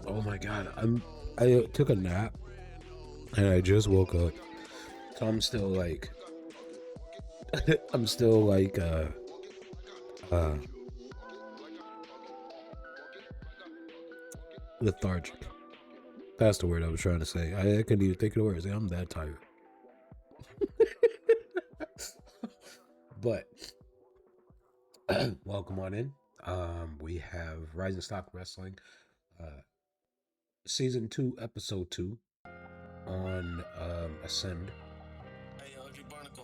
Oh my god, I took a nap and I just woke up, so I'm still like I'm still like uh lethargic. That's the word I was trying to say. I couldn't even think of the words. I'm that tired. But welcome on in. We have Rising Stock Wrestling, uh, season 2, episode 2 on Ascend.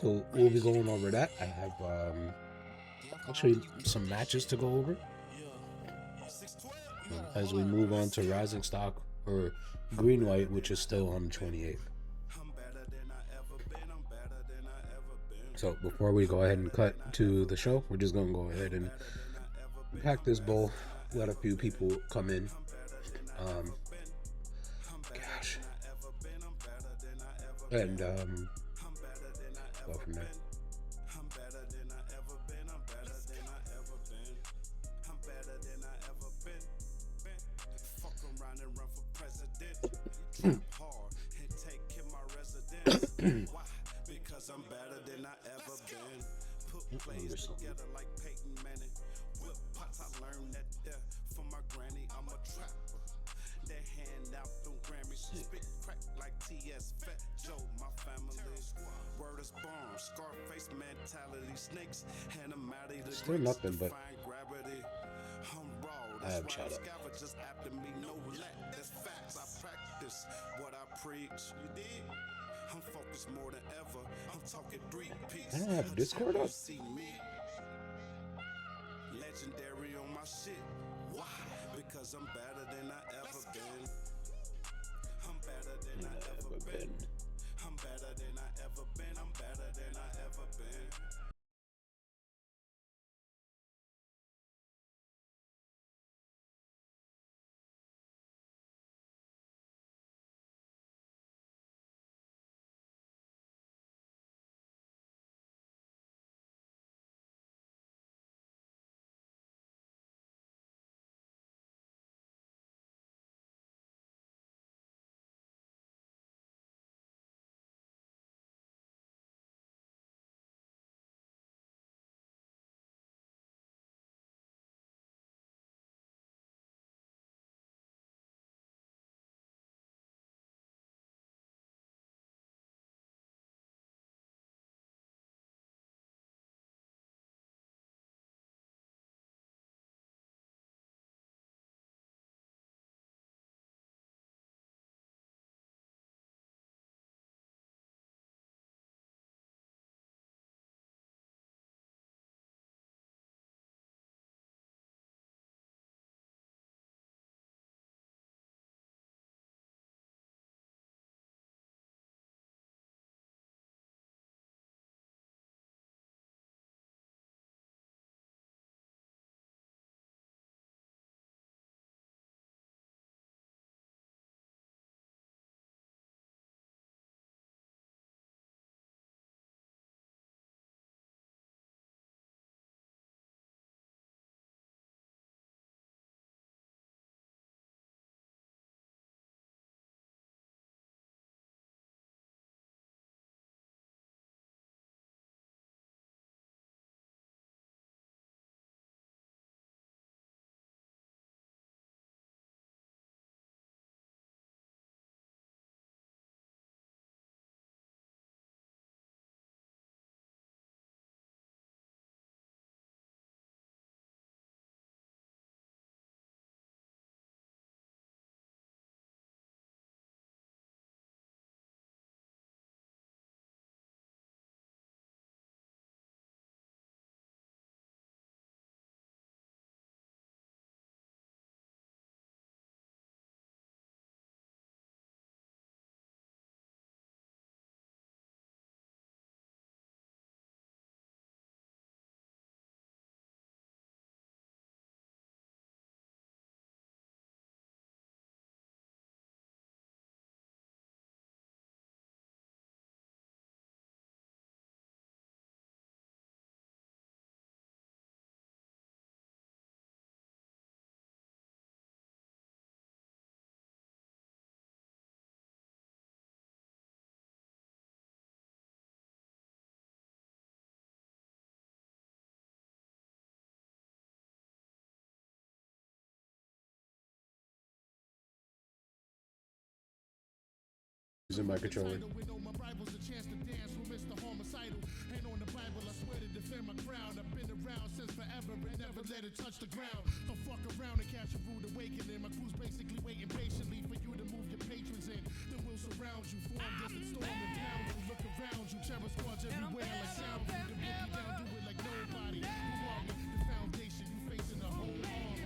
So we'll be going over that. I have actually some matches to go over as we move on to Rising Stock or Green White, which is still on the 28th. So before we go ahead and cut to the show, we're just gonna go ahead and pack this bowl, let a few people come in. Um, gosh, and go from there. Still nothing, but I have chat up. I don't have Discord up. Legendary on my shit. Why? Because I'm better than I ever been. I'm better than I ever been. I'm better than I ever been. I'm better than I ever been. Using my controller. Let it touch the ground. Don't fuck around and catch a rude awakening. My crew's basically waiting patiently for you to move your patrons in. Then we'll surround you, form distant storm and pound you. Look around you, terror squads everywhere like sound. You can break you down, do it like nobody. You are the foundation, you facing the whole arm.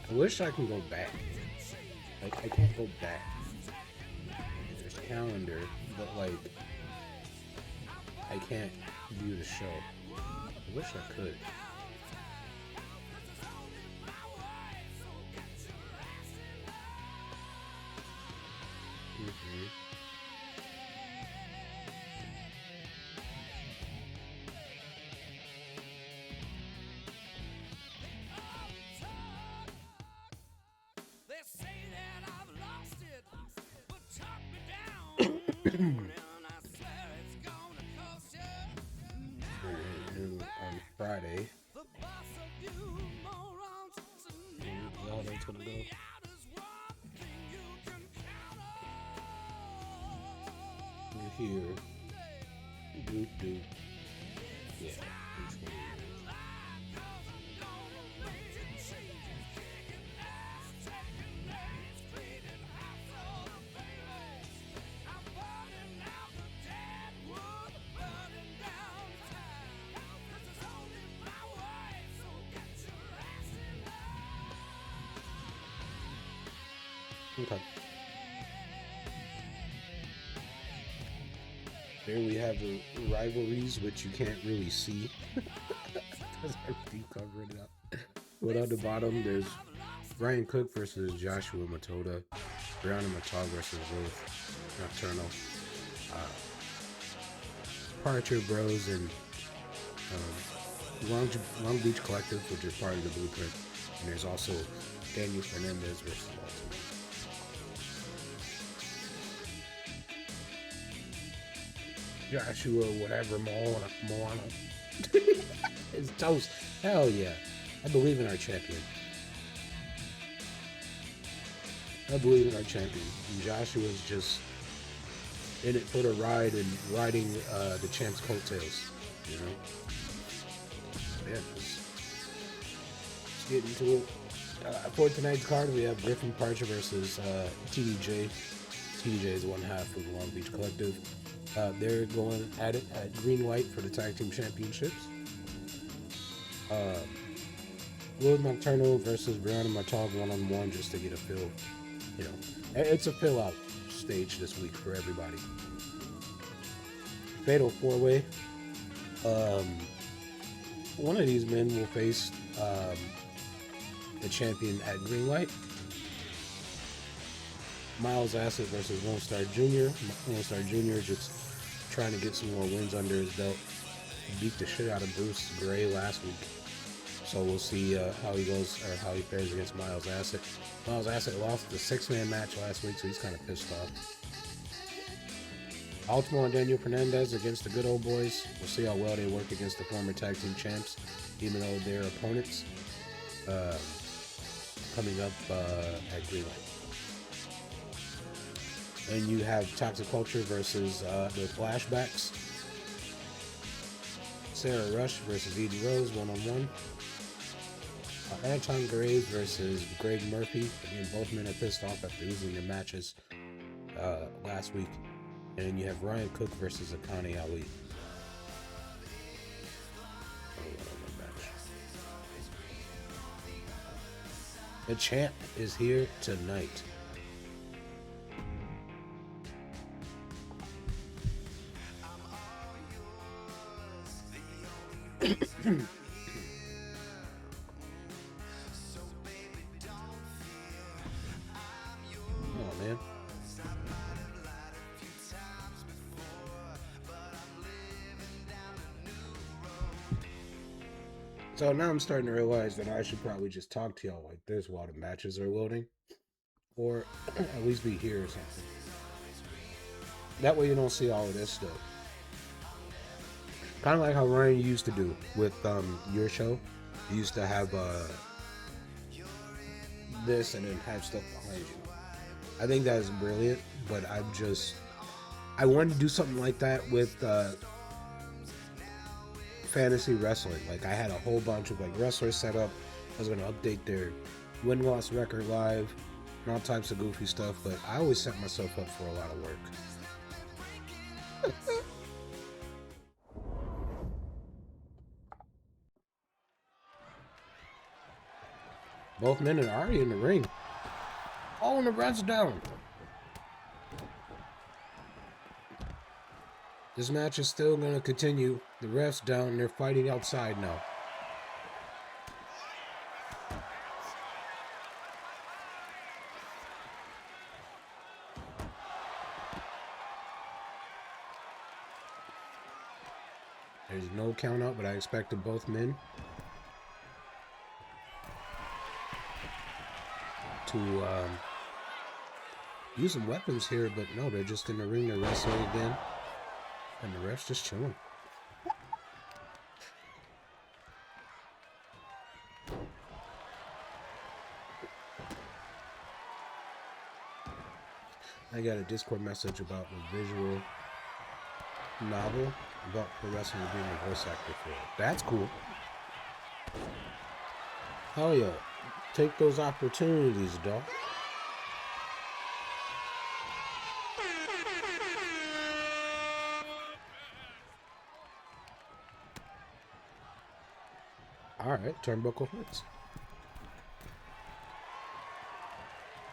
I wish I can go back. I can't go back. There's calendar, but like I can't view the show. I wish I could. On Friday. All that's gonna go. We're here. Do. Yeah. Okay. There we have the rivalries, which you can't really see because I keep covering it up. But on the bottom, there's Ryan Cook versus Joshua Matoda, Brianna Matog versus Ruth Nocturnal, Parcher Bros, and Long Beach Collective, which is part of the Blueprint. And there's also Daniel Fernandez versus Baltimore. Joshua, whatever, Moana. It's toast. Hell yeah. I believe in our champion. And Joshua's just in it for the ride and riding the champ's coattails, you know? Yeah, let's get into it. For tonight's card, we have Griffin Parcher versus TDJ. TDJ is one half of the Long Beach Collective. They're going at it at green light for the tag team championships. Will Nocturnal versus Brianna Matog 1-on-1 just to get a feel. You know, it's a fill out stage this week for everybody. Fatal 4-way. One of these men will face the champion at green light. Miles Asset versus Lone Star Jr. Lone Star Jr. just trying to get some more wins under his belt. He beat the shit out of Bruce Gray last week. So we'll see how he goes or how he fares against Miles Asset. Miles Asset lost the 6-man match last week, so he's kind of pissed off. Baltimore and Daniel Fernandez against the Good Old Boys. We'll see how well they work against the former tag team champs, even though they're opponents. Coming up at green light. And you have Toxic Culture versus the Flashbacks. Sarah Rush versus Edie Rose 1-on-1. Anton Graves versus Greg Murphy. Again, both men are pissed off after losing their matches last week. And you have Ryan Cook versus Akane Ali. The champ is here tonight. Oh man. So now I'm starting to realize that I should probably just talk to y'all like this while the matches are loading. Or at least be here or something. That way you don't see all of this stuff. Kind of like how Ryan used to do with your show. You used to have this and then have stuff behind you. I think that is brilliant, but I wanted to do something like that with fantasy wrestling. Like I had a whole bunch of like wrestlers set up. I was gonna update their win-loss record live and all types of goofy stuff, but I always set myself up for a lot of work. Both men are already in the ring. Oh, and the ref's down. This match is still going to continue. The ref's down and they're fighting outside now. There's no count out, but I expected both men to use some weapons here, but no, they're just in the ring. They're wrestling again, and the ref's just chilling. I got a Discord message about the visual novel about pro wrestling being a voice actor for it. That's cool. Hell yeah. Take those opportunities, dog. Alright, turnbuckle hits.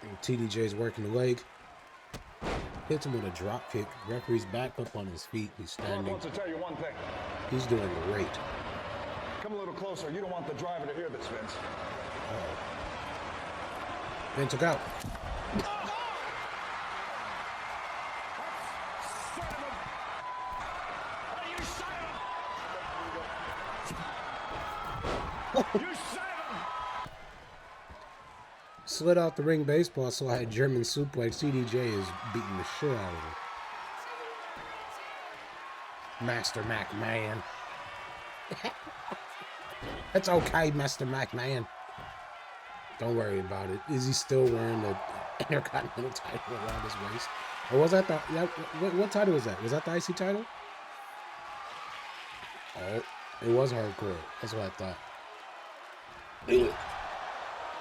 And TDJ's working the leg. Hits him with a drop kick. Referee's back up on his feet. He's standing. I want to tell you one thing. He's doing great. Come a little closer. You don't want the driver to hear this, Vince. Vince, look out. Slid out the ring baseball, so I had German suplex. CDJ is beating the shit out of him. Master McMahon. It's okay, Master McMahon. Don't worry about it. Is he still wearing the Intercontinental title around his waist? Or was that the... What title was that? Was that the IC title? Oh, it was hardcore. That's what I thought.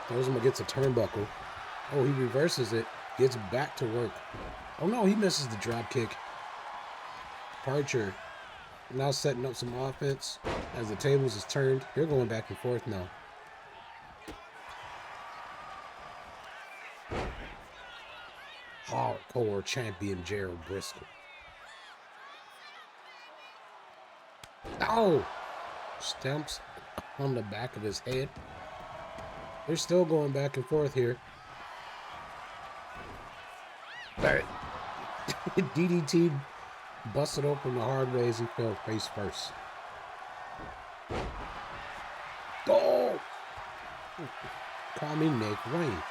Throws him against a turnbuckle. Oh, he reverses it. Gets back to work. Oh no, he misses the drop kick. Archer now setting up some offense as the tables is turned. They're going back and forth now. Hardcore champion Gerald Briscoe. Oh! Stamps on the back of his head. They're still going back and forth here. DDT busted open the hard way as he fell face first. Oh! Call me Nick Wayne.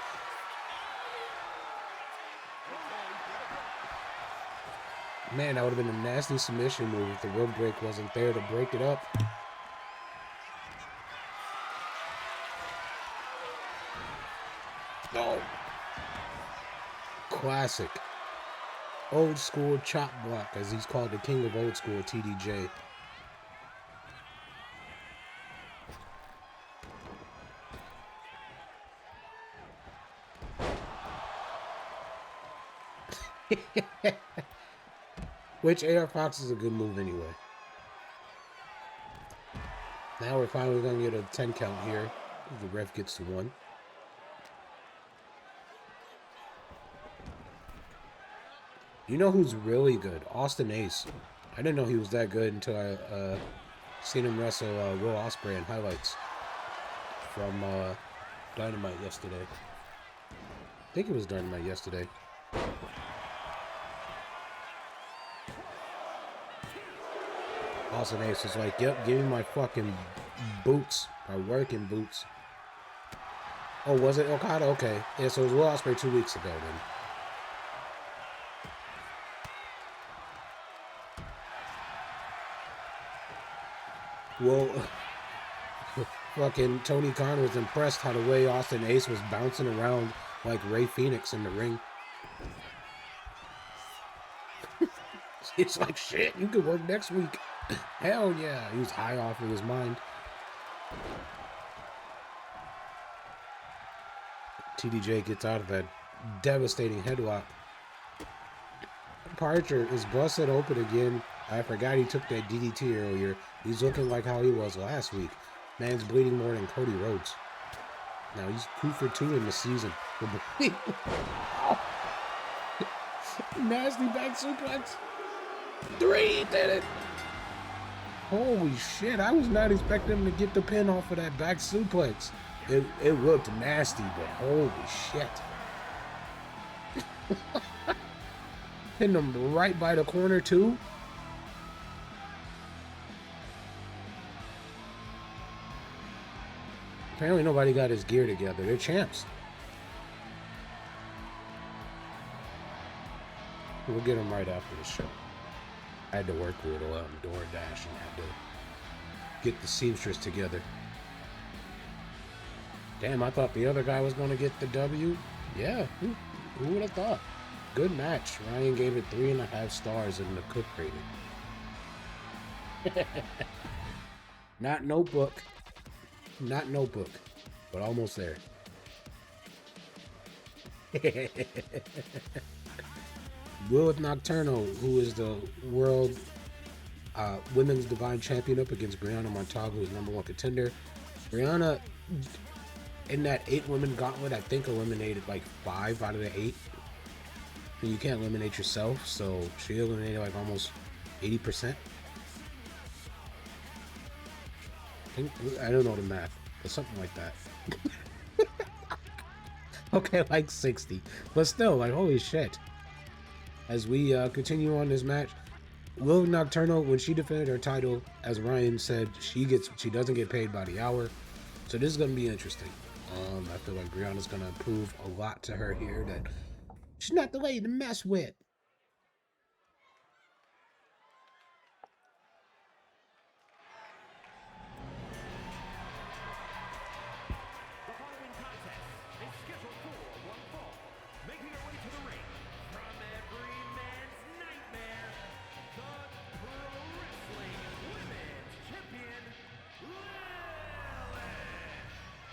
Man, that would have been a nasty submission move if the rope break wasn't there to break it up. Oh. Classic. Old school chop block, as he's called the king of old school, TDJ. Which AR Fox is a good move anyway. Now we're finally going to get a 10 count here. The ref gets to 1. You know who's really good? Austin Ace. I didn't know he was that good until I seen him wrestle Will Ospreay in highlights from Dynamite yesterday. I think it was Dynamite yesterday. Austin Ace was like, yep, give me my fucking boots Or working boots. Oh, was it Okada? Okay. Yeah, so it was Will Ospreay 2 weeks ago then. Well, fucking Tony Khan was impressed how the way Austin Ace was bouncing around like Ray Phoenix in the ring. It's like, shit, you could work next week. Hell yeah. He was high off of his mind. TDJ gets out of that devastating headlock. Parcher is busted open again. I forgot he took that DDT earlier. He's looking like how he was last week. Man's bleeding more than Cody Rhodes. Now he's 2 for 2 in the season. Nasty back suplex. 3, did it. Holy shit, I was not expecting him to get the pin off of that back suplex. It looked nasty, but holy shit. Hitting him right by the corner, too. Apparently nobody got his gear together. They're champs. We'll get him right after the show. I had to work a little out in DoorDash and had to get the seamstress together. Damn, I thought the other guy was going to get the W. Yeah, who would have thought? Good match. Ryan gave it 3.5 stars in the Cook rating. Not Notebook. Not Notebook, but almost there. Lilith Nocturno, who is the world women's divine champion, up against Brianna Montagu, who's #1 contender. Brianna, in that 8-woman gauntlet, I think eliminated like 5 out of the 8. And you can't eliminate yourself, so she eliminated like almost 80%. I don't know the math, but something like that. Okay, like 60. But still, like, holy shit. As we continue on this match, Lil Nocturno, when she defended her title, as Ryan said, she doesn't get paid by the hour. So this is going to be interesting. I feel like Brianna's going to prove a lot to her here that she's not the lady to mess with.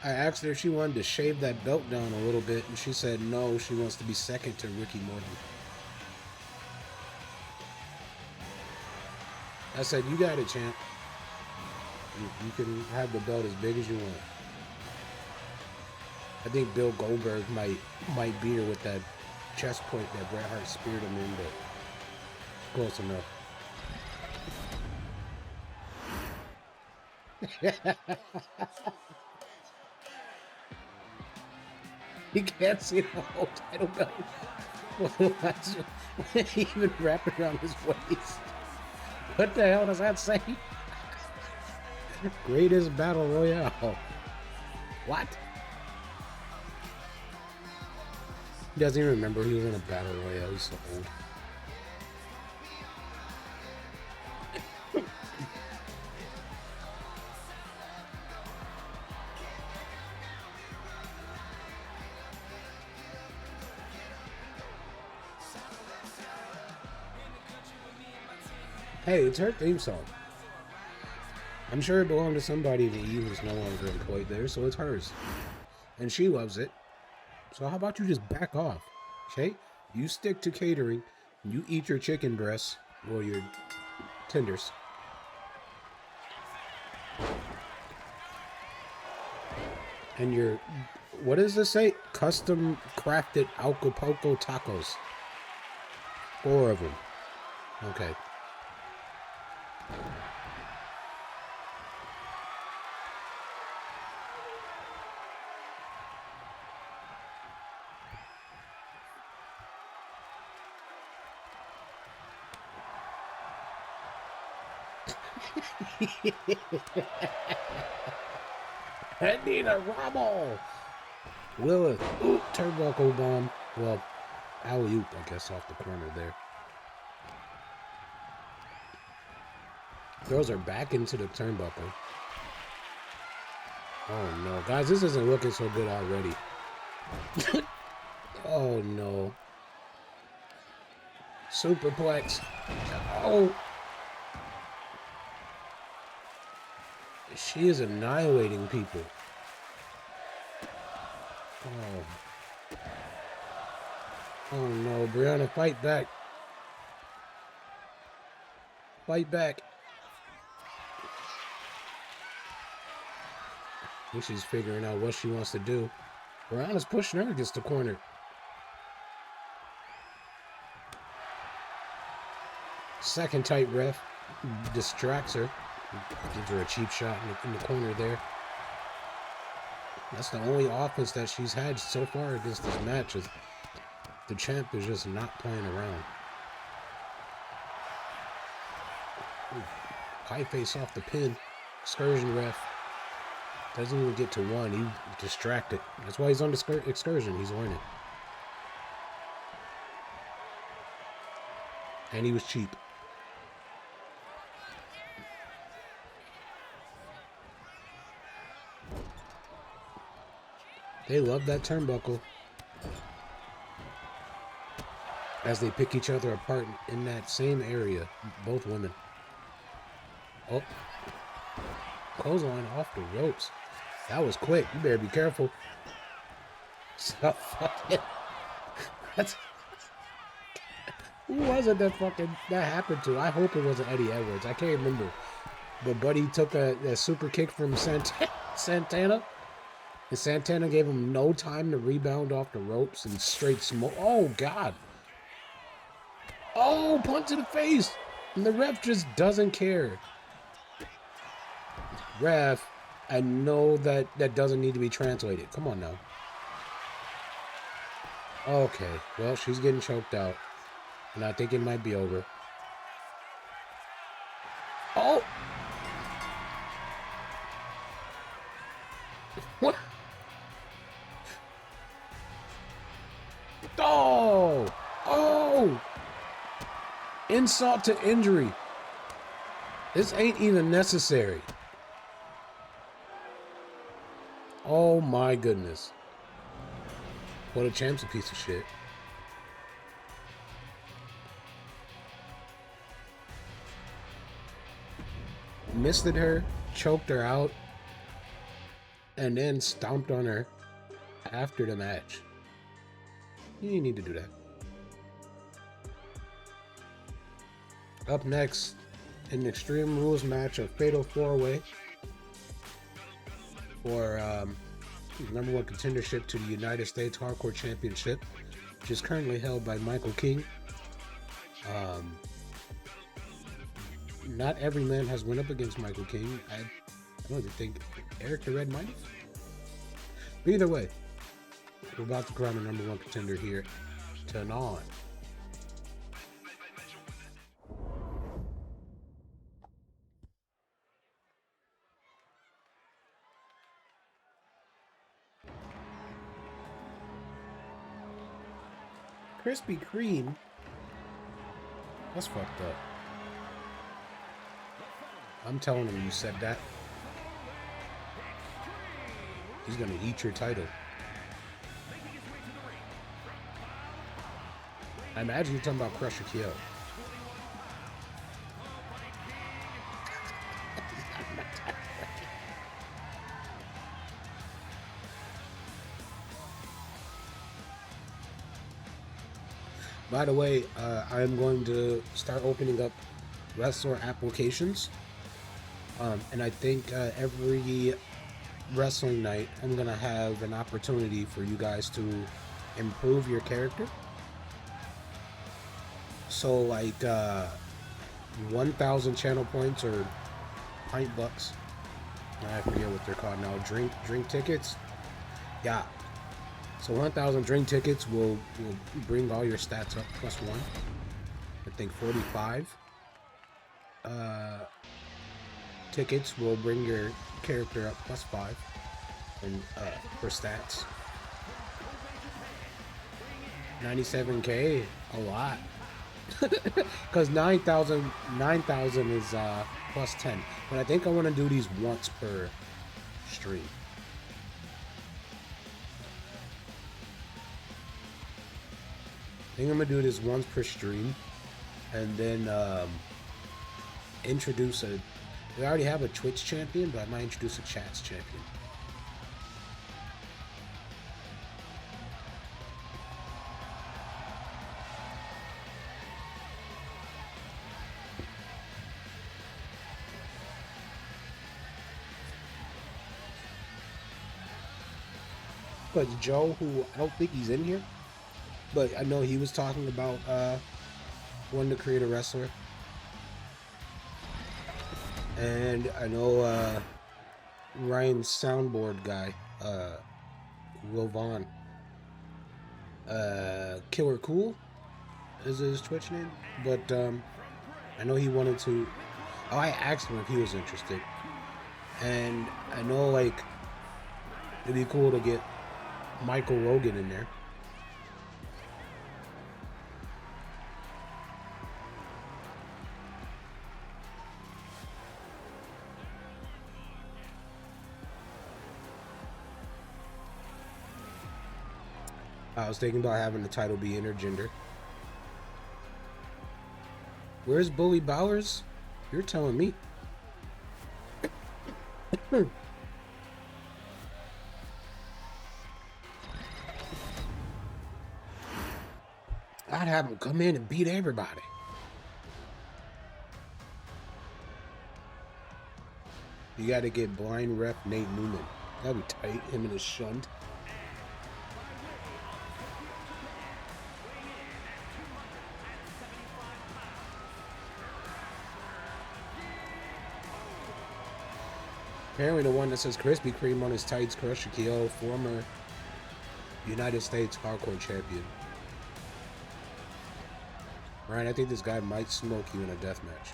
I asked her if she wanted to shave that belt down a little bit, and she said no, she wants to be second to Ricky Morton. I said, you got it, champ. You can have the belt as big as you want. I think Bill Goldberg might beat her with that chest point that Bret Hart speared him in, but close enough. You can't see the whole title belt. Even wrapped around his waist. What the hell does that say? Greatest battle royale. What? He doesn't even remember he was in a battle royale. He's so old. Hey, it's her theme song. I'm sure it belonged to somebody that you was no longer employed there, so it's hers. And she loves it. So how about you just back off, okay? You stick to catering, and you eat your chicken breasts, or your tenders. And your, what does this say? Custom crafted Acapulco tacos. 4 of them. Okay. I need a rumble. Lilith. Ooh, turnbuckle bomb. Well, alley-oop, I guess, off the corner there. Throws her back into the turnbuckle. Oh, no. Guys, this isn't looking so good already. Oh, no. Superplex. Oh. She is annihilating people. Oh. Oh, no. Brianna, fight back. Fight back. I think she's figuring out what she wants to do. Brianna's pushing her against the corner. Second tight ref distracts her. Gives her a cheap shot in the corner there. That's the only offense that she's had so far against this match. Is the champ is just not playing around. Ooh, high face off the pin. Excursion ref. Doesn't even get to one. He distracted. That's why he's on the excursion. He's learning. And he was cheap. They love that turnbuckle. As they pick each other apart in that same area. Both women. Oh. Clothesline off the ropes. That was quick. You better be careful. So fucking... That's... Who was it that happened to? I hope it wasn't Eddie Edwards. I can't remember. But Buddy took a super kick from Santana. And Santana gave him no time to rebound off the ropes and straight smoke. Oh, God. Oh, punch to the face. And the ref just doesn't care. Ref, I know that doesn't need to be translated. Come on now. Okay, well, she's getting choked out. And I think it might be over. Oh! What? Oh! Oh! Insult to injury. This ain't even necessary. Oh my goodness. Well, the champ's a piece of shit. Misted her, choked her out, and then stomped on her after the match. You didn't need to do that. Up next, an Extreme Rules match, a Fatal 4-Way for number one contendership to the United States Hardcore Championship, which is currently held by Michael King. Not every man has went up against Michael King. I don't even think Eric the Red might have. But either way, we're about to crown the number one contender here tonight. Krispy Kreme? That's fucked up. I'm telling him you said that. He's gonna eat your title. I imagine you're talking about Crusher Kyo. By the way, I'm going to start opening up wrestler applications. And I think every wrestling night, I'm going to have an opportunity for you guys to improve your character. So, like, 1,000 channel points or pint bucks. I forget what they're called now. Drink tickets. Yeah. So 1,000 drink tickets will bring all your stats up plus one. I think 45 tickets will bring your character up plus 5. and for stats. 97K, a lot. Because 9,000 is plus 10. But I think I want to do these once per stream. I think I'm going to do this once per stream. And then introduce a... We already have a Twitch champion, but I might introduce a chats champion. But Joe, who I don't think he's in here, but I know he was talking about wanting to create a wrestler. And I know Ryan's soundboard guy, Will Vaughn. Killer Cool is his Twitch name. But I know he wanted to... Oh, I asked him if he was interested. And I know, like, it'd be cool to get Michael Rogan in there. I was thinking about having the title be intergender. Where's Bully Bowers? You're telling me. I'd have him come in and beat everybody. You gotta get blind ref Nate Newman. That'd be tight, him and his shunt. Apparently the one that says Krispy Kreme on his tights, Crush Shaquille, former United States hardcore champion. Ryan, I think this guy might smoke you in a death match.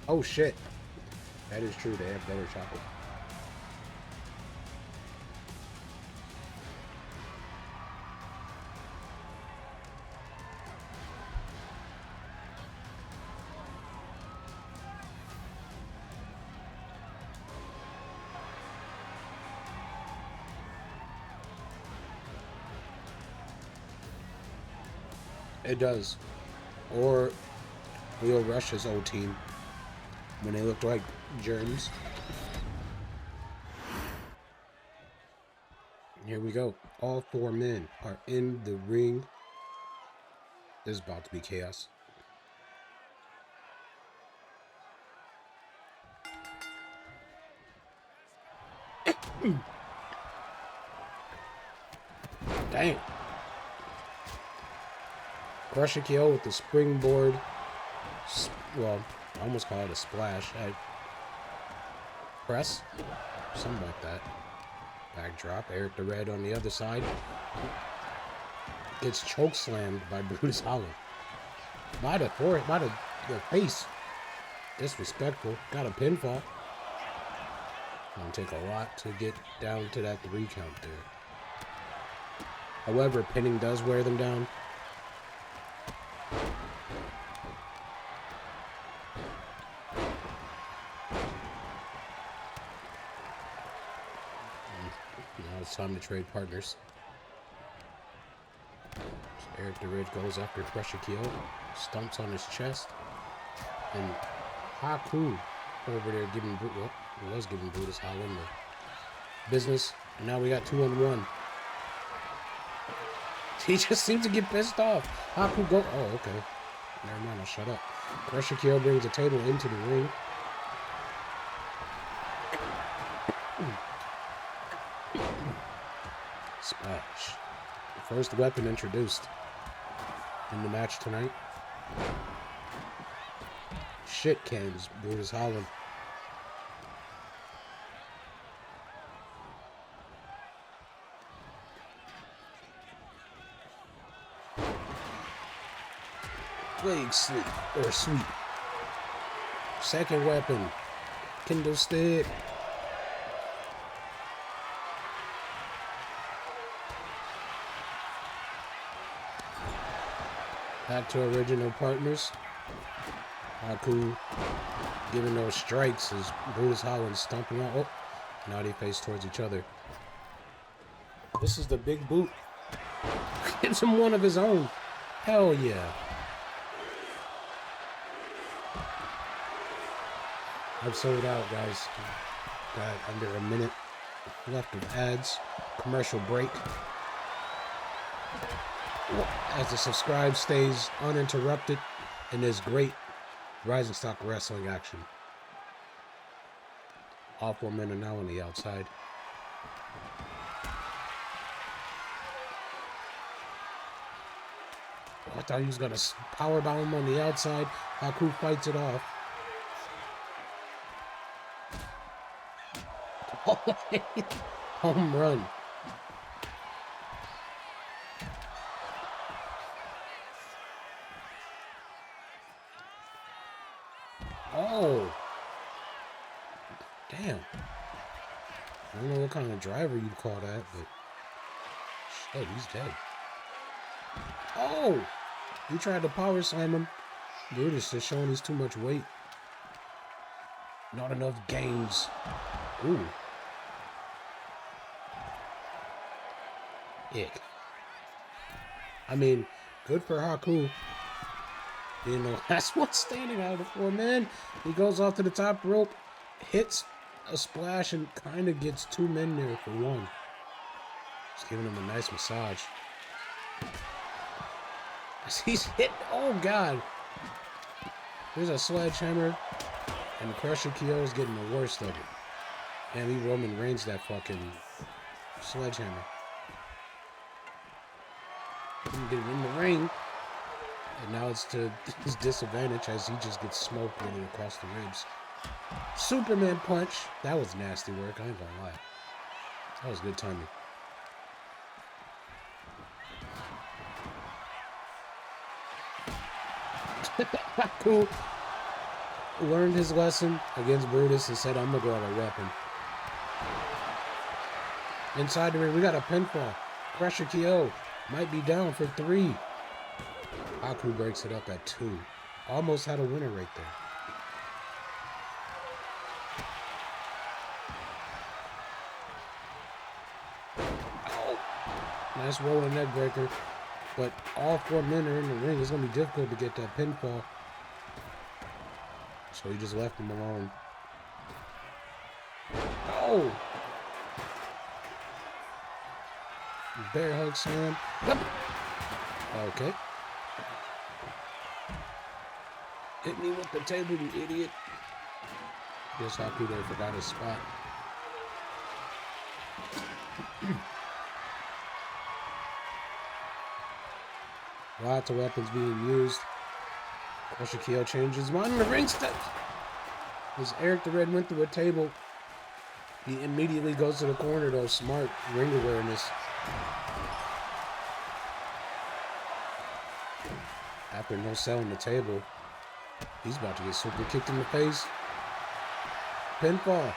Oh shit. That is true, they have better chocolate. It does. Or Leo Rush's old team when they looked like germs. Here we go. All four men are in the ring. This is about to be chaos. Damn. Crush a kill with the springboard. Well, I almost call it a splash. Press. Something like that. Backdrop. Eric the Red on the other side. Gets choke slammed by Brutus Holland. By the forehead, by the face. Disrespectful. Got a pinfall. Gonna take a lot to get down to that 3 count there. However, pinning does wear them down. Now it's time to trade partners. So Eric the Red goes after Pressure Kill, stumps on his chest, and Haku over there giving was giving Brutus Holland the business. And now we got 2-on-1. He just seems to get pissed off. Haku go. Oh, okay. Never mind. I'll shut up. Pressure Kill brings a table into the ring. Splash. The first weapon introduced in the match tonight. Shit cans, Brutus Holland. leg sweep or sweep. Second weapon, Kindle stick. Back to original partners. Haku giving those strikes as Brutus Howland stomping out. Oh, now they face towards each other. This is the big boot. Gives him one of his own. Hell yeah. I've sold out, guys. Got under a minute left of ads. Commercial break. As the subscribe stays uninterrupted in this great Rising Stock Wrestling action. All 4 men are now on the outside. I thought he was going to powerbomb him on the outside. Haku fights it off. Home run. Oh. Damn. I don't know what kind of driver you'd call that, but shit, he's dead. Oh! He tried to power slam him. Dude, it's just showing he's too much weight. Not enough gains. Ooh. Ick. I mean, good for Haku. You know, that's what's standing out of the 4 men. He goes off to the top rope, hits a splash, and kind of gets 2 men there for 1. Just giving him a nice massage. He's hit. Oh, God. There's a sledgehammer, and Crusher Kyo is getting the worst of it. And he Roman Reigns that fucking sledgehammer. Didn't get it in the ring. And now it's to his disadvantage as he just gets smoked running across the ribs. Superman punch. That was nasty work. I ain't gonna lie. That was good timing. Haku learned his lesson against Brutus and said, I'm gonna go out a weapon. Inside the ring, we got a pinfall. Crusher Kyo might be down for 3. Haku breaks it up at 2. Almost had a winner right there. Oh. Nice rolling neck breaker. But all 4 men are in the ring. It's going to be difficult to get that pinfall. So he just left him alone. Oh! Bear hug slam. Okay. Hit me with the table, you idiot. Guess Haku there forgot his spot. Lots of weapons being used. Crusher Kyo changes his mind in the ring steps. As Eric the Red went through a table, he immediately goes to the corner, though. Smart ring awareness. After no selling the table, he's about to get super kicked in the face. Pinfall.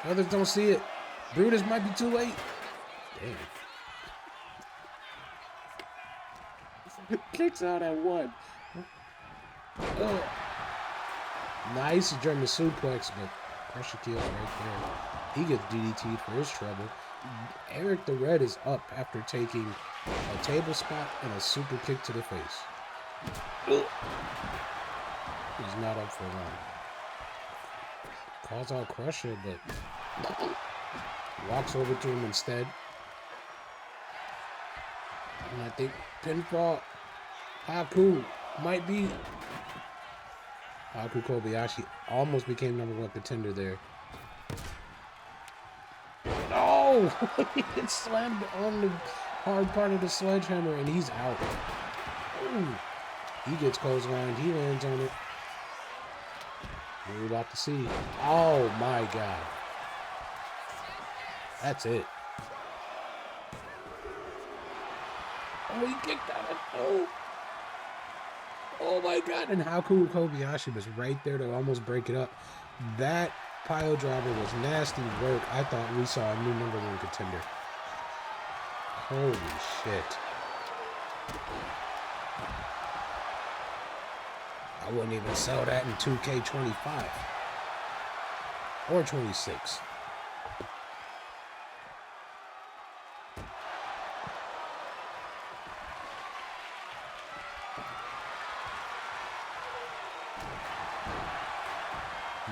Others don't see it. Brutus might be too late. Damn. Kicks out at 1. Nice German suplex, but Crusher Kyo's right there. He gets DDT'd for his trouble. Eric the Red is up after taking a table spot and a super kick to the face. He's not up for long. Calls out Crusher, but walks over to him instead. And I think pinfall. Haku might be. Haku Kobayashi almost became #1 contender there. No! He gets slammed on the hard part of the sledgehammer and he's out. Ooh. He gets clotheslined. He lands on it. What are we about to see? Oh my God. That's it. Oh, he kicked out. Oh. Oh my god! And Haku Kobayashi was right there to almost break it up. That pile driver was nasty work. I thought we saw a new #1 contender. Holy shit. I wouldn't even sell that in 2K25 or 26.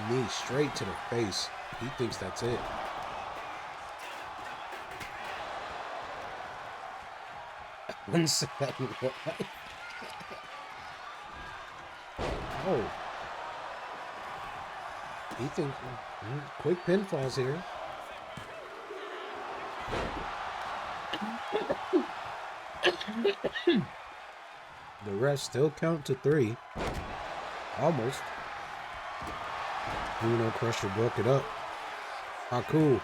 Knee straight to the face. He thinks that's it. One second. Oh. He thinks quick pinfalls here. The refs still count to 3. Almost. Bruno Crusher broke it up. Haku.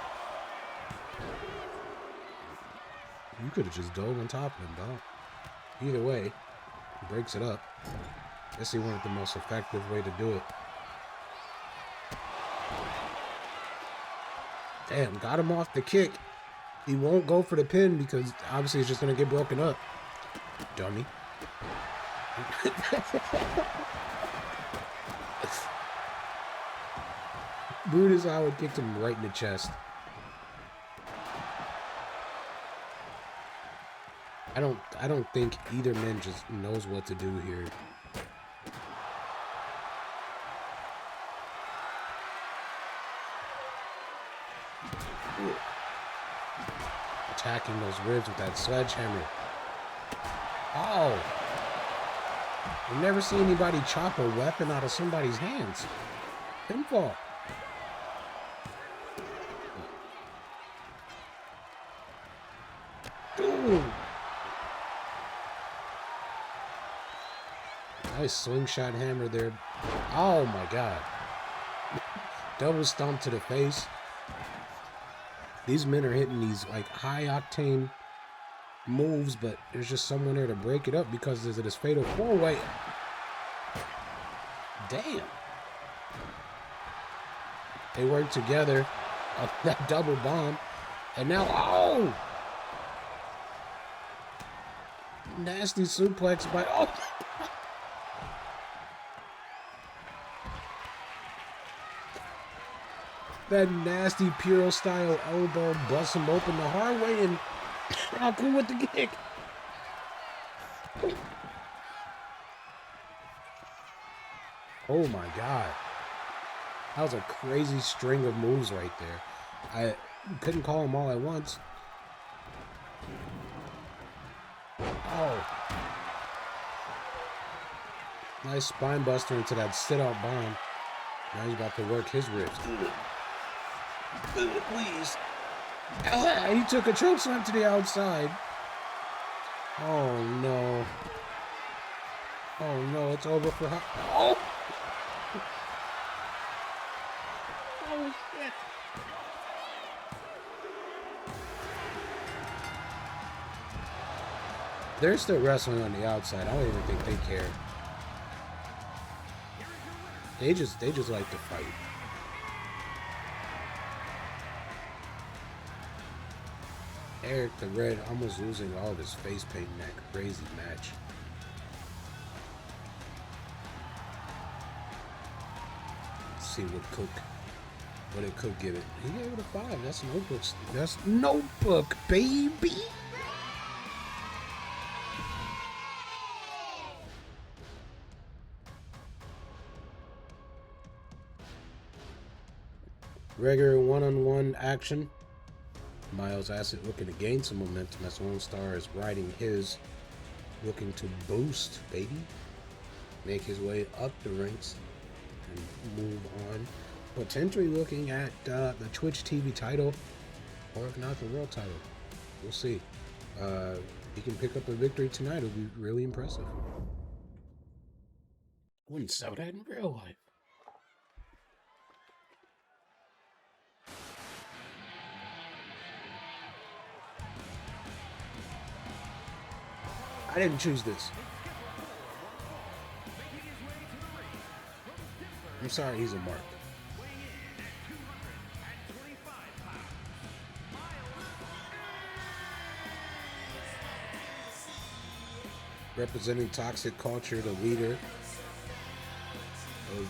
You could have just dove on top of him, dog. Either way, he breaks it up. Guess he wanted the most effective way to do it. Damn, got him off the kick. He won't go for the pin because obviously it's just going to get broken up. Dummy. Brutus Howard kicked him right in the chest. I don't think either man just knows what to do here. Attacking those ribs with that sledgehammer. Oh! I've never seen anybody chop a weapon out of somebody's hands. Pinfall. Ooh. Nice slingshot hammer there. Oh my god. Double stomp to the face. These men are hitting these like high octane moves, but there's just someone there to break it up because there's this fatal 4-way. Damn. They work together on that double bomb. And now, oh! Nasty suplex by, oh! That nasty Puro style elbow busts him open the hard way, and Haku with the kick. Oh my god. That was a crazy string of moves right there. I couldn't call them all at once. Oh. Nice spine buster into that sit-out bomb. Now he's about to work his ribs. Please. He took a choke slam to the outside. Oh no. Oh no, it's over for her. Oh! Oh shit. They're still wrestling on the outside. I don't even think they care. They just like to fight. Eric the Red almost losing all of his face paint in that crazy match. Let's see what it could give it. He gave it a 5. That's Notebook. That's Notebook, baby. Regular one-on-one action. Miles Acid looking to gain some momentum as Lone Star is riding his, looking to boost, baby. Make his way up the ranks and move on. Potentially looking at the Twitch TV title, or if not the world title. We'll see. He can pick up a victory tonight. It'll be really impressive. Wouldn't sell that in real life. I didn't choose this. I'm sorry, he's a mark. Representing toxic culture, the leader of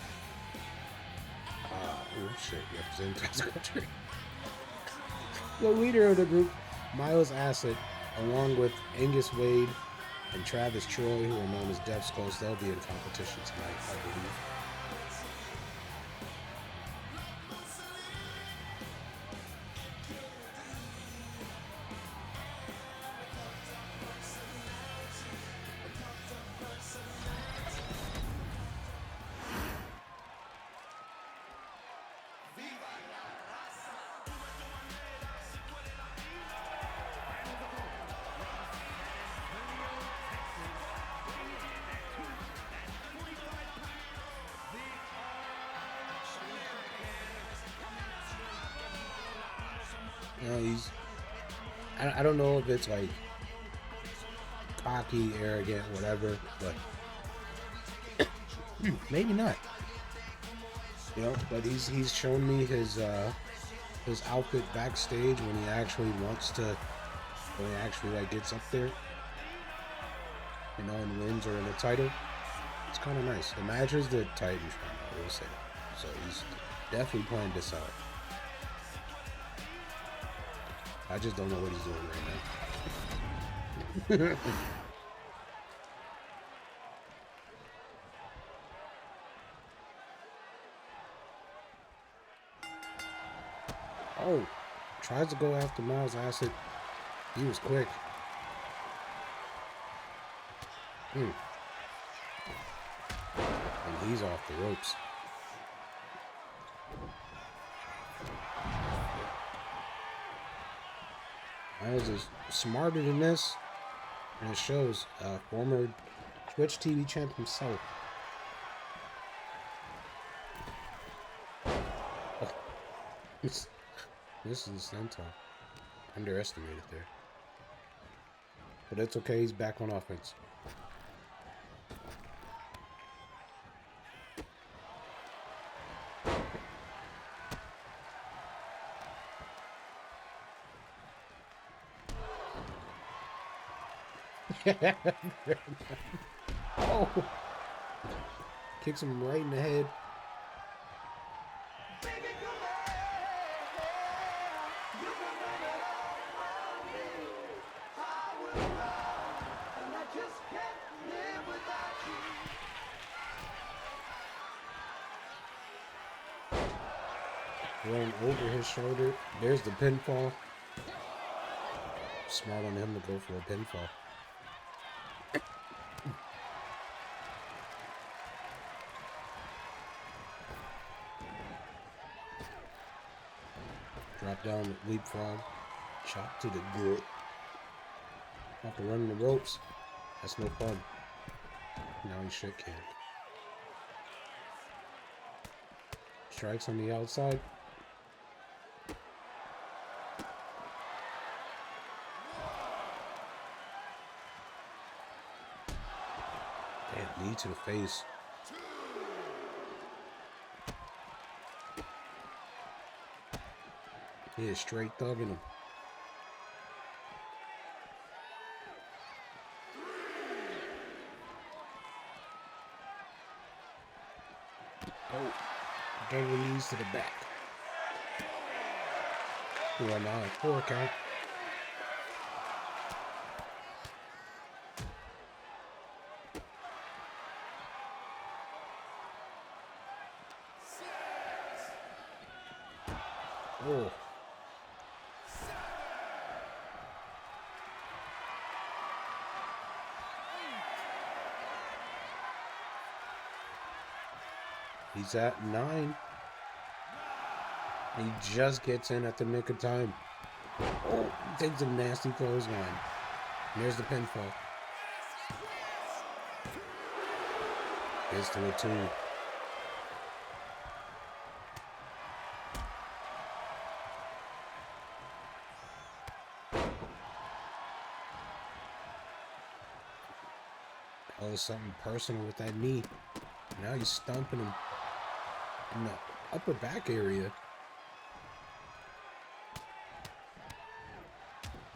representing toxic culture. The leader of the group, Miles Acid, along with Angus Wade and Travis Troy, who are known as Death Skulls, they'll be in competition tonight, I believe. I don't know if it's like cocky, arrogant, whatever, but maybe not. But he's shown me his outfit backstage when he actually like gets up there, and wins or in a title. It's kind of nice. It matches the Titantron, I will say. So he's definitely playing this out. I just don't know what he's doing right now. Oh, tries to go after Miles Acid. He was quick. And he's off the ropes. Miles is smarter than this, and it shows. Former Twitch TV champ himself. Oh. This is Sentai. Underestimated there. But it's okay, he's back on offense. Oh! Kicks him right in the head. Thrown over his shoulder. There's the pinfall. Smart on him to go for a pinfall. Drop down, leapfrog. Chop to the good. Have to run the ropes. That's no fun. Now he shit can. Strikes on the outside. Damn, knee to the face. He is straight thugging him. Oh, double knees to the back. Well, now a 4 count. Oh. He's at 9. He just gets in at the nick of time. Oh, takes a nasty clothesline. There's the pinfall. Gets to a 2. Oh, something personal with that knee. Now he's stomping him. in the upper back area.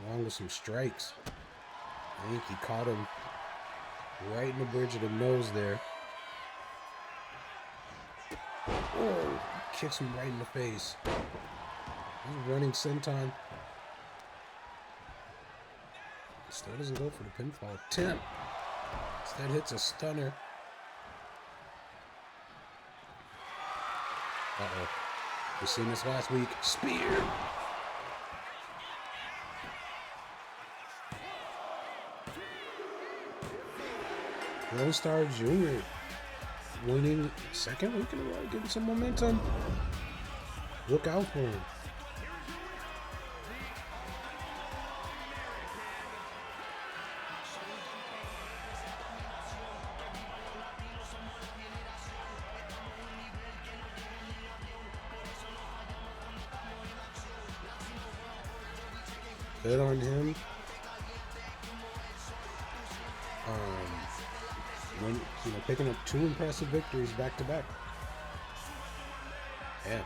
Along with some strikes. I think he caught him right in the bridge of the nose there. Oh, kicks him right in the face. He's running senton. Still doesn't go for the pinfall attempt. Instead hits a stunner. Uh-oh. We've seen this last week. Spear. Lone Star Jr. winning second week in a row, getting some momentum. Look out for him. Good on him. When picking up 2 impressive victories back to back. Yeah.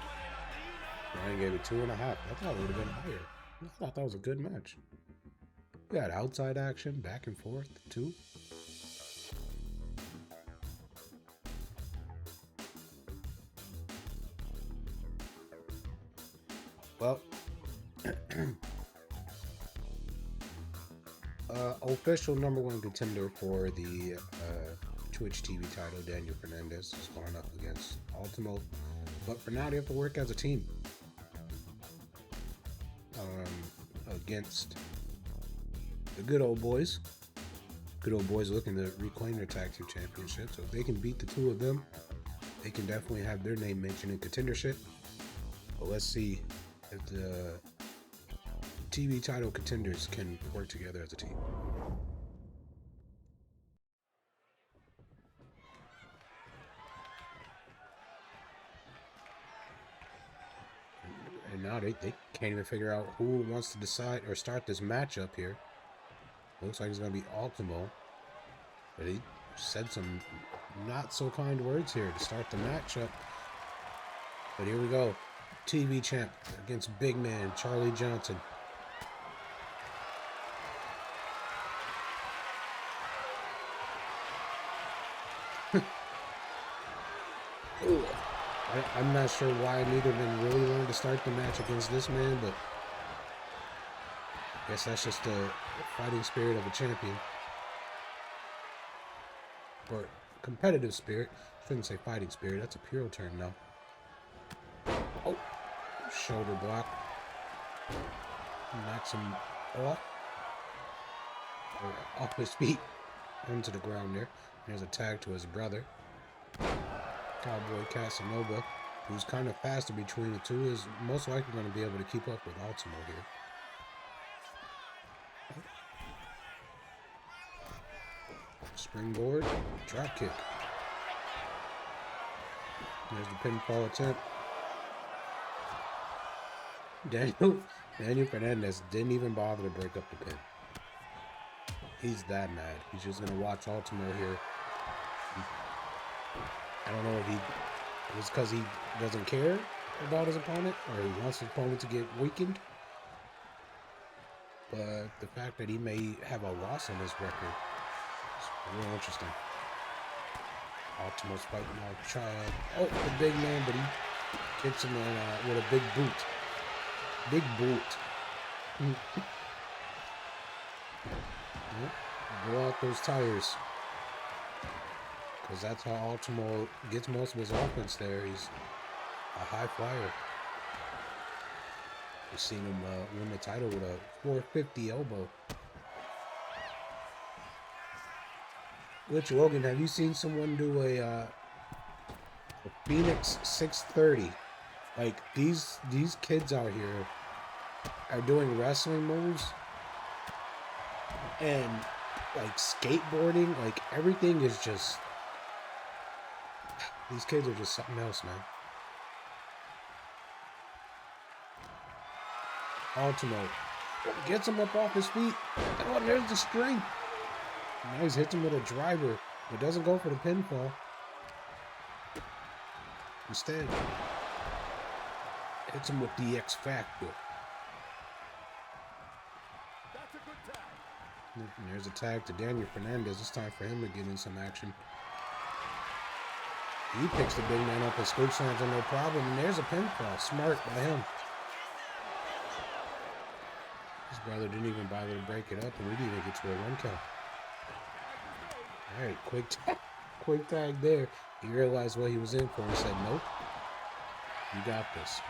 Ryan gave it 2.5. I thought it would have been higher. I thought that was a good match. We got outside action, back and forth, too. Well, official #1 contender for the Twitch TV title, Daniel Fernandez, is going up against Ultimo. But for now, they have to work as a team against the good old boys. Good old boys looking to reclaim their tag team championship. So if they can beat the 2 of them, they can definitely have their name mentioned in contendership. But let's see if the TV title contenders can work together as a team. And now they can't even figure out who wants to decide or start this matchup here. Looks like it's going to be Ultimo. But he said some not so kind words here to start the matchup. But here we go. TV champ against big man Charlie Johnson. I'm not sure why neither of them really wanted to start the match against this man, but I guess that's just the fighting spirit of a champion. Or competitive spirit. Shouldn't say fighting spirit. That's a pure term now. Oh, shoulder block. Knocks him off. Or off his feet. Onto the ground there. There's a tag to his brother. Cowboy Casanova, who's kind of faster between the 2, is most likely going to be able to keep up with Ultimo here. Springboard, drop kick. There's the pinfall attempt. Daniel Fernandez didn't even bother to break up the pin. He's that mad. He's just going to watch Ultimo here. I don't know if it was because he doesn't care about his opponent or he wants his opponent to get weakened. But the fact that he may have a loss on his record is real interesting. Ultimo's fighting now. Child. Oh, the big man, but he hits him with a big boot. Big boot. Blow out those tires. Because that's how Ultimo gets most of his offense there. He's a high flyer. We've seen him win the title with a 450 elbow. Rich Logan, have you seen someone do a Phoenix 630? Like, these kids out here are doing wrestling moves and, like, skateboarding. Like, everything is just... These kids are just something else, man. Ultimo gets him up off his feet. Oh, there's the strength. Now he's hit him with a driver, but doesn't go for the pinfall. Instead, hits him with the X Factor. And there's a tag to Daniel Fernandez. It's time for him to get in some action. He picks the big man up and scoop slams on no problem. And there's a pinfall. Smart by him. His brother didn't even bother to break it up, and we didn't even get to a 1 count. All right, quick tag there. He realized what he was in for and said, nope. You got this.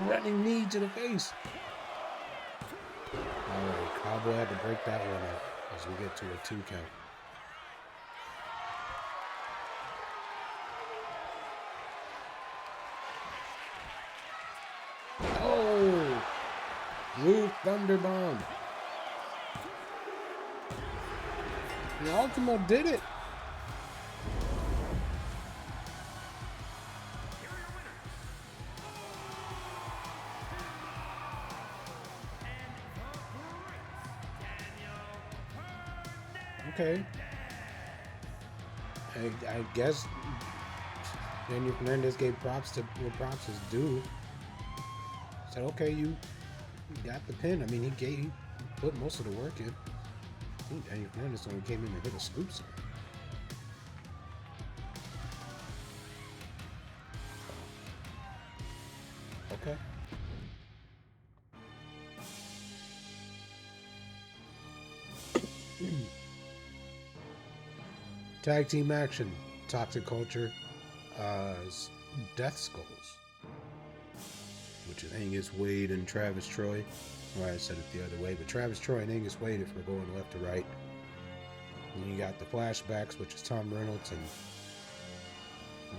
Running knee to the face. All right, Cowboy had to break that one up as we get to a 2 count. Oh! Blue Thunder Bomb. The Ultimo did it. Okay. I guess Daniel Fernandez gave props to where props is due. Said, okay, you got the pin. I mean, he put most of the work in. I think Daniel Fernandez only came in and hit a scoop slam. Okay. Tag team action. Toxic Culture. Death Skulls. Which is Angus Wade and Travis Troy. Well, I said it the other way, but Travis Troy and Angus Wade if we're going left to right. And you got the flashbacks, which is Tom Reynolds and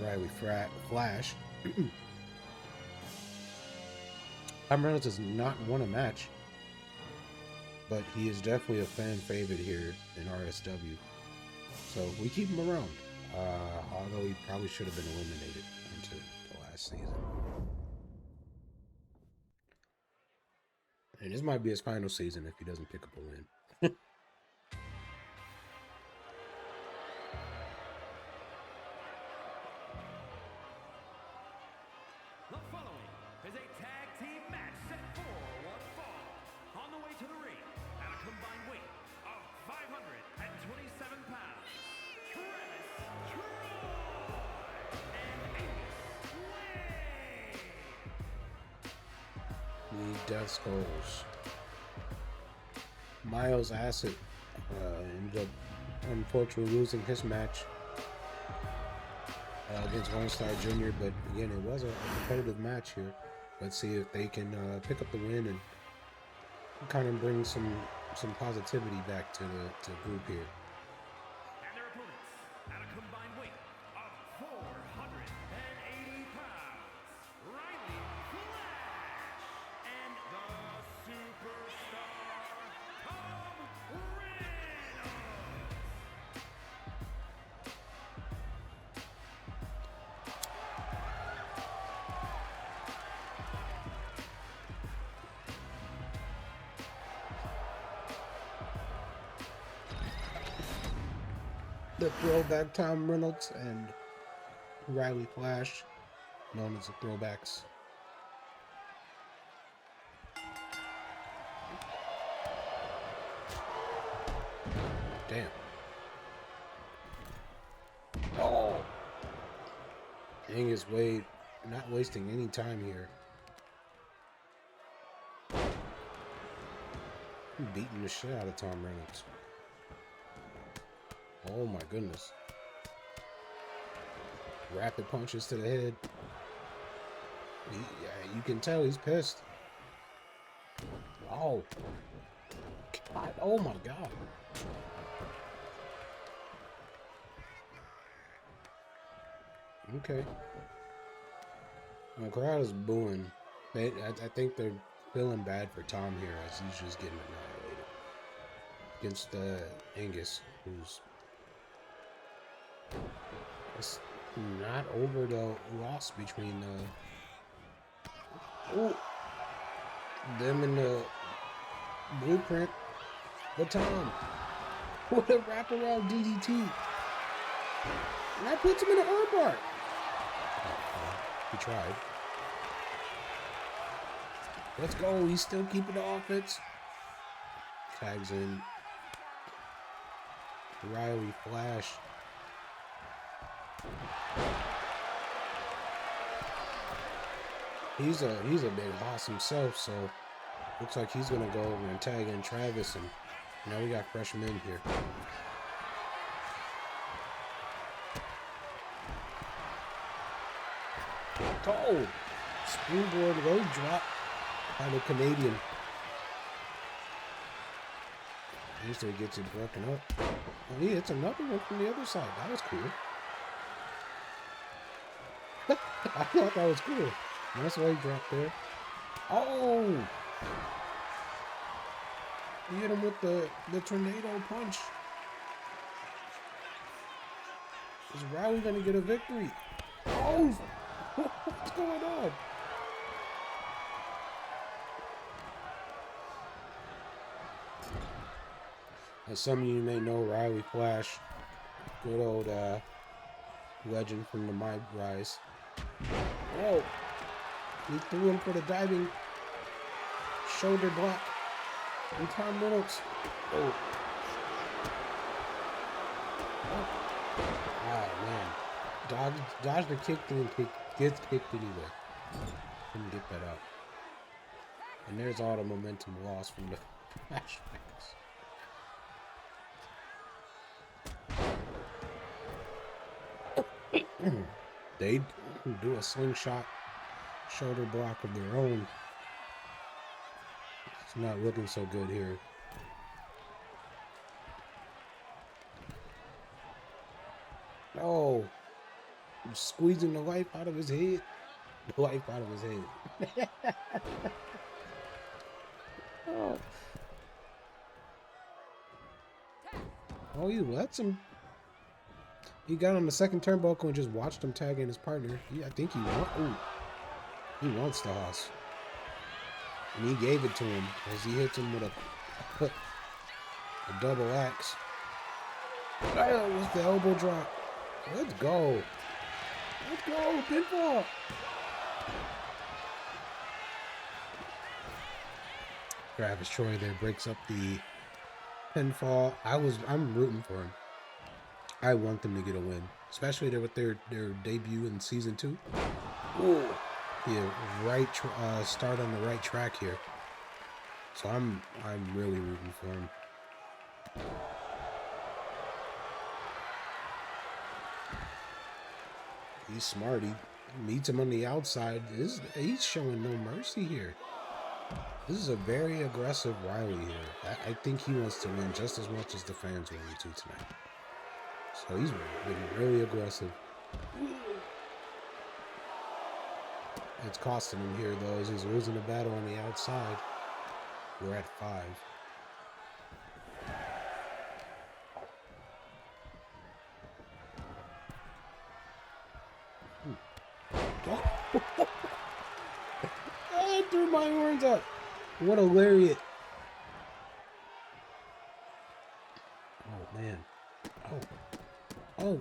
Riley Flash. Tom Reynolds has not won a match, but he is definitely a fan favorite here in RSW. So we keep him around, although he probably should have been eliminated into the last season. And this might be his final season if he doesn't pick up a win. The following is a tag team match set for one fall. On the way to the ring, at a combined weight of 527 pounds, Travis Troy and Angus Wade. The Death Skulls. Miles Acid ended up unfortunately losing his match against Lone Star Jr., but again, it was a competitive match here. Let's see if they can pick up the win and kind of bring some positivity back to the group here. And their opponents, at a combined weight of 480 pounds, Riley Flash and the superstar Tom Reynolds. The throwback Tom Reynolds and Riley Flash, known as the Throwbacks. Damn. Oh! Angus Wade not wasting any time here. Beating the shit out of Tom Reynolds. Oh my goodness. Rapid punches to the head. You can tell he's pissed. Oh. God. Oh my God. Okay. The crowd is booing. I think they're feeling bad for Tom here as he's just getting annihilated against Angus, who's it's not over the loss between them and the Blueprint. But Tom, what a wraparound DDT. And that puts him in an armbar. He tried. Let's go. He's still keeping the offense. Tags in. Riley flash. He's a big boss himself, so looks like he's gonna go over and tag in Travis, and now we got freshmen here. Oh! Springboard road drop by the Canadian. Usually gets it broken up. Oh, yeah, it's another one from the other side. That was cool. I thought that was cool. Nice leg drop there. Oh! He hit him with the tornado punch. Is Rowley going to get a victory? Oh! What's going on? As some of you may know, Riley Flash, good old legend from the My Rise. Oh! He threw him for the diving shoulder block. And Tom Reynolds. Oh. Oh, man. Dodged the kick and gets kicked anyway. Couldn't get that out. And there's all the momentum lost from the flashbacks. They do a slingshot shoulder block of their own. It's not looking so good here. Oh, squeezing the life out of his head. The life out of his head. Oh, he lets him. He got on the second turnbuckle and just watched him tag in his partner. I think he wants the house. And he gave it to him as he hits him with a double axe. Oh, with the elbow drop. Let's go. Let's go. Pinfall. Travis Troy there breaks up the pinfall. I'm rooting for him. I want them to get a win, especially with their debut in season 2. Ooh. Yeah, start on the right track here. So I'm really rooting for him. He's smart. He meets him on the outside. He's showing no mercy here. This is a very aggressive Riley here. I think he wants to win just as much as the fans want him to tonight. So he's been really aggressive. It's costing him here, though, as he's losing the battle on the outside. We're at 5. I threw my horns up. What a lariat. Oh, man. Oh.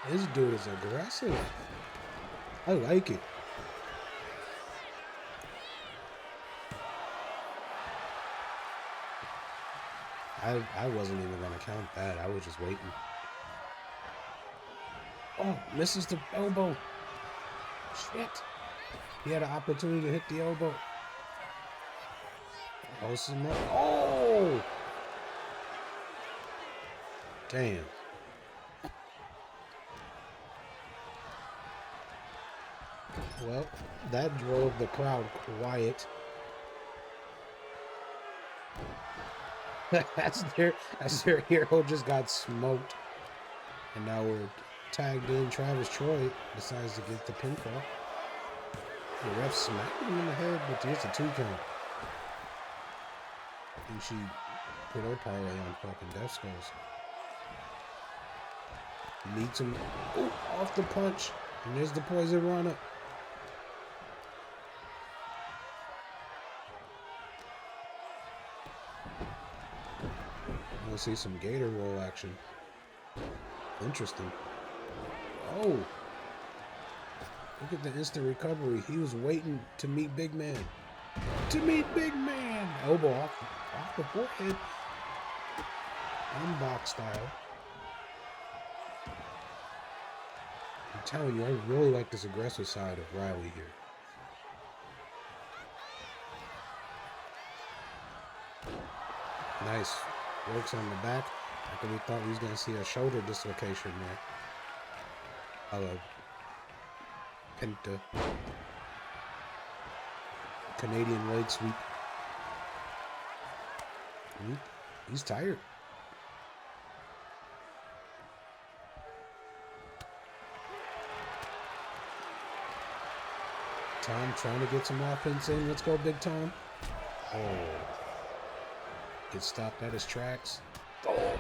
This dude is aggressive. I like it. I wasn't even going to count that. I was just waiting. Oh, misses the elbow. Shit. He had an opportunity to hit the elbow. Oh! Damn. Well, that drove the crowd quiet. as their hero just got smoked. And now we're tagged in. Travis Troy decides to get the pinfall. The ref smacked him in the head, but it's a 2 count. And she put her parlay on fucking Death Skulls. Meets him. Oh, off the punch. And there's the poison run-up. We'll see some gator roll action. Interesting. Oh, look at the instant recovery. He was waiting to meet Big Man. To meet Big Man. Elbow off the forehead. Unbox style. I'm telling you, I really like this aggressive side of Riley here. Nice. Works on the back. After we thought we was going to see a shoulder dislocation there. I love Penta. Canadian leg sweep. He's tired. Tom trying to get some offense in. Let's go, Big Tom. Oh. Gets stopped at his tracks. Oh.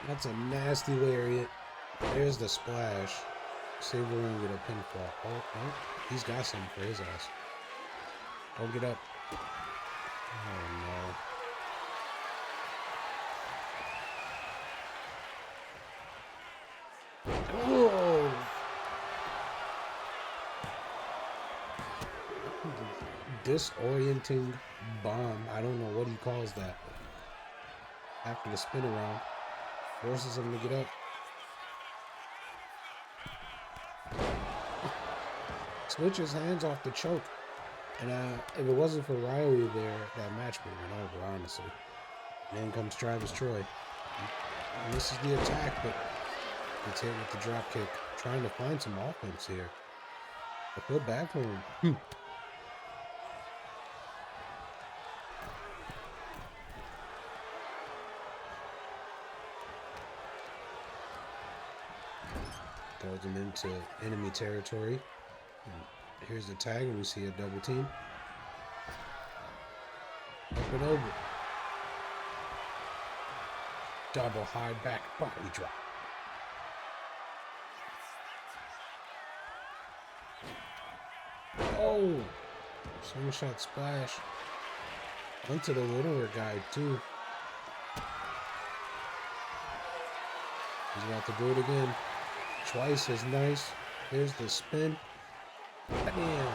That's a nasty lariat. There's the splash. See if we're going to get a pinfall. Oh, he's got something for his ass. Oh, get up. Oh, no. Whoa. Disorienting bomb. I don't know what he calls that. After the spin around. Forces him to get up. Switches hands off the choke. And if it wasn't for Riley there, that match would have been over, honestly. Then comes Travis Troy. And this is the attack, but gets hit with the drop kick. Trying to find some offense here. I feel bad for him. Throws him into enemy territory. And here's the tag, and we see a double team. Up and over. Double high back body drop. Oh! Slingshot splash. Onto the littler guy, too. He's about to do it again. Twice as nice. Here's the spin. Bam!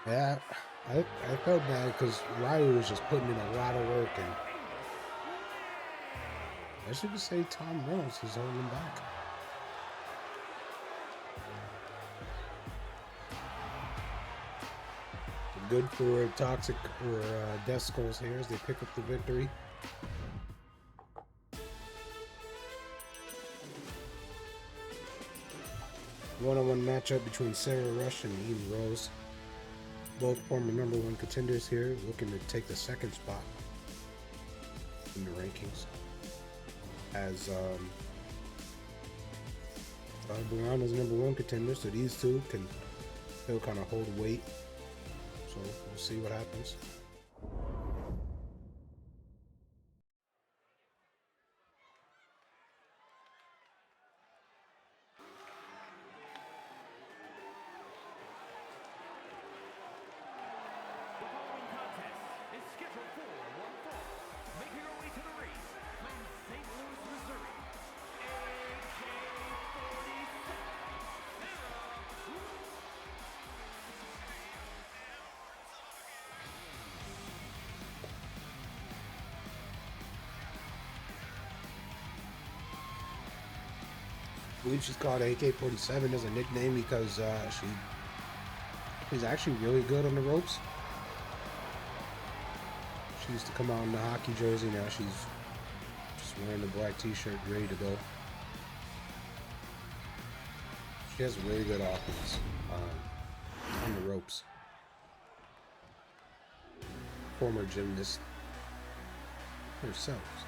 Yeah, I felt bad because Riley was just putting in a lot of work, and I should say Tom Reynolds is holding him back. Good for Toxic or Death Skulls here as they pick up the victory. One-on-one matchup between Sarah Rush and Eve Rose. Both former #1 contenders here, looking to take the second spot in the rankings. As Brianna's #1 contender, so these two can still kind of hold weight. So we'll see what happens. I believe she's called AK-47 as a nickname because she's actually really good on the ropes. She used to come out in the hockey jersey. Now she's just wearing the black t-shirt, ready to go. She has really good offense on the ropes. Former gymnast herself. So.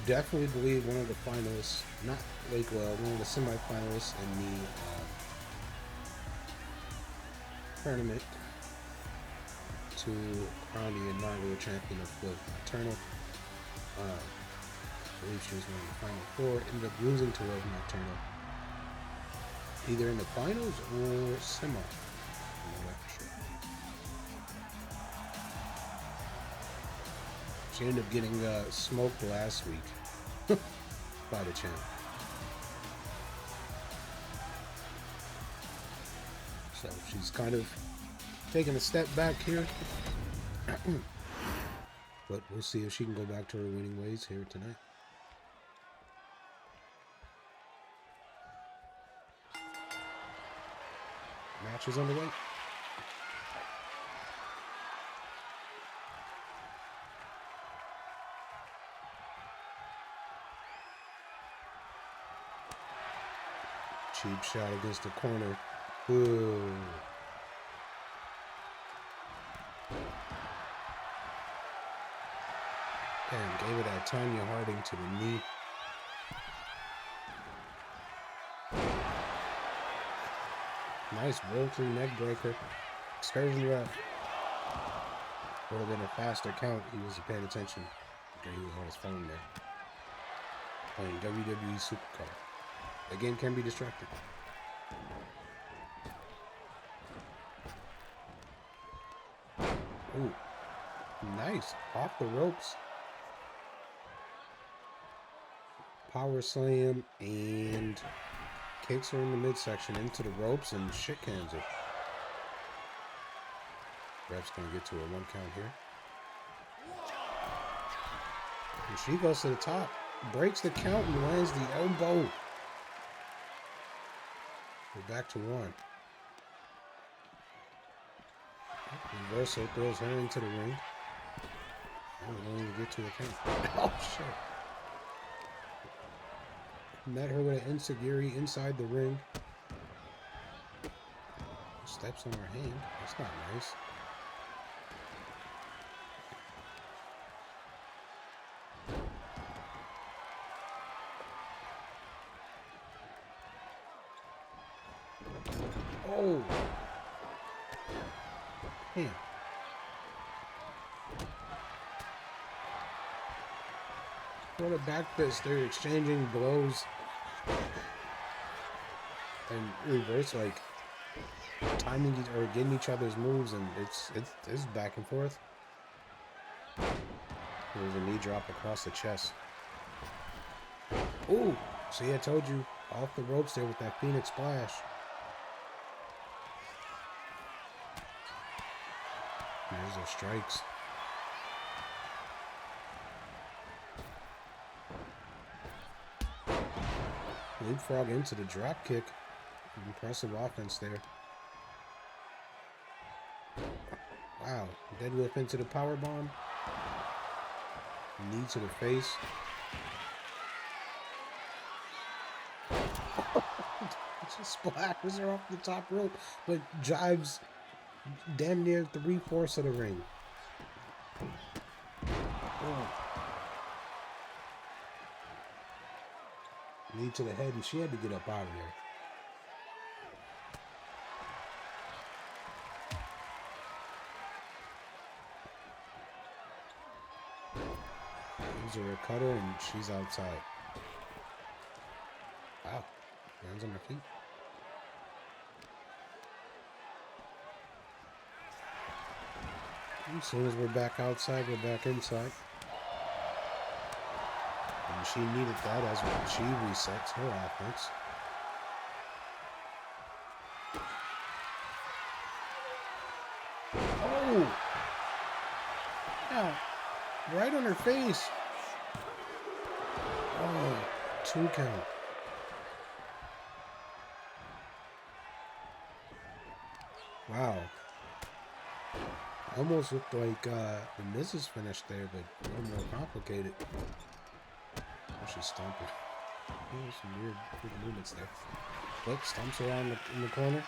definitely believe one of the finalists, not like one of the semifinalists in the tournament to crown the inaugural champion of Flip Nocturnal. I believe she was one of the final four. Ended up losing to Love Nocturnal, either in the finals or semi. She ended up getting smoked last week by the champ. So she's kind of taking a step back here. But we'll see if she can go back to her winning ways here tonight. Match is underway. Cheap shot against the corner. Ooh. And gave it that Tanya Harding to the knee. Nice roll through neck breaker. Excursion rep. Would have been a faster count. He was paying attention. Okay, he was on his phone there. Playing WWE Supercard. The game can be distracting. Ooh. Nice. Off the ropes. Power slam and kicks her in the midsection into the ropes and shit cans her. Ref's gonna get to a 1 count here. And she goes to the top, breaks the count and lands the elbow. We're back to 1. Reversal throws her into the ring. I'm willing to get to a count. Oh shit. Met her with an enziguri inside the ring. Steps on her hand. That's not nice. Oh! Damn. For the back fist, they're exchanging blows. And reverse, like timing or getting each other's moves, and it's back and forth. There's a knee drop across the chest. Ooh, see, I told you, off the ropes there with that Phoenix splash. There's those strikes. Leapfrog into the drop kick. Impressive offense there. Wow. Deadlift into the power bomb. Knee to the face. Just splashes her off the top rope, but drives damn near 3/4 of the ring. Oh. Knee to the head, and she had to get up out of there. Gives her a cutter, and she's outside. Wow. Lands on her feet. As soon as we're back outside, we're back inside. And she needed that as she resets her offense. Oh! Yeah, right on her face. Oh, 2 count. Wow. Almost looked like the Mrs. finished there, but a little more complicated. Oh, she's stomping. Oh, some weird movements there. But stomps around in the corner.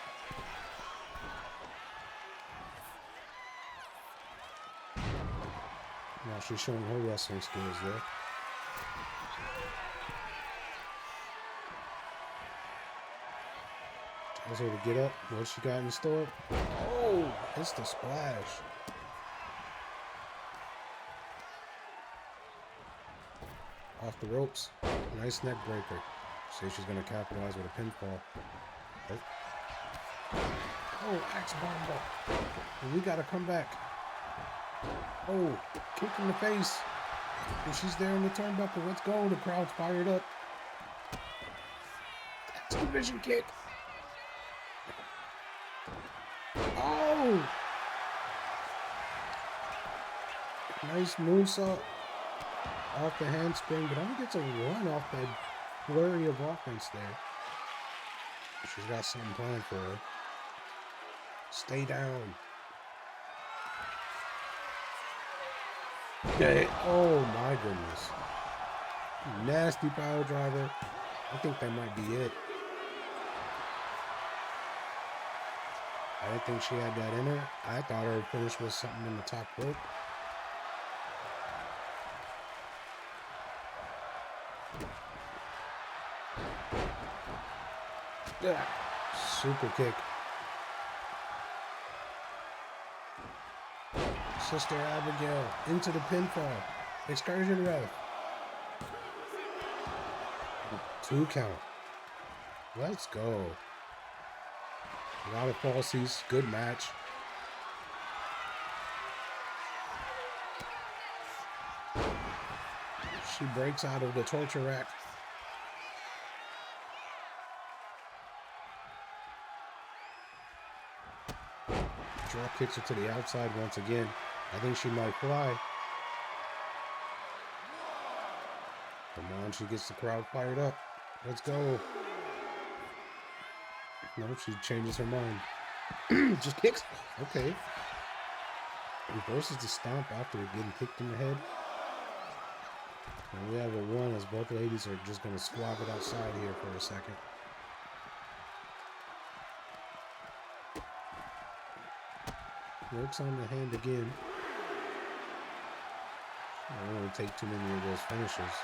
Now she's showing her wrestling skills there. Tells her to get up. What she got in store? Oh, it's the splash. Off the ropes. Nice neck breaker. Say she's going to capitalize with a pinfall. Oh, axe bomb. And we got to come back. Oh, kick in the face. And she's there in the turnbuckle. Let's go. The crowd's fired up. That's a division kick. Oh! Nice moonsault off the handspring, but only gets a run off that flurry of offense there. She's got something planned for her. Stay down. Okay. Oh my goodness. Nasty pile driver. I think that might be it. I didn't think she had that in her. I thought her finish was something in the top rope. Yeah. Super kick. Sister Abigail into the pinfall. Excursion ref. 2 count. Let's go. A lot of falsies. Good match. She breaks out of the torture rack. Drop kicks her to the outside once again. I think she might fly. Come on, she gets the crowd fired up. Let's go. No, she changes her mind. Just kicks. Okay. Reverses the stomp after getting kicked in the head. And we have a 1 as both ladies are just going to squab it outside here for a second. Works on the hand again. I don't want to take too many of those finishes.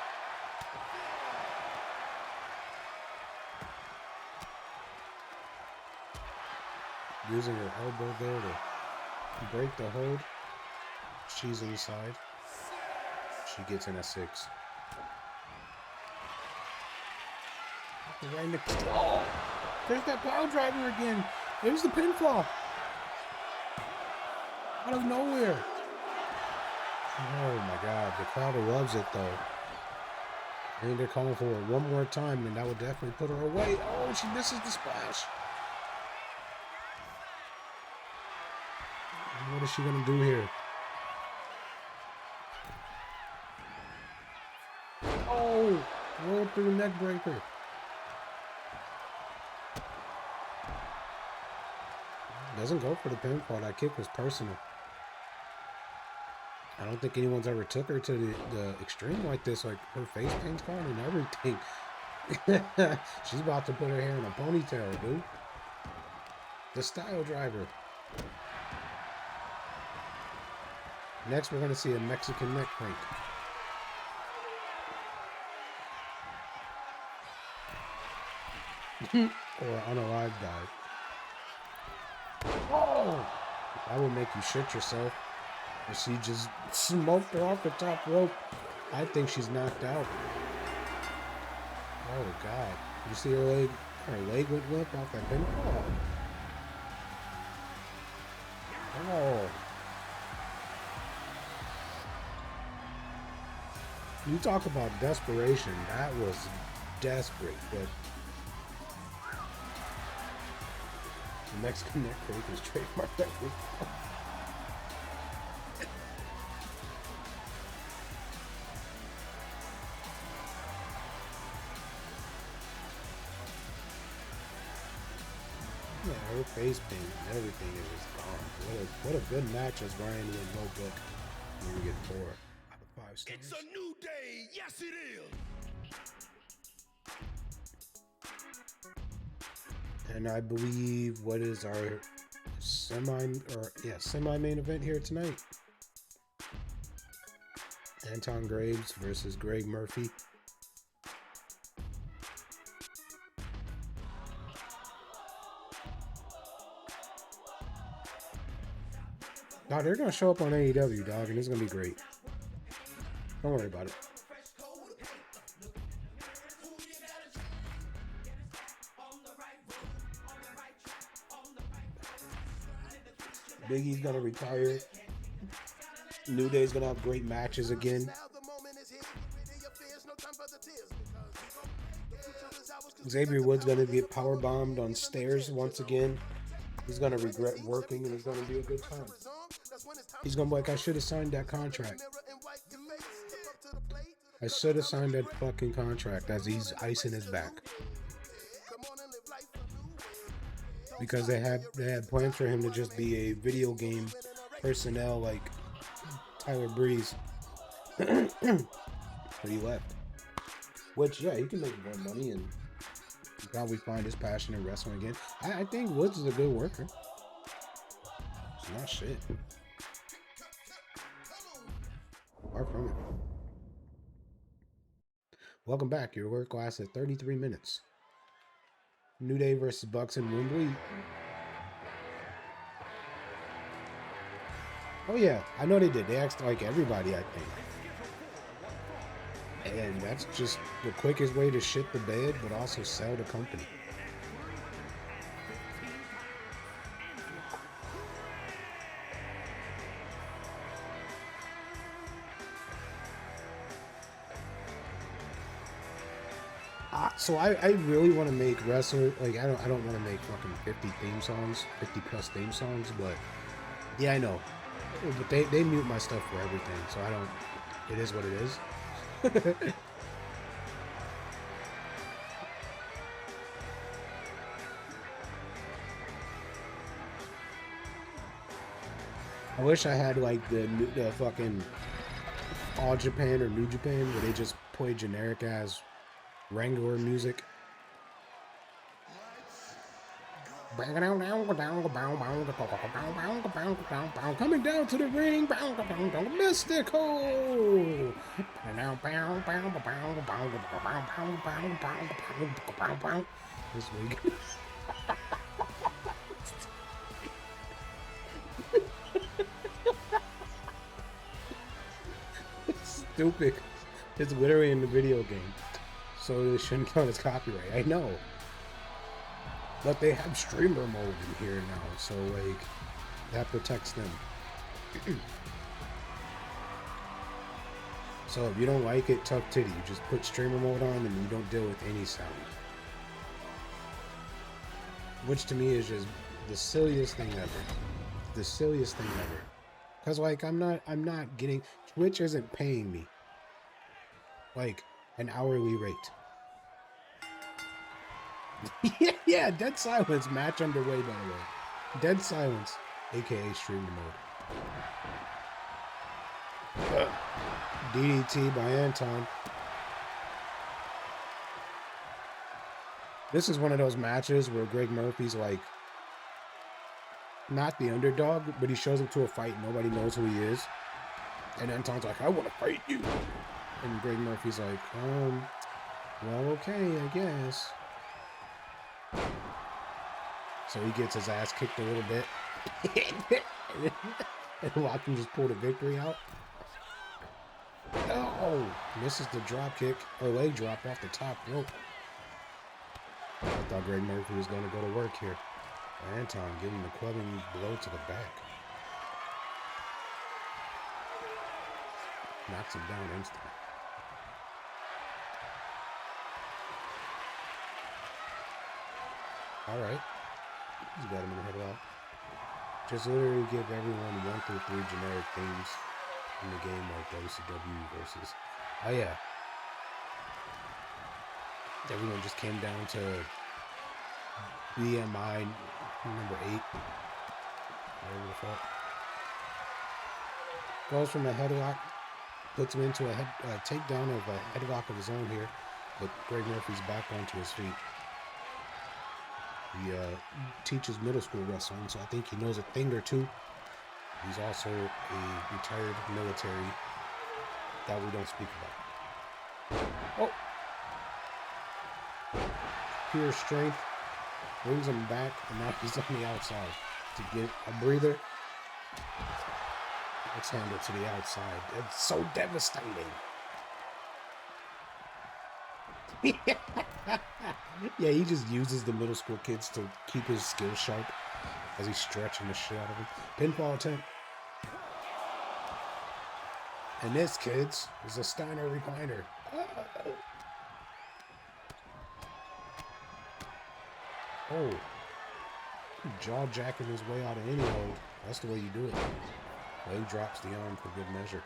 Using her elbow there to break the hold. She's inside. She gets in a 6. Right in the... Oh, there's that pile driver again. There's the pinfall. Out of nowhere. Oh my God, the crowd loves it though. I think they're calling for it one more time, and that will definitely put her away. Oh, she misses the splash. What is she gonna do here? Oh, roll through neck breaker. Doesn't go for the pinfall. That kick was personal. I don't think anyone's ever took her to the extreme like this. Like, her face paint's gone and everything. She's about to put her hair in a ponytail, dude. The style driver. Next, we're going to see a Mexican neck crank. Or unalived dive. Oh! That would make you shit yourself. And she just smoked her off the top rope. I think she's knocked out. Oh God! You see her leg? Her leg went limp off that pinfall. Oh! You talk about desperation. That was desperate, but the Mexican neck break is trademarked that week. Yeah, her face paint and everything is just gone. What a good match as Ryan went no book. And we get 4 out of 5 stars. It's a new day. Yes, it is. And I believe what is our semi-main event here tonight. Anton Graves versus Greg Murphy. Dog, they're gonna show up on AEW, dog, and it's gonna be great. Don't worry about it. Big E's gonna retire. New Day's gonna have great matches again. Xavier Woods gonna get power bombed on stairs once again. He's gonna regret working, and it's gonna be a good time. He's gonna be like, I should have signed that contract. I should have signed that fucking contract as he's icing his back. Because they had plans for him to just be a video game personnel like Tyler Breeze. But he left. Which, yeah, he can make more money and probably find his passion in wrestling again. I think Woods is a good worker. It's not shit. Far from it. Welcome back. Your work lasted 33 minutes. New Day versus Bucks in Wembley. Oh yeah, I know they did. They asked like everybody, I think. And that's just the quickest way to shit the bed, but also sell the company. So I really want to make wrestler like I don't want to make fucking 50 plus theme songs, but yeah, I know. But they mute my stuff for everything, so I don't. It is what it is. I wish I had like the fucking All Japan or New Japan where they just play generic ass Wrangler music. Coming down to the ring, Mystical. This week. It's stupid. It's literally in the video game, so it shouldn't count as copyright. I know. But they have streamer mode in here now, so like that protects them. So if you don't like it, tough titty. You just put streamer mode on and you don't deal with any sound. Which to me is just the silliest thing ever. The silliest thing ever. Cause like I'm not getting, Twitch isn't paying me like an hourly rate. yeah, Dead Silence match underway, by the way. Dead Silence, aka streamer mode. DDT by Anton. This is one of those matches where Greg Murphy's like not the underdog, but he shows up to a fight, nobody knows who he is. And Anton's like, I want to fight you. And Greg Murphy's like, well, okay, I guess. So he gets his ass kicked a little bit. And Watson just pulled a victory out. Oh, misses the drop kick, or leg drop off the top rope. I thought Greg Murphy was going to go to work here. Anton giving the clubbing blow to the back. Knocks him down instantly. Alright. He's got him in the headlock. Just literally give everyone 1 through 3 generic themes in the game like WCW versus. Oh yeah. Everyone just came down to BMI number 8. Whatever the fuck. Goes from a headlock, puts him into a takedown of a headlock of his own here, but Greg Murphy's back onto his feet. He teaches middle school wrestling, so I think he knows a thing or two. He's also a retired military that we don't speak about. Oh! Pure strength brings him back, and now he's on the outside to get a breather. Let's hand it to the outside. It's so devastating. Yeah, he just uses the middle school kids to keep his skills sharp as he's stretching the shit out of him. Pinfall attempt. And this, kids, is a Steiner recliner. Oh. Jaw jacking his way out of any hold. That's the way you do it. Leg drops the arm for good measure.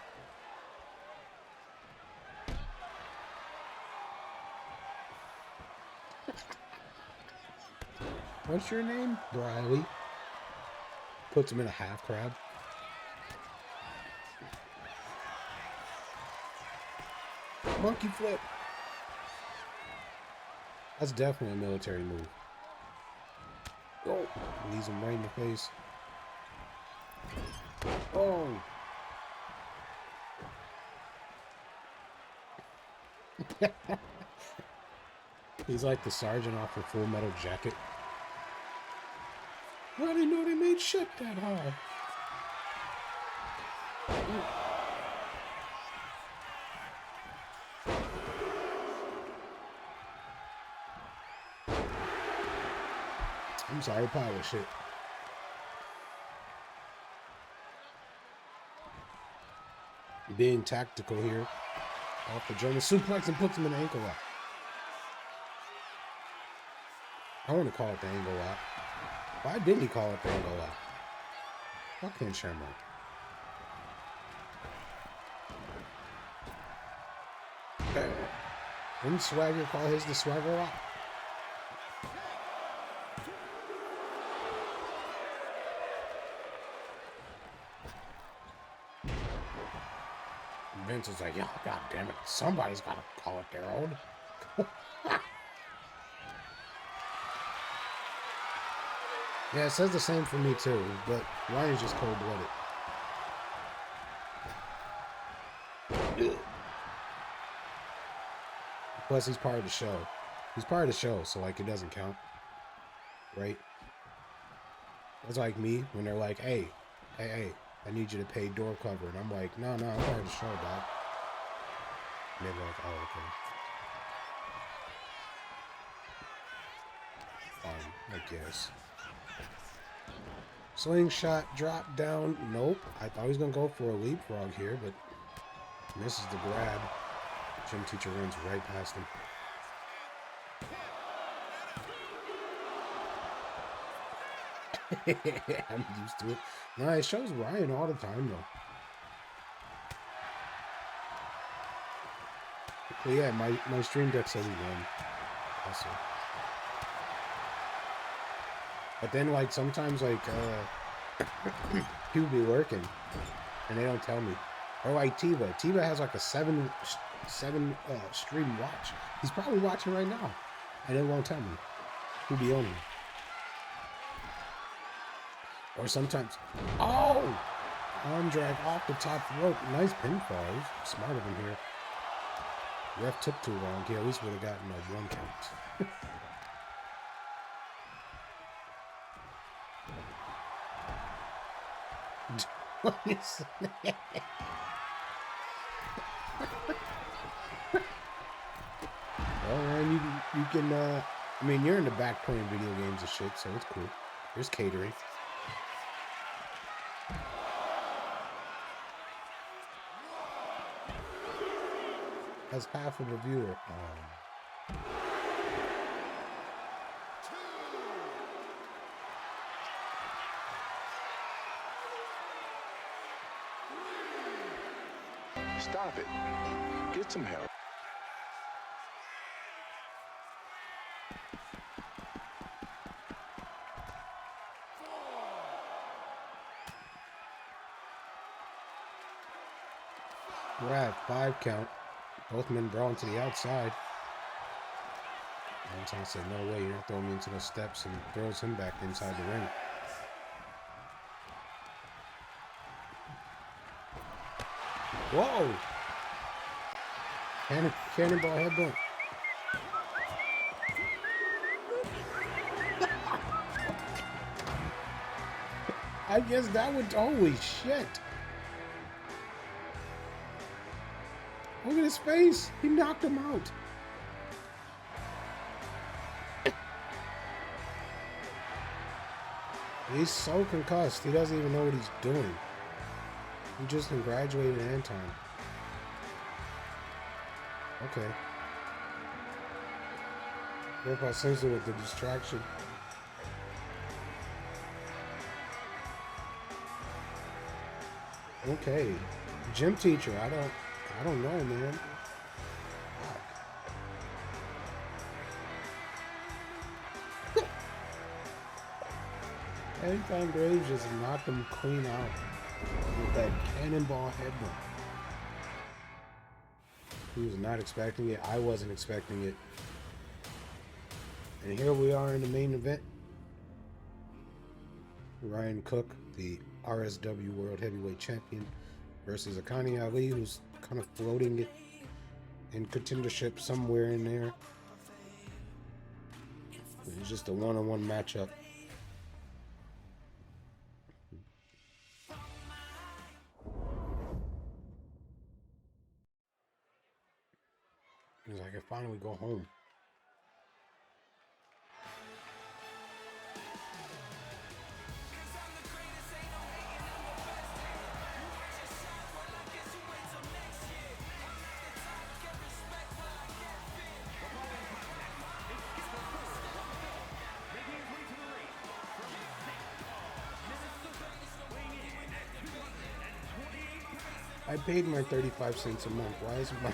What's your name? Briley. Puts him in a half crab. Monkey flip. That's definitely a military move. Oh, leaves him right in the face. Oh. He's like the sergeant off the Full Metal Jacket. I didn't know they made shit that high. I'm sorry, pilot shit. Being tactical here. Off the German suplex and puts him in the ankle lock. I want to call it the angle lock. Why didn't he call it the angle lock? Fucking Sherman. Didn't Swagger call his the Swagger lock? Vince is like, yeah, god damn it, somebody's got to call it their own. Yeah, it says the same for me too, but Ryan's just cold-blooded. Plus, he's part of the show. He's part of the show, so like it doesn't count, right? It's like me when they're like, hey, I need you to pay door cover. And I'm like, no, I'm part of the show, dog. And they're like, oh, okay. I guess. Slingshot, drop down. Nope. I thought he was going to go for a leapfrog here, but misses the grab. Gym teacher runs right past him. I'm used to it. No, it shows Ryan all the time, though. But yeah, my stream deck says he won. Also. But then, like, sometimes, like, people be working, and they don't tell me. Or like Tiva. Tiva has, like, a seven stream watch. He's probably watching right now, and it won't tell me. He'll be owning. Or sometimes, oh! Arm drag off the top rope. Nice pinfall. He's smart of him here. Ref took too long. He at least would have gotten a 1 count. Well, man, you can, I mean, you're in the back playing video games and shit, so it's cool. There's catering. As half of a viewer. Stop it. Get some help. Grab, 5 count. Both men brawling to the outside. Valentine said, no way, you're not throwing me into the steps, and throws him back inside the ring. Whoa! Cannonball headbutt. I guess that would, holy shit. Look at his face. He knocked him out. He's so concussed. He doesn't even know what he's doing. He just congratulated Anton. Okay. Grandpa Simpson with the distraction. Okay. Gym teacher. I don't know, man. Anton Graves just knocked him clean out with that cannonball headbutt. He was not expecting it. I wasn't expecting it. And here we are in the main event. Ryan Cook, the RSW World Heavyweight Champion, versus Akani Ali, who's kind of floating it in contendership somewhere in there. It's just a one-on-one matchup. He's like, I can finally go home. I paid my 35 cents a month. Why is my...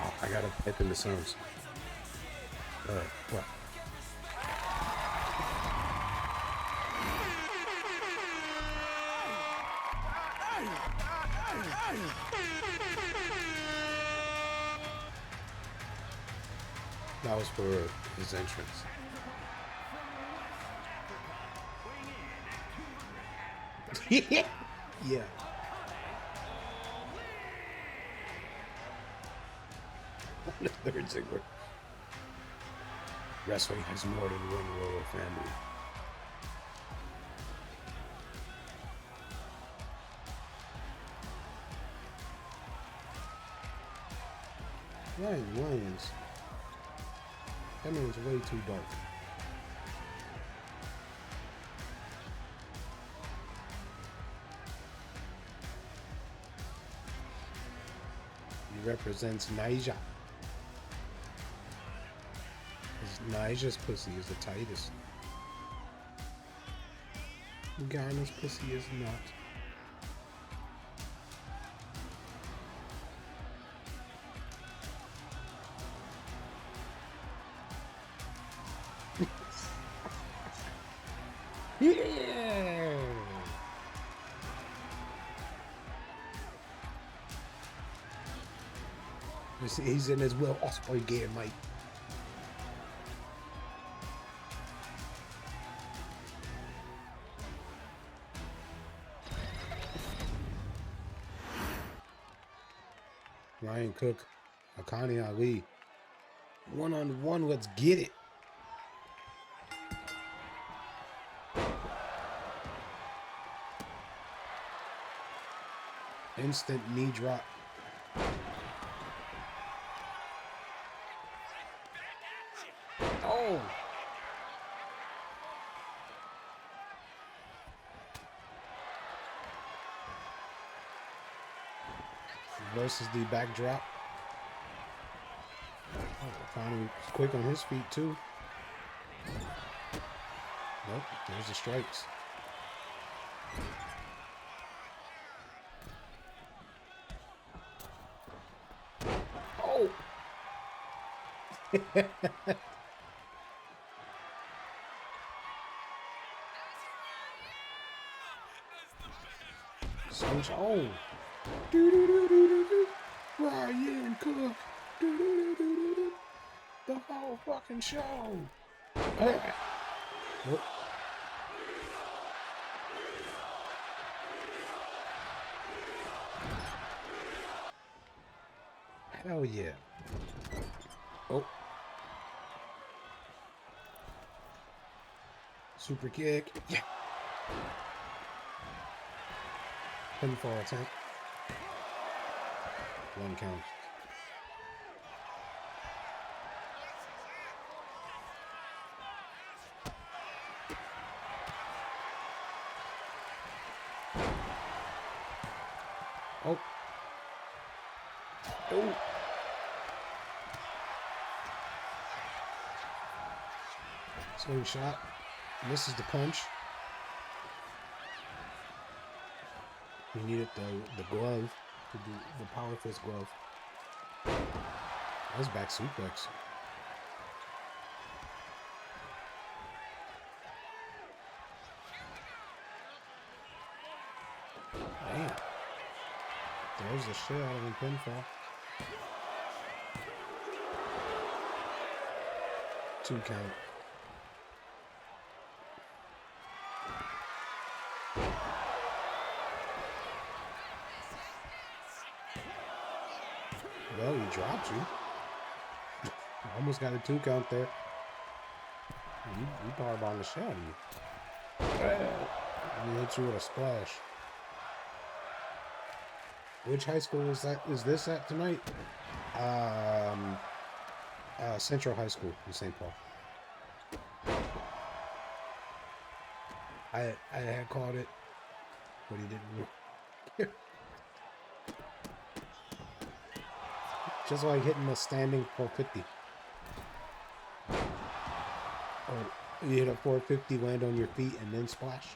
Oh, I gotta type in the sounds. What? That was for his entrance. Yeah. The third Ziggler. Wrestling has more than one royal family. Ryan Williams. That man's way too dark. He represents Niger. Niger's pussy is the tightest. Ghana's pussy is not. Yeah. He's in his Will Ospreay gear, mate. Ryan Cook, Akani Ali, one-on-one. Let's get it. Instant knee drop. Oh! Versus the backdrop. Oh, finally quick on his feet too. Nope, there's the strikes. Oh! Switch on. Ryan Cook. The whole fucking show. Oh. Hell yeah. Oh. Super kick. Yeah. Pinfall attempt. 1 count. Oh. Oh. Swing shot. Misses the punch. He needed the glove to do the power fist glove. That was back suplex. Damn. Throws the shit out of him pinfall. 2 count. Well, he dropped you. Almost got a 2 count there. He powerbombed the shit out of you. He hit you with a splash. Which high school is this at tonight? Central High School in St. Paul. I had called it, but he didn't. Just like hitting a standing 450. Or you hit a 450, land on your feet, and then splash.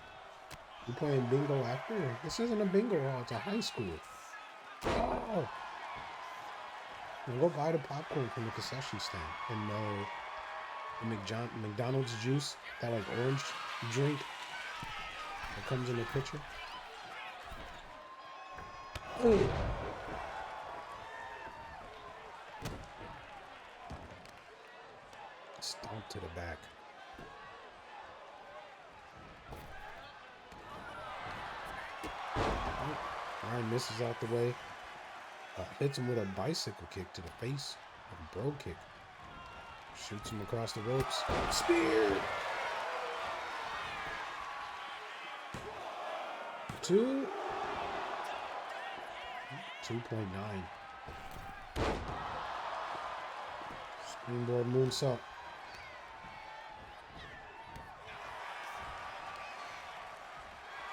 You playing bingo after? This isn't a bingo hall, it's a high school. Oh! Now go buy the popcorn from the concession stand. And the McDonald's juice, that like orange drink that comes in a pitcher. Ooh. Stomp to the back. Ryan misses out the way. Hits him with a bicycle kick to the face. A bro kick. Shoots him across the ropes. Spear! 2. 2.9. Springboard moonsault.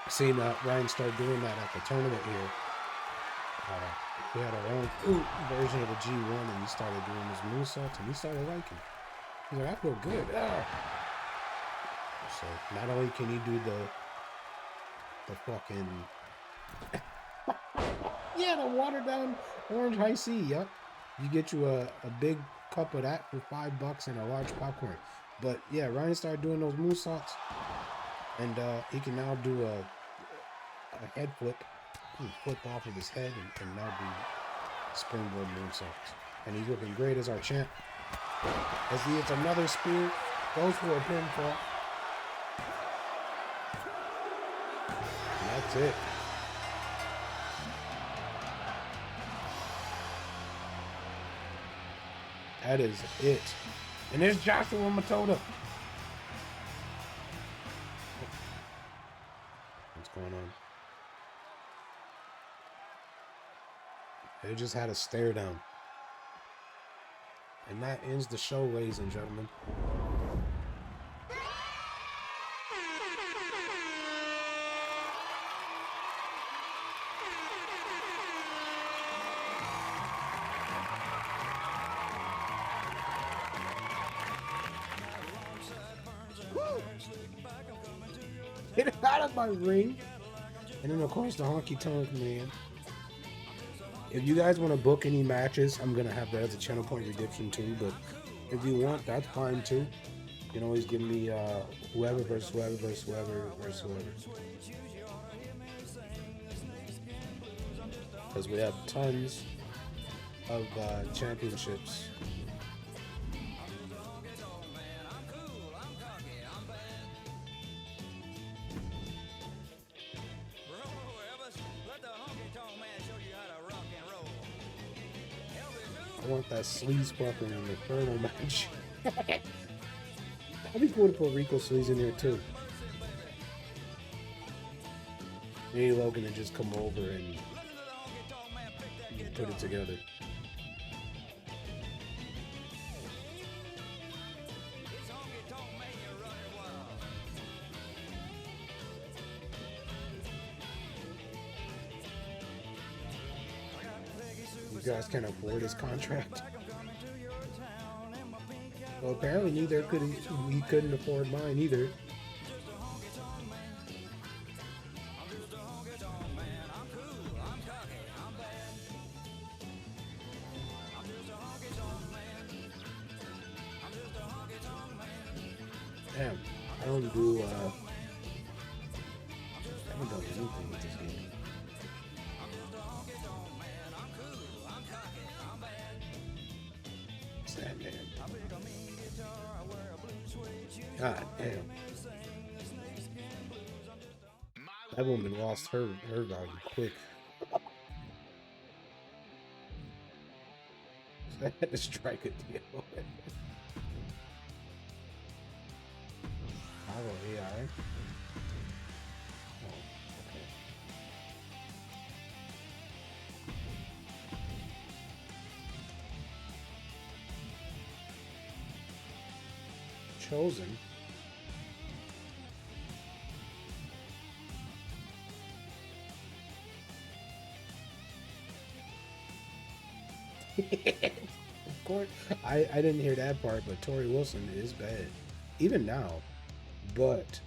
Seen Ryan start doing that at the tournament here. We had our own version of the G1, and he started doing his moonsault, and he started liking. He's like, I feel good. So not only can he do the fucking yeah, the watered down orange high C. Yep, you get you a big cup of that for $5 and a large popcorn. But yeah, Ryan started doing those moonsaults, and he can now do a head flip. Flip off of his head and now do springboard moonsaults. And he's looking great as our champ. As he hits another spear, goes for a pinfall. And that's it. That is it. And there's Joshua Matoda. What's going on? They just had a stare down. And that ends the show, ladies and gentlemen. Get it out of my ring. And then, of course, the honky tonk man. If you guys want to book any matches, I'm going to have that as a channel point redemption too. But if you want, that's fine too. You can always give me whoever versus whoever versus whoever versus whoever. Because we have tons of championships. I want that sleaze fucker in the Inferno match. That'd be cool to put Rico Sleaze in there too. Maybe Logan would just come over and put it together. You guys can't afford his contract. Well, apparently neither could he couldn't afford mine either. Damn, I haven't done anything with this game. Sad man. God damn. That woman lost her value quick. I had to strike a deal. Toggle AI. Oh, okay. Chosen. Of course, I didn't hear that part, but Tori Wilson is bad, even now. But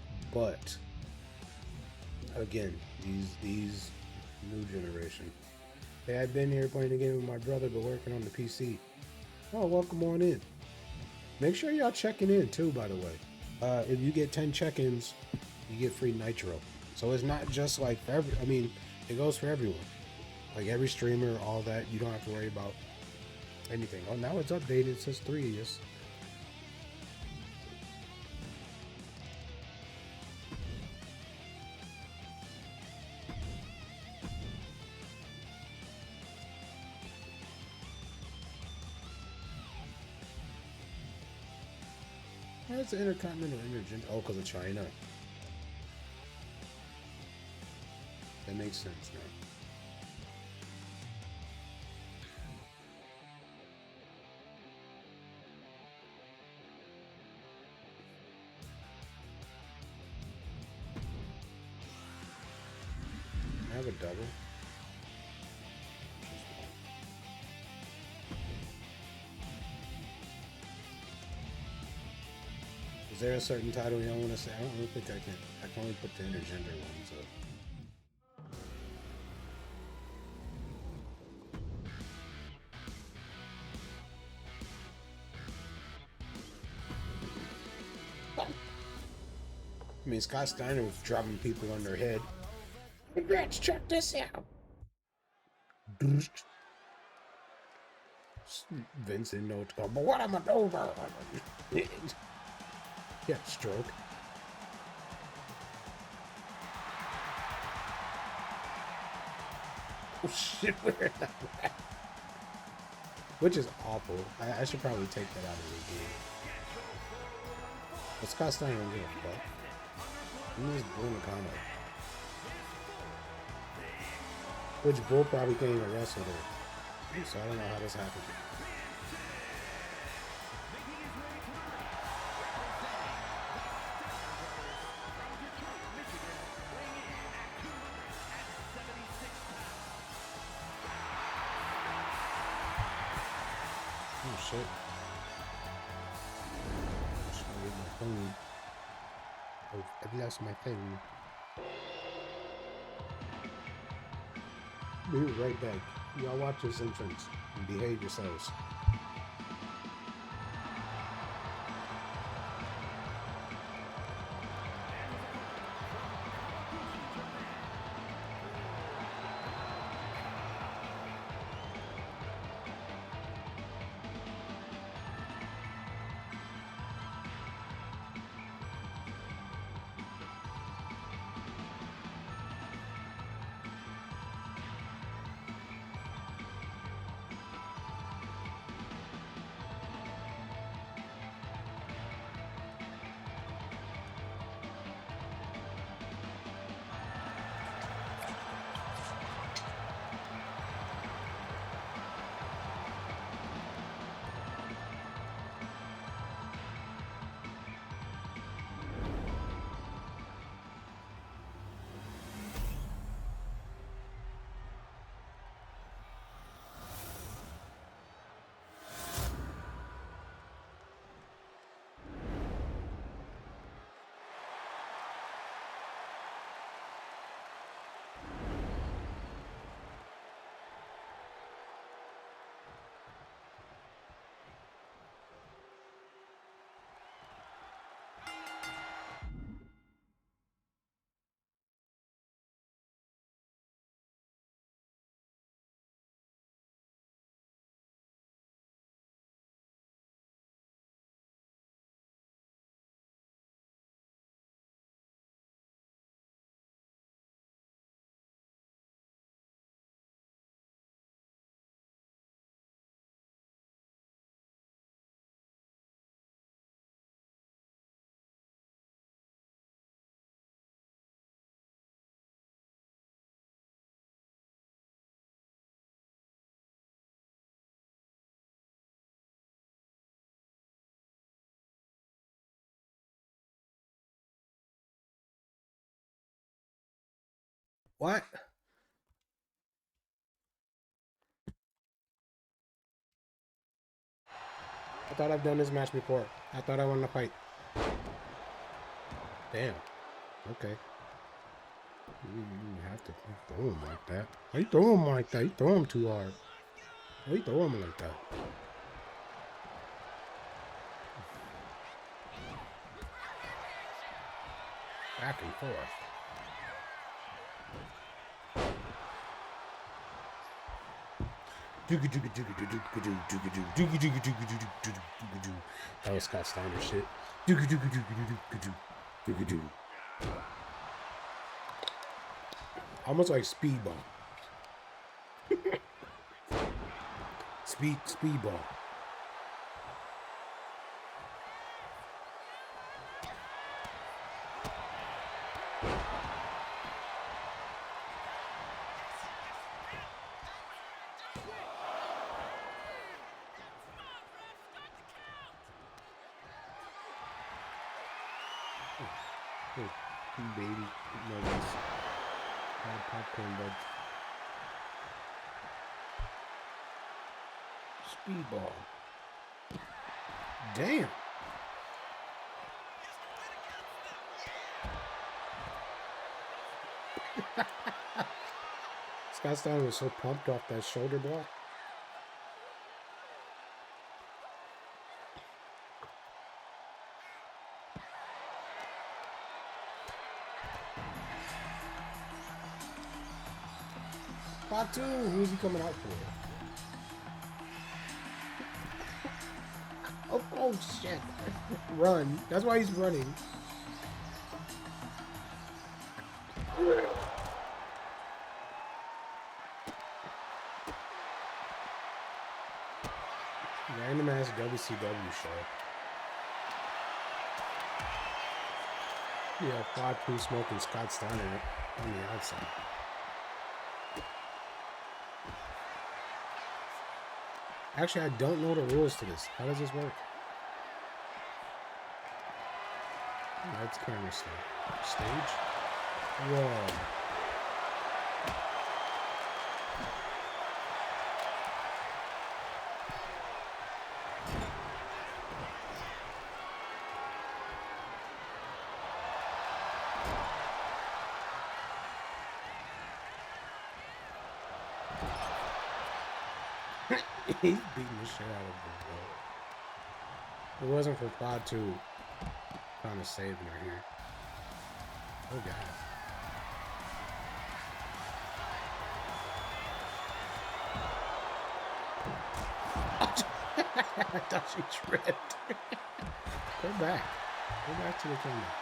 again, these new generation. Hey, I've been here playing the game with my brother, but working on the PC. Oh, welcome on in. Make sure y'all checking in too, by the way. If you get 10 check-ins, you get free Nitro. So it's not just like for I mean, it goes for everyone. Like every streamer, all that. You don't have to worry about anything. Oh, now it's updated. It says 3 years. That's the Intercontinental Energy. Oh, because of China. That makes sense now. I have a double. Is there a certain title you don't want to say? I don't think I can. I can only put the intergender ones up. I mean, Scott Steiner was dropping people on their head. Congrats, check this out. Vince didn't know what to go, but what am I over? Yeah, stroke. Oh shit, we're in that back. Which is awful. I should probably take that out of the game. But Scott Steiner don't give a fuck. He was Bull Nakano. Which Bull probably can't even wrestle there. So I don't know how this happened. Oh shit. Just gonna get my phone. Oh, I've lost my phone. Be right back. Y'all watch this entrance and behave yourselves. What? I thought I've done this match before. I thought I won the fight. Damn. Okay. You have to throw him like that. Why you throw him like that? You throw him too hard. Why you throw him like that? Back and forth. That was Scott Steiner shit. Almost like speedball. Speedball. Baby nuggets. Popcorn buds. Speedball. Damn. Scott Steiner was so pumped off that shoulder block. Part 2, who's he coming out for? Oh shit. Run. That's why he's running. Random ass WCW show. Yeah, Pod 2 smoking Scott Steiner on the outside. Actually, I don't know the rules to this. How does this work? That's camera stage. Whoa. He's beating the shit out of him, bro. If it wasn't for Pod 2 trying to save her here. Oh, God. I thought she tripped. Go back. Go back to the camera.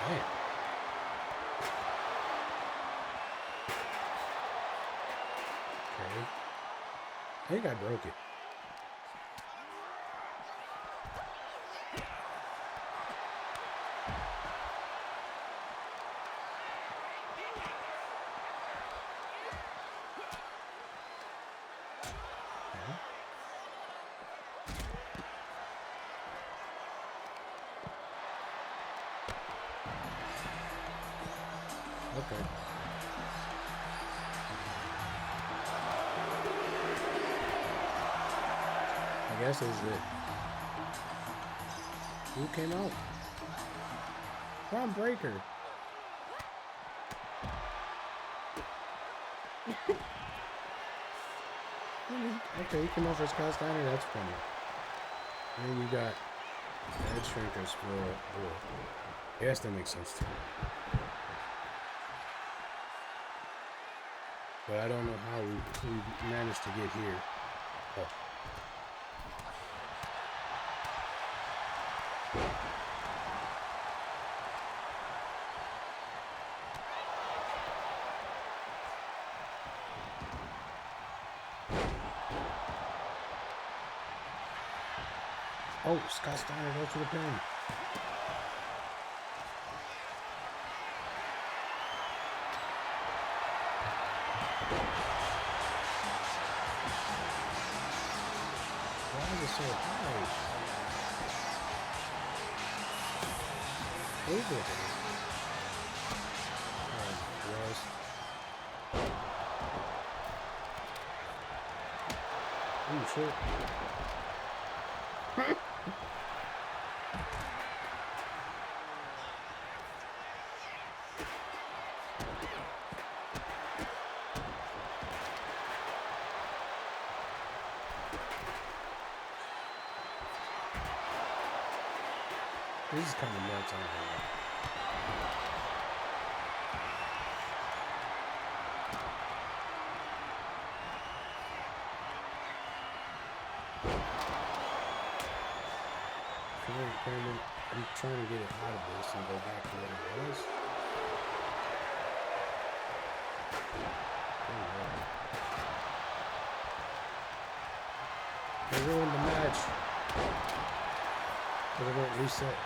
Damn. Okay. I think I broke it. Okay. I guess this is it. Who came out? Ron Breaker. Okay, he came out for Scott Steiner. That's funny. And then you got Ed Shrinkers for. Oh, I guess that makes sense too. But I don't know how we managed to get here. Oh. Oh, Scott Steiner goes to the pin. Nice. Over there. Yes. Oh, shit. This is kind of nuts on here. I'm trying to get it out of this and go back to what it was. They ruined the match. But it won't reset.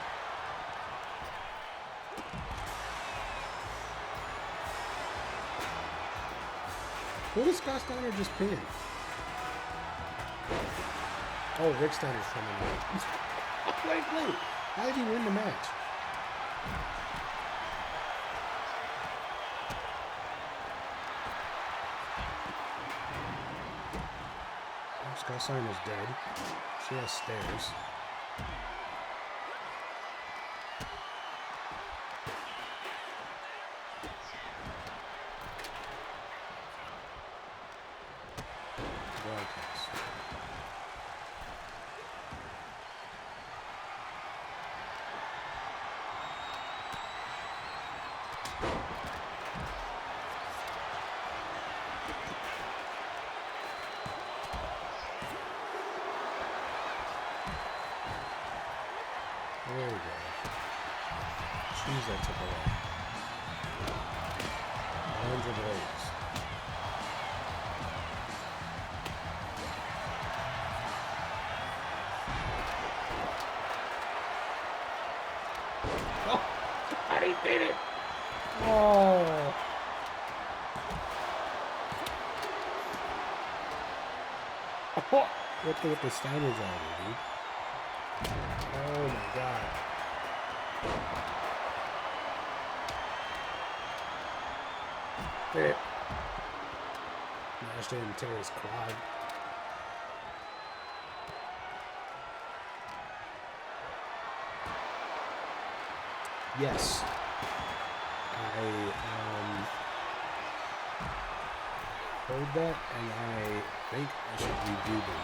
Who did Scott Steiner just pin? Oh, Rick Steiner's coming in. Wait. How did he win the match? Scott Steiner's dead. She has stairs. Broadcast. There we go. Jeez, that took a while. Lines of blades. Oh, God, he did it. Oh. What the Steiners are, dude? Oh my God. It. Nash didn't tear his quad. Yes. I heard that, and I think I should review them.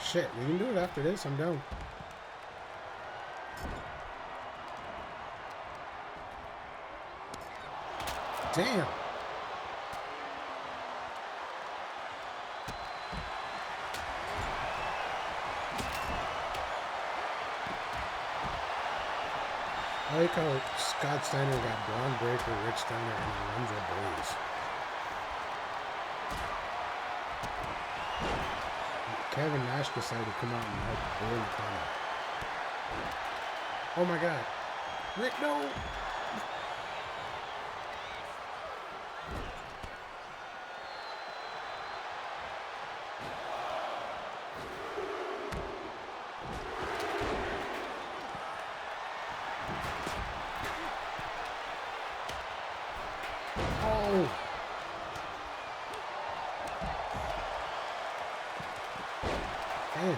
Shit, we can do it after this. I'm down. Damn. I like how Scott Steiner got Braun Breaker, Rick Steiner, and Alundra Blaze. Kevin Nash decided to come out and help Boy Connor. Oh my God. Rick, no! Oh! Damn.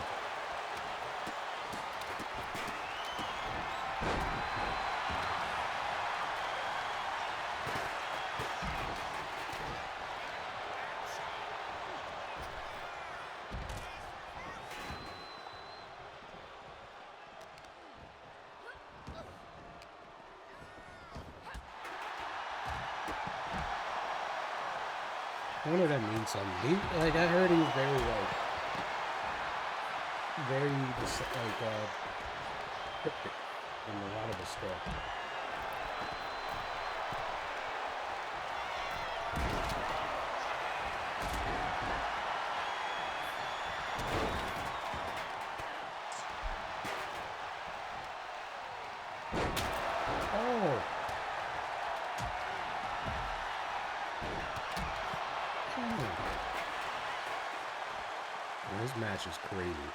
I wonder if that means something. I heard he was very, cryptic in a lot of his stuff. match is crazy.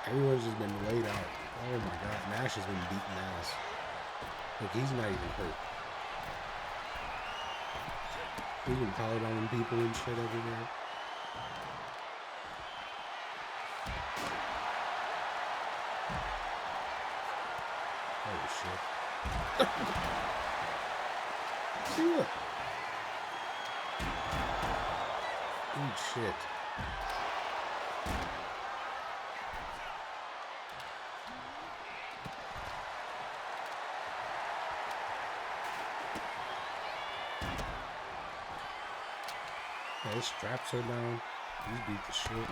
Everyone's just been laid out. Oh my god, Nash has been beating ass. Look, he's not even hurt. He's been powered on people and shit everywhere. Oh shit. See what? Eat shit. Yeah, his straps are down. He's beat the shit.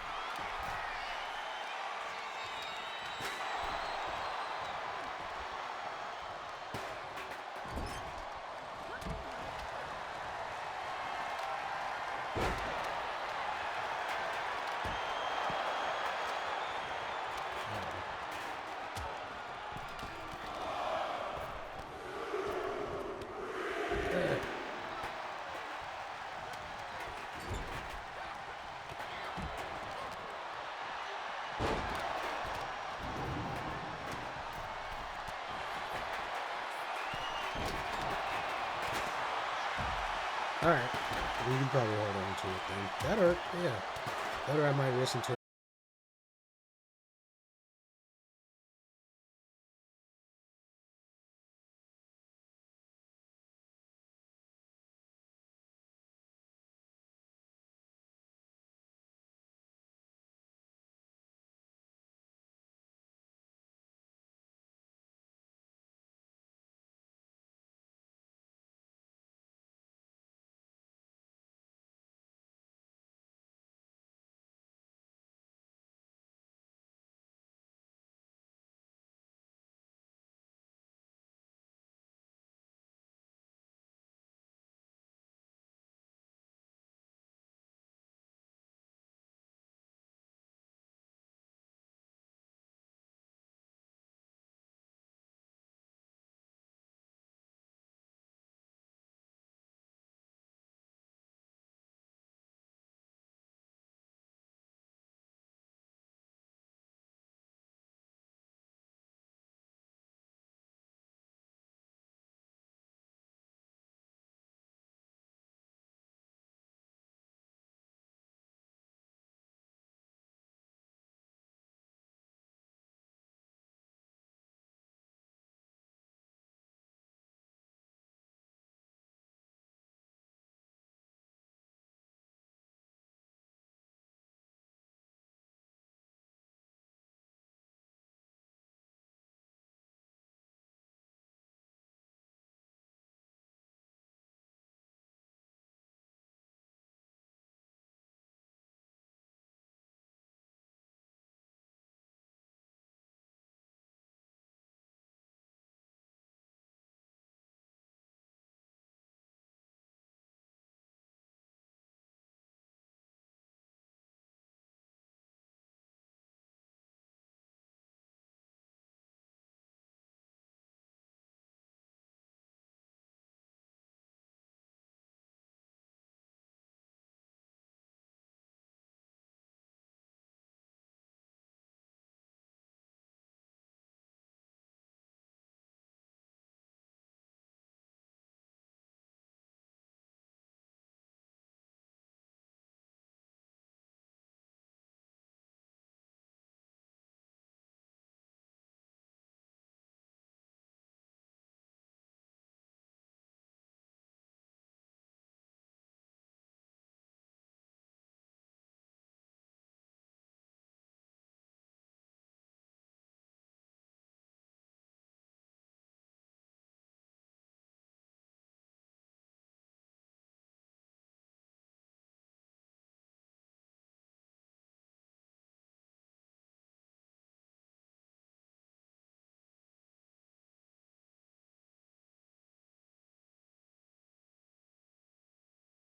Alright, we can probably hold on to it then. Better, yeah. Better I might listen to it.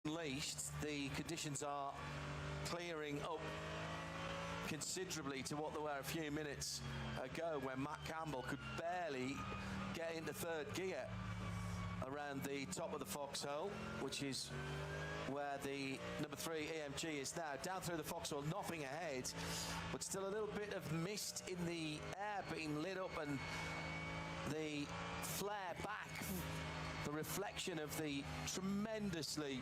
Unleashed, the conditions are clearing up considerably to what they were a few minutes ago when Matt Campbell could barely get into third gear around the top of the foxhole, which is where the number 3 AMG is now. Down through the foxhole, nothing ahead, but still a little bit of mist in the air being lit up, and the flare back, the reflection of the tremendously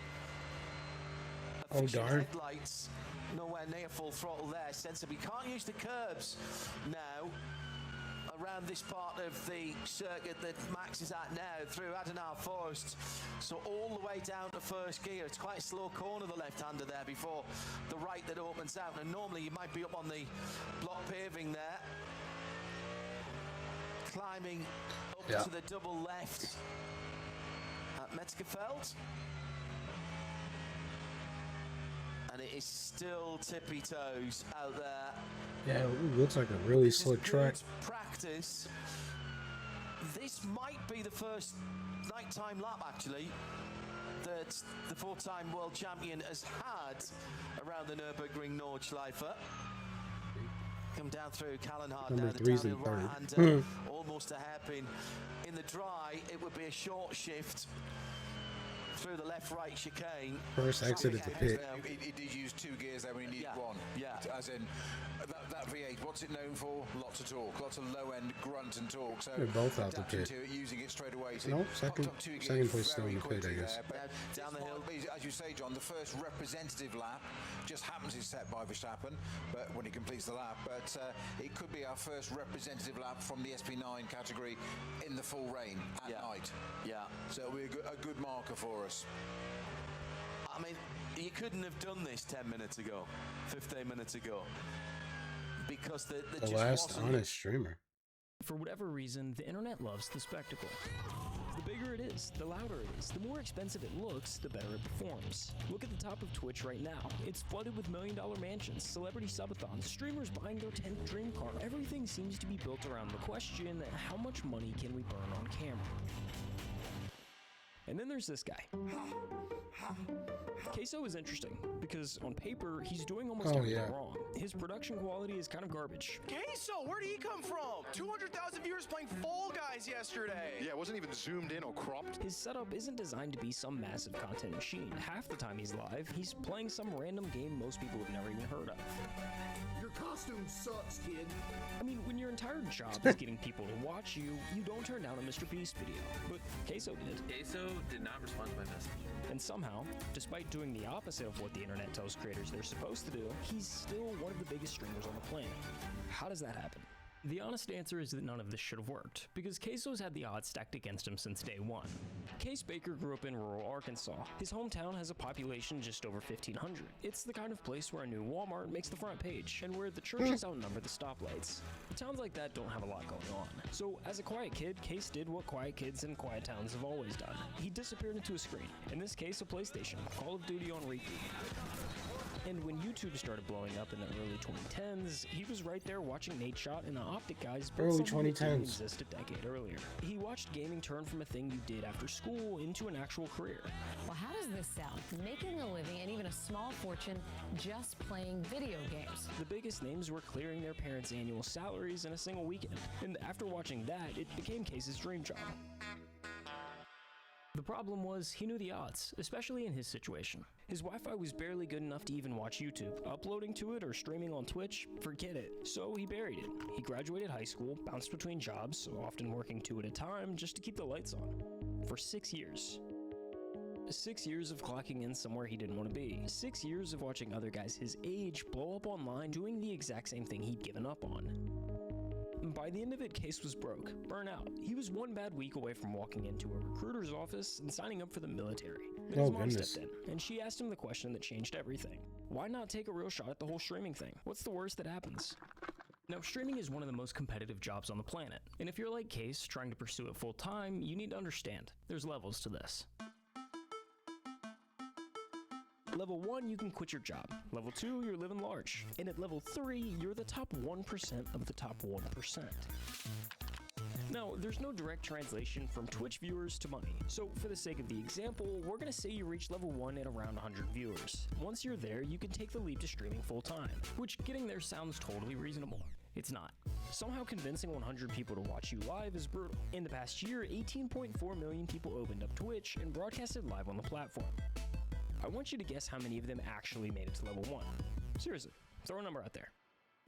efficient headlights, nowhere near full throttle there. Sensibly can't use the curbs now around this part of the circuit that Max is at now, through Adenauer Forest, so all the way down to first gear. It's quite a slow corner, the left-hander there, before the right that opens out, and normally you might be up on the block paving there, climbing up to the double left at Metzgerfeld. And it is still tippy toes out there. Yeah, it looks like a really slick track. Practice. This might be the first nighttime lap, actually, that the 4-time world champion has had around the Nürburgring Nordschleife. Come down through Kallenhardt now, the downhill right-hander, almost a hairpin. In the dry, it would be a short shift through the left-right chicane. First exit at the pit. He did use 2 gears there when he needed 1. Yeah. As in, that V8, what's it known for? Lots of torque, lots of low-end grunt and torque. So they're both out the pit. To it, using it straight away. So no, second place still in the pit, I guess. Down the hill. As you say, John, the first representative lap just happens to be set by Verstappen, but when he completes the lap. But it could be our first representative lap from the SP9 category in the full rain at night. Yeah. So it'll be a good marker for us. I mean, you couldn't have done this 10 minutes ago, 15 minutes ago, because the just last wasn't honest streamer. For whatever reason, the internet loves the spectacle. The bigger it is, the louder it is, the more expensive it looks, the better it performs. Look at the top of Twitch right now. It's flooded with million-dollar mansions, celebrity subathons, streamers buying their 10th dream car. Everything seems to be built around the question, how much money can we burn on camera? And then there's this guy. Queso is interesting because on paper he's doing almost everything wrong. His production quality is kind of garbage. Queso, where did he come from? 200,000 viewers playing Fall Guys yesterday. Yeah, it wasn't even zoomed in or cropped. His setup isn't designed to be some massive content machine. Half the time he's live, he's playing some random game most people have never even heard of. Your costume sucks, kid. I mean, when your entire job is getting people to watch you, you don't turn down a Mr. Beast video. But Queso did. Queso did not respond to my message. And somehow, despite doing the opposite of what the internet tells creators they're supposed to do, he's still one of the biggest streamers on the planet. How does that happen? The honest answer is that none of this should have worked, because Queso's had the odds stacked against him since day one. Case Baker grew up in rural Arkansas. His hometown has a population just over 1,500. It's the kind of place where a new Walmart makes the front page, and where the churches outnumber the stoplights. Towns like that don't have a lot going on. So, as a quiet kid, Case did what quiet kids in quiet towns have always done. He disappeared into a screen, in this case a PlayStation, Call of Duty on repeat. And when YouTube started blowing up in the early 2010s, he was right there watching Nate Shot and the Optic guys build Early something that didn't 2010s. exist a decade earlier. He watched gaming turn from a thing you did after school into an actual career. Well, how does this sound? Making a living and even a small fortune just playing video games. The biggest names were clearing their parents' annual salaries in a single weekend. And after watching that, it became Case's dream job. The problem was, he knew the odds, especially in his situation. His Wi-Fi was barely good enough to even watch YouTube. Uploading to it or streaming on Twitch, forget it. So he buried it. He graduated high school, bounced between jobs, often working 2 at a time just to keep the lights on. For 6 years. 6 years of clocking in somewhere he didn't want to be. 6 years of watching other guys his age blow up online doing the exact same thing he'd given up on. By the end of it, Case was broke, burnout. He was one bad week away from walking into a recruiter's office and signing up for the military. Then his mom stepped in, and she asked him the question that changed everything. Why not take a real shot at the whole streaming thing? What's the worst that happens? Now, streaming is one of the most competitive jobs on the planet, and if you're like Case, trying to pursue it full time, you need to understand, there's levels to this. Level 1, you can quit your job. Level 2, you're living large. And at level 3, you're the top 1% of the top 1%. Now, there's no direct translation from Twitch viewers to money. So for the sake of the example, we're gonna say you reach level 1 at around 100 viewers. Once you're there, you can take the leap to streaming full time, which getting there sounds totally reasonable. It's not. Somehow convincing 100 people to watch you live is brutal. In the past year, 18.4 million people opened up Twitch and broadcasted live on the platform. I want you to guess how many of them actually made it to level 1. Seriously, throw a number out there.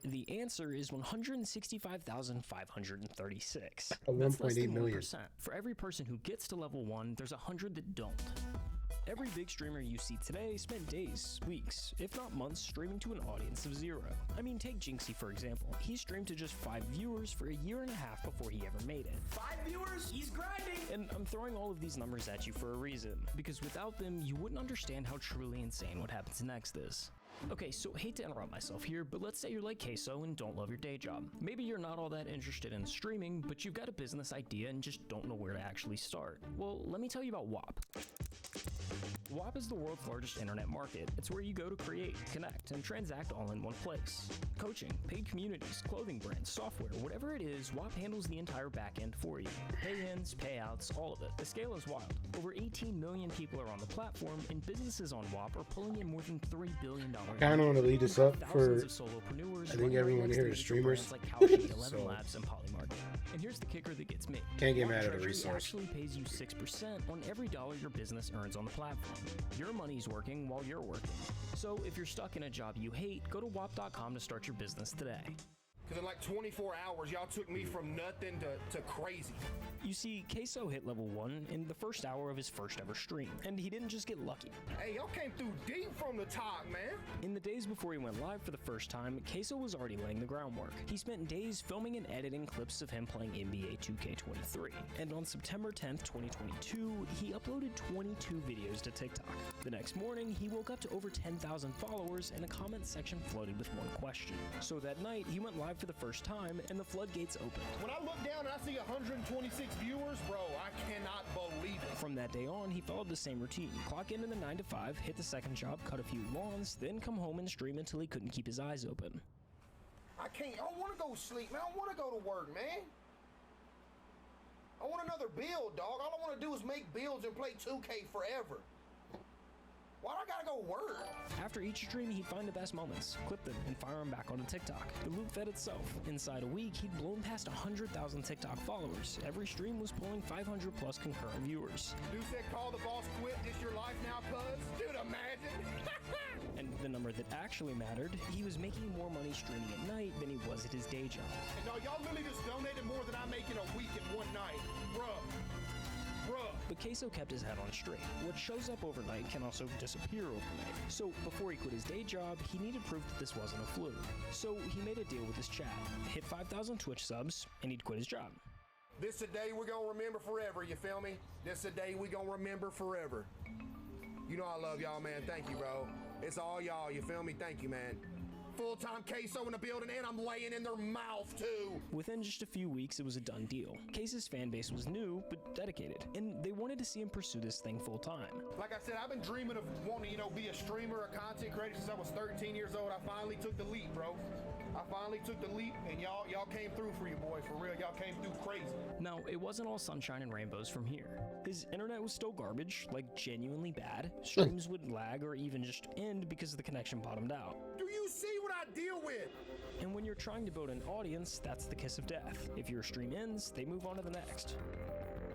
The answer is 165,536. That's less than 1%. For every person who gets to level 1, there's 100 that don't. Every big streamer you see today spent days, weeks, if not months streaming to an audience of 0. I mean, take Jinxie for example. He streamed to just 5 viewers for a year and a half before he ever made it. 5 viewers? He's grinding! And I'm throwing all of these numbers at you for a reason, because without them, you wouldn't understand how truly insane what happens next is. Okay, so hate to interrupt myself here, but let's say you're like Queso and don't love your day job. Maybe you're not all that interested in streaming, but you've got a business idea and just don't know where to actually start. Well, let me tell you about WAP. WAP is the world's largest internet market. It's where you go to create, connect, and transact all in one place. Coaching, paid communities, clothing brands, software, whatever it is, WAP handles the entire back end for you. Pay-ins, payouts, all of it. The scale is wild. Over 18 million people are on the platform, and businesses on WAP are pulling in more than $3 billion. I kind of want to lead this up for, solopreneurs. I think everyone here is streamers. Like Kalshi, 11 So, Labs, and Polymarket. And here's the kicker that gets me. Can't get WAP mad at a Treasury resource. actually pays you 6% on every dollar your business earns on the platform. Your money's working while you're working. So if you're stuck in a job you hate, go to WAP.com to start your business today. Because in like 24 hours, y'all took me from nothing to crazy. You see, Queso hit level 1 in the first hour of his first ever stream, and he didn't just get lucky. Hey, y'all came through deep from the top, man. In the days before he went live for the first time, Queso was already laying the groundwork. He spent days filming and editing clips of him playing NBA 2K23, and on September 10th, 2022, he uploaded 22 videos to TikTok. The next morning, he woke up to over 10,000 followers, and a comment section flooded with one question. So that night, he went live for the first time, and the floodgates opened. When I look down and I see 126 viewers, bro, I cannot believe it. From that day on, he followed the same routine. Clock in the 9 to 5, hit the second job, cut a few lawns, then come home and stream until he couldn't keep his eyes open. I don't want to go sleep, man. I don't want to go to work, man. I want another build, dog. All I want to do is make builds and play 2K forever. Why do I gotta go work? After each stream, he'd find the best moments, clip them, and fire them back onto TikTok. The loop fed itself. Inside a week, he'd blown past 100,000 TikTok followers. Every stream was pulling 500 plus concurrent viewers. Dude said call the boss quit, this your life now, cuz? Dude, imagine. And the number that actually mattered, he was making more money streaming at night than he was at his day job. And no, y'all literally just donated more than I make in a week in one night. Bruh. But Queso kept his head on straight. What shows up overnight can also disappear overnight. So before he quit his day job, he needed proof that this wasn't a fluke. So he made a deal with his chat, hit 5,000 Twitch subs, and he'd quit his job. This a day we're gonna remember forever, you feel me? This a day we gonna remember forever. You know I love y'all, man. Thank you, bro. It's all y'all, you feel me? Thank you, man. Full-time Queso in the building, and I'm laying in their mouth, too. Within just a few weeks, it was a done deal. Queso's fan base was new, but dedicated, and they wanted to see him pursue this thing full-time. Like I said, I've been dreaming of wanting to, be a streamer, a content creator since I was 13 years old. I finally took the leap, bro. I finally took the leap, and y'all came through for you, boys. For real, y'all came through crazy. Now, it wasn't all sunshine and rainbows from here. His internet was still garbage, like genuinely bad. Streams would lag or even just end because the connection bottomed out. Do you see what I deal with? And when you're trying to build an audience, that's the kiss of death. If your stream ends, they move on to the next.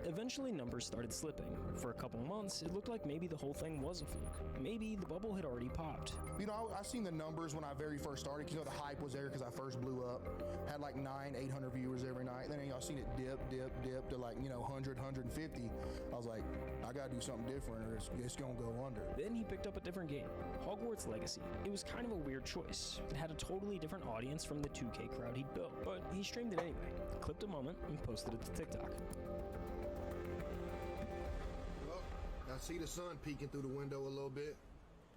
Eventually, numbers started slipping. For a couple months, it looked like maybe the whole thing was a fluke. Maybe the bubble had already popped. You know, I seen the numbers when I very first started. You know, the hype was there because I first blew up. Had like 800 viewers every night. Then y'all seen it dip to like, 100, 150. I was like, I gotta do something different or it's gonna go under. Then he picked up a different game, Hogwarts Legacy. It was kind of a weird choice. It had a totally different audience from the 2K crowd he'd built, but he streamed it anyway, clipped a moment, and posted it to TikTok. I see the sun peeking through the window a little bit.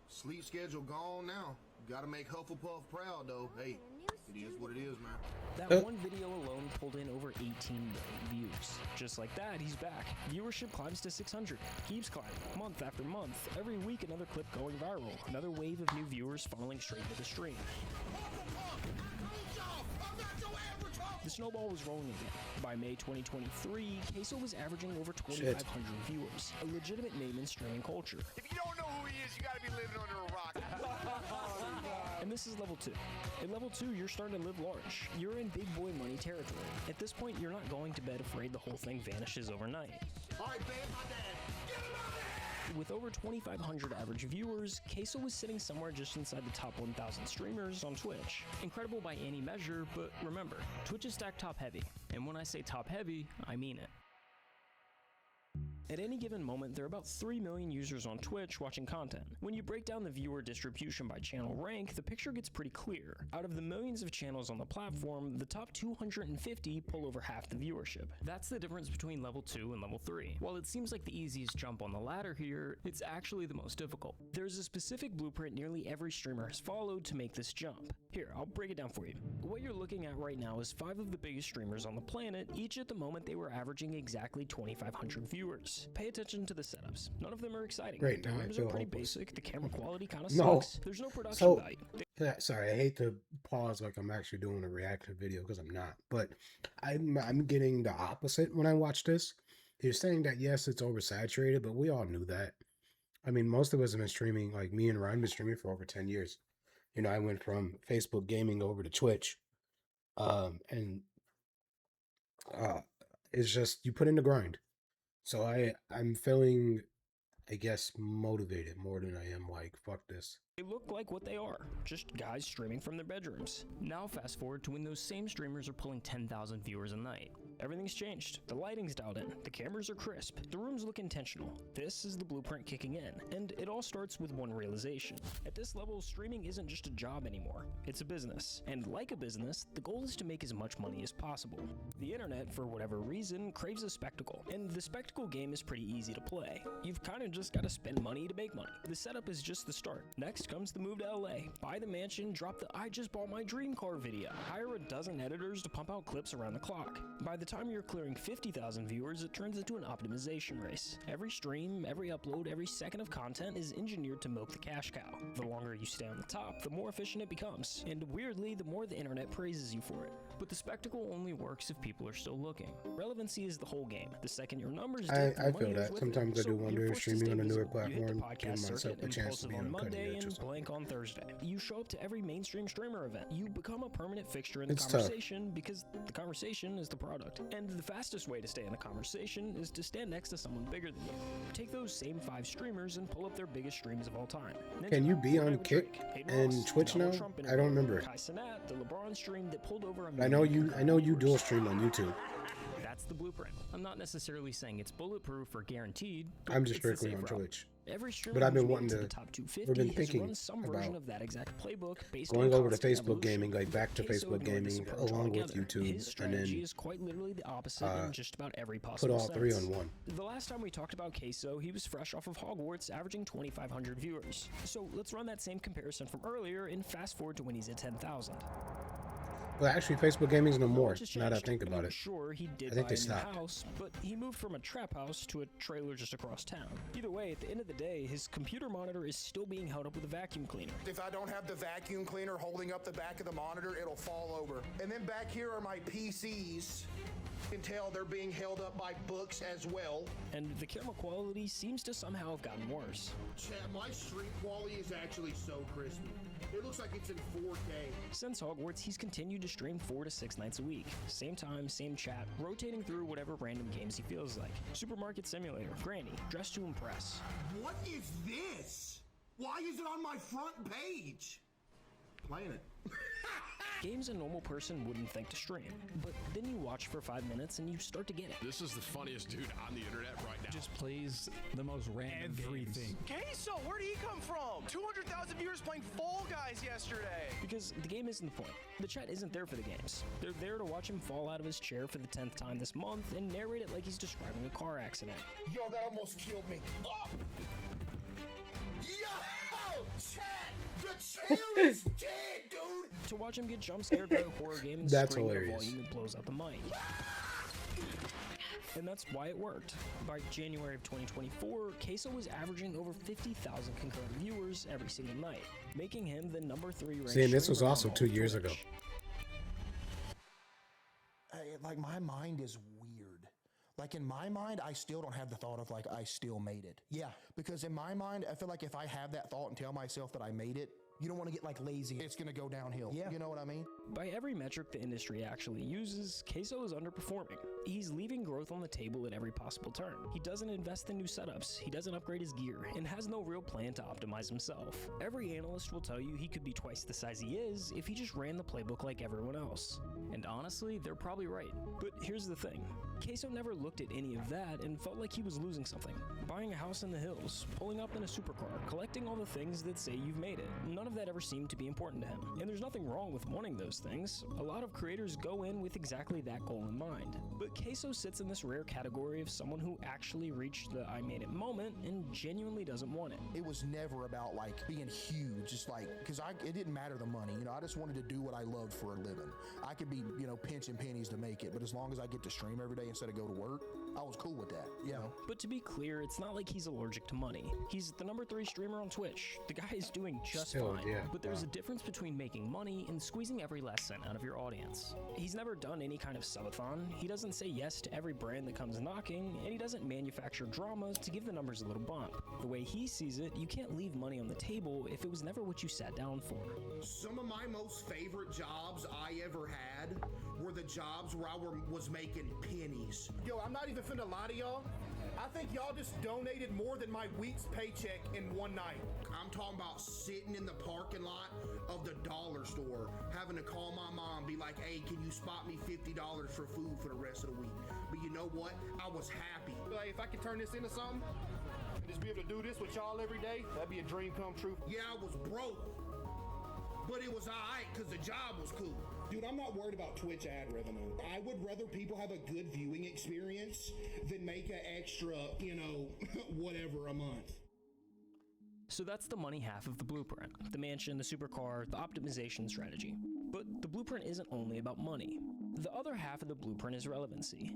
Sleep schedule gone now. Gotta make Hufflepuff proud though. Hey, it is what it is, man. That one video alone pulled in over 18 million views. Just like that, he's back. Viewership climbs to 600, keeps climbing, month after month. Every week, another clip going viral. Another wave of new viewers funneling straight to the stream. The snowball was rolling again. By May 2023, Queso was averaging over 2,500 viewers, a legitimate name in streaming culture. If you don't know who he is, you gotta be living under a rock. And this is level 2. At level 2, you're starting to live large. You're in big boy money territory. At this point, you're not going to bed afraid the whole thing vanishes overnight. All right, babe, my dad. Get him out of here! with over 2,500 average viewers, Queso was sitting somewhere just inside the top 1,000 streamers on Twitch. Incredible by any measure, but remember, Twitch is stacked top heavy, and when I say top heavy, I mean it. At any given moment, there are about 3 million users on Twitch watching content. When you break down the viewer distribution by channel rank, the picture gets pretty clear. Out of the millions of channels on the platform, the top 250 pull over half the viewership. That's the difference between level 2 and level 3. While it seems like the easiest jump on the ladder here, it's actually the most difficult. There's a specific blueprint nearly every streamer has followed to make this jump. Here, I'll break it down for you. What you're looking at right now is 5 of the biggest streamers on the planet. Each at the moment they were averaging exactly 2,500 viewers. Pay attention to the setups. None of them are exciting. Great, The now I rooms feel are pretty hopeless. basic. The camera quality kind of No. sucks. There's no production So, value. yeah, sorry, I hate to pause like I'm actually doing a reactive video because I'm not. But I'm getting the opposite when I watch this. You're saying that yes, it's oversaturated, but we all knew that. I mean, most of us have been streaming, like me and Ryan been streaming for over 10 years. You know, I went from Facebook gaming over to Twitch. And it's just you put in the grind. So I'm feeling, I guess, motivated more than I am like, fuck this. They look like what they are, just guys streaming from their bedrooms. Now fast forward to when those same streamers are pulling 10,000 viewers a night. Everything's changed. The lighting's dialed in. The cameras are crisp. The rooms look intentional. This is the blueprint kicking in. And it all starts with one realization. At this level, streaming isn't just a job anymore. It's a business. And like a business, the goal is to make as much money as possible. The internet, for whatever reason, craves a spectacle. And the spectacle game is pretty easy to play. You've kind of just got to spend money to make money. The setup is just the start. Next comes the move to LA. Buy the mansion, drop the I just bought my dream car video. Hire a dozen editors to pump out clips around the clock. By the time you're clearing 50,000 viewers, it turns into an optimization race. Every stream, every upload, every second of content is engineered to milk the cash cow. The longer you stay on the top, the more efficient it becomes. And weirdly, the more the internet praises you for it. But the spectacle only works if people are still looking. Relevancy is the whole game. The second your numbers dip, I feel that. Sometimes I do wonder if streaming on a newer platform gives gives myself a chance to be on a cutting edge or something. Blank on Thursday. You show up to every mainstream streamer event. You become a permanent fixture in the It's tough. conversation because the conversation is the product. And the fastest way to stay in a conversation is to stand next to someone bigger than you. Take those same 5 streamers and pull up their biggest streams of all time. Can you be Fortnite on with Kick Drake, Hayden and Ross, Twitch Donald now? Trump I don't remember. Kai Cenat, the LeBron stream that pulled over a I know million you dual stream on YouTube. That's the blueprint. I'm not necessarily saying it's bulletproof or guaranteed. But I'm just it's the strictly safe on route. Twitch. Every streamer But I've been who's made wanting it to to. the top 250 We've been has thinking run some version about of that exact playbook based going on over to constant Facebook gaming, evolution. like back to Queso Facebook ignored this gaming approach along with altogether. YouTube, His and strategy then is quite literally the opposite in just about every put possible all 3 sense. on one. The last time we talked about Queso, he was fresh off of Hogwarts, averaging 2,500 viewers. So let's run that same comparison from earlier and fast forward to when he's at 10,000. Well, actually, Facebook gaming's no more. Just Now that I changed. think about I'm it. sure he did I think buy they a new stopped. house, but he moved from a trap house to a trailer just across town. Either way, at the end of the day, his computer monitor is still being held up with a vacuum cleaner. If I don't have the vacuum cleaner holding up the back of the monitor, it'll fall over. And then back here are my PCs. You can tell they're being held up by books as well. And the camera quality seems to somehow have gotten worse. Chad, my stream quality is actually so crispy. It looks like it's in 4K. Since Hogwarts, he's continued to stream 4 to 6 nights a week. Same time, same chat, rotating through whatever random games he feels like. Supermarket Simulator, Granny, Dress to Impress. What is this? Why is it on my front page? Playing it. Games a normal person wouldn't think to stream, but then you watch for 5 minutes and you start to get it. This is the funniest dude on the internet right now. Just plays the most random everything. Queso, where did he come from? 200,000 viewers playing Fall Guys yesterday. Because the game isn't the point. The chat isn't there for the games. They're there to watch him fall out of his chair for the 10th time this month and narrate it like he's describing a car accident. Yo, that almost killed me. Oh! Yo! Chat! The chair is dead, dude! To watch him get jump scared by a horror game and That's scream at a hilarious. volume that blows out the mic. And that's why it worked. By January of 2024, Queso was averaging over 50,000 concurrent viewers every single night, making him the number 3 ranked See, and this was streamer also on 2 years ago. Twitch. Like, my mind is weird. Like, in my mind, I still don't have the thought of, like, I still made it. Yeah. Because in my mind, I feel like if I have that thought and tell myself that I made it, You don't want to get like lazy. It's going to go downhill. Yeah. You know what I mean? By every metric the industry actually uses, Queso is underperforming. He's leaving growth on the table at every possible turn. He doesn't invest in new setups, he doesn't upgrade his gear, and has no real plan to optimize himself. Every analyst will tell you he could be twice the size he is if he just ran the playbook like everyone else. And honestly, they're probably right. But here's the thing. Queso never looked at any of that and felt like he was losing something. Buying a house in the hills, pulling up in a supercar, collecting all the things that say you've made it. None of that ever seemed to be important to him. And there's nothing wrong with wanting those things. A lot of creators go in with exactly that goal in mind. But Queso sits in this rare category of someone who actually reached the I made it moment and genuinely doesn't want it. It was never about like being huge, just like, because it didn't matter the money. I just wanted to do what I loved for a living. I could be, pinching pennies to make it, but as long as I get to stream every day instead of go to work, I was cool with that, you know? But to be clear, it's not like he's allergic to money. He's the #3 streamer on Twitch. The guy is doing just fine. Yeah, but there's a difference between making money and squeezing every last cent out of your audience. He's never done any kind of subathon. He doesn't say yes to every brand that comes knocking, and he doesn't manufacture dramas to give the numbers a little bump. The way he sees it, you can't leave money on the table if it was never what you sat down for. Some of my most favorite jobs I ever had were the jobs where I was making pennies. Yo, I'm not even finna lie to y'all. I think y'all just donated more than my week's paycheck in one night. I'm talking about sitting in the parking lot of the dollar store, having to call my mom, be like, hey, can you spot me $50 for food for the rest of the week? But you know what? I was happy. Like, if I could turn this into something, just be able to do this with y'all every day, that'd be a dream come true. Yeah, I was broke, but it was all right because the job was cool. Dude, I'm not worried about Twitch ad revenue. I would rather people have a good viewing experience than make an extra, whatever a month. So that's the money half of the blueprint. The mansion, the supercar, the optimization strategy. But the blueprint isn't only about money. The other half of the blueprint is relevancy.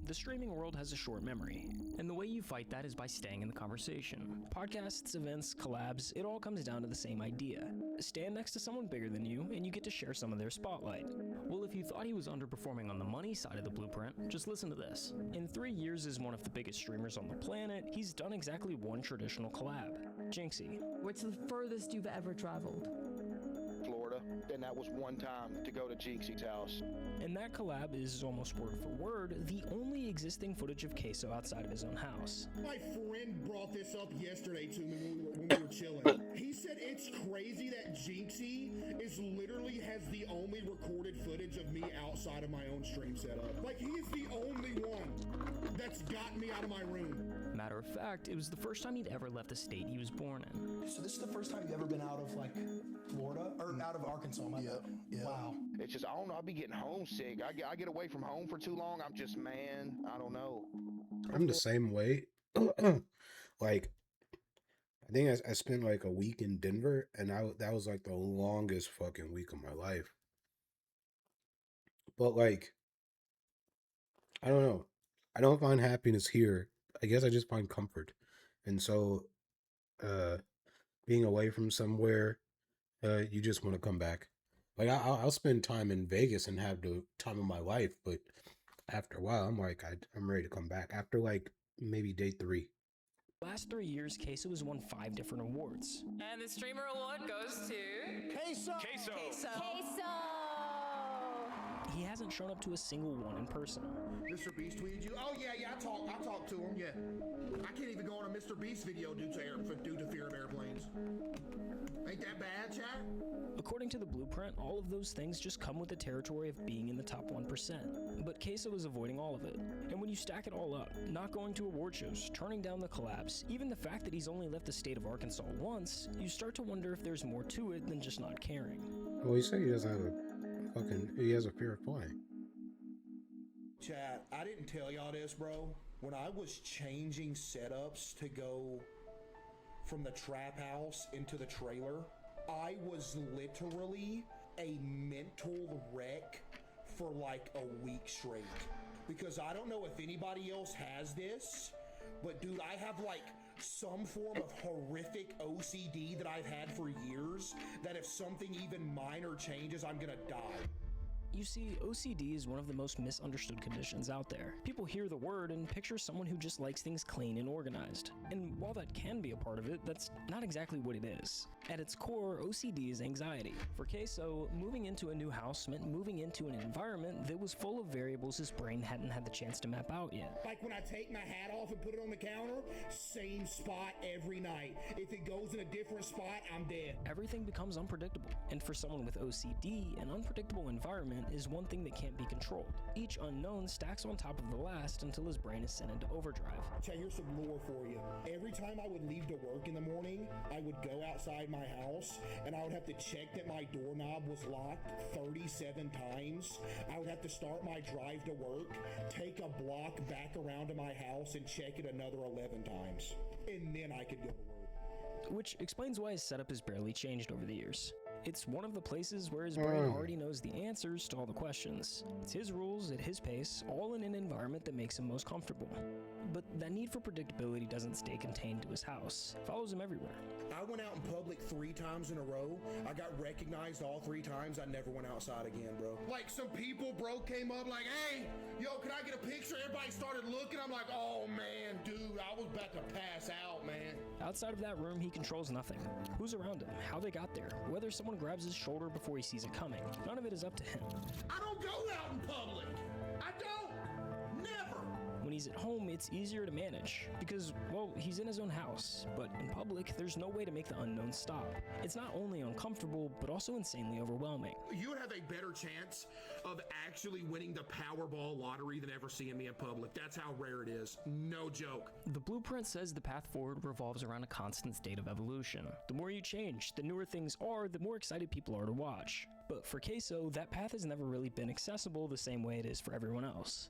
The streaming world has a short memory, and the way you fight that is by staying in the conversation. Podcasts, events, collabs, it all comes down to the same idea. Stand next to someone bigger than you, and you get to share some of their spotlight. Well, if you thought he was underperforming on the money side of the blueprint, just listen to this. In 3 years as one of the biggest streamers on the planet, he's done exactly one traditional collab. Jinxie. What's the furthest you've ever traveled? Florida, and that was one time to go to Jinxie's house. And that collab is almost word for word the only existing footage of Queso outside of his own house. My friend brought this up yesterday to me when we were chilling. He said it's crazy that Jinxie literally has the only recorded footage of me outside of my own stream setup. Like, he's the only one that's gotten me out of my room. Matter of fact, it was the first time he'd ever left the state he was born in. So this is the first time you've ever been out of like Florida or out of Arkansas? Yeah. Wow. It's just, I don't know, I'll be getting homesick. I get away from home for too long. I'm just, man, I don't know. I'm the same way. Like, I think I spent like a week in Denver, and that was like the longest fucking week of my life. But like, I don't know. I don't find happiness here. I guess I just find comfort. And so, being away from somewhere, you just want to come back. Like, I'll spend time in Vegas and have the time of my life, but after a while, I'm like, I'm ready to come back. After like maybe day 3. Last 3 years, Queso has won 5 different awards. And the streamer award goes to Queso. He hasn't shown up to a single one in person. Mr. Beast tweeted you? Oh, yeah, I talked to him, yeah. I can't even go on a Mr. Beast video due to fear of airplanes. Ain't that bad, chat? According to the blueprint, all of those things just come with the territory of being in the top 1%. But Queso is avoiding all of it. And when you stack it all up, not going to award shows, turning down the collabs, even the fact that he's only left the state of Arkansas once, you start to wonder if there's more to it than just not caring. Well, he said he doesn't have he has a fear of flying. Chat, I didn't tell y'all this, bro. When I was changing setups to go from the trap house into the trailer, I was literally a mental wreck for like a week straight. Because I don't know if anybody else has this, but dude, I have like some form of horrific OCD that I've had for years, that if something even minor changes, I'm gonna die. You see, OCD is one of the most misunderstood conditions out there. People hear the word and picture someone who just likes things clean and organized. And while that can be a part of it, that's not exactly what it is. At its core, OCD is anxiety. For Queso, moving into a new house meant moving into an environment that was full of variables his brain hadn't had the chance to map out yet. Like when I take my hat off and put it on the counter, same spot every night. If it goes in a different spot, I'm dead. Everything becomes unpredictable, and for someone with OCD, an unpredictable environment is one thing that can't be controlled. Each unknown stacks on top of the last until his brain is sent into overdrive. Chad, here's some lore for you. Every time I would leave to work in the morning, I would go outside my house and I would have to check that my doorknob was locked 37 times. I would have to start my drive to work, take a block back around to my house and check it another 11 times. And then I could go to work. Which explains why his setup has barely changed over the years. It's one of the places where his brain already knows the answers to all the questions. It's his rules at his pace, all in an environment that makes him most comfortable. But that need for predictability doesn't stay contained to his house. It follows him everywhere. I went out in public 3 times in a row. I got recognized all 3 times. I never went outside again, bro. Like some people, bro, came up like, hey, yo, can I get a picture? Everybody started looking. I'm like, oh man, dude, I was about to pass out, man. Outside of that room, he controls nothing. Who's around him, how they got there, whether someone grabs his shoulder before he sees it coming. None of it is up to him. I don't go out in public. I don't. Never. When he's at home, it's easier to manage because, well, he's in his own house. But in public, there's no way to make the unknown stop. It's not only uncomfortable, but also insanely overwhelming. You would have a better chance of actually winning the Powerball lottery than ever seeing me in public. That's how rare it is. No joke. The blueprint says the path forward revolves around a constant state of evolution. The more you change, the newer things are, the more excited people are to watch. But for Queso, that path has never really been accessible the same way it is for everyone else.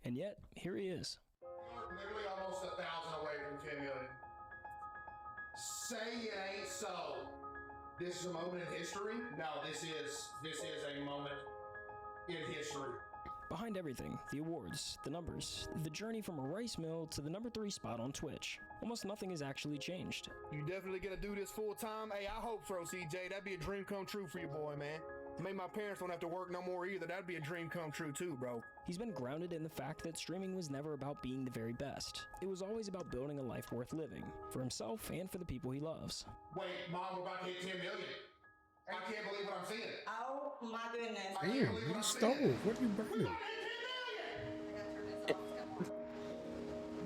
And yet, here he is. Literally almost 1,000 away from 10 million. Say it ain't so. This is a moment in history? No, this is a moment in history. Behind everything, the awards, the numbers, the journey from a rice mill to the number 3 spot on Twitch. Almost nothing has actually changed. You definitely gonna do this full time? Hey, I hope so, CJ. That'd be a dream come true for your boy, man. Maybe my parents don't have to work no more either. That'd be a dream come true too, bro. He's been grounded in the fact that streaming was never about being the very best. It was always about building a life worth living, for himself and for the people he loves. Wait, Mom, we're about to hit 10 million. I can't believe what I'm seeing. Oh my goodness. Damn, you stole. What are you burning?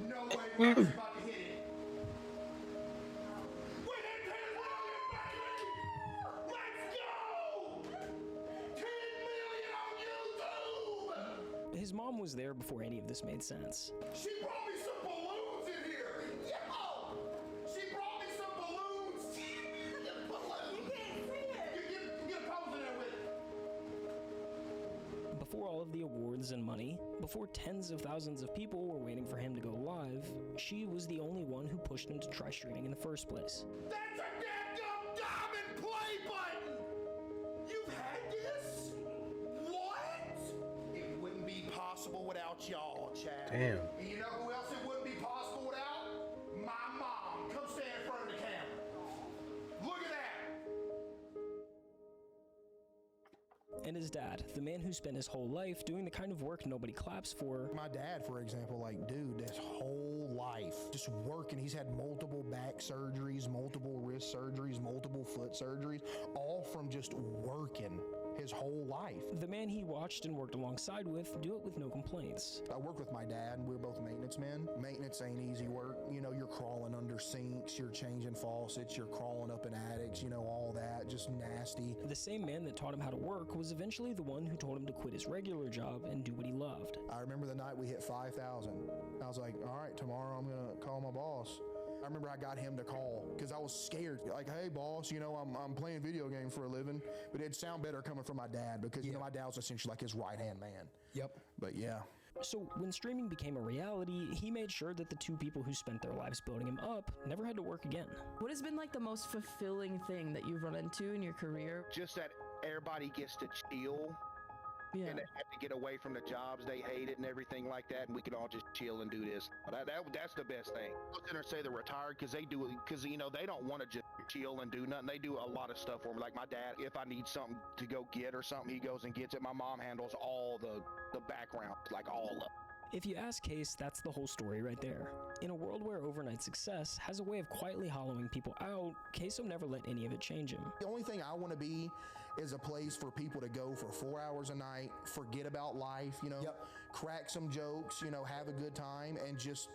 No way, we're about to hit it. His mom was there before any of this made sense. She brought me some balloons in here. Yo! She brought me some balloons. Balloons. You can't see it. Get a pose in there with it. Before all of the awards and money, before tens of thousands of people were waiting for him to go live, she was the only one who pushed him to try streaming in the first place. That's a damn diamond play button. You've had this? What? It wouldn't be possible without y'all, Chad. Damn. And you know who else it wouldn't be possible without? My mom. Come stand in front of the camera. Look at that. And his dad, the man who spent his whole life doing the kind of work nobody claps for. My dad, for example, like, dude, his whole life just working. He's had multiple back surgeries, multiple wrist surgeries, multiple foot surgeries, all from just working his whole life. The man he watched and worked alongside with do it with no complaints. I work with my dad, and we're both maintenance men. Maintenance ain't easy work. You know, you're crawling under sinks, you're changing faucets, you're crawling up in attics, you know, all that, just nasty. The same man that taught him how to work was eventually the one who told him to quit his regular job and do what he loved. I remember the night we hit 5,000. I was like, all right, tomorrow I'm gonna call my boss. I remember I got him to call because I was scared. Like, hey, boss, you know, I'm playing video games for a living. But it'd sound better coming from my dad because, you know, my dad was essentially like his right-hand man. Yep. But yeah. So when streaming became a reality, he made sure that the 2 people who spent their lives building him up never had to work again. What has been like the most fulfilling thing that you've run into in your career? Just that everybody gets to chill Yeah. And they have to get away from the jobs they hated and everything like that, and we could all just chill and do this. That's the best thing. I was gonna say they're retired because they do it because you know they don't want to just chill and do nothing. They do a lot of stuff for me. Like my dad, if I need something to go get or something, he goes and gets it. My mom handles all the background, like all of it. If you ask Case, that's the whole story right there. In a world where overnight success has a way of quietly hollowing people out, Queso never let any of it change him. The only thing I want to be is a place for people to go for 4 hours a night, forget about life, you know, crack some jokes, you know, have a good time, and just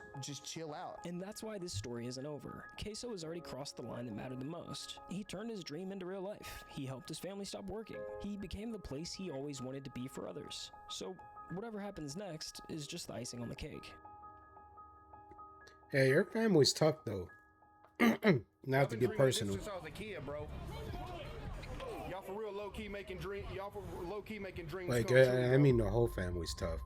chill out. And that's why this story isn't over. Queso has already crossed the line that mattered the most. He turned his dream into real life. He helped his family stop working. He became the place he always wanted to be for others. So whatever happens next is just the icing on the cake. Hey, your family's tough though. Not to get personal. Since I was a kid, bro. Y'all for real low key making dreams. Y'all for low key making dreams. Like, come true, I mean, the whole family's tough.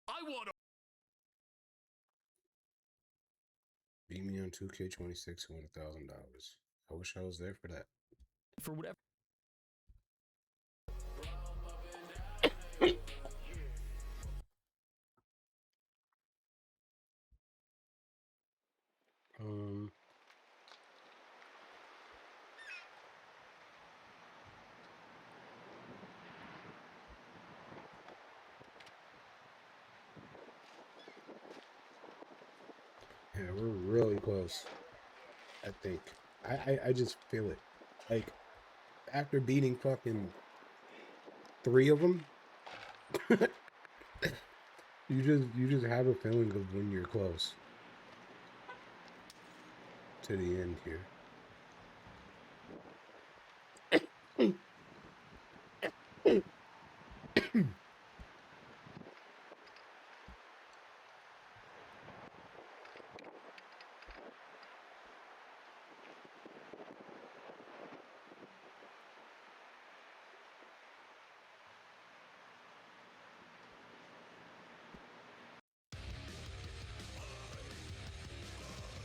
I want to Beat me on 2K26 and win $1,000. I wish I was there for that. For whatever. Yeah, we're really close. I think. I just feel it. Like, after beating fucking 3 of them, you just have a feeling of when you're close to the end here.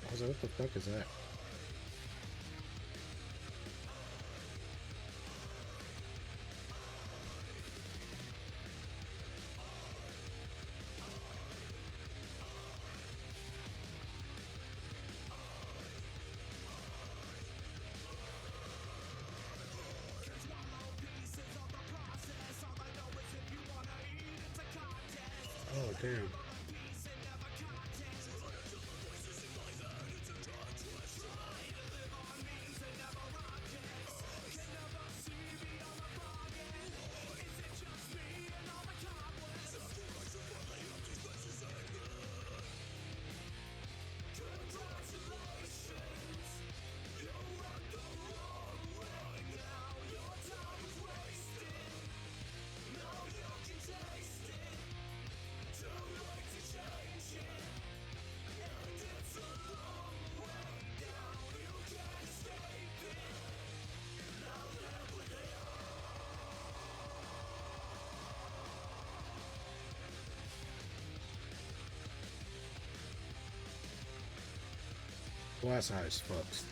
I was like, what the fuck is that? Oh, damn. Well, that's how it's fucked.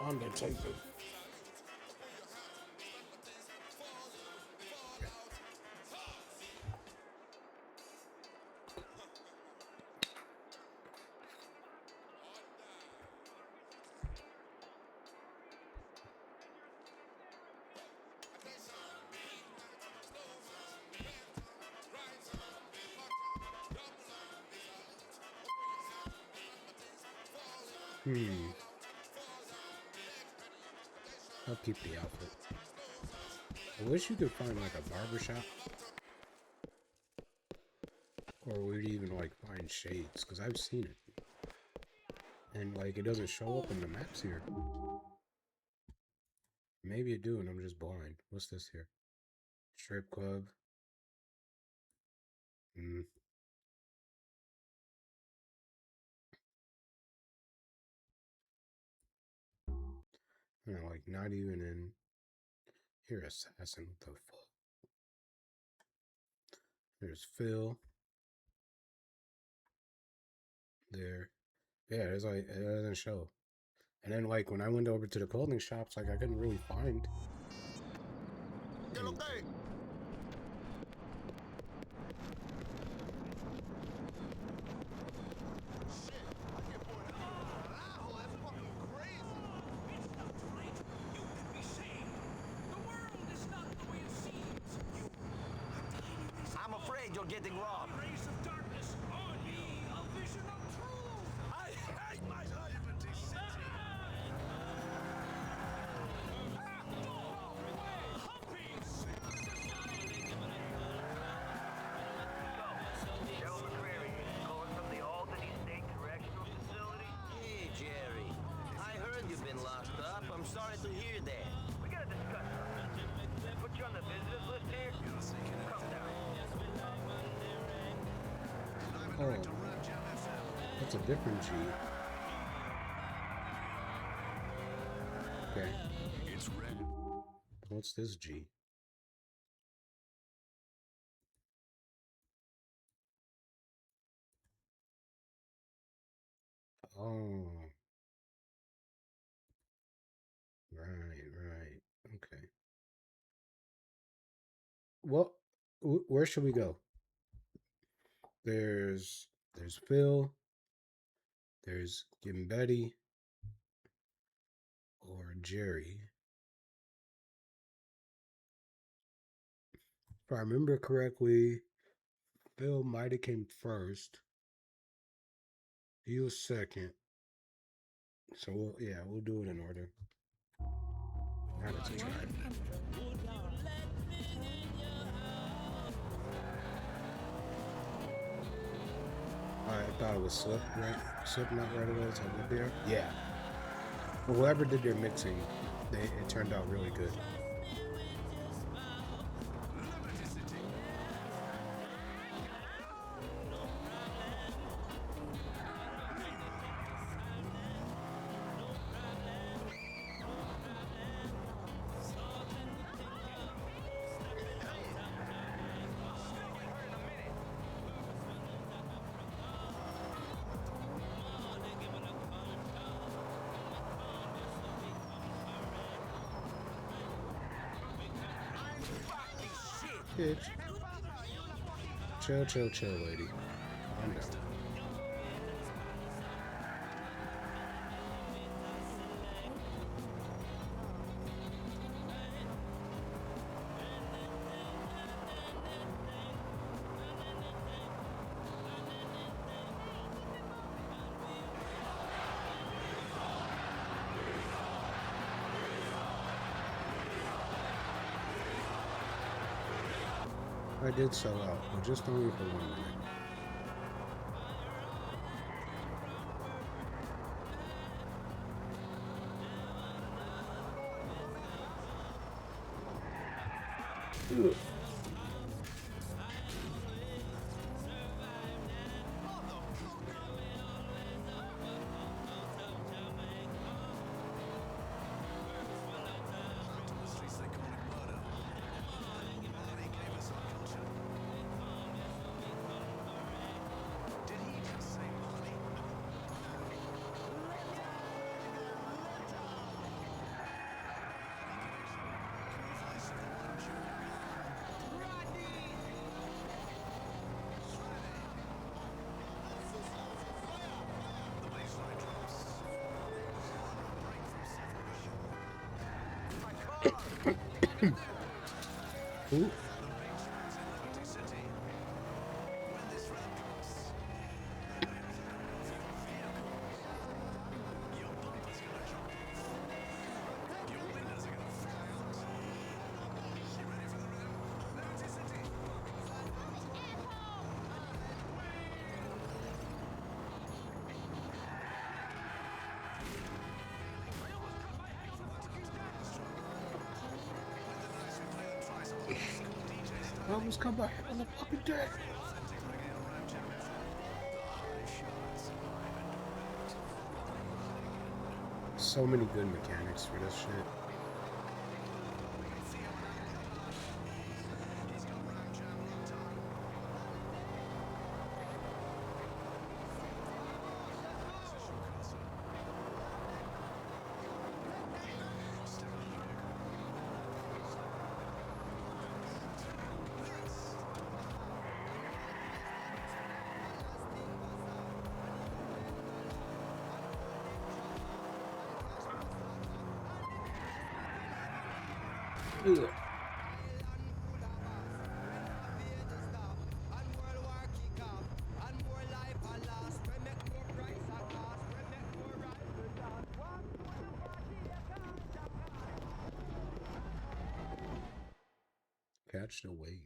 Undertaker. I'll keep the outfit. I wish you could find like a barber shop Or would it even like find shades? Because I've seen it. And like it doesn't show up in the maps here. Maybe it do and I'm just blind. What's this here? Strip club. Hmm. You know, like not even in here. Assassin. What the fuck? There's Phil. There. Yeah, it's like it doesn't show. And then like when I went over to the clothing shops, like I couldn't really find anything. I'm afraid you're getting robbed. Rays of darkness on me, a vision of truth. I hate my Liberty City. Cheryl McCreary, calling from the Albany State Correctional Facility. Hey, Jerry. I heard you've been locked up. I'm sorry to hear that. We gotta discuss something. Put you on the visitors list here? Come down. Oh, that's a different G. Okay. It's red. What's this G? Oh. Right. Okay. Well, where should we go? There's Phil. There's Gimbetti or Jerry. If I remember correctly, Phil might have came first. He was second. So we'll do it in order. Now let's try it. I thought it was Slip, right? Slipknot right away. So I there. Yeah. Well, whoever did their mixing, it turned out really good. Bitch. Chill, lady. Calm down. I did sell out, but just only for 1 minute. Ugh. Ooh. I almost come back on the fucking deck. So many good mechanics for this shit. Ugh. Catch the wave.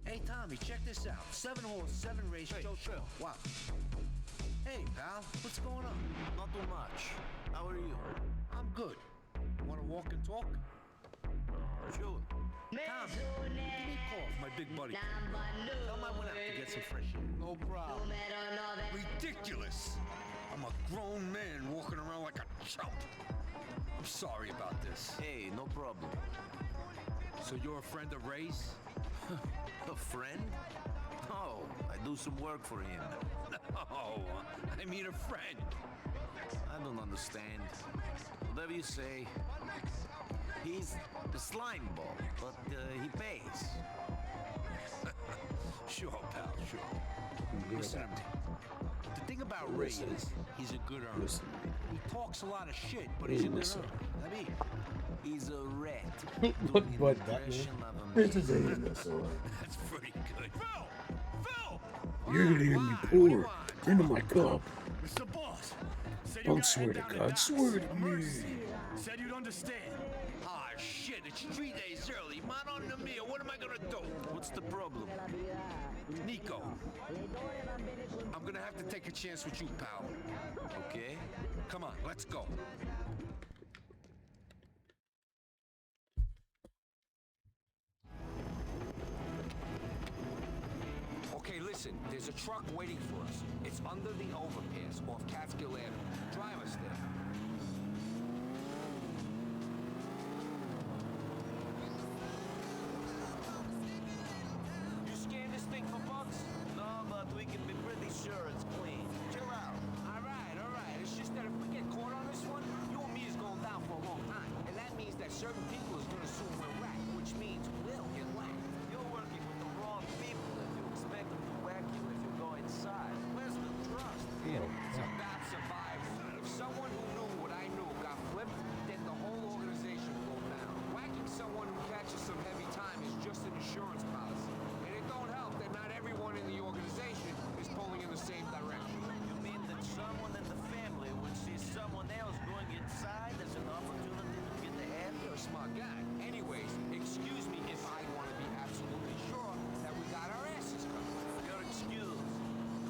Hey, Tommy, check this out. 7 horse, 7 race, Joe Phil. Wow. Hey, pal, what's going on? Not too much. How are you? I'm good. Want to walk and talk? Sure. Tommy, give me a call, my big buddy. Tell him I went out to get some fresh air. No problem. Ridiculous. I'm a grown man walking around like a chump. I'm sorry about this. Hey, no problem. So you're a friend of Ray's? A friend? No, I do some work for him. No, I mean a friend. I don't understand. Whatever you say. He's the slime ball, but he pays. Sure, pal, sure. Listen to me. The thing about Ray is, he's a good earner. He talks a lot of shit, but he's a good earner. I mean, he's a rat. But this is a That's pretty good. Phil! You're gonna hear me pour into my cup. Mr. Boss, said Don't swear to God, swear to me. Said you'd understand. Ah, shit, it's 3 days early. Man on the meal, what am I gonna do? What's the problem? Nico, I'm gonna have to take a chance with you, pal. Okay. Come on, let's go. Okay, listen, there's a truck waiting for us. It's under the overpass off Catskill Avenue. Drive us there. You scan this thing for bugs? No, but we can be pretty sure it's clean. Chill out. All right. It's just that if we get caught on this one, you and me is going down for a long time. And that means that certain people is going to assume we're whacked, which means we'll get whacked. You're working with the wrong people if you expect them to whack you if you go inside. Where's the trust? It's about survival. If someone who knew what I knew got flipped, then the whole organization will go down. Whacking someone who catches some heavy time is just an insurance policy. And it don't help that not everyone in the organization is pulling in the same direction. You mean that someone in the family would see someone else going inside as an opportunity to get ahead? You're a smart guy. Anyways, excuse me if I want to be absolutely sure that we got our asses covered. You're excused.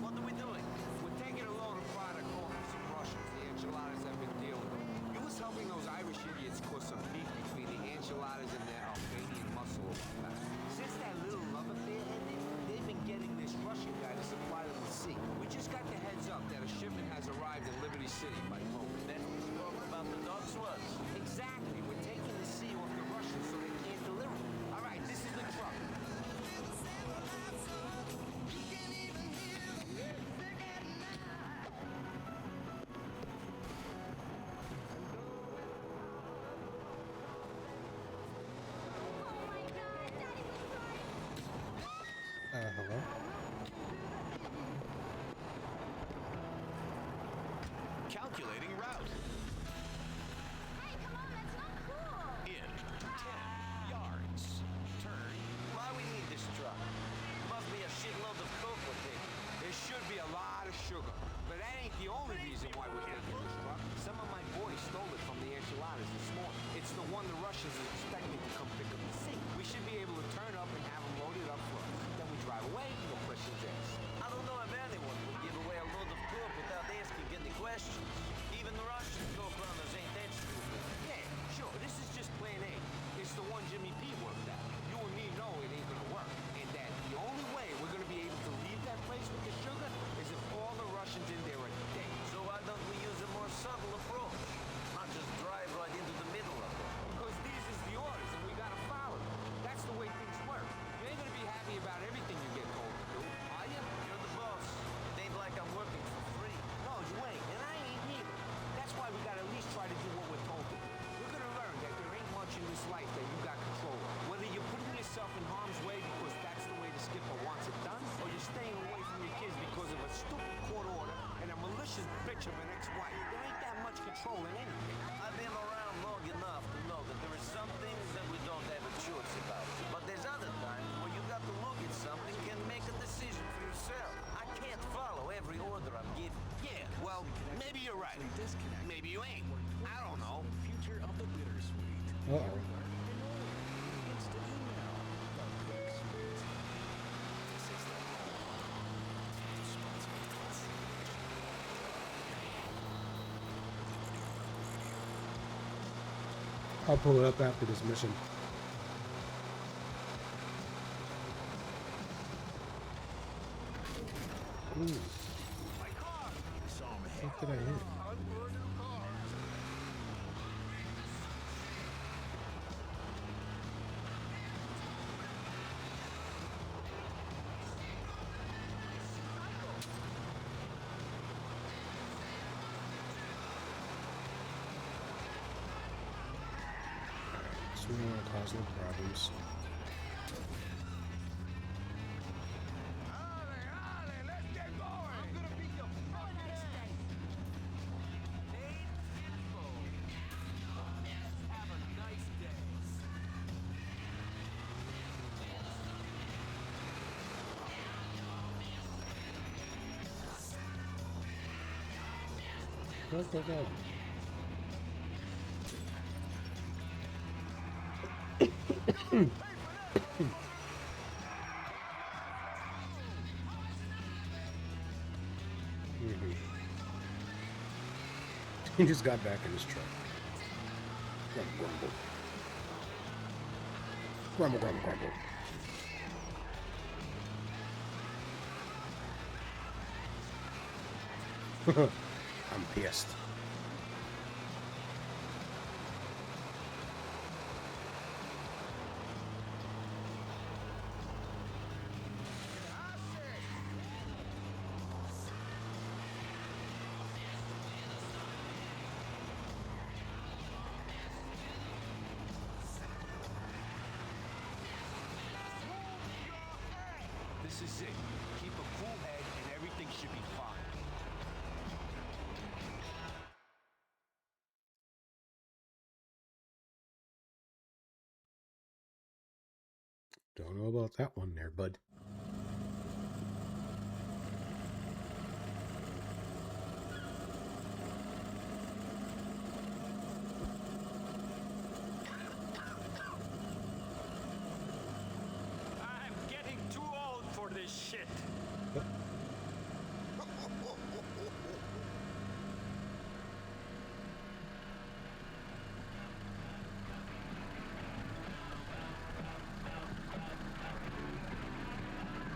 What are we doing? We're taking a load of product off of some Russians the enchiladas have been dealing with. You was helping those Irish idiots cause some beef between the enchiladas and their Albanian muscle over the past. Since that little love affair ended, they've been getting this Russian guy to supply them with sea. We just got the heads up that a shipment has arrived in Liberty City by boat. Then we spoke about the dogs was. Exactly. We're taking the sea off the Russians so they can't deliver it. All right, this is the truck. Hello? Calculating route. In 10 yards. Turn. Why we need this truck? Must be a shitload of coke we're taking. There should be a lot of sugar. But that ain't the only reason why we're taking this truck. Some of my boys stole it from the enchiladas this morning. It's the one the Russians are expecting to come pick up the sea. We should be able to turn up and have them loaded up for us. Then we drive away, no questions asked. I don't know if anyone would give away a load of coke without asking any questions. Even the Russians. Uh-oh. I'll pull it up after this mission. Ooh. What did I hit? So we don't want to cause no problems. Go. He just got back in his truck. Grumble. I'm pissed. This is it. Keep a cool head and everything should be fine. Don't know about that one there, bud. I'm getting too old for this shit.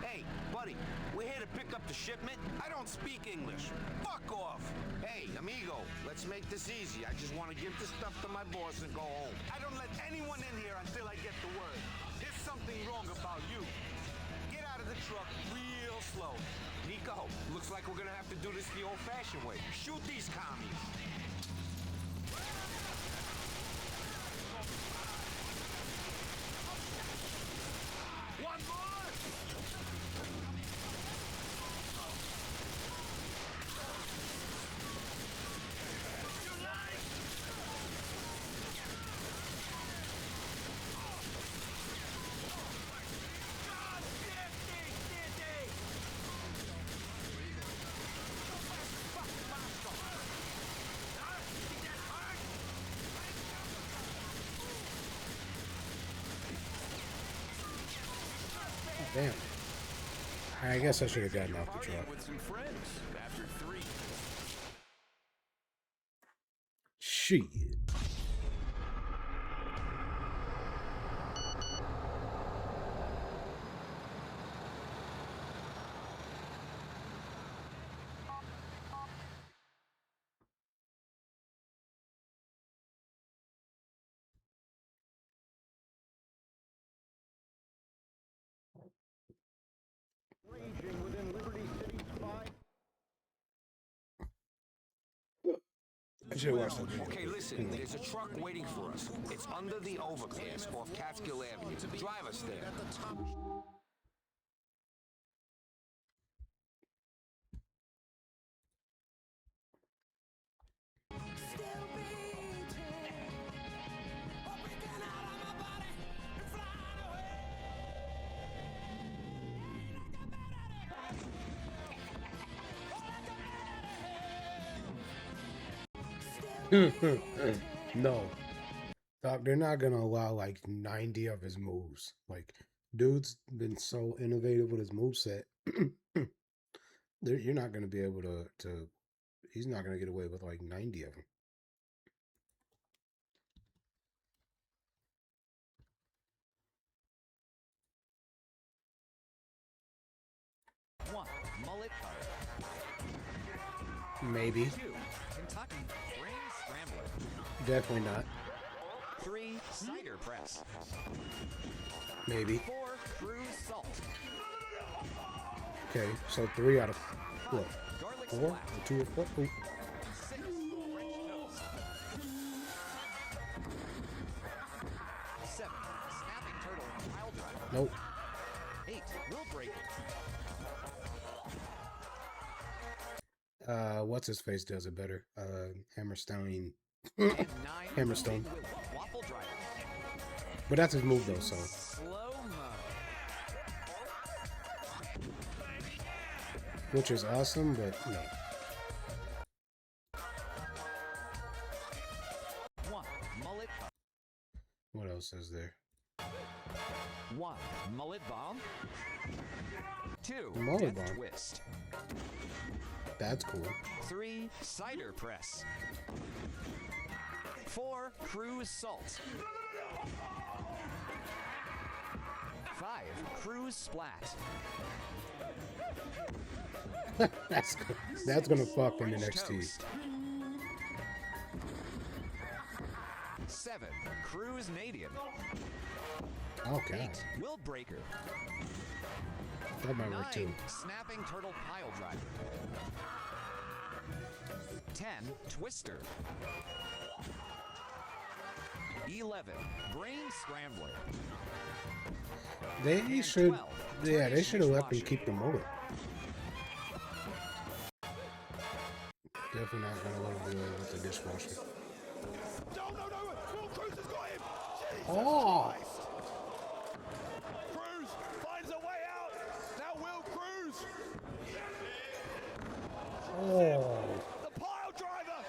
Hey, buddy, we're here to pick up the shipment. I don't speak English. Fuck off. Hey, amigo, let's make this easy. I just want to give the stuff to my boss and go home. I don't let anyone in here until I get the word. There's something wrong about you. Get out of the truck real slow. Nico, looks like we're gonna have to do this the old-fashioned way. Shoot these commies. One more! Damn. I guess I should have gotten off the truck. With some friends after 3. Shit. I should have watched that video. Okay, listen, there's a truck waiting for us. It's under the overpass off Catskill Avenue. Drive us there. No. Doc, they're not gonna allow like 90 of his moves. Like, dude's been so innovative with his moveset. You're not gonna be able to. He's not gonna get away with like 90 of them. One, mullet card. Maybe. 2, Kentucky brain scrambler. Definitely not. 3, cider press. Maybe. 4, cruise salt. Okay, so 3 out of what? Garlic 4? splat. 2 or 4? Ooh. 6, French toast. 7, snapping turtle pile driver. Nope. 8, will break. What's his face does it better? Hammerstone. And 9, Hammerstone. waffle driver. But that's his move though, so. Slow-mo. Which is awesome, but no. 1, mullet. What else is there? 1, mullet bomb. 2, Mullet death bomb. twist. That's cool. 3, cider press. 4, cruise salt. 5, cruise splat. That's gonna fuck in the next team. 7, cruise Nadian. Oh god. 8, will breaker. That might work 9, too. snapping turtle pile driver. 10, twister. 11, brain scrambler. They And should 12, yeah, they Turkish should have let them dishwasher. keep the mullet. Definitely not gonna let them do it with the dishwasher. No, Will Cruz has got him. Jesus Oh! Christ. Cruz finds a way out. Now Will Cruz. Oh! The pile driver.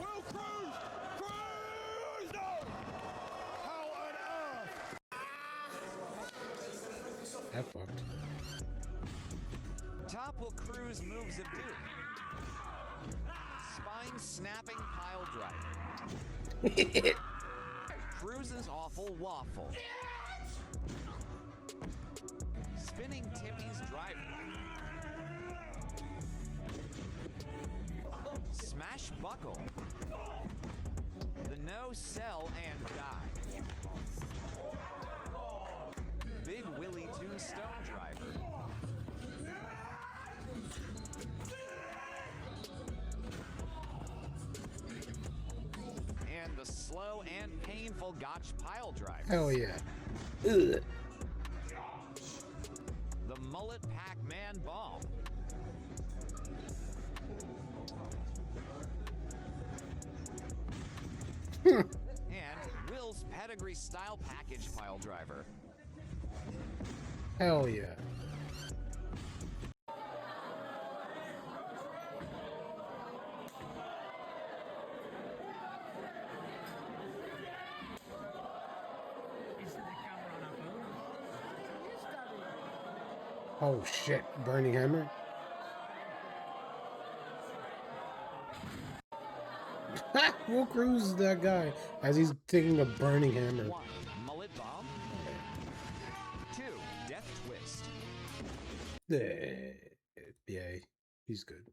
Will Cruz. Cruz, no. How on earth? That fucked. Top will cruise moves of doom. Spine snapping pile driver. Cruise's awful waffle. Spinning Timmy's driver. Smash buckle. The no sell and die. Big Willie Tombstone driver. And the slow and painful Gotch pile driver. Hell yeah. Ugh. The mullet Pac-Man bomb. And Will's pedigree style package pile driver. Hell yeah. Oh shit, Burning Hammer? Will Cruz is that guy as he's taking a Burning Hammer. 1, mullet bomb. 2, death twist. Yeah, he's good.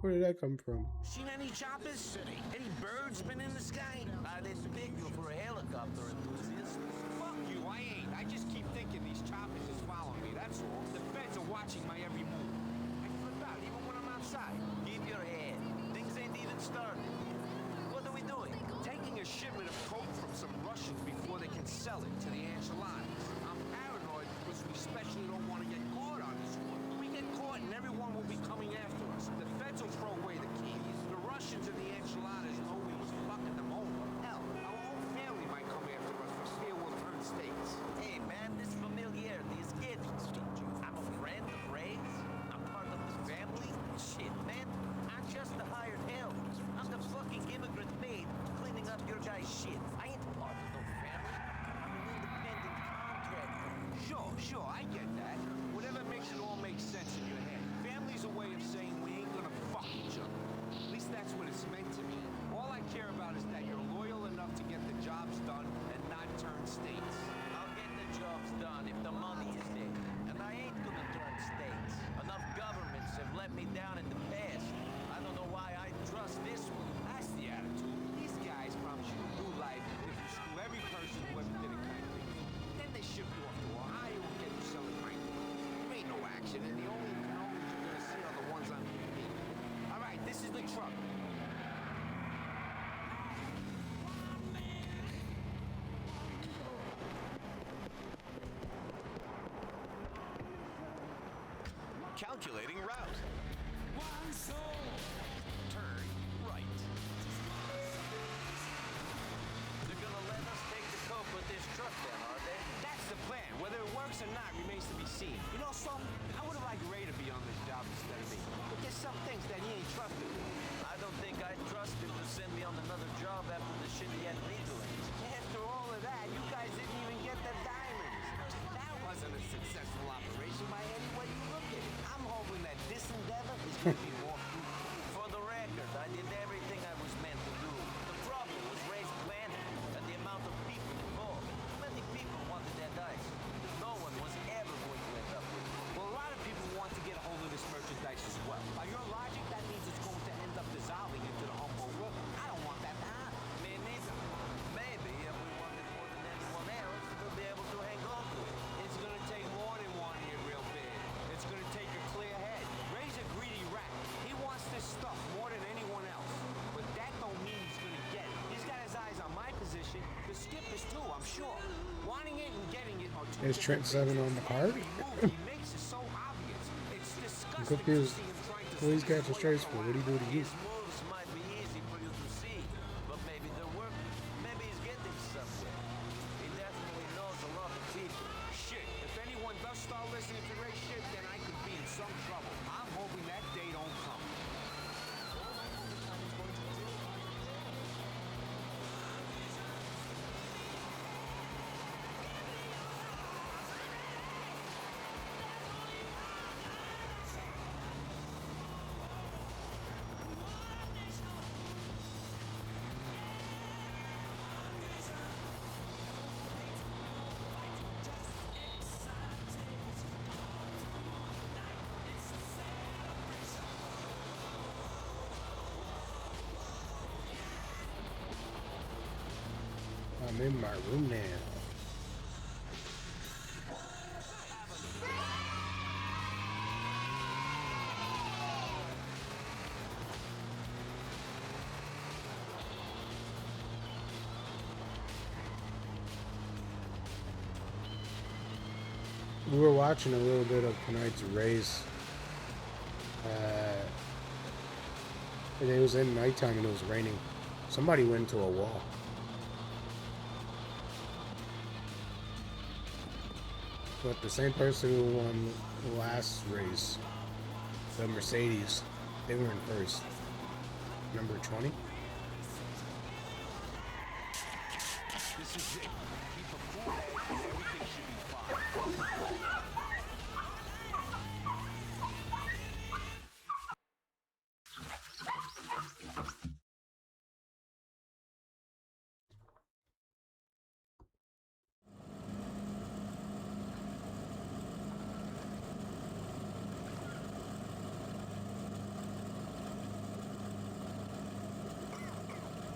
Where did that come from? Seen any choppers? Any birds been in the sky? They big for a helicopter enthusiast. Fuck you, I ain't. I just keep thinking these choppers is following me, that's all. The feds are watching my every move. I flip out even when I'm outside. Keep your head. Things ain't even started. What are we doing? Taking a shipment of coke from some Russians before they can sell it to the enchiladas. I'm paranoid because we especially don't want to get caught on this one. We get caught and everyone will be coming after us. The feds will throw away the keys. The Russians and the enchiladas know we was fucking them over. Hell, our whole family might come after us for fear we'll turn states. Hey man, this familiarity is getting to you. Calculating route. Turn right. They're gonna let us take the coke with this truck then, are they? That's the plan. Whether it works or not remains to be seen. You know something? I would have liked Ray to be on this job instead of me. But there's some things that he ain't trusted with. I don't think I'd trust him to send me on another job after the shit he had me doing. After all of that, you guys didn't even get the diamonds. That wasn't a successful operation by any way you look at it. I'm hoping that this endeavor is going to be more fruitful. For the record, I did everything I was meant to do. The problem was Ray's planning and the amount of people involved. Too many people wanted that dice. No one was ever going to end up with it. Well, a lot of people want to get a hold of this merchandise as well. By your logic, that means it's going to end up dissolving into the Humboldt River. I don't want that to happen. Me neither. Maybe if we want it more than anyone else, we'll be able to hang on to it. It's going to take more than wanting it real bad. It's going to take a clear head. Ray's a greedy rat. He wants this stuff more than anyone else. But that don't mean he's going to get it. He's got his eyes on my position. The skip is too, I'm sure. Wanting it and getting it are two Is Trent 7 on the card? he makes it so obvious. It's I'm disgusting confused. to see him trying to Who he's catching strays for? What do you do to you? His moves might be easy for you to see, but maybe they're working. Maybe he's getting somewhere. He definitely knows a lot of people. Shit, if anyone does start listening to Ray shit, then I could be in some trouble. I'm hoping that day don't come. I'm in my room now. We were watching a little bit of tonight's race. And it was in nighttime and it was raining. Somebody went into a wall. But the same person who won the last race, the Mercedes, they were in first. Number 20. This is it. Keep a cool head and everything should be fine.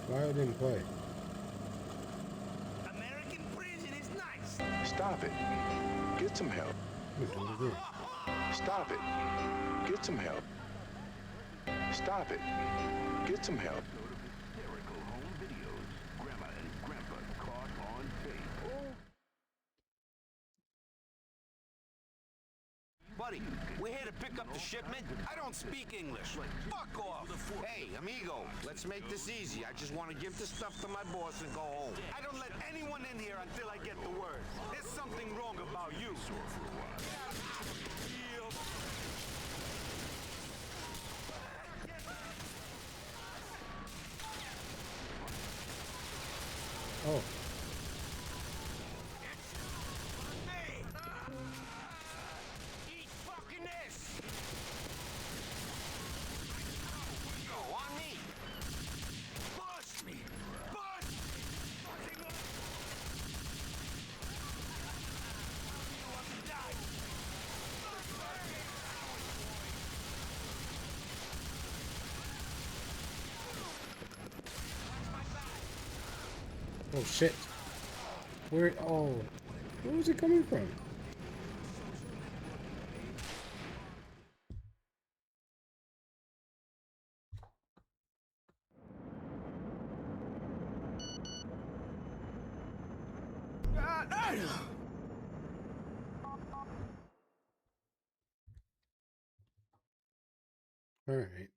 Why I didn't play? American prison is nice. Stop it. Get some help. Stop it. Get some help. Stop it. Get some help. Buddy, we're here to pick up the shipment. I don't speak English. Fuck off. Hey, amigo, let's make this easy. I just want to give the stuff to my boss and go home. I don't let anyone in here until I get the word. There's something wrong about you. Oh. Eat fucking this! Go on me! Bust me! Bust! Oh shit. Where? Oh. Where was it coming from? All right.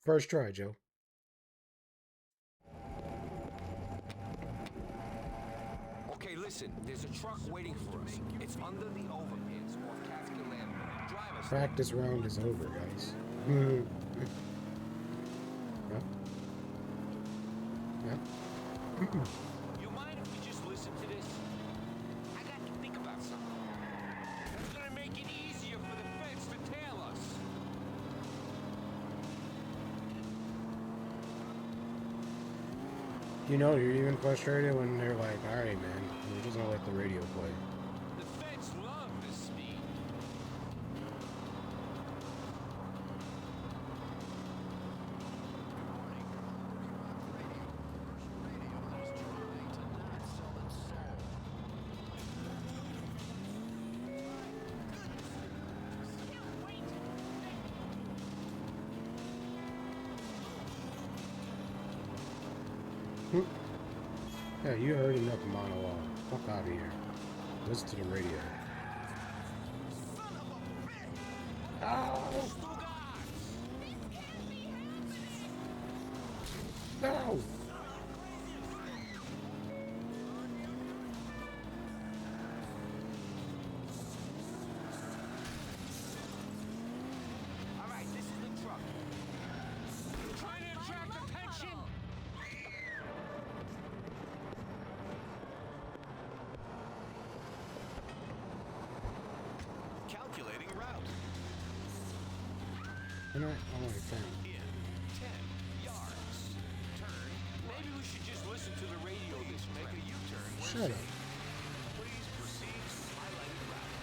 First try, Joe. Okay, listen, there's a truck waiting for us. It's under the overpass off Catskill Avenue. Drive us. Practice round is over, guys. Yep. Yep. You mind if we just listen to this? I got to think about something. That's gonna make it easier for the feds to tail us. You know, you're even frustrated when they're like, all right, man, we're just gonna let the radio play. The feds love this speed. Yeah, you heard enough monologue. Fuck out of here. Listen to the radio. Oh! No! Alright, this is the truck. Trying to attract attention! Calculating route. You know what? I want to turn. In 10 yards. Turn. Maybe we should just listen to the radio this way. Make a U-turn. Shut up. Please proceed to highlighted route.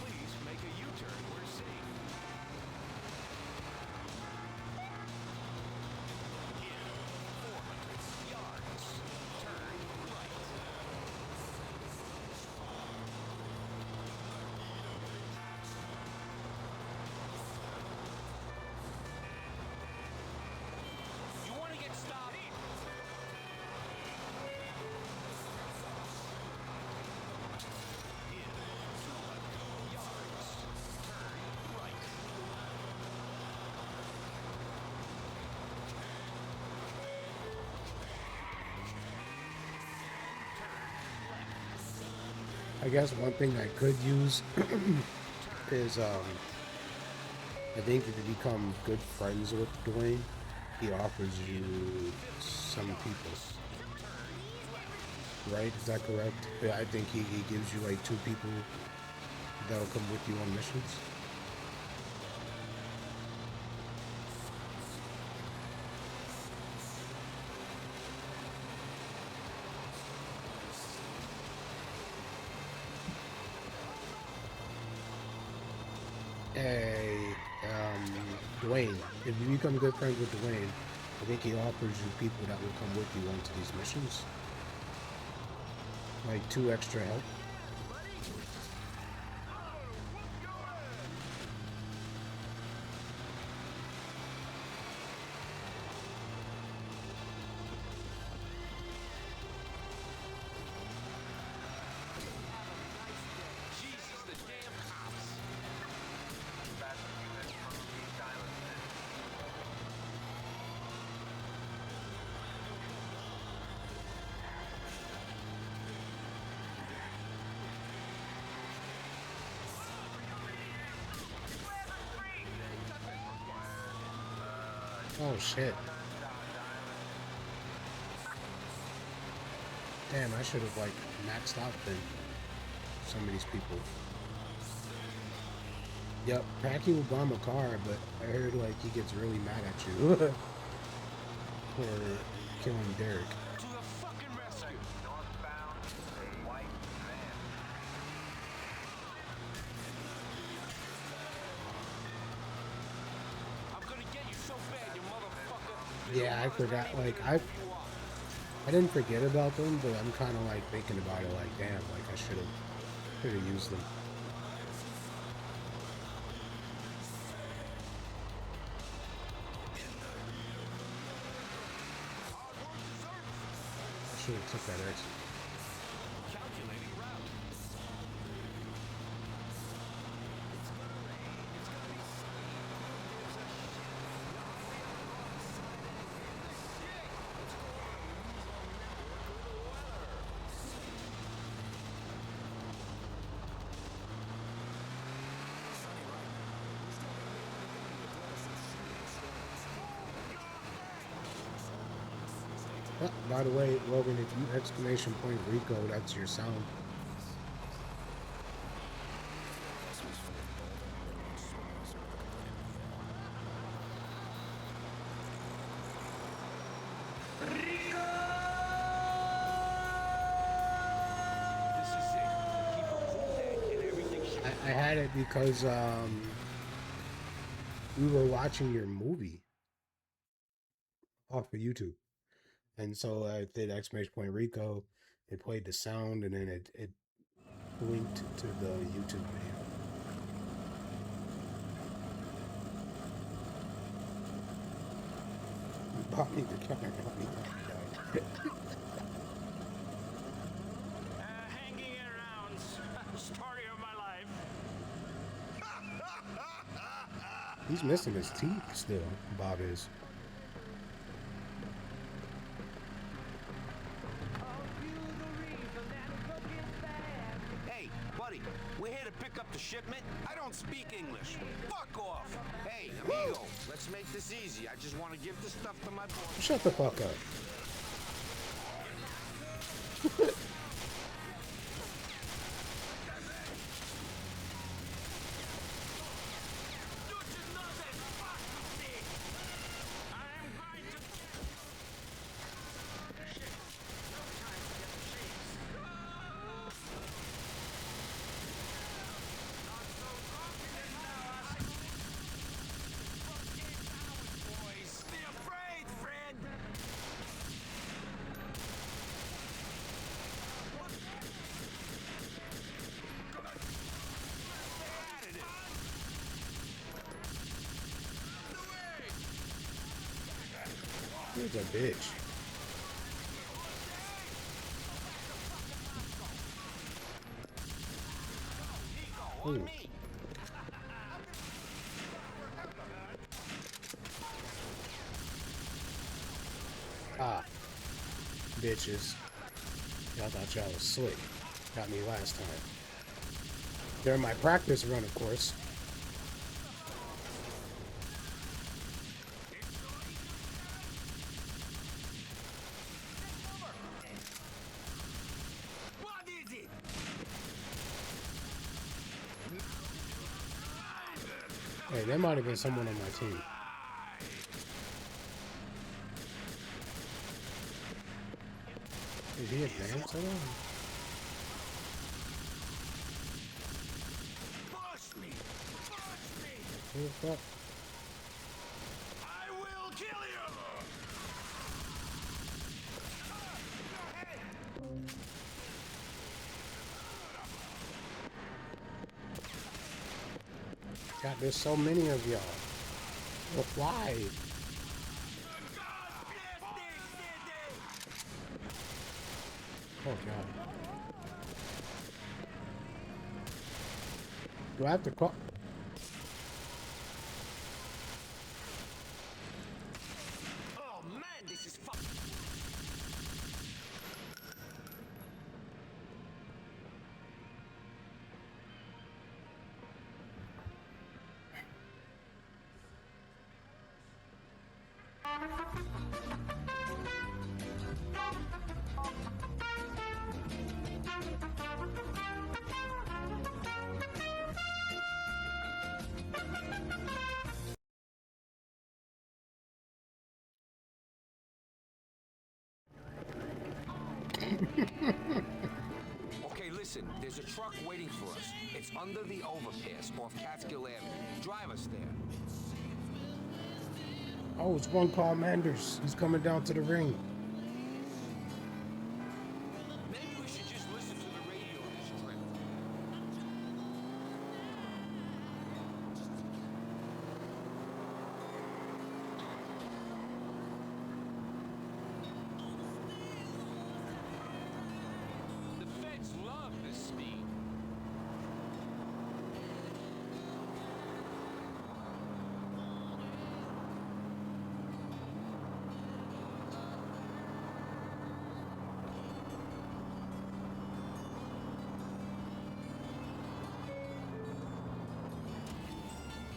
Please make a U-turn where safe. In 400 yards. Turn right. You want to get stopped? In 200 yards. Turn right. I guess one thing I could use is, I think if you become good friends with Dwayne, he offers you some people. Right? Is that correct? Yeah, I think he gives you like 2 people that'll come with you on missions. Hey, Dwayne, if you become good friends with Dwayne, I think he offers you people that will come with you onto these missions. Like 2 extra help. Jesus, the damn cops. Oh shit. Damn, I should have like maxed out then. Some of these people. Yep, Packy will bomb a car, but I heard like he gets really mad at you for killing Derek. To the fucking rescue. Northbound, a white van. I'm gonna get you so bad, you motherfucker. Yeah, I forgot. Like I didn't forget about them, but I'm kind of like thinking about it. Like, damn, like I should have used them. I should have took that exit. By the way, Logan, if you exclamation point Rico, that's your sound. I had it because we were watching your movie off of YouTube. And so I did exclamation point Rico. It played the sound, and then it linked to the YouTube video. You bought me the camera. Hanging around, story of my life. He's missing his teeth still. Bob is. Hey, buddy, we're here to pick up the shipment. I don't speak English. Fuck off. Hey, amigo, let's make this easy. I just want to give this stuff to my boss. Shut the fuck up. He's a bitch. Ooh. Ah, bitches. Y'all thought y'all was slick. Got me last time. During my practice run, of course. Hey, there might have been someone on my team. Did he advance at all? Who the fuck? I will kill you! God, there's so many of y'all. But why? Oh god. Do I have to call? Oh man, this is fuck. Okay, listen, there's a truck waiting for us. It's under the overpass off Catskill Avenue. Drive us there. Oh, it's one called Manders. He's coming down to the ring. Maybe we should just listen to the radio this trip. The feds love this speed.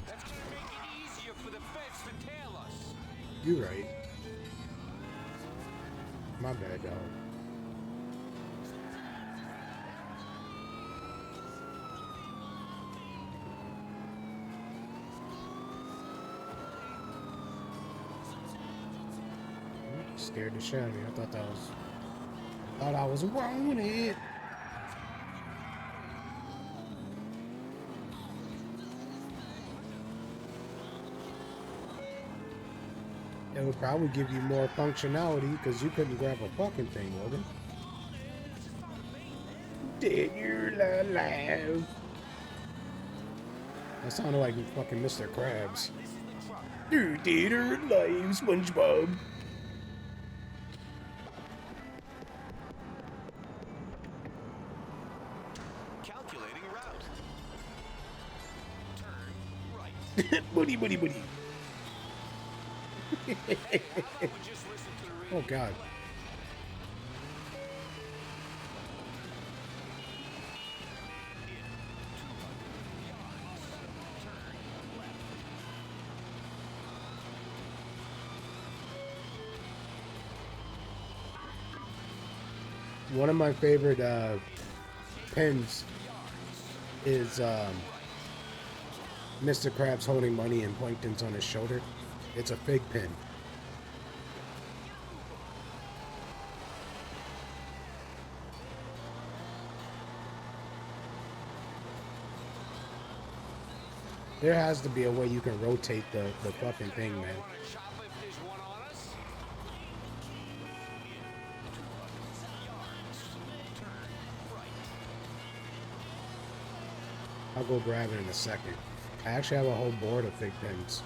That's gonna make it easier for the feds to tail us. You right. My bad, dog. Scared the shit out of me. I thought I was wanted. It would probably give you more functionality because you couldn't grab a fucking thing, Logan. Dead, you're alive. That sounded like fucking Mr. Krabs. You're dead or alive, SpongeBob. Calculating route. Turn right. Buddy, buddy, buddy. Oh, God. One of my favorite pins is Mr. Krabs holding money and Plankton's on his shoulder. It's a fake pin. There has to be a way you can rotate the fucking thing, man. I'll go grab it in a second. I actually have a whole board of fake pins.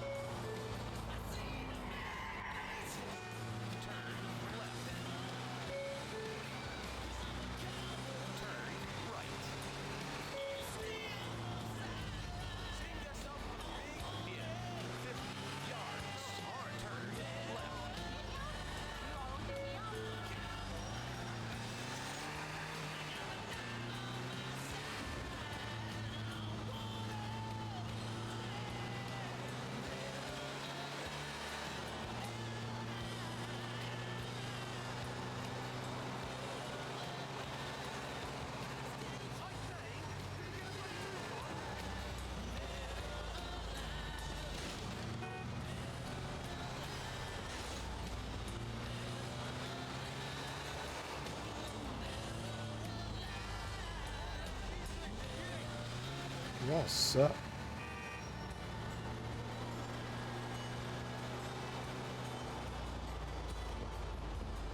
Y'all suck.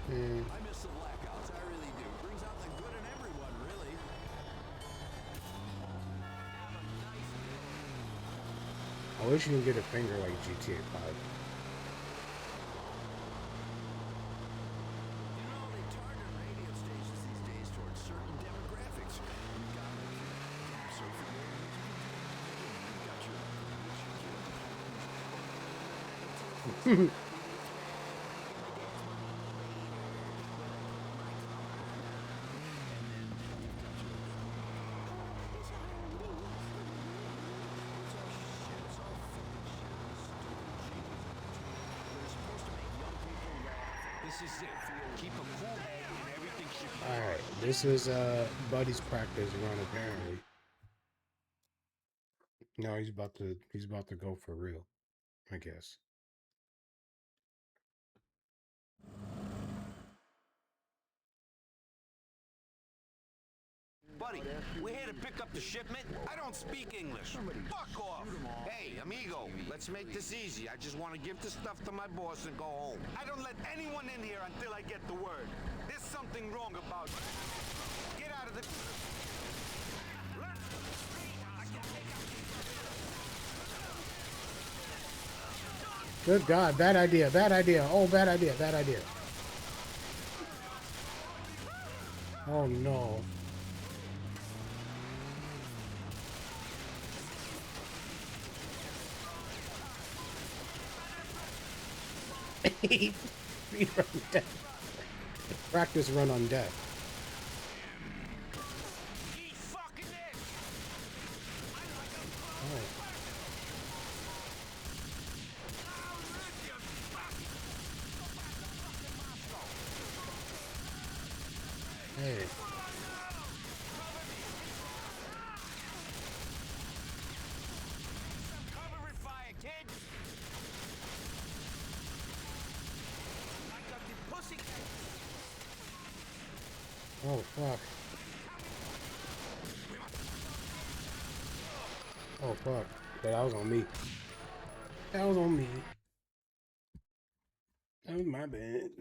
I miss the blackouts, I really do. Brings out the good in everyone, really. I wish you could get a finger like GTA 5. This is it. Keep a cool head and everything should be Alright, this is Buddy's practice run apparently. No, he's about to go for real, I guess. Buddy, we're here to pick up the shipment. I don't speak English. Fuck off. Hey, amigo, let's make this easy. I just want to give the stuff to my boss and go home. I don't let anyone in here until I get the word. There's something wrong about it. Get out of the... Good God, bad idea, bad idea. Oh, bad idea, bad idea. Oh no. Speed run death. Practice run on death. Oh. Oh, fuck. Oh, fuck. Yeah, that was on me. That was on me. That was my bad.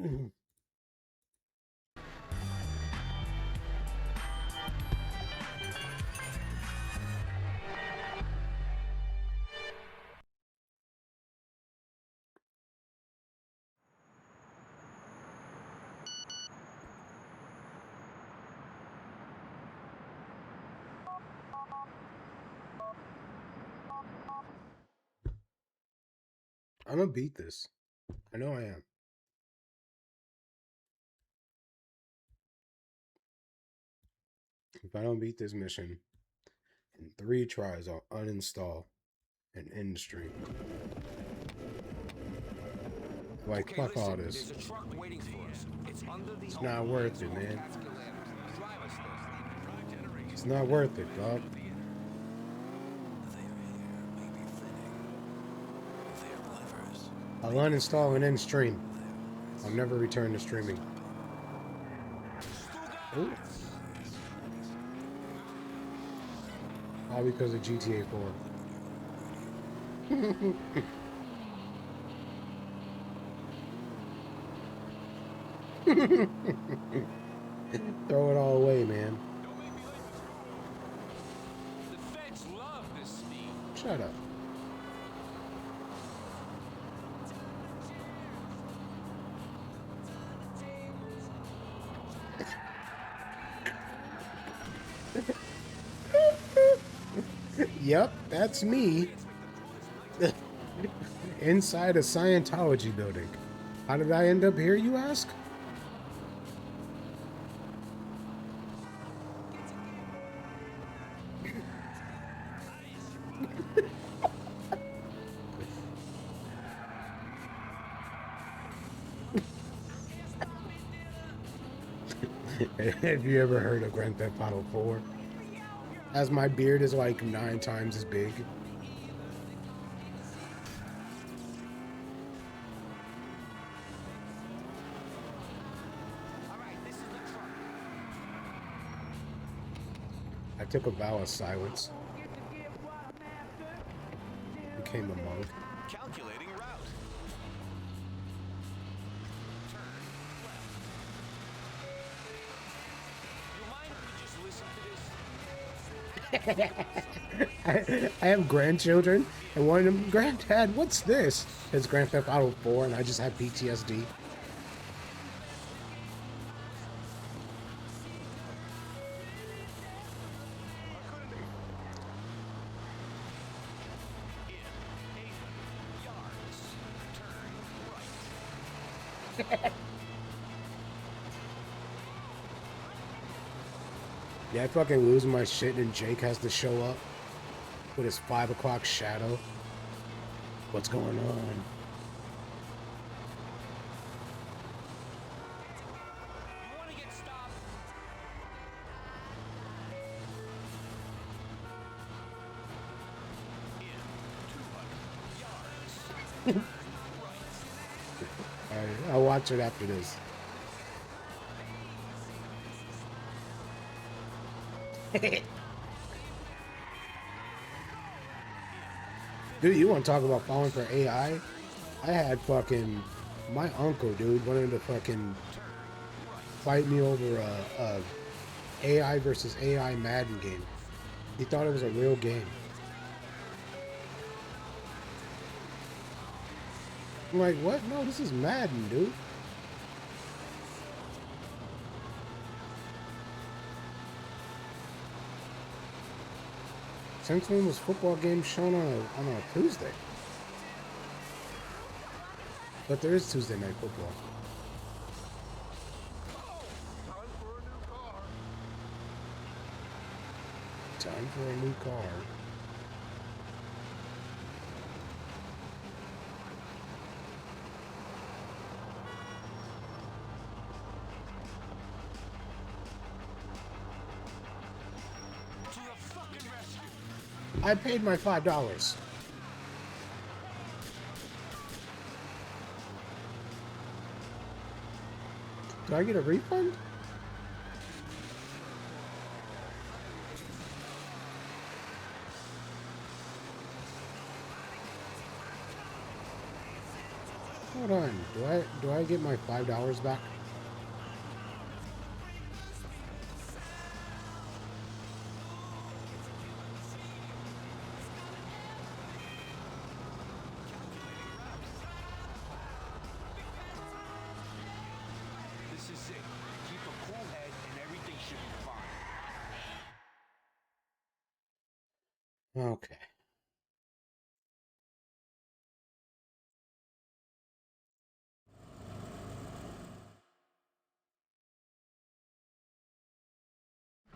I'm gonna beat this. I know I am. If I don't beat this mission in 3 tries, I'll uninstall and end the stream. Like, Okay, fuck listen, all this. There's a truck waiting for us. It's under the It's not worth it, man. Drive us there. It's not worth it, dog. I'll uninstall and end stream. I'll never return to streaming. Ooh. All because of GTA 4. Throw it all away, man. The feds love this speed. Shut up. Yep, that's me. Inside a Scientology building. How did I end up here, you ask? Have you ever heard of Grand Theft Auto 4? As my beard is like 9 times as big. I took a vow of silence. Became a monk. Calculating route. I have grandchildren, and one of them, Granddad, what's this? It's Grand Theft Auto 4, and I just have PTSD. Yeah, I fucking lose my shit and Jake has to show up with his 5 o'clock shadow. What's going on? Alright, I'll watch it after this. Dude, you want to talk about falling for AI? I had fucking my uncle, dude, wanted to fucking fight me over a AI versus AI Madden game. He thought it was a real game. I'm like, what? No, this is Madden, dude. Since when was football games shown on a Tuesday? But there is Tuesday night football. Time for a new car. I paid my $5. Do I get a refund? Hold on. Do I get my $5 back? This is it. Keep a cool head and everything should be fine. Okay.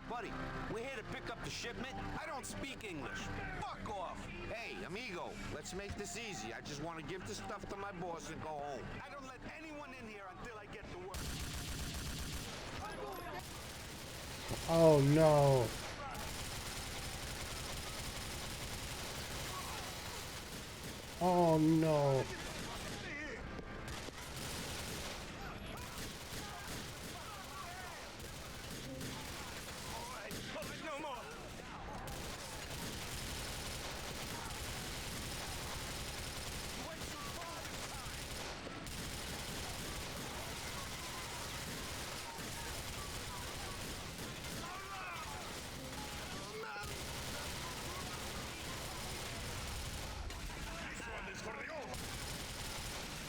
Buddy, we're here to pick up the shipment. I don't speak English. Fuck off. Hey, amigo, let's make this easy. I just want to give the stuff to my boss and go home. I don't let anyone in here until I get to work. Oh no. Oh no.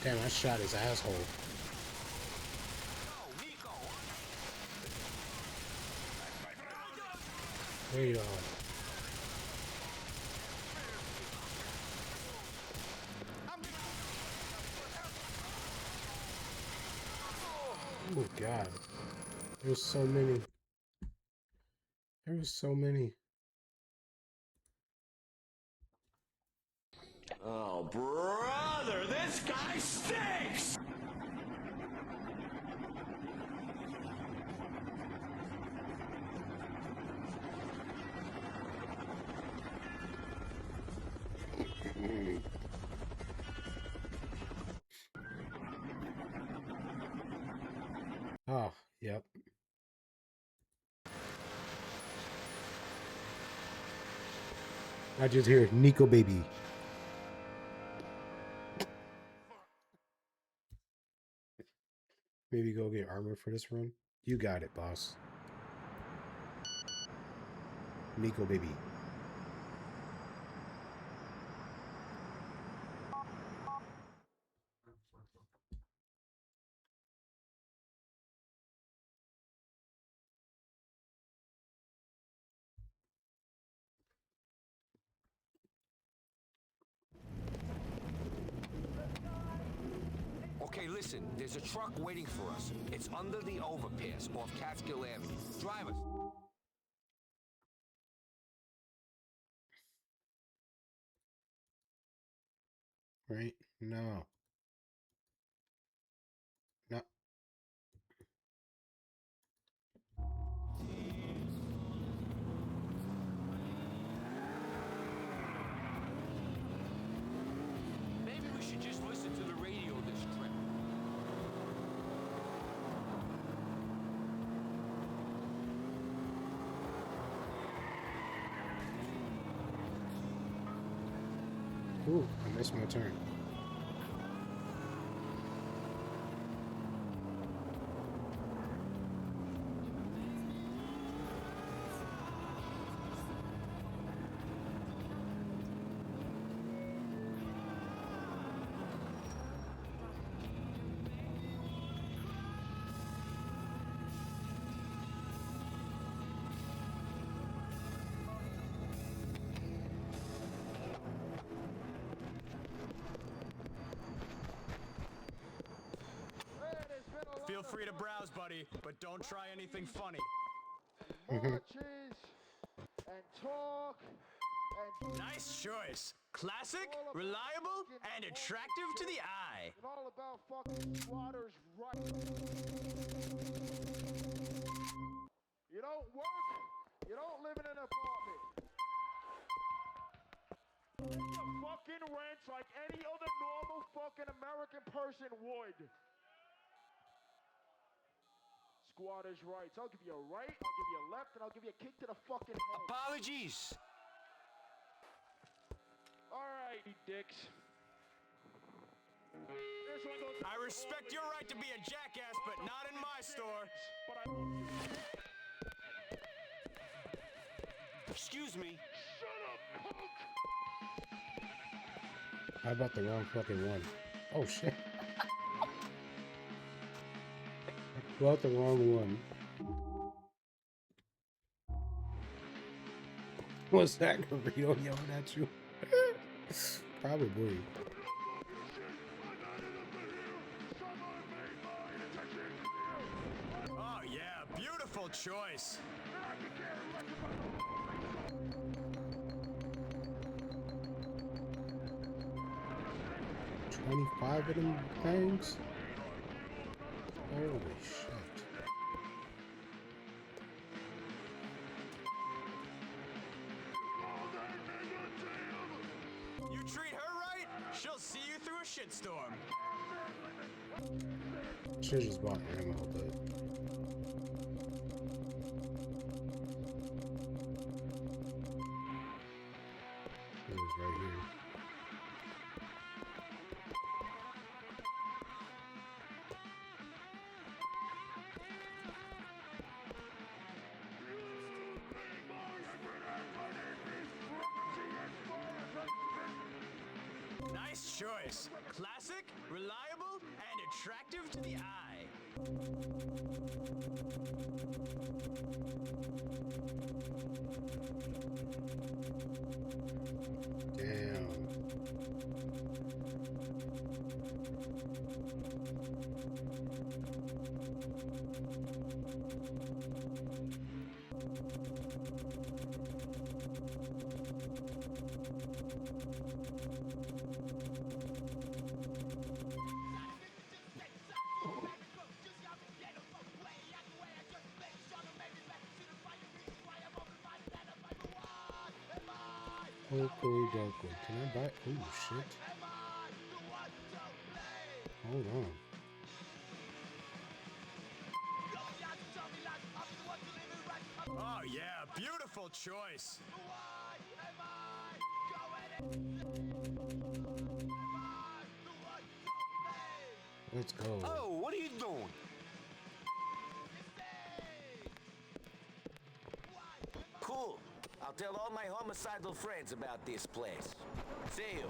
Damn, I shot his asshole. There you go. Oh god. There's so many. There's so many. Oh, brother, this guy stinks! Oh, yep. I just hear Nico baby. Maybe go get armor for this run. You got it, boss. Nico baby. Okay, listen, there's a truck waiting for us. It's under the overpass off Catskill Avenue. Drive us. Right? No. No. Maybe we should just listen to the radio this trip. Ooh, I missed my turn. Feel free to browse, buddy, but don't try anything funny. Marches and talk and Nice choice. Classic, reliable, and attractive to the eye. and all about fucking squatters' rights. You don't work, you don't live in an apartment. Pay your fucking rent like any other normal fucking American person would. Squatters' rights. I'll give you a right, I'll give you a left, and I'll give you a kick to the fucking head. Apologies. Alright, you dicks. I respect your right to be a jackass, but not in my store. Excuse me. How about the wrong fucking one? Oh shit. About the wrong one. Was that Garrido yelling at you? Probably. Oh yeah, beautiful choice. 25 of them things? Holy shit. You treat her right, she'll see you through a shitstorm. Should've just bought ammo, but... It was right here. Nice choice. Classic, reliable, and attractive to the eye. Damn. Oakley Dokley. Can I buy? Oh shit. Hold on. Oh yeah, beautiful choice. Let's go. Oh, what are you doing? Cool. I'll tell all my homicidal friends about this place. See you.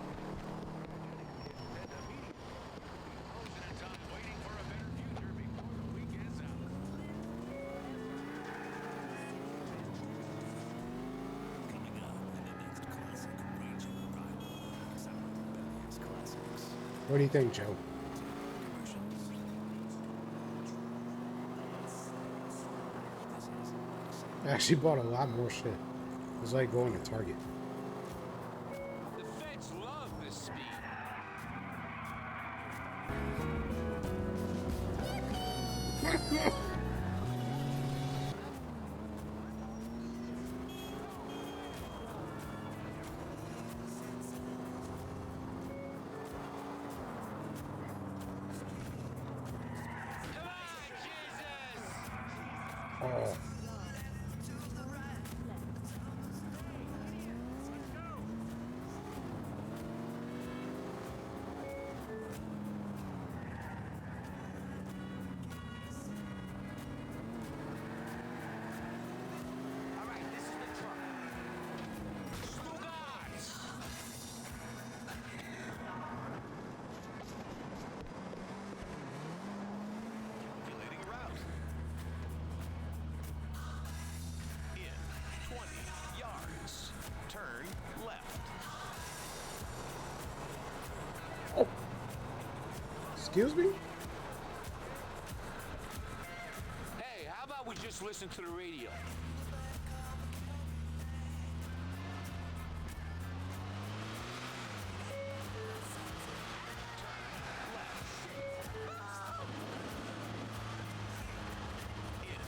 What do you think, Joe? I actually bought a lot more shit. It was like going to Target. The feds love this speed. Oh. Calculating route. In 20 yards. Turn left. Oh. Excuse me? Hey, how about we just listen to the radio? In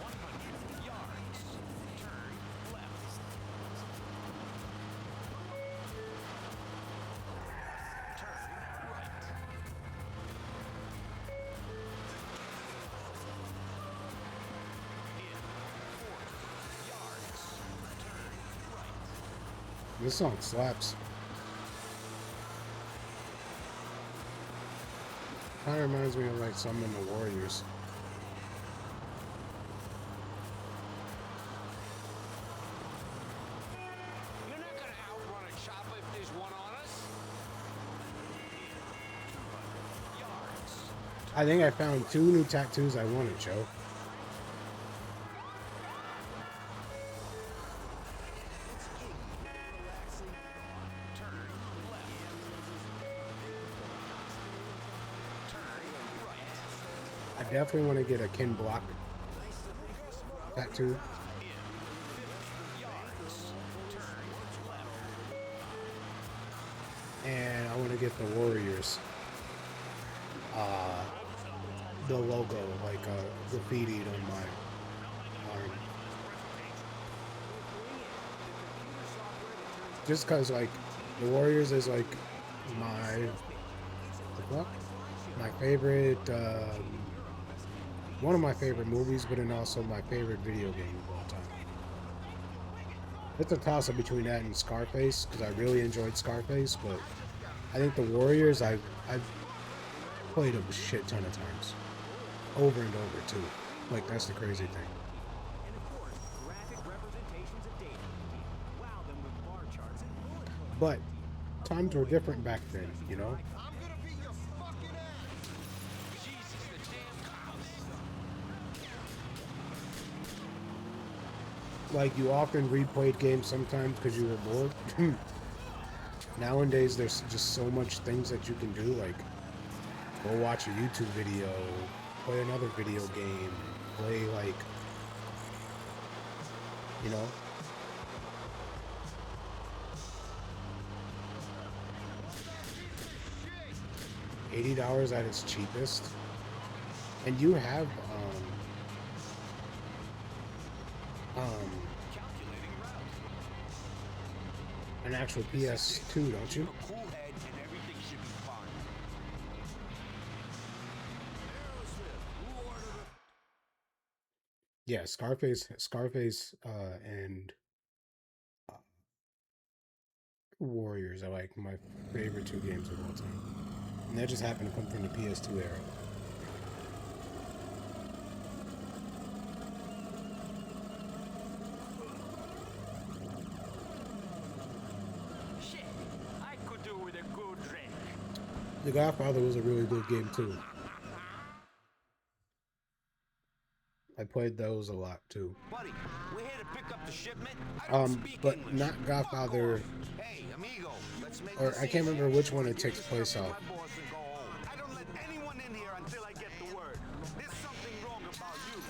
100 yards. Turn left. Turn right. In 40 yards. Turn right. This song slaps. Kind of reminds me of like some in the Warriors. You're not gonna outrun a chopper if there's one on us. I think I found 2 new tattoos I wanted, Joe. I definitely want to get a Ken Block tattoo. And I want to get the Warriors. The logo, like graffitied on my arm. Just cause like the Warriors is like my favorite, one of my favorite movies, but then also my favorite video game of all time. It's a toss-up between that and Scarface, because I really enjoyed Scarface, but I think the Warriors, I've played a shit ton of times. Over and over, too. Like, that's the crazy thing. But times were different back then, you know? Like, you often replayed games sometimes because you were bored. Nowadays, there's just so much things that you can do, like go watch a YouTube video, play another video game, play like, you know. $80 at its cheapest, and you have an actual PS2, don't you? Yeah, Scarface, and Warriors are like my favorite 2 games of all time, and that just happened to come from the PS2 era. Shit, I could do with a good drink. The Godfather was a really good game too. I played those a lot too. Buddy, we're here to pick up the shipment. But not Godfather. Hey, amigo, let's make Or I can't remember which one it takes place off. I don't let anyone in here until I get the word. There's something wrong about you.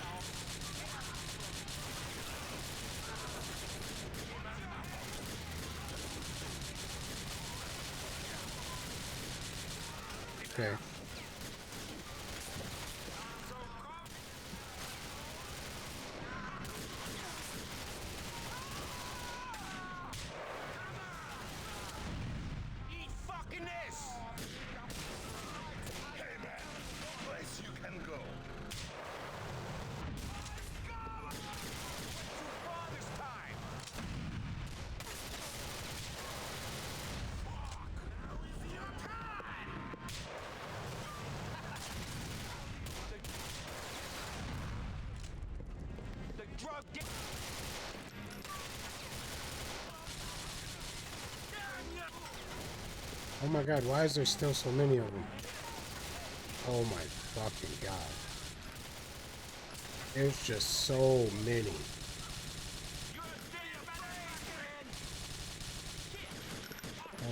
Okay. Eat fucking this! Hey man, place you can go. This time. The drug dealer. Oh my god, why is there still so many of them? Oh my fucking god. There's just so many.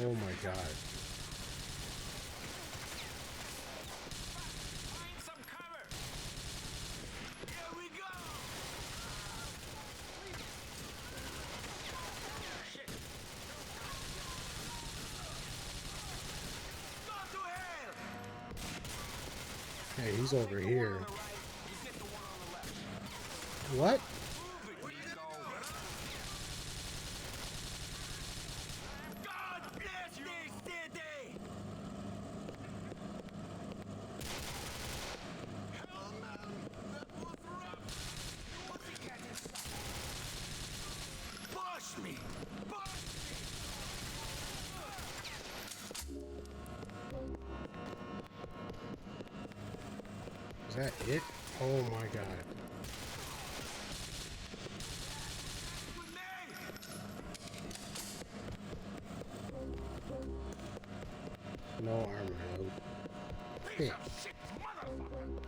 Oh my god. Hey, he's over here. What? Push me! that it? Oh my god. No armor, though. Piece of shit, motherfucker!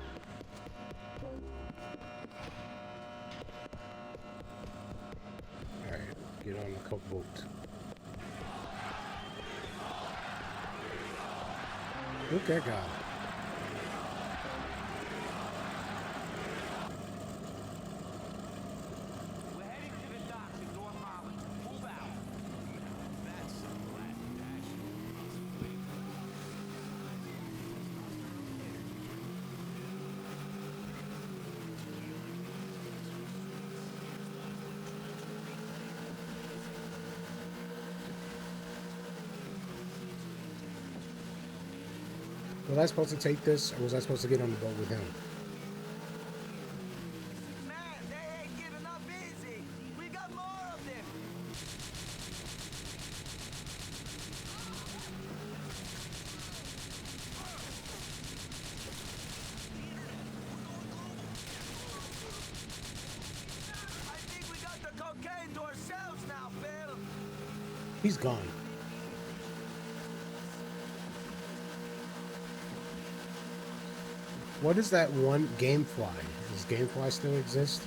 Alright, get on the coke boat. Look at God. We're heading to the docks in North Harlem. Move out. That's some classic action. Was I supposed to take this, or was I supposed to get on the boat with him? Man, they ain't giving up easy. We got more of them. I think we got the cocaine to ourselves now, Phil. He's gone. What is that one? Gamefly. Does Gamefly still exist?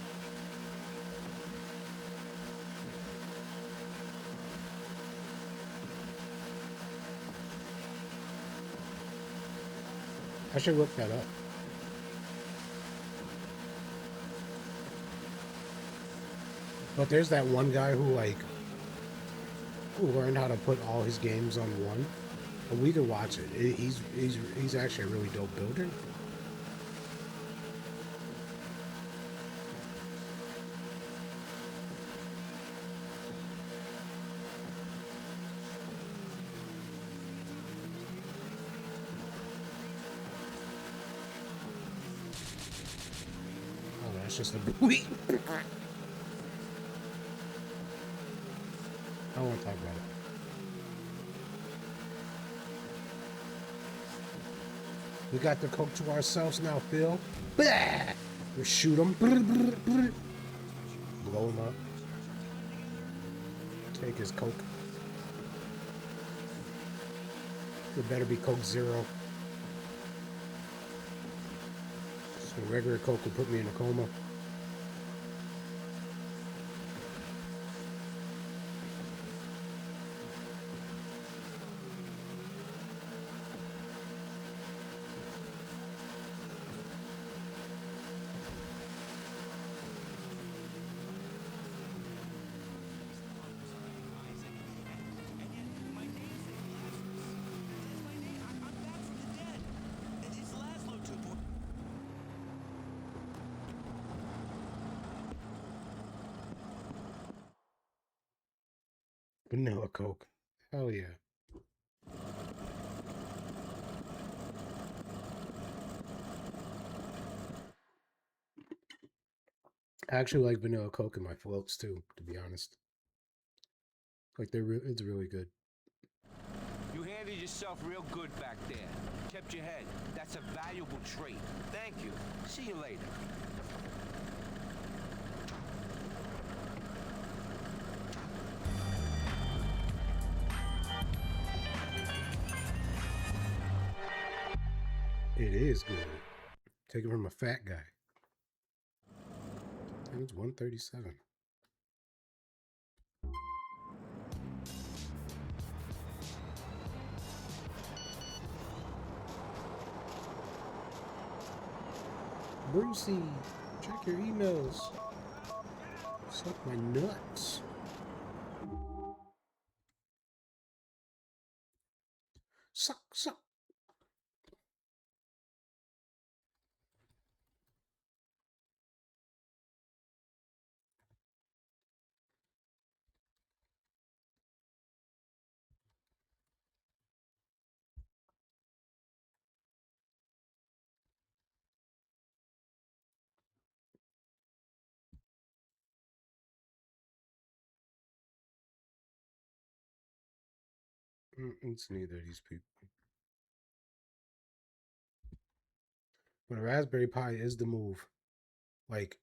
I should look that up. But there's that one guy who learned how to put all his games on one. But we could watch it. He's actually a really dope builder. Oh, that's just a buoy. I don't want to talk about it. We got the coke to ourselves now, Phil. Bah! We shoot him. Blow him up. Take his coke. It better be Coke Zero. So regular coke will put me in a coma. Vanilla Coke. Hell yeah. I actually like vanilla Coke in my floats too, to be honest. Like it's really good. You handled yourself real good back there. Kept your head. That's a valuable trait. Thank you. See you later. It is good. Take it from a fat guy. And it's 137. Brucey, check your emails. Suck my nuts. Suck. It's neither of these people. But a Raspberry Pi is the move. Like,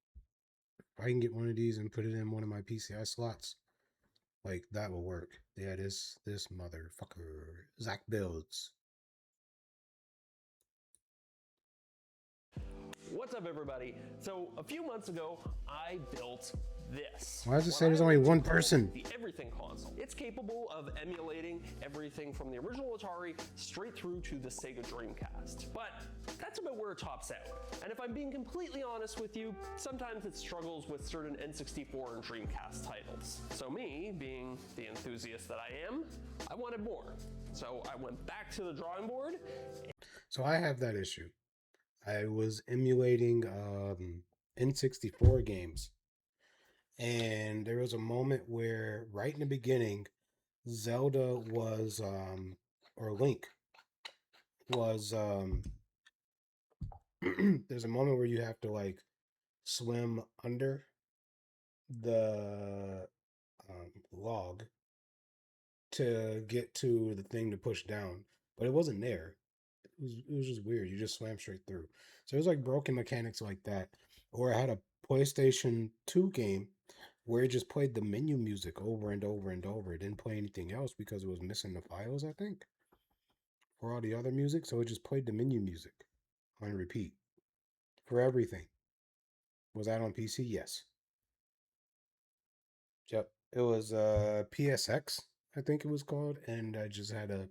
if I can get one of these and put it in one of my PCI slots, like, that will work. Yeah, this motherfucker. Zach Builds. What's up, everybody? So, a few months ago, I built this. Why does it say there's only one person? The Everything console. It's capable of emulating everything from the original Atari straight through to the Sega Dreamcast. But that's about where it tops out. And if I'm being completely honest with you, sometimes it struggles with certain N64 and Dreamcast titles. So me, being the enthusiast that I am, I wanted more. So I went back to the drawing board. So I have that issue. I was emulating N64 games. And there was a moment where, right in the beginning, Zelda was, or Link was, there's a moment where you have to, like, swim under the log to get to the thing to push down. But it wasn't there. It was just weird. You just swam straight through. So it was like broken mechanics like that. Or I had a PlayStation 2 game where it just played the menu music over and over and over. It didn't play anything else because it was missing the files, I think, for all the other music. So it just played the menu music on repeat for everything. Was that on PC? Yes. Yep. It was PSX, I think it was called. And I just had a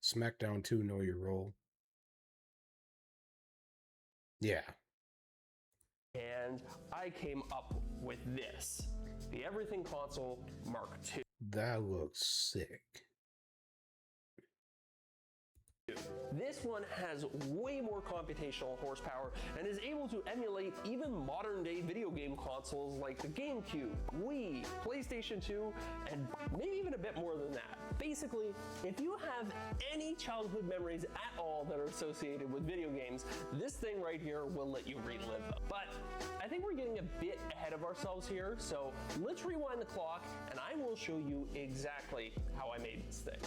SmackDown 2 Know Your Role. Yeah. And I came up with this, the Everything Console Mark II. That looks sick. This one has way more computational horsepower and is able to emulate even modern day video game consoles like the GameCube, Wii, PlayStation 2, and maybe even a bit more than that. Basically, if you have any childhood memories at all that are associated with video games, this thing right here will let you relive them. But I think we're getting a bit ahead of ourselves here, so let's rewind the clock and I will show you exactly how I made this thing.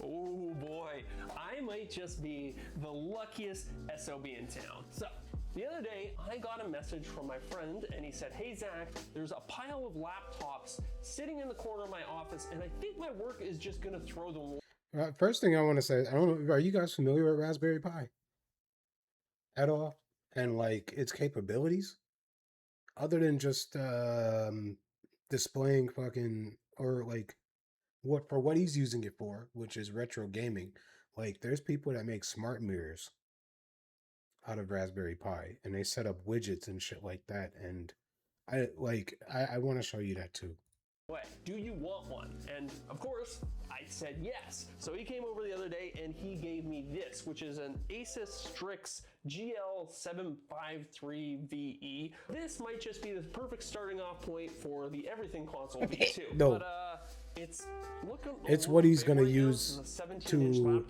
Oh boy, I might just be the luckiest SOB in town. So, the other day, I got a message from my friend and he said, "Hey Zach, there's a pile of laptops sitting in the corner of my office and I think my work is just gonna throw them." First thing I want to say, I don't know, are you guys familiar with Raspberry Pi at all? And like its capabilities? Other than just displaying fucking, or like, what he's using it for, which is retro gaming. Like, there's people that make smart mirrors out of Raspberry Pi, and they set up widgets and shit like that. And I want to show you that too. Do you want one? And of course, I said yes. So he came over the other day and he gave me this, which is an Asus Strix GL753VE. This might just be the perfect starting off point for the Everything Console V2. No. But it's looking what he's gonna right use to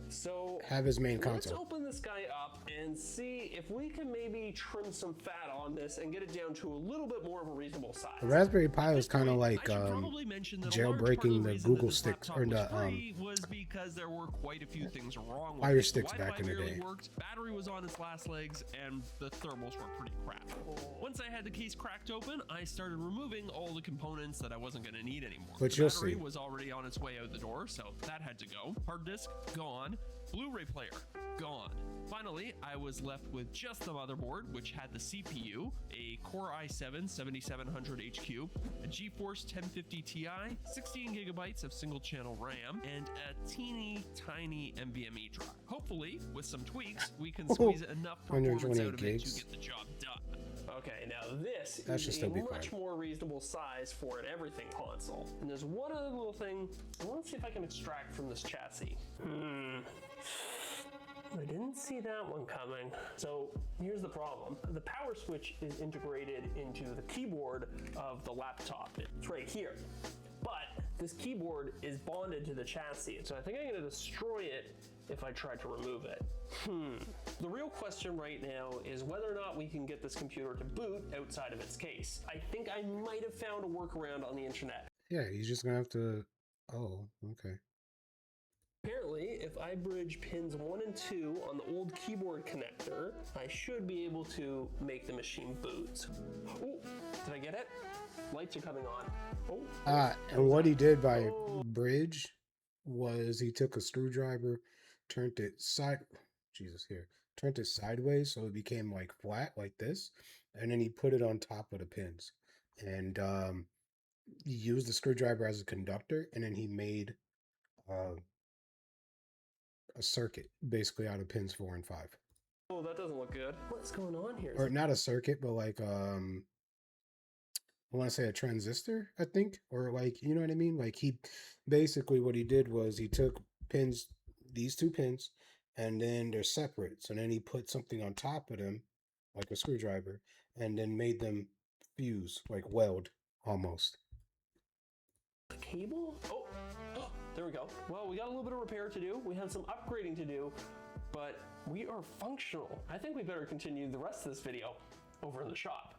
so have his main let's console. open this guy up and see if we can maybe trim some fat on this and get it down to a little bit more of a reasonable size. The Raspberry Pi was kind of like jailbreaking the Google sticks, or the was because there were quite a few things wrong with Fire it. sticks Wi-Fi back in the barely day. worked, battery was on its last legs, and the thermals were pretty crap. Once I had the case cracked open, I started removing all the components that I wasn't going to need anymore. But the you'll battery see. was already on its way out the door, so that had to go. Hard disk, gone. Blu-ray player, gone. Finally, I was left with just the motherboard, which had the CPU, a Core i7-7700 HQ, a GeForce 1050 Ti, 16 gigabytes of single-channel RAM, and a teeny tiny NVMe drive. Hopefully, with some tweaks, we can squeeze enough performance out of it to get the job done. Okay, now this That should is still a be much fine. more reasonable size for an Everything console. And there's one other little thing I want to see if I can extract from this chassis. I didn't see that one coming. So here's the problem. The power switch is integrated into the keyboard of the laptop. It's right here. But this keyboard is bonded to the chassis, so I think I'm going to destroy it if I try to remove it. The real question right now is whether or not we can get this computer to boot outside of its case. I think I might have found a workaround on the internet. Yeah, he's just gonna have to. Oh, okay. Apparently, if I bridge pins 1 and 2 on the old keyboard connector, I should be able to make the machine boot. Oh, did I get it? Lights are coming on. Oh. And what he did by bridge was he took a screwdriver, turned it turned it sideways so it became like flat like this, and then he put it on top of the pins. And he used the screwdriver as a conductor, and then he made a circuit basically out of pins 4 and 5. Oh, that doesn't look good. What's going on here? Or not a circuit, but like I want to say a transistor, I think, or like, you know what I mean? Like he basically what he did was he took pins, these 2 pins, and then they're separate. So then he put something on top of them, like a screwdriver, and then made them fuse, like weld almost. The cable? Oh, there we go. Well, we got a little bit of repair to do. We have some upgrading to do, but we are functional. I think we better continue the rest of this video over in the shop.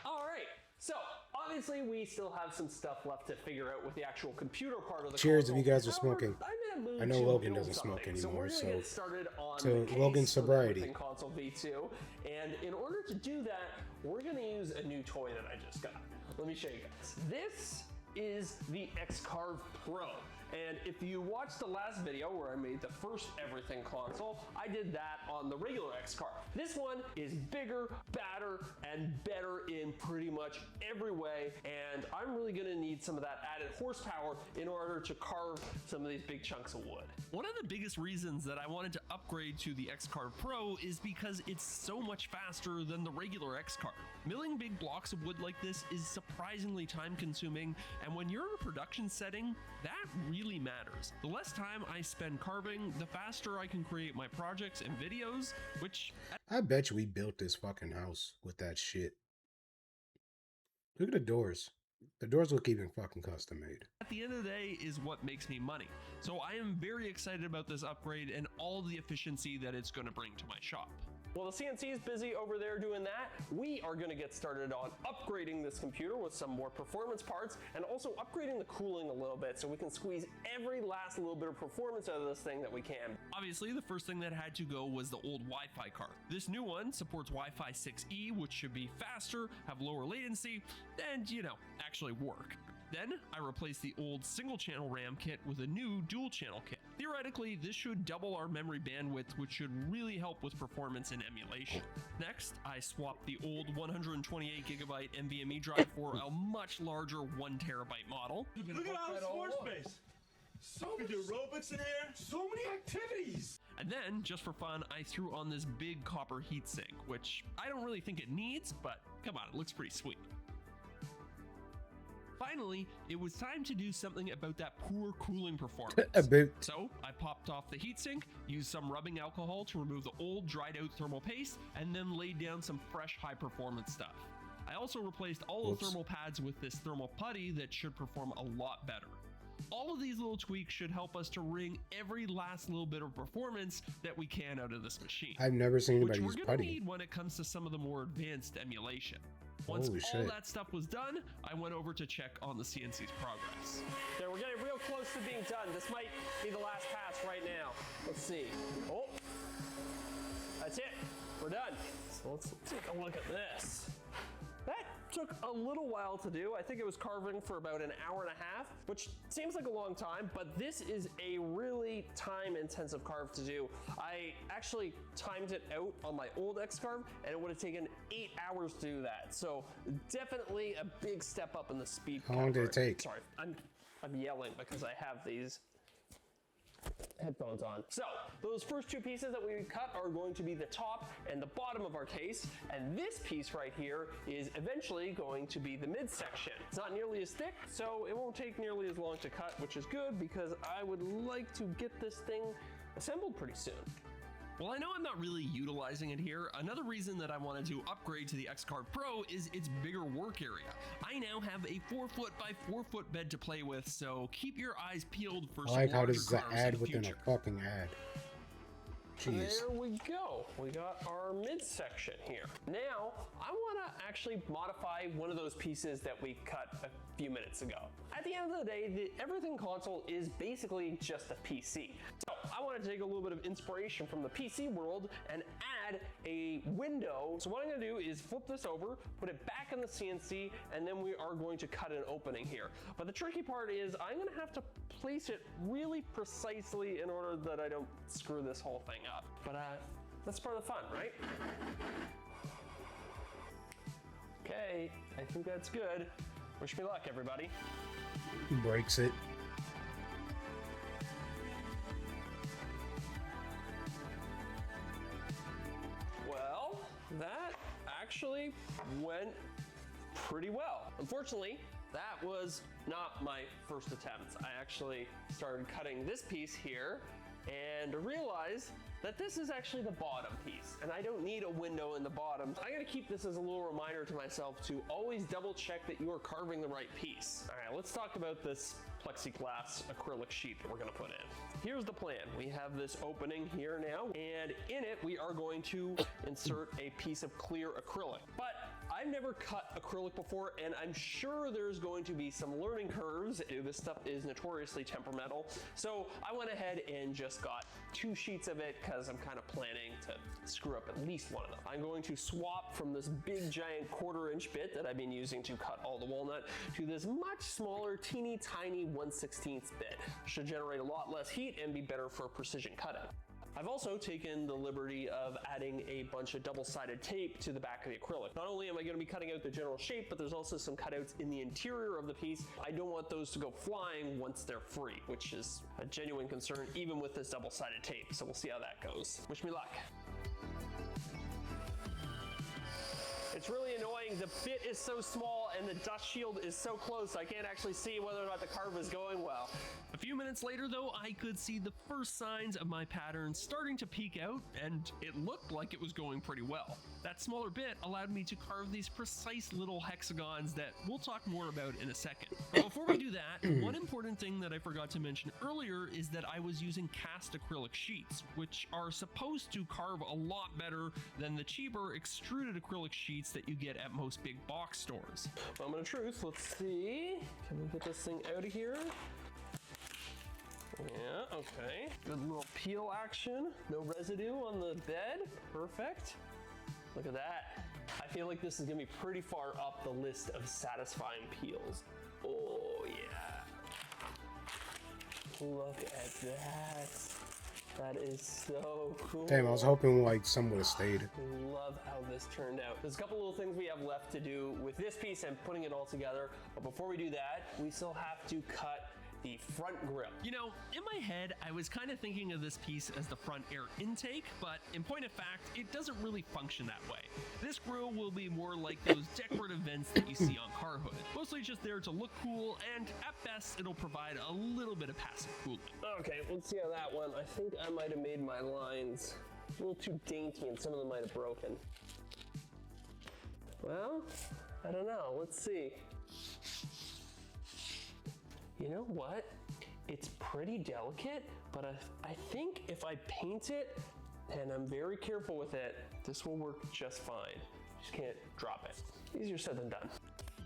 All right, so obviously we still have some stuff left to figure out with the actual computer part of the Cheers console. if you guys are However, smoking. I'm in a mood I know to Logan build doesn't smoke something. anymore, so we're gonna get started on so the case Logan's for the sobriety. Everything Console V2, and in order to do that, we're gonna use a new toy that I just got. Let me show you guys. This is the X-Carve Pro. And if you watched the last video where I made the first Everything console, I did that on the regular X-Carve. This one is bigger, badder, and better in pretty much every way, and I'm really gonna need some of that added horsepower in order to carve some of these big chunks of wood. One of the biggest reasons that I wanted to upgrade to the X-Carve Pro is because it's so much faster than the regular X-Carve. Milling big blocks of wood like this is surprisingly time consuming, and when you're in a production setting, that really matters. The less time I spend carving, the faster I can create my projects and videos, which... I bet you we built this fucking house with that shit. Look at the doors. The doors look even fucking custom made. At the end of the day is what makes me money. So I am very excited about this upgrade and all the efficiency that it's going to bring to my shop. While the CNC is busy over there doing that, we are going to get started on upgrading this computer with some more performance parts and also upgrading the cooling a little bit so we can squeeze every last little bit of performance out of this thing that we can. Obviously, the first thing that had to go was the old Wi-Fi card. This new one supports Wi-Fi 6E, which should be faster, have lower latency, and, you know, actually work. Then I replaced the old single channel RAM kit with a new dual channel kit. Theoretically, this should double our memory bandwidth, which should really help with performance and emulation. Next, I swapped the old 128GB NVMe drive for a much larger 1TB model. Look at all this floor space. So many aerobics in here. So many activities. And then, just for fun, I threw on this big copper heatsink, which I don't really think it needs, but come on, it looks pretty sweet. Finally, it was time to do something about that poor cooling performance. So I popped off the heatsink, used some rubbing alcohol to remove the old dried out thermal paste, and then laid down some fresh high performance stuff. I also replaced all the thermal pads with this thermal putty that should perform a lot better. All of these little tweaks should help us to wring every last little bit of performance that we can out of this machine. I've never seen anybody use which we're gonna putty. need when it comes to some of the more advanced emulation. Once Holy all shit. that stuff was done, I went over to check on the CNC's progress. There, we're getting real close to being done. This might be the last pass right now. Let's see. Oh, that's it. We're done. So let's take a look at this. That took a little while to do. I think it was carving for about an hour and a half, which seems like a long time, but this is a really time-intensive carve to do. I actually timed it out on my old X-Carve, and it would have taken 8 hours to do that. So definitely a big step up in the speed. How long did it take? Sorry, I'm yelling because I have these headphones on. So those first 2 pieces that we cut are going to be the top and the bottom of our case, and this piece right here is eventually going to be the midsection. It's not nearly as thick, so it won't take nearly as long to cut, which is good because I would like to get this thing assembled pretty soon. While I know I'm not really utilizing it here, another reason that I wanted to upgrade to the X-Carve Pro is its bigger work area. I now have a 4-foot by 4-foot bed to play with, so keep your eyes peeled for I some like how larger this is an carves in ad the within future. a fucking ad. Jeez. There we go. We got our midsection here. Now, I want to actually modify one of those pieces that we cut a few minutes ago. At the end of the day, the Everything console is basically just a PC. So I want to take a little bit of inspiration from the PC world and add a window. So what I'm going to do is flip this over, put it back in the CNC, and then we are going to cut an opening here. But the tricky part is I'm going to have to place it really precisely in order that I don't screw this whole thing up. But that's part of the fun, right? Okay, I think that's good. Wish me luck, everybody. Breaks it. Well, that actually went pretty well. Unfortunately, that was not my first attempt. I actually started cutting this piece here and realized that this is actually the bottom piece, and I don't need a window in the bottom. I'm gonna keep this as a little reminder to myself to always double check that you are carving the right piece. All right, let's talk about this plexiglass acrylic sheet that we're gonna put in. Here's the plan. We have this opening here now, and in it we are going to insert a piece of clear acrylic. But I've never cut acrylic before, and I'm sure there's going to be some learning curves. This stuff is notoriously temperamental. So I went ahead and just got 2 sheets of it because I'm kind of planning to screw up at least one of them. I'm going to swap from this big giant 1/4-inch bit that I've been using to cut all the walnut to this much smaller, teeny tiny 1/16 bit. Should generate a lot less heat and be better for precision cutting. I've also taken the liberty of adding a bunch of double-sided tape to the back of the acrylic. Not only am I going to be cutting out the general shape, but there's also some cutouts in the interior of the piece. I don't want those to go flying once they're free, which is a genuine concern even with this double-sided tape. So we'll see how that goes. Wish me luck. It's really annoying. The bit is so small and the dust shield is so close I can't actually see whether or not the carve is going well. A few minutes later though, I could see the first signs of my pattern starting to peek out, and it looked like it was going pretty well. That smaller bit allowed me to carve these precise little hexagons that we'll talk more about in a second. But before we do that, one important thing that I forgot to mention earlier is that I was using cast acrylic sheets, which are supposed to carve a lot better than the cheaper extruded acrylic sheets that you get at most big box stores. Moment of truth, let's see. Can we get this thing out of here? Yeah, okay. Good little peel action. No residue on the bed. Perfect. Look at that. I feel like this is gonna be pretty far up the list of satisfying peels. Oh yeah. Look at that. That is so cool. Damn, I was hoping like some would have stayed. Love how this turned out. There's a couple little things we have left to do with this piece and putting it all together. But before we do that, we still have to cut the front grille. You know, in my head, I was kind of thinking of this piece as the front air intake, but in point of fact, it doesn't really function that way. This grille will be more like those decorative vents that you see on car hoods. Mostly just there to look cool, and at best, it'll provide a little bit of passive cooling. Okay, let's see how that went. I think I might have made my lines a little too dainty and some of them might have broken. Well, I don't know. Let's see. You know what? It's pretty delicate, but I think if I paint it and I'm very careful with it, this will work just fine. Just can't drop it. Easier said than done.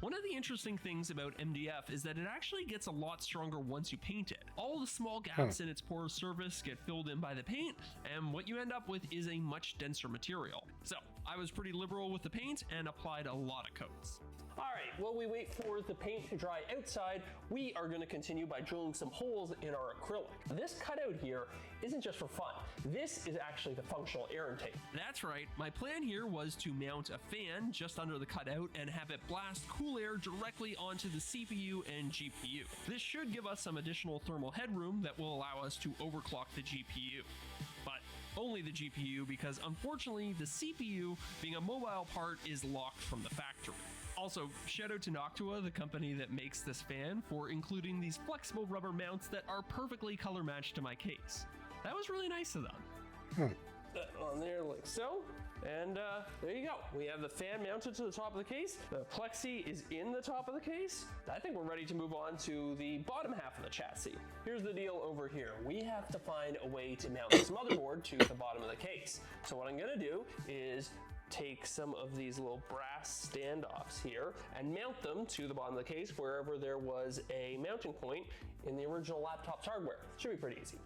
One of the interesting things about MDF is that it actually gets a lot stronger once you paint it. All the small gaps in its porous surface get filled in by the paint, and what you end up with is a much denser material. So I was pretty liberal with the paint and applied a lot of coats. All right, while we wait for the paint to dry outside, we are going to continue by drilling some holes in our acrylic. This cutout here isn't just for fun. This is actually the functional air intake. That's right. My plan here was to mount a fan just under the cutout and have it blast cool air directly onto the CPU and GPU. This should give us some additional thermal headroom that will allow us to overclock the GPU. But only the GPU, because unfortunately the CPU, being a mobile part, is locked from the factory. Also, shout out to Noctua, the company that makes this fan, for including these flexible rubber mounts that are perfectly color matched to my case. That was really nice of them. That on there like so, And there you go. We have the fan mounted to the top of the case. The plexi is in the top of the case. I think we're ready to move on to the bottom half of the chassis. Here's the deal over here. We have to find a way to mount this motherboard to the bottom of the case. So what I'm gonna do is take some of these little brass standoffs here and mount them to the bottom of the case wherever there was a mounting point in the original laptop's hardware. Should be pretty easy.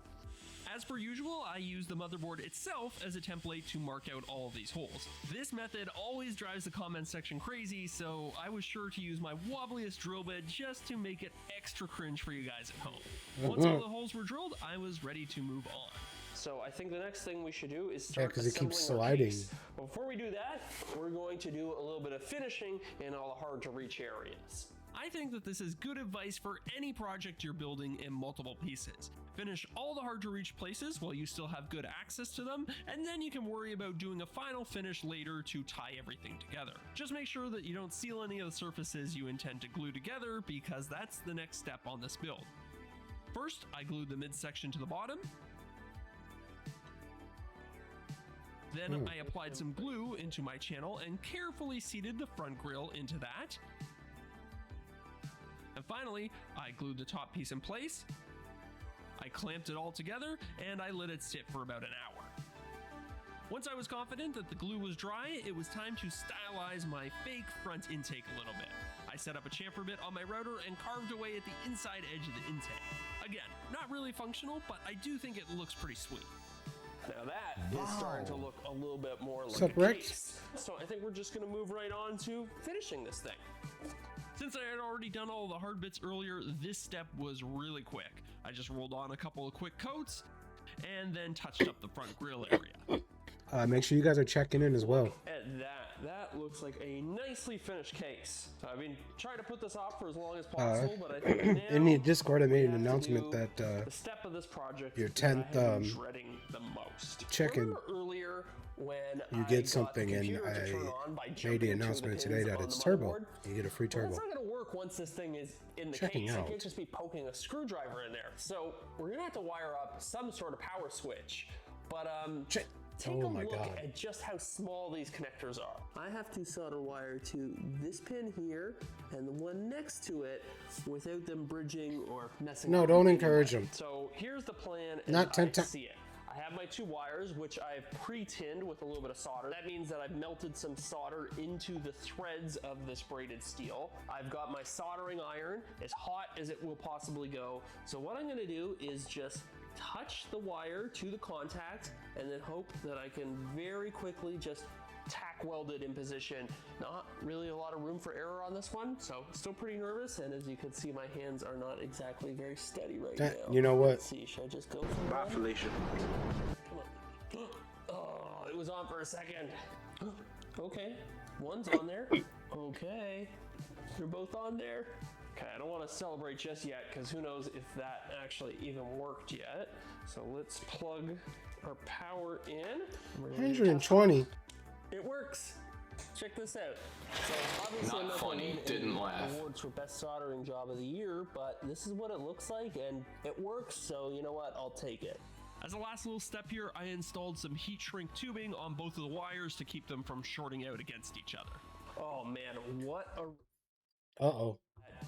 As per usual, I use the motherboard itself as a template to mark out all of these holes. This method always drives the comment section crazy, so I was sure to use my wobbliest drill bit just to make it extra cringe for you guys at home. Once all the holes were drilled, I was ready to move on. So I think the next thing we should do is start because it keeps assembling our sliding. case. Before we do that, we're going to do a little bit of finishing in all the hard to reach areas. I think that this is good advice for any project you're building in multiple pieces. Finish all the hard to reach places while you still have good access to them, and then you can worry about doing a final finish later to tie everything together. Just make sure that you don't seal any of the surfaces you intend to glue together, because that's the next step on this build. First, I glued the midsection to the bottom. Then I applied some glue into my channel and carefully seated the front grille into that. And finally, I glued the top piece in place. I clamped it all together and I let it sit for about an hour. Once I was confident that the glue was dry, it was time to stylize my fake front intake a little bit. I set up a chamfer bit on my router and carved away at the inside edge of the intake. Again, not really functional, but I do think it looks pretty sweet. Now that is starting to look a little bit more like What's up, a Rex? case. So I think we're just gonna move right on to finishing this thing. Since I had already done all the hard bits earlier, this step was really quick. I just rolled on a couple of quick coats and then touched up the front grille area. Make sure you guys are checking in as well. And that looks like a nicely finished case. So I've been trying to put this off for as long as possible, but I think now In the Discord, I made an we have to announcement do that the step of this project your that I 10th, have been dreading the most. check-in, Remember earlier when you I get got something, the and computer to I turn on by made jumping the into announcement the today pins that on it's the turbo. motherboard? You get a free Well, turbo. that's not going to work once this thing is in the Checking case. I out. can't just be poking a screwdriver in there. So we're going to have to wire up some sort of power switch. But take Oh a my look God. at just how small these connectors are. I have to solder wire to this pin here and the one next to it without them bridging or messing No, up don't in any encourage way. them. So here's the plan Not as 10 I ti- see it. I have my two wires, which I've pre-tinned with a little bit of solder. That means that I've melted some solder into the threads of this braided steel. I've got my soldering iron as hot as it will possibly go. So what I'm gonna do is just touch the wire to the contact and then hope that I can very quickly just tack weld it in position. Not really a lot of room for error on this one, so still pretty nervous, and as you can see, my hands are not exactly very steady right now. You know what? Let's see, should I just go for Bye, one? Felicia. Come on. Oh, it was on for a second. Okay, one's on there. Okay, they're both on there. Okay, I don't want to celebrate just yet because who knows if that actually even worked yet. So let's plug our power in. We're gonna do 120. it works. Check this out. So obviously Not I'm not funny, gonna win didn't any laugh. awards for best soldering job of the year, but this is what it looks like and it works. So you know what? I'll take it. As a last little step here, I installed some heat shrink tubing on both of the wires to keep them from shorting out against each other. Oh man, what a Uh-oh.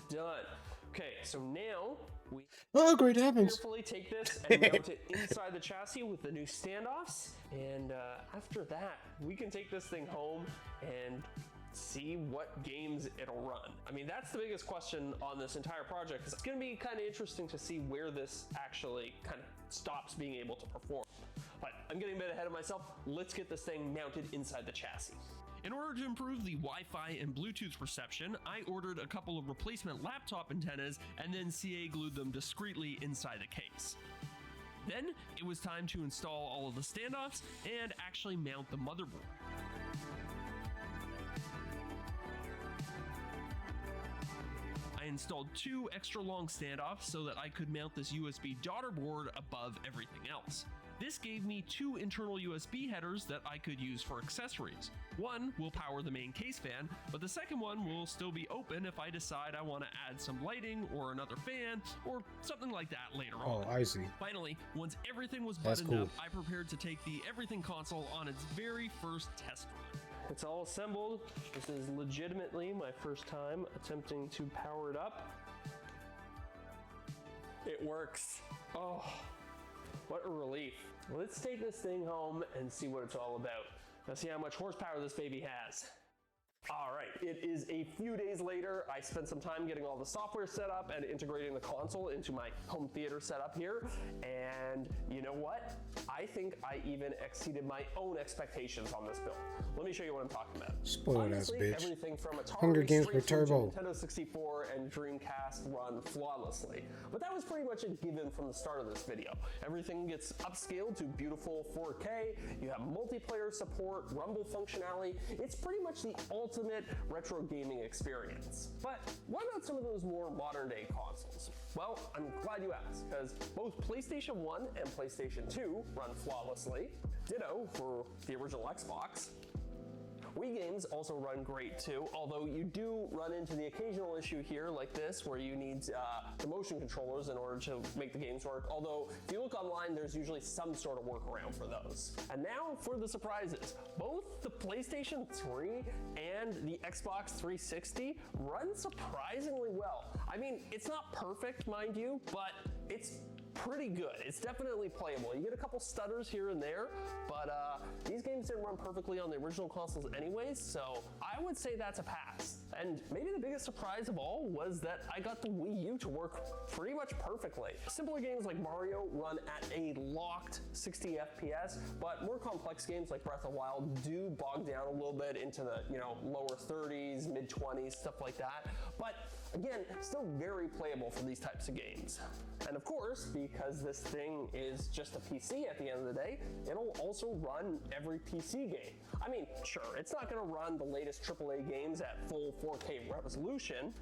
done. Okay, so now we Oh, great heavens. carefully take this and mount it inside the chassis with the new standoffs. And after that, we can take this thing home and see what games it'll run. I mean, that's the biggest question on this entire project, because it's going to be kind of interesting to see where this actually kind of stops being able to perform. But I'm getting a bit ahead of myself. Let's get this thing mounted inside the chassis. In order to improve the Wi-Fi and Bluetooth reception, I ordered a couple of replacement laptop antennas and then CA glued them discreetly inside the case. Then it was time to install all of the standoffs and actually mount the motherboard. I installed 2 extra long standoffs so that I could mount this USB daughter board above everything else. This gave me 2 internal USB headers that I could use for accessories. One will power the main case fan, but the second one will still be open if I decide I want to add some lighting or another fan or something like that later on. Oh, I see. Finally, once everything was That's buttoned cool. up, I prepared to take the Everything console on its very first test run. It's all assembled. This is legitimately my first time attempting to power it up. It works. Oh, what a relief. Let's take this thing home and see what it's all about. Let's see how much horsepower this baby has. All right, it is a few days later. I spent some time getting all the software set up and integrating the console into my home theater setup here. And you know what? I think I even exceeded my own expectations on this build. Let me show you what I'm talking about. Spoiled ass bitch. Everything from Atari, Hunger Games for straight through to Turbo. Nintendo 64 and Dreamcast run flawlessly. But that was pretty much a given from the start of this video. Everything gets upscaled to beautiful 4K. You have multiplayer support, rumble functionality. It's pretty much the ultimate retro gaming experience. But what about some of those more modern day consoles? Well, I'm glad you asked, because both PlayStation 1 and PlayStation 2 run flawlessly. Ditto for the original Xbox. Wii games also run great too, although you do run into the occasional issue here like this where you need the motion controllers in order to make the games work, although if you look online there's usually some sort of workaround for those. And now for the surprises. Both the PlayStation 3 and the Xbox 360 run surprisingly well. I mean, it's not perfect, mind you, but it's pretty good. It's definitely playable. You get a couple stutters here and there, but these games didn't run perfectly on the original consoles anyways, so I would say that's a pass. And maybe the biggest surprise of all was that I got the Wii U to work pretty much perfectly. Simpler games like Mario run at a locked 60 FPS, but more complex games like Breath of the Wild do bog down a little bit into the, lower 30s, mid 20s, stuff like that. But again, still very playable for these types of games. And of course, because this thing is just a PC at the end of the day, it'll also run every PC game. I mean, sure, it's not gonna run the latest AAA games at full 4K resolution,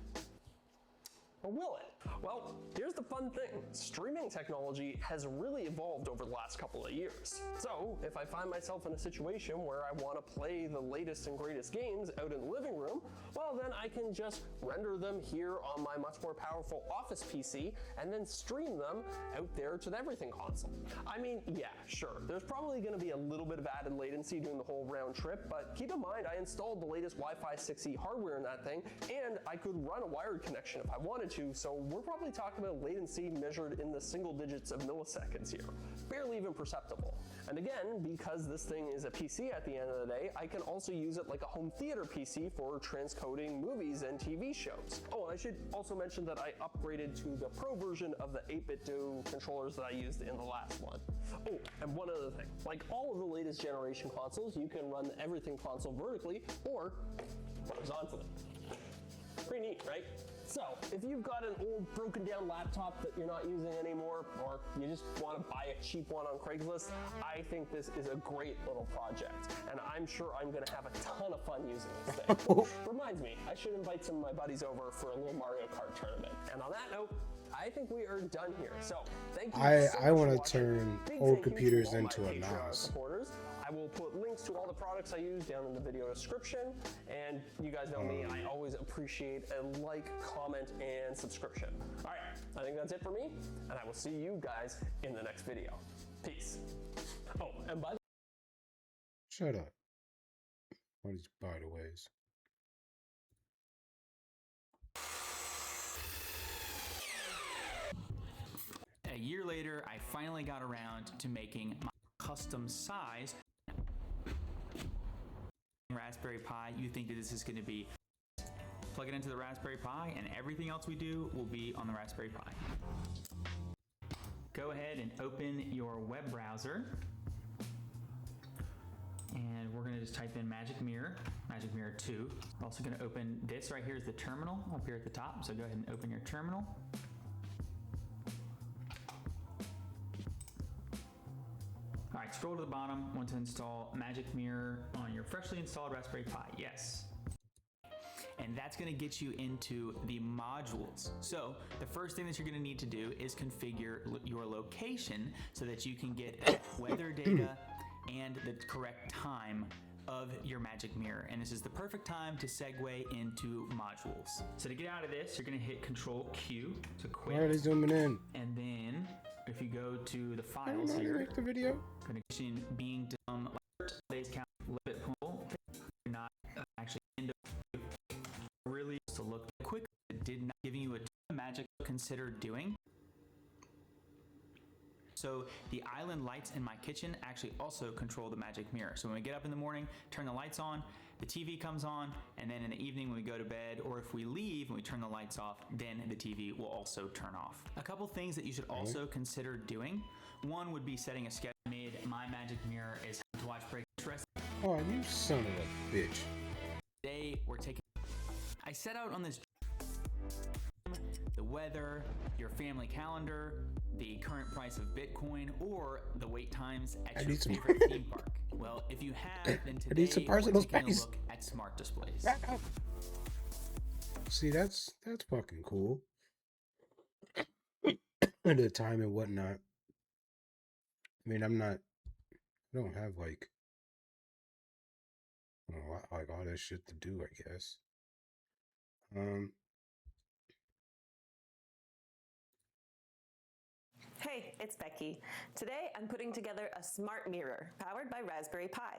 or will it? Well, here's the fun thing. Streaming technology has really evolved over the last couple of years. So if I find myself in a situation where I want to play the latest and greatest games out in the living room, well then I can just render them here on my much more powerful Office PC and then stream them out there to the Everything console. I mean, yeah, sure, there's probably going to be a little bit of added latency doing the whole round trip, but keep in mind I installed the latest Wi-Fi 6E hardware in that thing, and I could run a wired connection if I wanted to, so we're probably talking about latency measured in the single digits of milliseconds here. Barely even perceptible. And again, because this thing is a PC at the end of the day, I can also use it like a home theater PC for transcoding movies and TV shows. Oh, and I should also mention that I upgraded to the Pro version of the 8-bit Do controllers that I used in the last one. Oh, and one other thing. Like all of the latest generation consoles, you can run the Everything console vertically or horizontally. Pretty neat, right? So, if you've got an old broken down laptop that you're not using anymore, or you just want to buy a cheap one on Craigslist, I think this is a great little project. And I'm sure I'm going to have a ton of fun using this thing. Reminds me, I should invite some of my buddies over for a little Mario Kart tournament. And on that note, I think we are done here. So, thank you so I much want for to watching. turn Big old thank you to computers all my into a Patreon NAS. supporters. I will put links to all the products I use down in the video description, and you guys know me, I always appreciate a like, comment, and subscription. All right, I think that's it for me, and I will see you guys in the next video. Peace. Oh, and by the Shut up. What is by the ways? A year later, I finally got around to making my custom size Raspberry Pi. You think that this is going to be plug it into the Raspberry Pi and everything else we do will be on the Raspberry Pi. Go ahead and open your web browser, and we're going to just type in Magic Mirror 2. We're also going to open this right here is the terminal up here at the top, so go ahead and open your terminal. All right, scroll to the bottom. Want to install Magic Mirror on your freshly installed Raspberry Pi? Yes. And and that's going to get you into the modules. So the first thing that you're going to need to do is configure your location so that you can get weather data and the correct time of your magic mirror. And this is the perfect time to segue into modules. So to get out of this, you're going to hit Control Q to quit. Why are they zooming in? And then if you go to the files here, make the video. connection being dumb, today's count a little bit pool, not actually end of really to look quick. It did not giving you a ton of magic to consider doing. So the island lights in my kitchen actually also control the magic mirror. So when we get up in the morning, turn the lights on, the TV comes on, and then in the evening when we go to bed, or if we leave and we turn the lights off, then the TV will also turn off. A couple things that you should also consider doing. One would be setting a schedule. My magic mirror is to watch break stress. Oh, you son of a bitch. Today we're taking. I set out on this. The weather, your family calendar, the current price of Bitcoin, or the wait times at your favorite theme park. Well, if you have, then today we're taking a look at smart displays. See, that's fucking cool. The time and whatnot. I mean, I don't have like all that shit to do, I guess. Hey, it's Becky. Today I'm putting together a smart mirror powered by Raspberry Pi.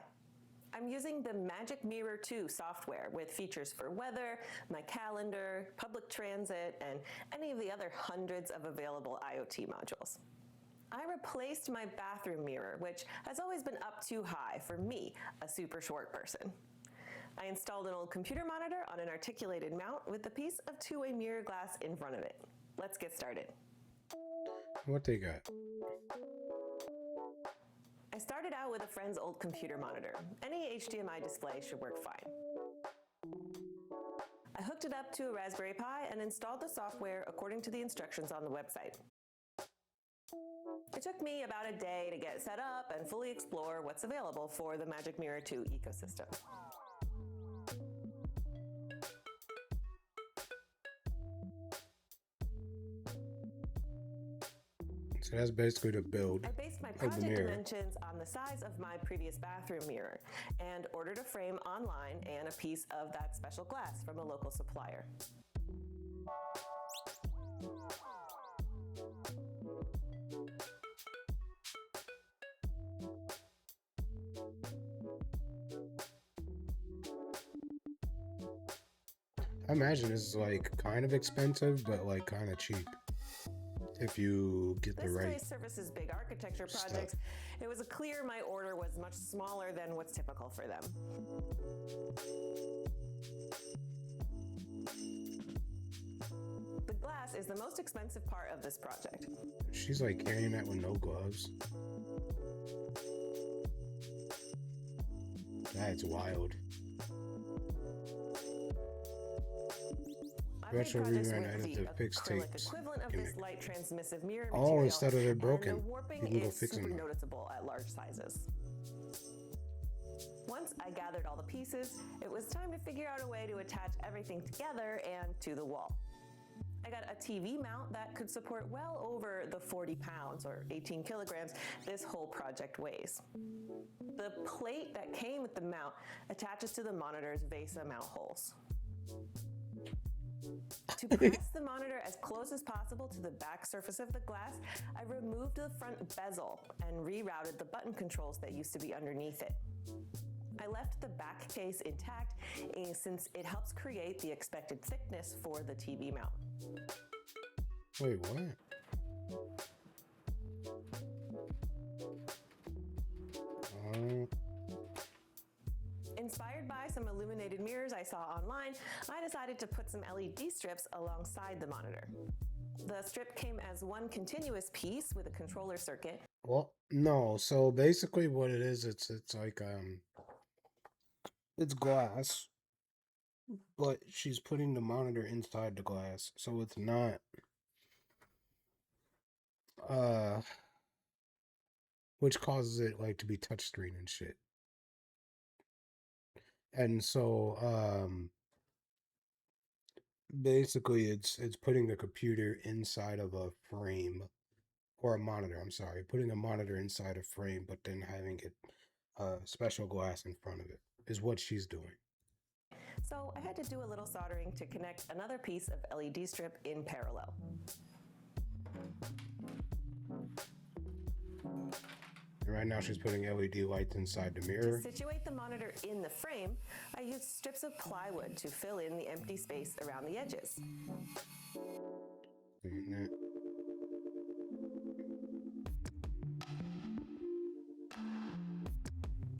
I'm using the Magic Mirror 2 software with features for weather, my calendar, public transit, and any of the other hundreds of available IoT modules. I replaced my bathroom mirror, which has always been up too high for me, a super short person. I installed an old computer monitor on an articulated mount with a piece of two-way mirror glass in front of it. Let's get started. What they got? I started out with a friend's old computer monitor. Any HDMI display should work fine. I hooked it up to a Raspberry Pi and installed the software according to the instructions on the website. It took me about a day to get set up and fully explore what's available for the Magic Mirror 2 ecosystem. So that's basically the build. I based my of the project mirror. dimensions on the size of my previous bathroom mirror and ordered a frame online and a piece of that special glass from a local supplier. I imagine it's like kind of expensive, but like kind of cheap if you get the This right place services big architecture projects. It was clear my order was much smaller than what's typical for them. The glass is the most expensive part of this project. She's like carrying that with no gloves. That's wild. Retro rerun edit the fixed tapes. Equivalent of this light transmissive mirror Oh, material, instead of they're and broken, the warping you can go is fix super them. noticeable at large sizes. Once I gathered all the pieces, it was time to figure out a way to attach everything together and to the wall. I got a TV mount that could support well over the 40 pounds or 18 kilograms this whole project weighs. The plate that came with the mount attaches to the monitor's VESA mount holes. To press the monitor as close as possible to the back surface of the glass, I removed the front bezel and rerouted the button controls that used to be underneath it. I left the back case intact since it helps create the expected thickness for the TV mount. Wait, what? Inspired by some illuminated mirrors I saw online, I decided to put some LED strips alongside the monitor. The strip came as one continuous piece with a controller circuit. Well, no. So basically, what it is, it's like it's glass, but she's putting the monitor inside the glass, so it's not which causes it like to be touchscreen and shit. And so Basically, it's putting the computer inside of a frame or a monitor. I'm sorry, putting a monitor inside a frame, but then having it special glass in front of it is what she's doing. So I had to do a little soldering to connect another piece of LED strip in parallel. And right now she's putting LED lights inside the mirror. To situate the monitor in the frame, I used strips of plywood to fill in the empty space around the edges.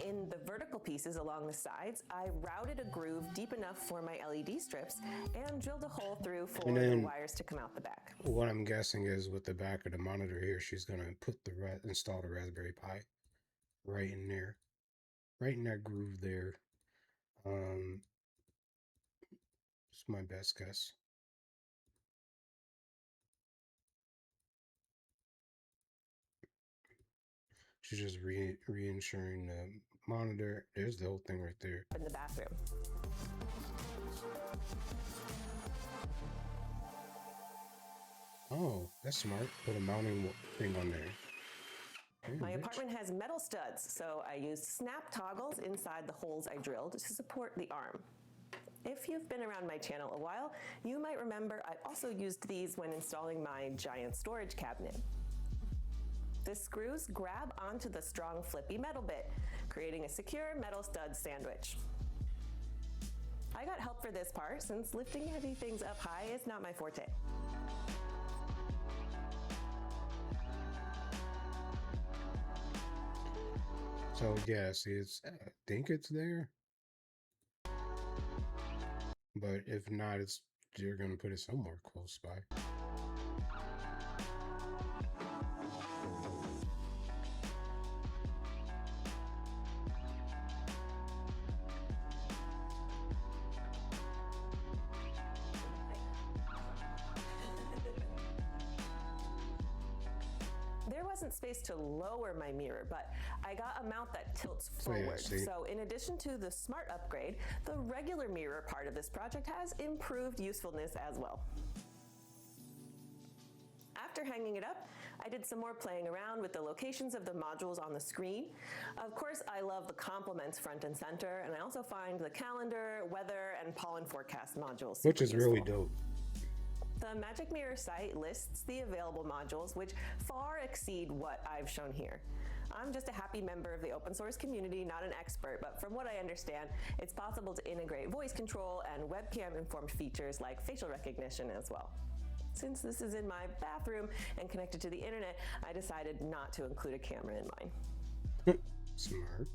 In the vertical pieces along the sides, I routed a groove deep enough for my LED strips and drilled a hole through for the wires to come out the back. What I'm guessing is with the back of the monitor here, she's gonna put install the Raspberry Pi right in there, right in that groove there. It's my best guess. She's just reinsuring the monitor. There's the whole thing right there. In the bathroom. Oh, that's smart. Put a mounting thing on there. My apartment has metal studs, so I used snap toggles inside the holes I drilled to support the arm. If you've been around my channel a while, you might remember I also used these when installing my giant storage cabinet. The screws grab onto the strong flippy metal bit, creating a secure metal stud sandwich. I got help for this part since lifting heavy things up high is not my forte. So yeah, see, I think it's there, but if not, you're gonna put it somewhere close by. There wasn't space to lower my mirror, but I got a mount that tilts forward. So in addition to the smart upgrade, the regular mirror part of this project has improved usefulness as well. After hanging it up, I did some more playing around with the locations of the modules on the screen. Of course, I love the compliments front and center, and I also find the calendar, weather, and pollen forecast modules Which is really dope. The Magic Mirror site lists the available modules, which far exceed what I've shown here. I'm just a happy member of the open source community, not an expert, but from what I understand, it's possible to integrate voice control and webcam-informed features like facial recognition as well. Since this is in my bathroom and connected to the internet, I decided not to include a camera in mine. Smart.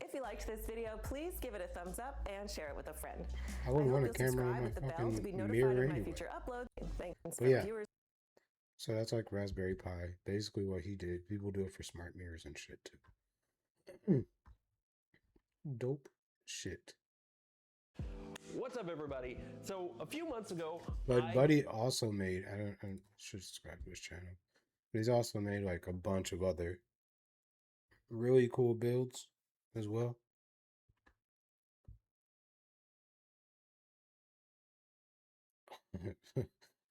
If you liked this video, please give it a thumbs up and share it with a friend. I wouldn't want a camera on my fucking mirror anyway. My future uploads. Thanks for viewers. So that's like Raspberry Pi. Basically what he did. People do it for smart mirrors and shit too. Dope shit. What's up, everybody? So a few months ago, But Buddy also made, I should subscribe to his channel, but he's also made like a bunch of other really cool builds as well. I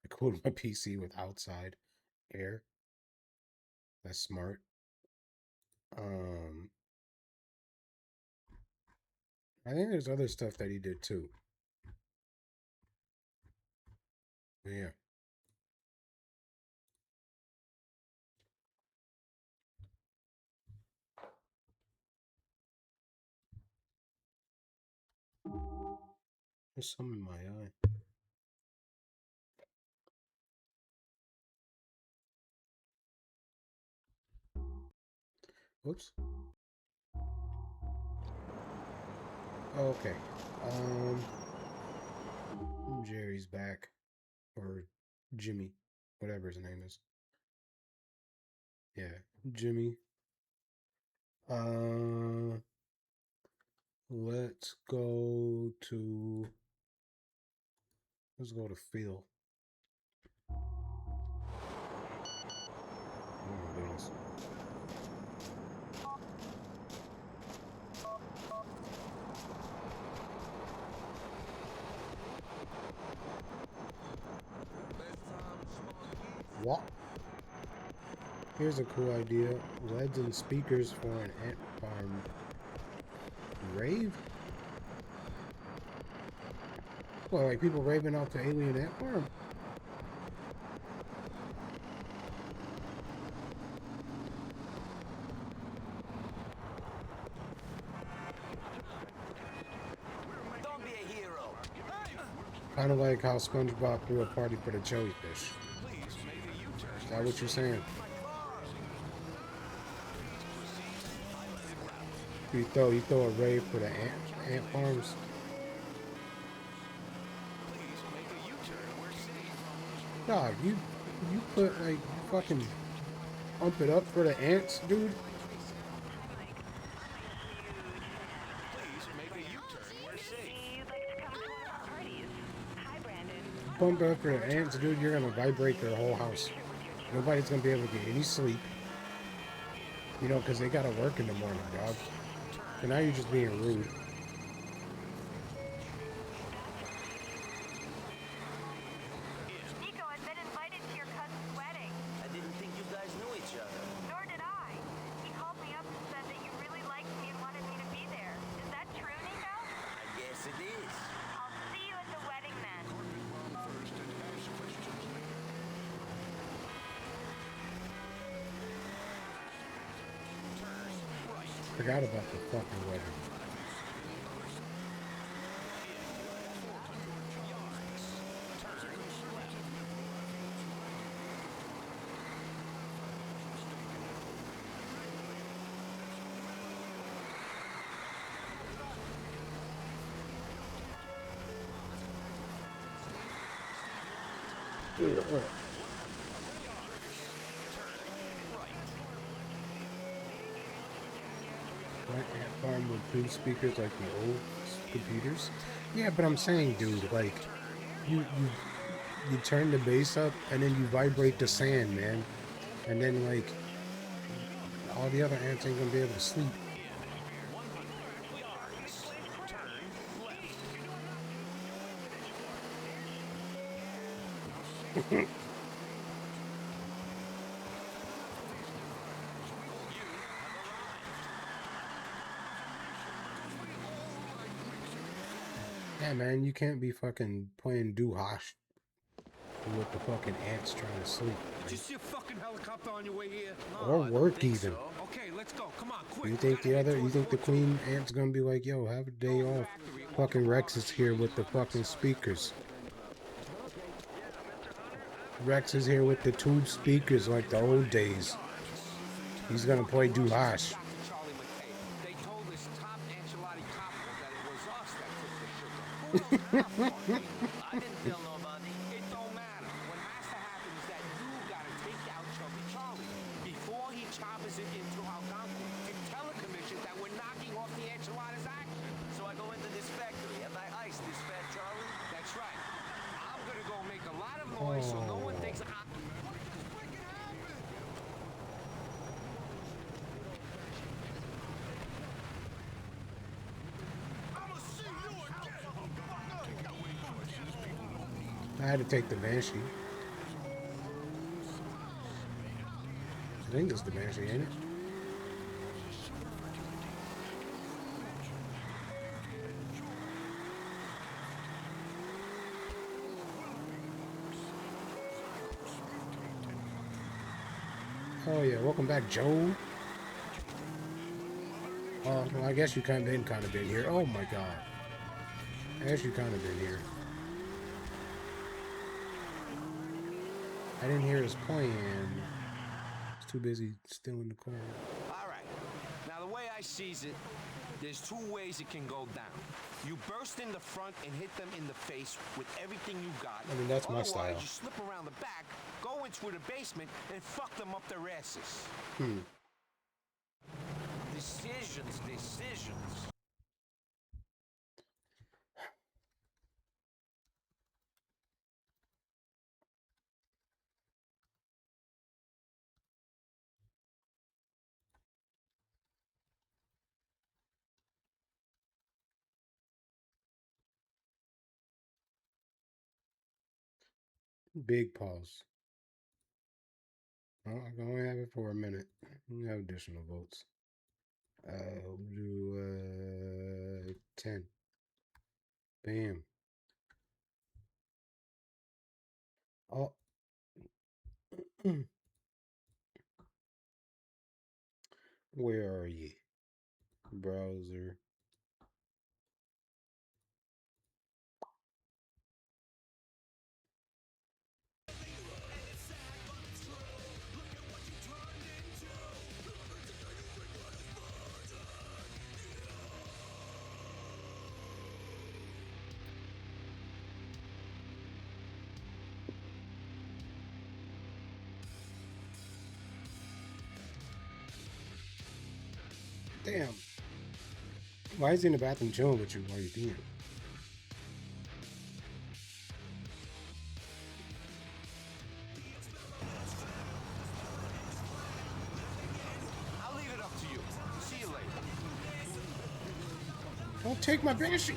cooled my PC with outside air. That's smart. I think there's other stuff that he did too. Yeah. There's some in my eye. Whoops. Okay. Jerry's back. Or Jimmy. Whatever his name is. Yeah. Jimmy. Let's go to Phil. Oh my goodness. What? Here's a cool idea. LEDs and speakers for an ant farm. Rave? Well, like people raving off the alien ant farm? Don't be a hero. Kind of like how SpongeBob threw a party for the jellyfish. Is that what you're saying? You throw a rave for the ant farms? Dog, you put like you fucking pump it up for the ants, dude. Pump it up for the ants, dude. You're gonna vibrate their whole house. Nobody's gonna be able to get any sleep. You know, because they gotta work in the morning, dog. And now you're just being rude. Nico, I've been invited to your cousin's wedding. I didn't think you guys knew each other. Nor did I. He called me up and said that you really liked me and wanted me to be there. Is that true, Nico? I guess it is. I'll see you at the wedding then. Forgot about the fucking wedding. Farm with two speakers like the old computers. Yeah, but I'm saying, dude, like you turn the bass up and then you vibrate the sand, man, and then like all the other ants ain't gonna be able to sleep. Yeah, man, you can't be fucking playing do-hosh with the fucking ants trying to sleep. Did you see a fucking helicopter on your way here? Or work even. So. Okay, let's go. Come on, quick. You think the queen ant's gonna be like, yo, have a day off? Fucking Rex is here with the fucking speakers. Rex is here with the tube speakers like the old days. He's gonna play do-hosh. They told this top enchilada couple that it was us that took the sugar. I didn't tell nobody. It don't matter. What has to happen is that you gotta take out Chubby Charlie before he choppers it into Algonquin to tell the commission that we're knocking off the enchiladas action. So I go into this factory and I ice this fat Charlie? That's right. I'm gonna go make a lot of noise so no one thinks I'm... I had to take the Banshee. I think it's the Banshee, ain't it? Oh yeah, welcome back, Joe. Well, I guess you kind of been here. Oh my god. I guess you kind of been here. I didn't hear his plan. He's too busy still in the corner. All right. Now, the way I sees it, there's two ways it can go down. You burst in the front and hit them in the face with everything you got. I mean, that's my style. Otherwise, you slip around the back, go into the basement, and fuck them up their asses. Decisions. Big pause. Oh, I can only have it for a minute. We have additional votes. We'll do 10. Bam. Oh. Where are you? Browser. Damn. Why is he in the bathroom chilling with you while you're peeing? I'll leave it up to you. See you later. Don't take my banshee.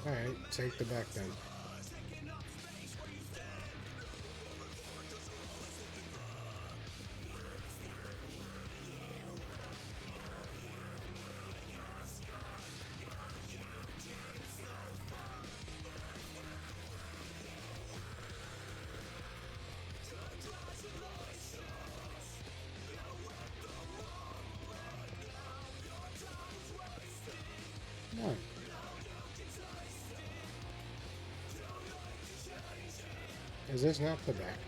Alright, take the back then. What? Is this not the back?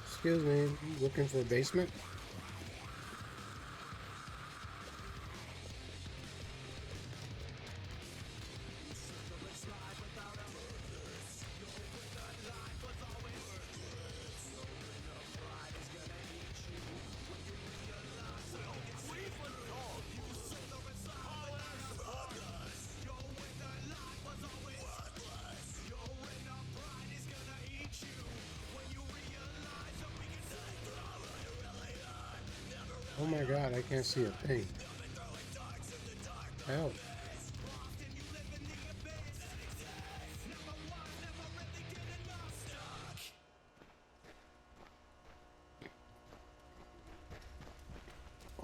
Excuse me, looking for a basement? Oh my god, I can't see a thing. Help.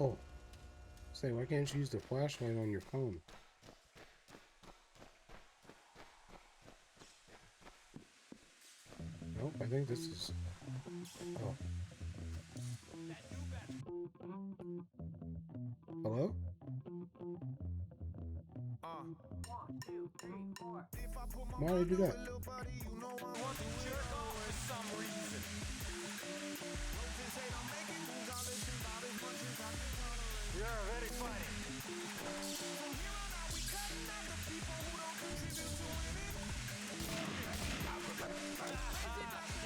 Oh. Say, why can't you use the flashlight on your phone? Nope, I think this is... Oh. Hello? Why did you do that? You're very funny.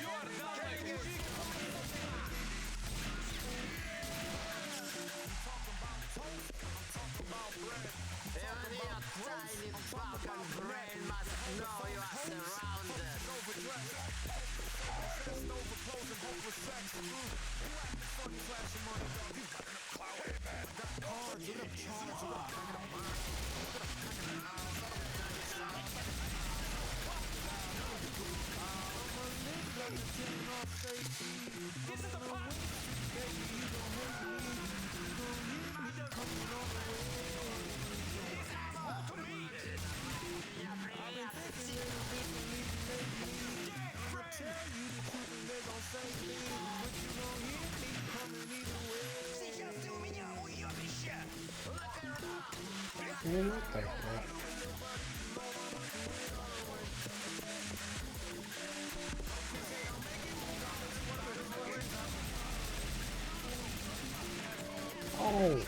You are not like Even your tiny falcon brain must know you are surrounded. Man, what the crap? Oh!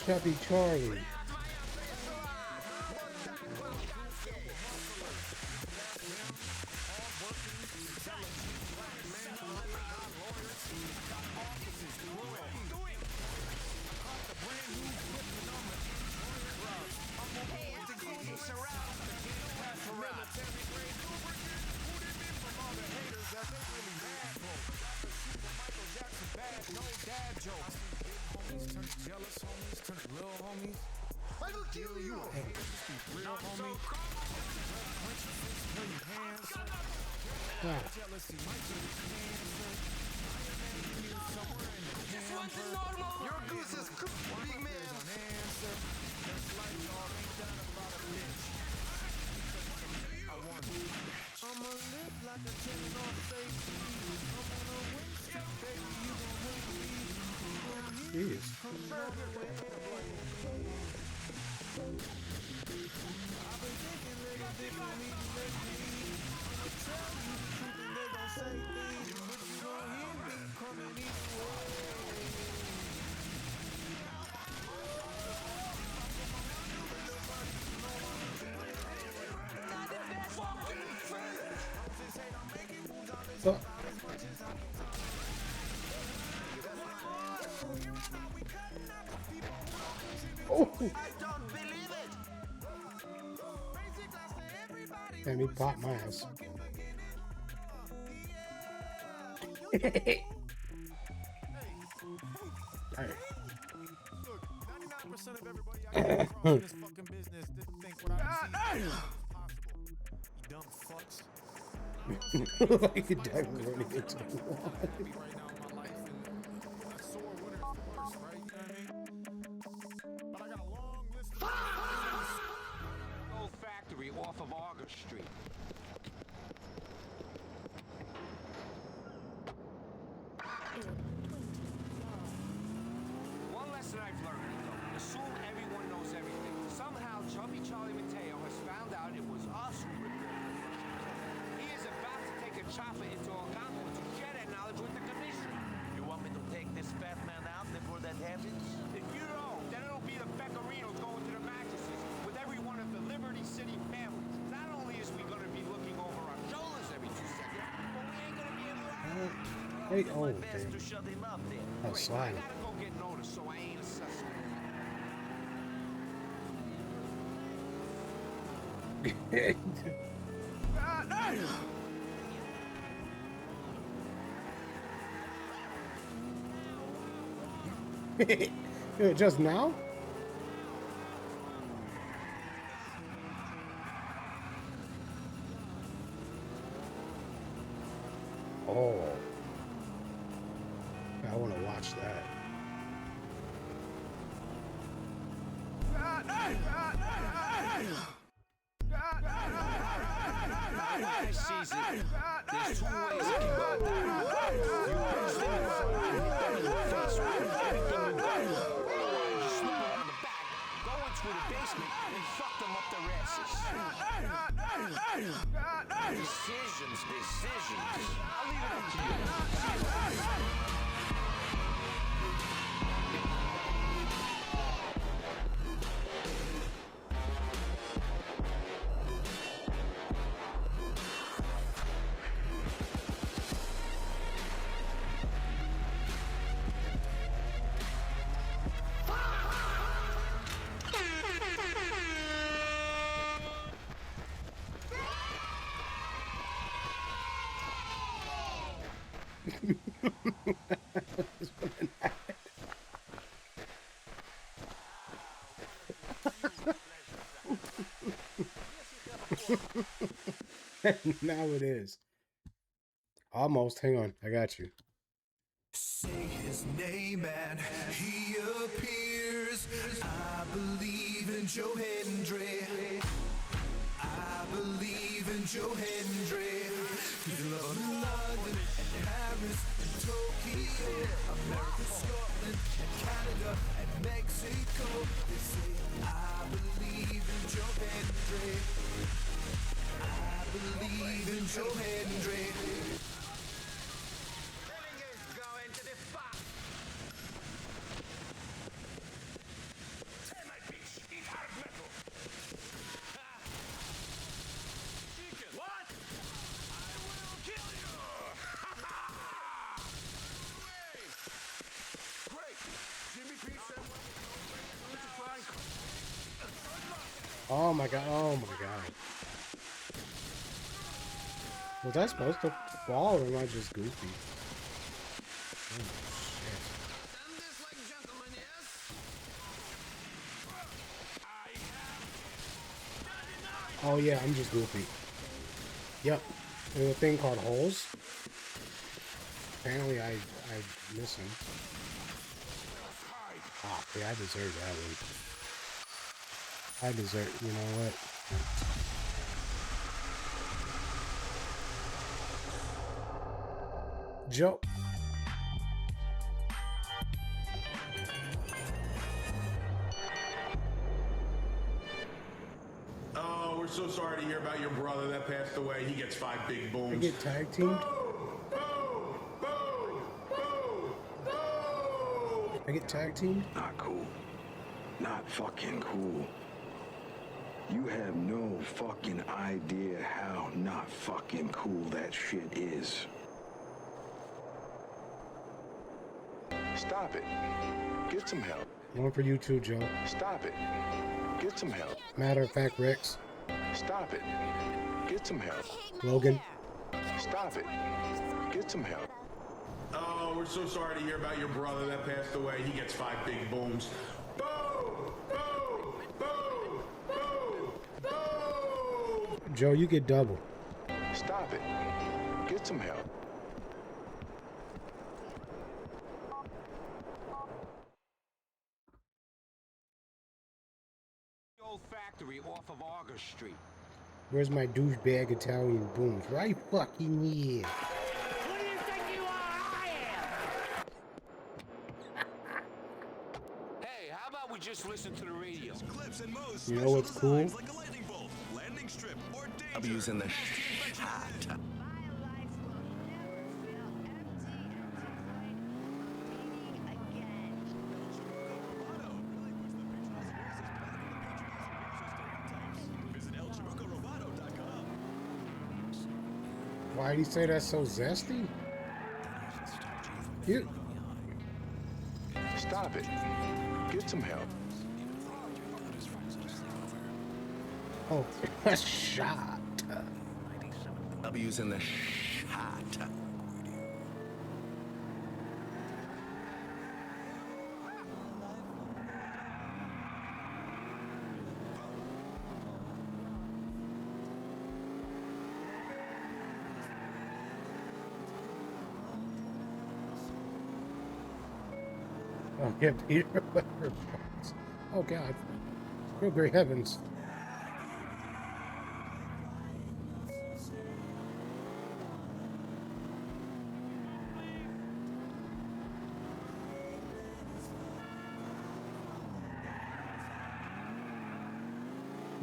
Chubby Charlie. Your goose is cooked, big man. I'ma live like a tenant on safety. I'm on a win streak, baby. You gon' hate me. Jeez. I've been thinking little different me lately. I'ma tell you the truth and they gon' say things, but you gon' hear me coming either way. Oh. Let me pop my ass. Hey. Look, 99% of everybody I come across in this fucking business didn't think what I see was possible. You dumb fucks. Like a diamond running into the wall. Old factory off of August Street. One lesson I've learned, though, assume everyone knows everything. Somehow, Chubby Charlie Mateo has found out it was us who ripped off the Russians. He is about to take a chopper into Algonquin to share that knowledge with the commission. You want me to take this fat man out before that happens? If you don't, then it'll be the Peccarinos going to the mattresses with every one of the Liberty City families. Not only is we going to be looking over our shoulders every 2 seconds, but we ain't going to be able to... Hey, oh, damn. To shut him up then. That's slime. I gotta go get noticed, so I ain't a suspect. Just now? Oh. I want to watch that. Season. There's 2 ways it can go. You burst in the front, face with everything you got. Otherwise, you slip around the back, go into the basement, and fuck them up their asses. Decisions. I'll leave it up to you. Now it is. Almost. Hang on. I got you. Say his name and he appears. I believe in Joe Hendry. I believe in Joe Hendry. He's loving London and Paris and Tokyo, America, Scotland and Canada and Mexico. They say I believe in Joe Hendry. I believe in Joe Hendry. Oh my god, oh my god. Was I supposed to fall or am I just goofy? Oh shit. Oh yeah, I'm just goofy. Yep. There's a thing called holes. Apparently I miss him. Ah, yeah, I deserve that one. I deserve, you know what? Joe. Oh, we're so sorry to hear about your brother that passed away. He gets 5 big booms. I get tag teamed? I get tag teamed? Not cool. Not fucking cool. You have no fucking idea how not fucking cool that shit is. Stop it. Get some help. One for you too, Joe. Stop it. Get some help. Matter of fact, Rex. Stop it. Get some help. Logan. Stop it. Get some help. Oh, we're so sorry to hear about your brother that passed away. He gets 5 big booms. Boom! Boom! Boom! Boom! Boom! Joe, you get double. Stop it. Get some help. Old factory off of August Street. Where's my douchebag Italian booms? Right fucking here. What do you think you are? I am. Hey, how about we just listen to the radio? Clips and most You know what's cool? like a lightning bolt, landing strip, or danger. I'm using the shot. Why'd he say that's so zesty? You. Stop it. Get some help. Oh, a shot. I'm using the shot. Oh, yeah, Peter. Oh, God. Oh, great heavens.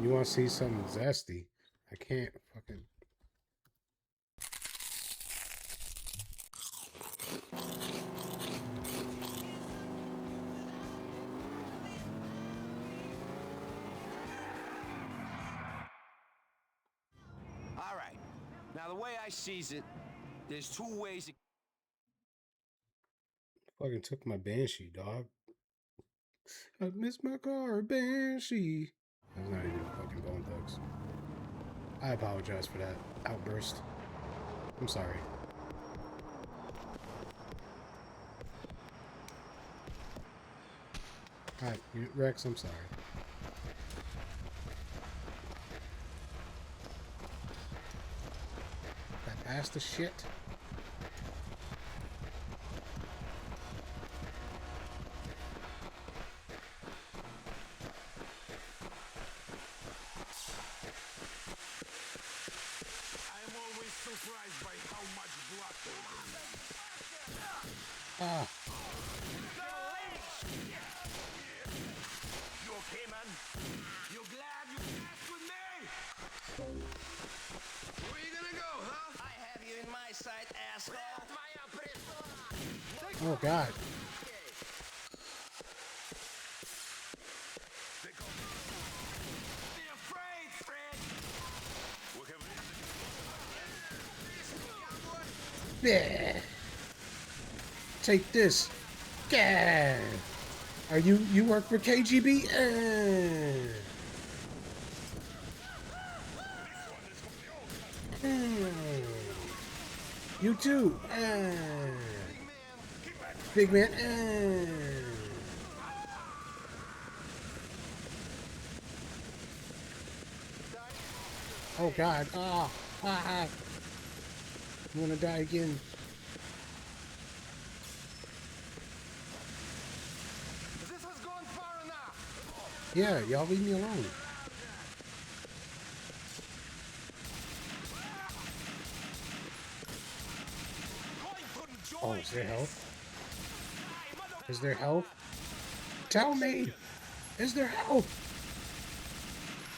You want to see something zesty? I can't fucking... All right. Now, the way I sees it, there's 2 ways it... Fucking took my Banshee, dog. I missed my car, Banshee. That's not even fucking Bone Thugs. I apologize for that outburst. I'm sorry. Alright, Rex, I'm sorry. That past the shit. I'm always surprised by how much blood Ah. You okay, man? You glad you passed with me? Where you gonna go, huh? I have you in my sight, asshole. Oh, God. Be afraid, Fred. Yeah. Take this. Yeah. Are you work for KGB? You too. Big man. Oh God. I'm gonna die again. This has gone far enough. Yeah, y'all leave me alone. Oh, is there health? Is there health? Tell me! Is there health?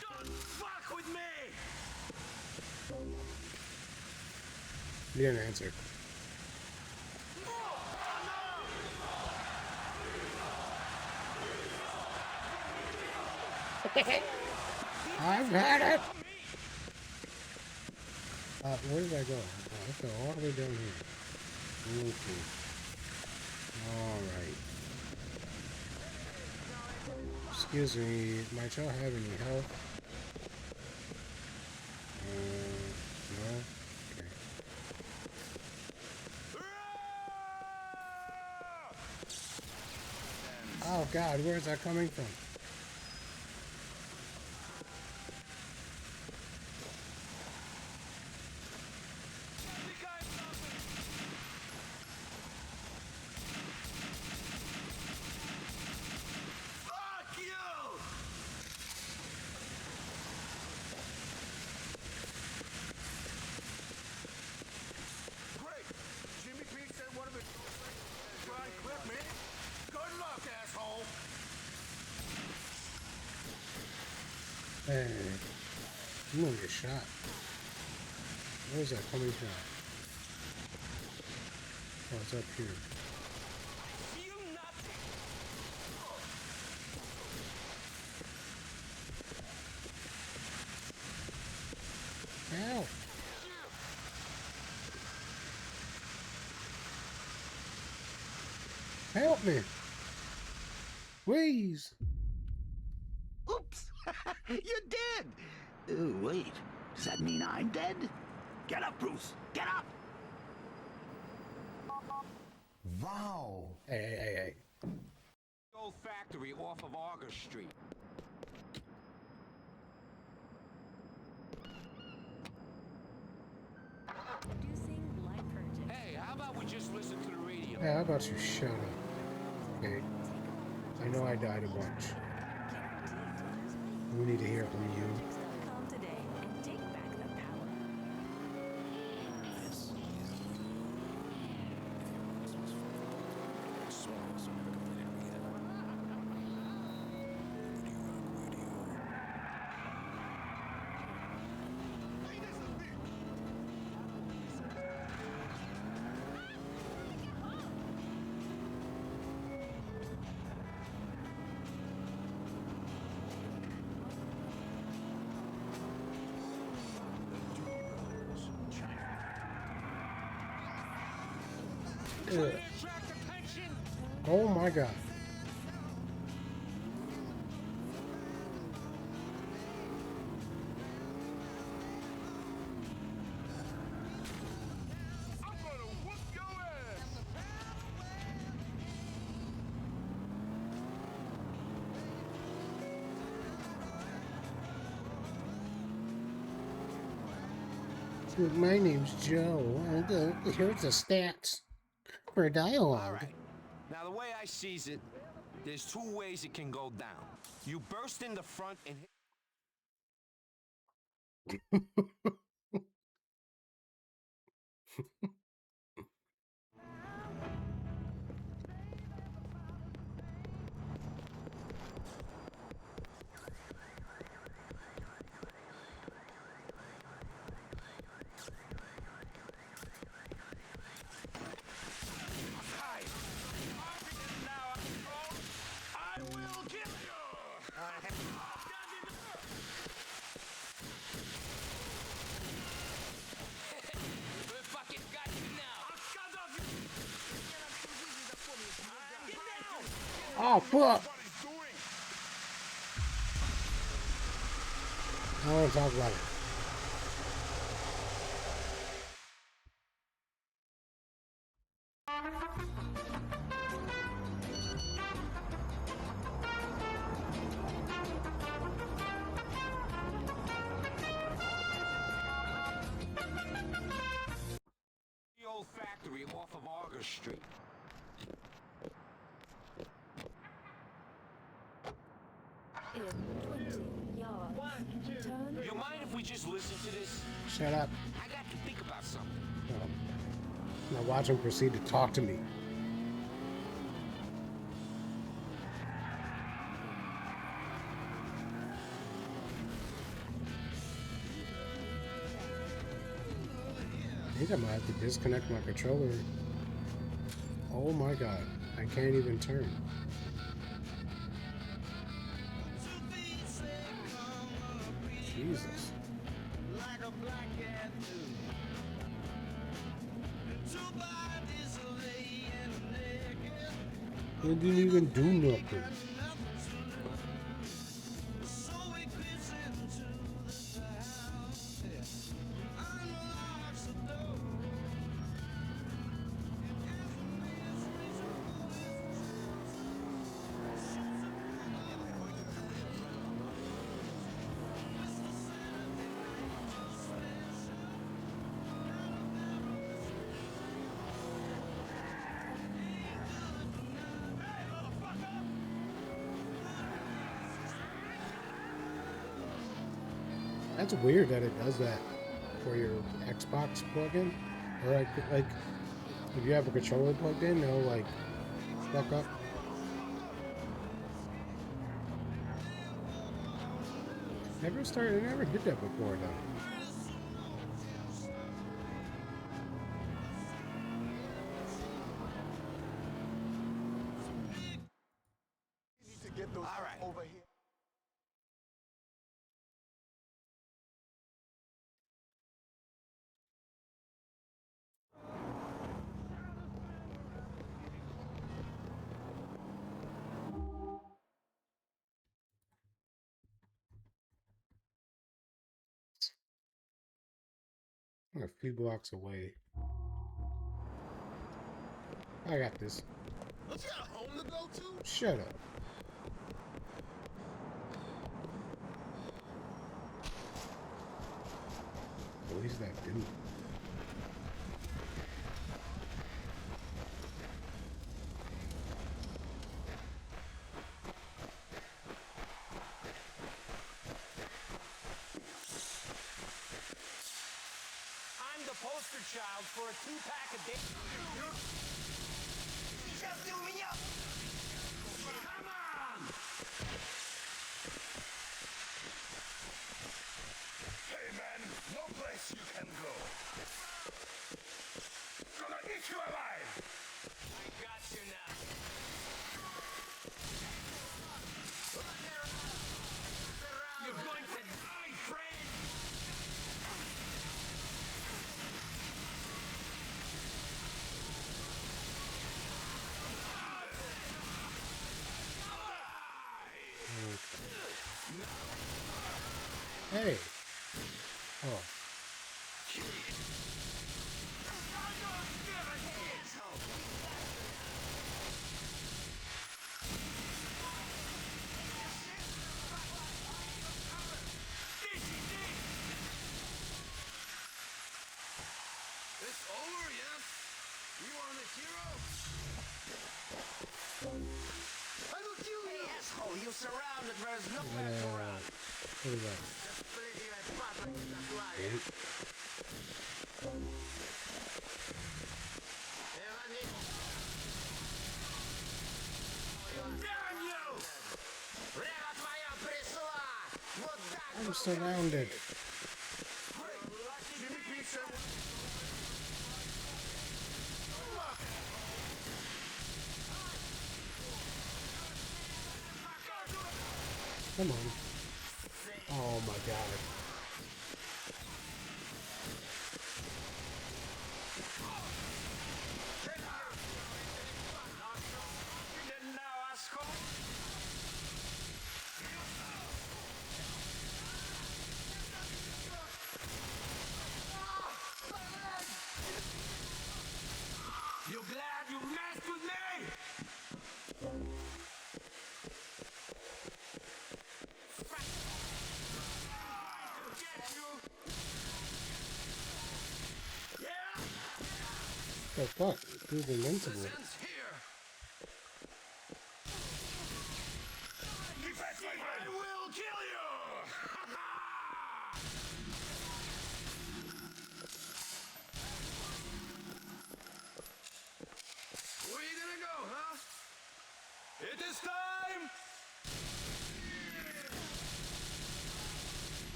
Don't fuck with me! You didn't answer. I've had it! Where did I go? Oh, I go all the way down here. Okay. Alright. Excuse me, might y'all have any health? No? Okay. Oh God, where's that coming from? Hey, I'm gonna get shot. Where is that coming from? Oh, it's up here. Help! Help me! Please! Oops! You're dead! Oh, wait. Does that mean I'm dead? Get up, Bruce! Get up! Wow. Hey. Old factory off of August Street. Hey, how about we just listen to the radio? Hey, how about you shut up? Okay. I know I died a bunch. We need to hear from you. Ugh. Oh my God. My name's Joe. Here's the stats for dialogue. All right. Now, the way I sees it, there's two ways it can go down. You burst in the front and hit... Oh, fuck! I don't want to talk about it. The old factory off of August Street. You mind if we just listen to this? Shut up. I got to think about something. Now watch him proceed to talk to me. I think I might have to disconnect my controller. Oh my god, I can't even turn. Jesus. It didn't even do nothing. That's weird that it does that for your Xbox plug-in. Or like if you have a controller plugged in, it'll like fuck up. I never did that before though. All right. Over here. I'm a few blocks away. I got this. Don't you got a home to go to? Shut up. What is that dude? I'm the poster child for a 2-pack a day. Just do me up. Come on. Hey man, no place you can go. Gonna eat you alive. I got you now. You're going to die, friend. Hey. Oh. It's over, yes? You are the hero? I will kill you! Hey, asshole, you're surrounded. There's no way around. What is that? Eight. Damn you! I'm surrounded. Come on. Oh my god. You glad you The fuck? Dude's invincible. I will kill you! Where you gonna go, huh? It is time!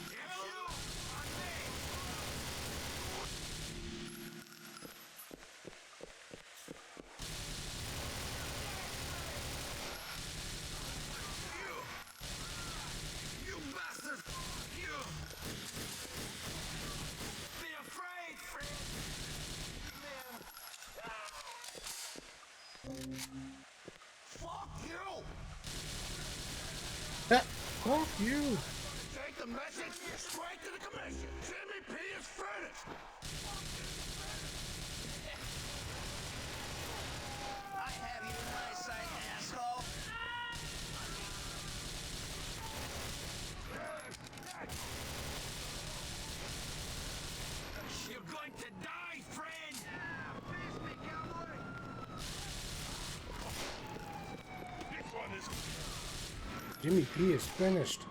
If you are me! You bastard! You! Be afraid, friend! Fuck you! Fuck you! Take the message straight to the commission. Jimmy P is finished. I have you in my sight, asshole. You're going to die, friend. Finish me, cowboy. This one is. Jimmy P is finished.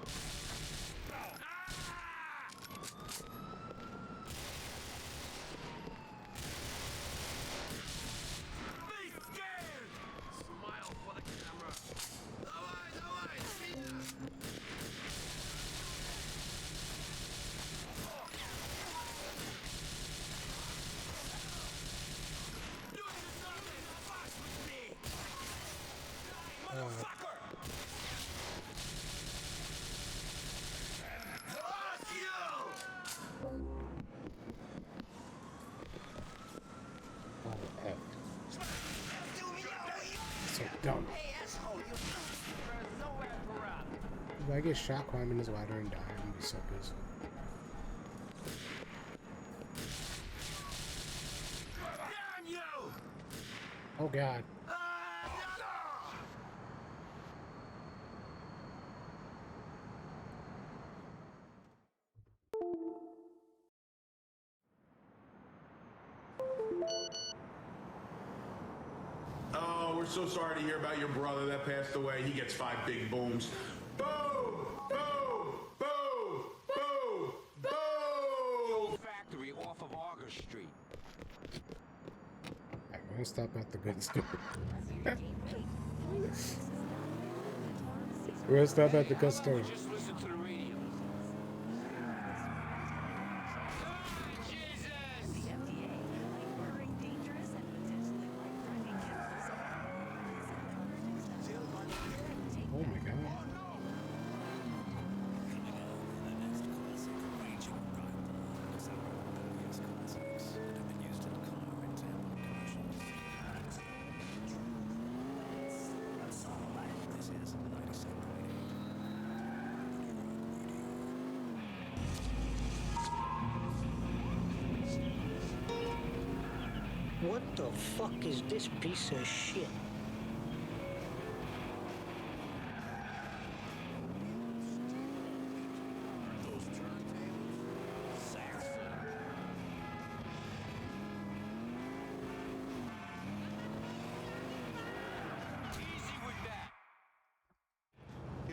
So dumb. If I get shot climbing this ladder and die, I'm gonna be so pissed. Damn you! Oh god. Oh, we're so sorry to hear about your brother that passed away. He gets 5 big booms. Boom! Boom! Boom! Boom! Boom! Factory off of August Street. I'm gonna stop at the good store. We're gonna stop at the good store. Just listen to the radio. Oh my god. What the fuck is this piece of shit?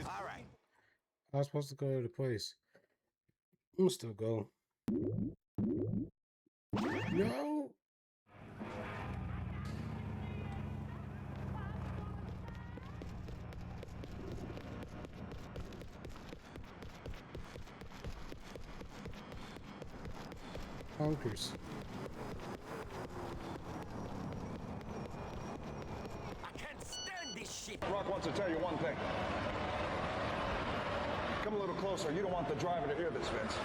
All right. I was supposed to go to the place. I'm gonna still go. No! Bonkers. I can't stand this shit. Rock wants to tell you one thing. Come a little closer. You don't want the driver to hear this, Vince.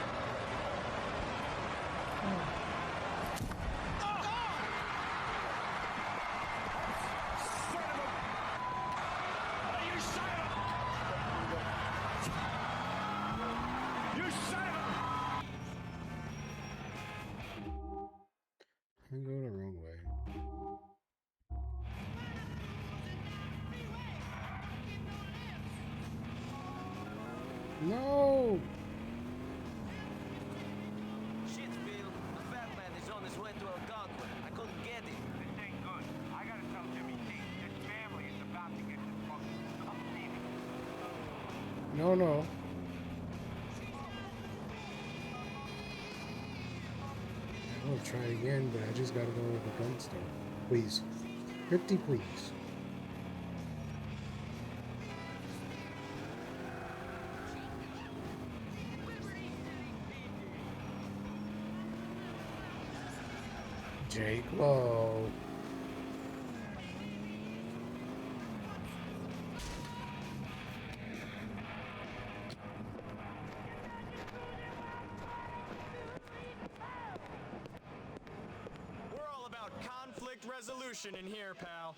I go the wrong way. No! Shit, Bill. The fat man is on his way to Algonquin. I couldn't get him. No, no. I'm gonna try again, but I just gotta go with the gun stuff. Please. 50, please. Jake Lowe. We're all about conflict resolution in here, pal.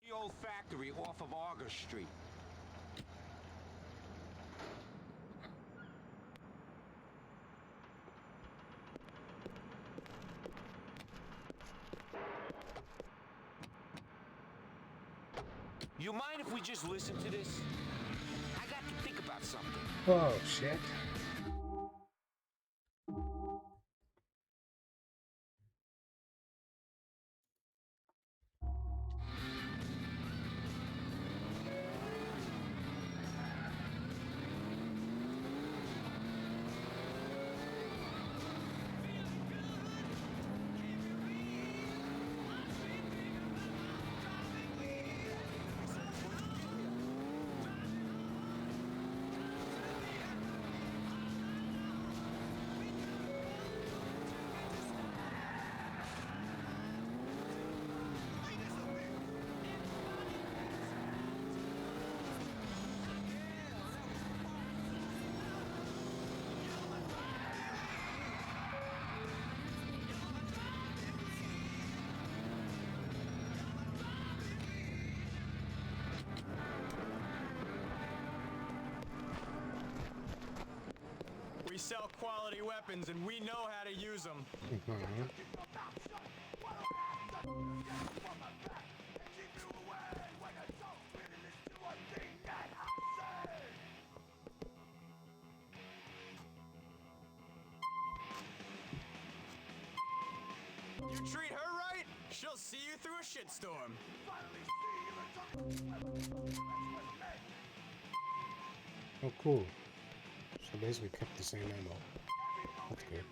The old factory off of August Street. You mind if we just listen to this? I got to think about something. Oh, shit. We sell quality weapons and we know how to use them. You treat her right, she'll see you through a shitstorm. Oh, cool. So basically kept the same ammo. That's good.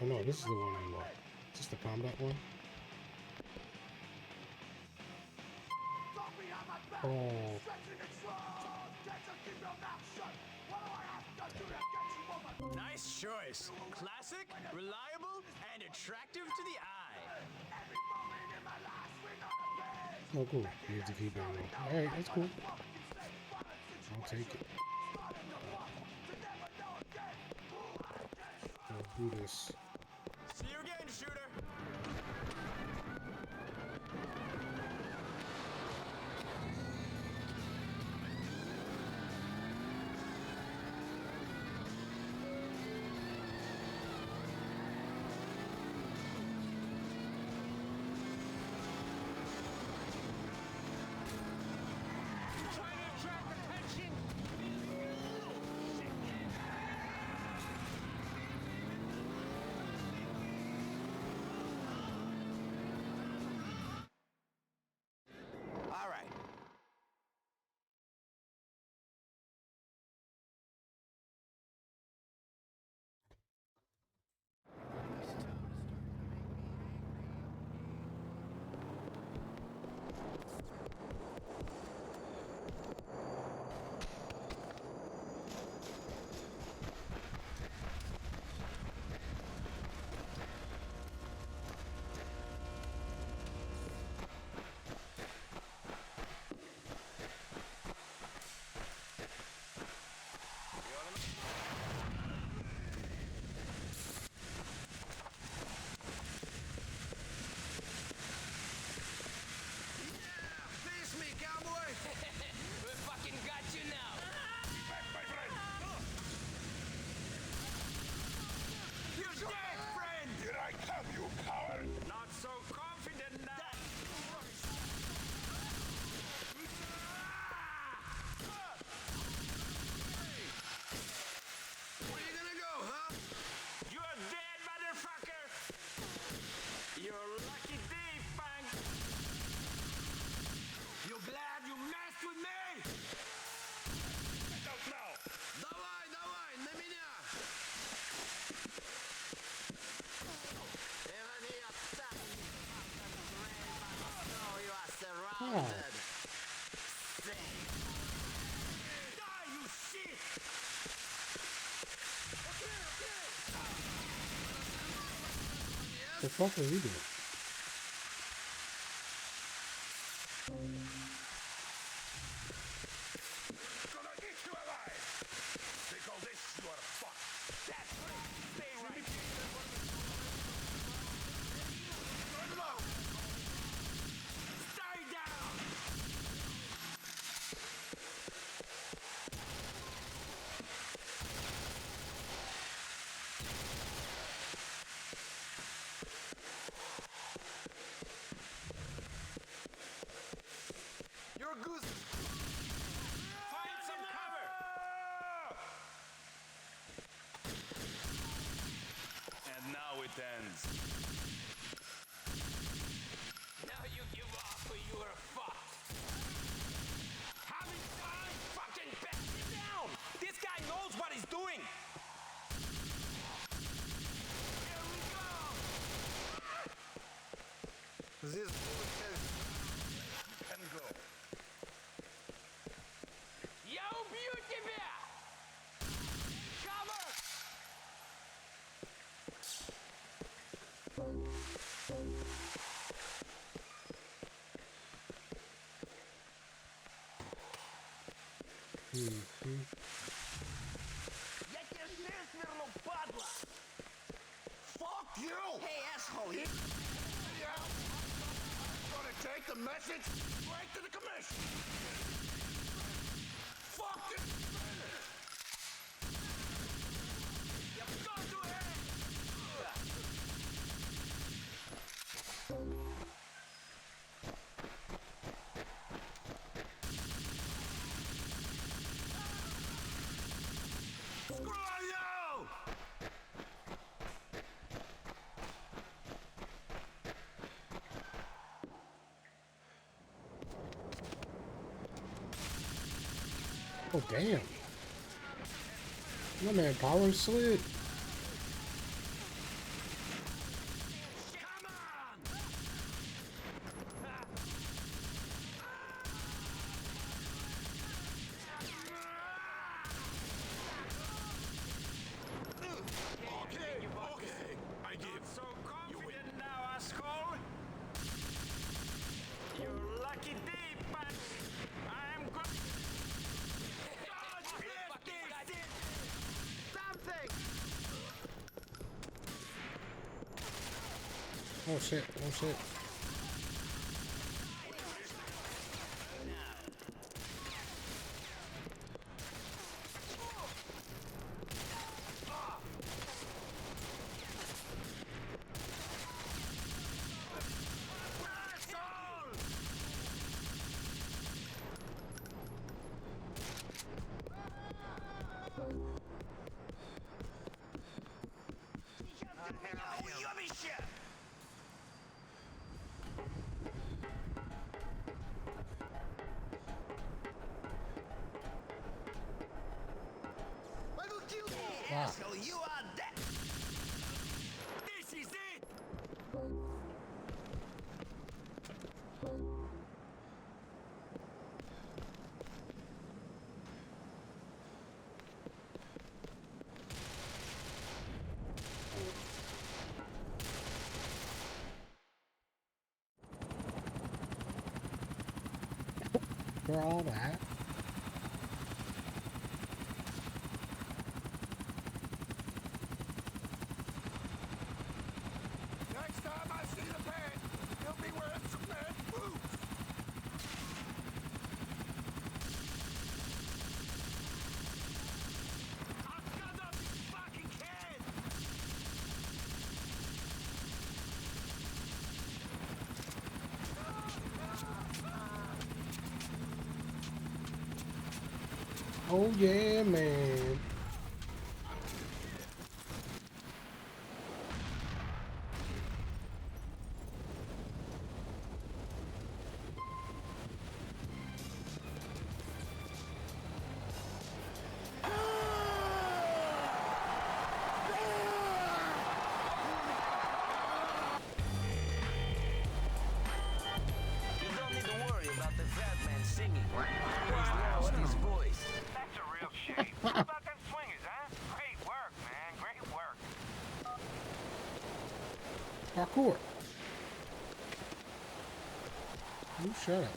Oh no, this is the one I want. Is this the combat one? Oh. Nice choice. Classic, reliable, and attractive to the eye. Oh, cool. You have to keep ammo. Alright, that's cool. I'll take it. I'll do this. See you again, shooter. Trying to attract attention. Oh. Die, you shit! The fuck are we doing? Gonna eat you alive! They call this your fuck. That's right. Stay right. Good luck. Stay down. You're a goose. Find some cover. And now it ends. Now you give up or you are fucked. Having fun? Fucking back him down! This guy knows what he's doing! Here we go! This bullet says you can go. Yo, beauty bear! Cover! Fuck you! Hey, asshole! Yeah. Gonna take the message right to the commission. Fucking finish! You've got to hit! Screw you! Oh damn. My man power slid. Okay, I give. So confident now, asshole. You lucky deep, but I'm good. Something. Oh shit, oh shit. Yummy shit. I will kill you! Wow. Asshole, you are dead! This is it. For all that. Next time I see the man, he'll be wearing some bad boots! I've got up his fucking head. Oh yeah, man. You don't need to worry about How about them swingers, huh? Great work, man. Great work. Parkour. You shut up.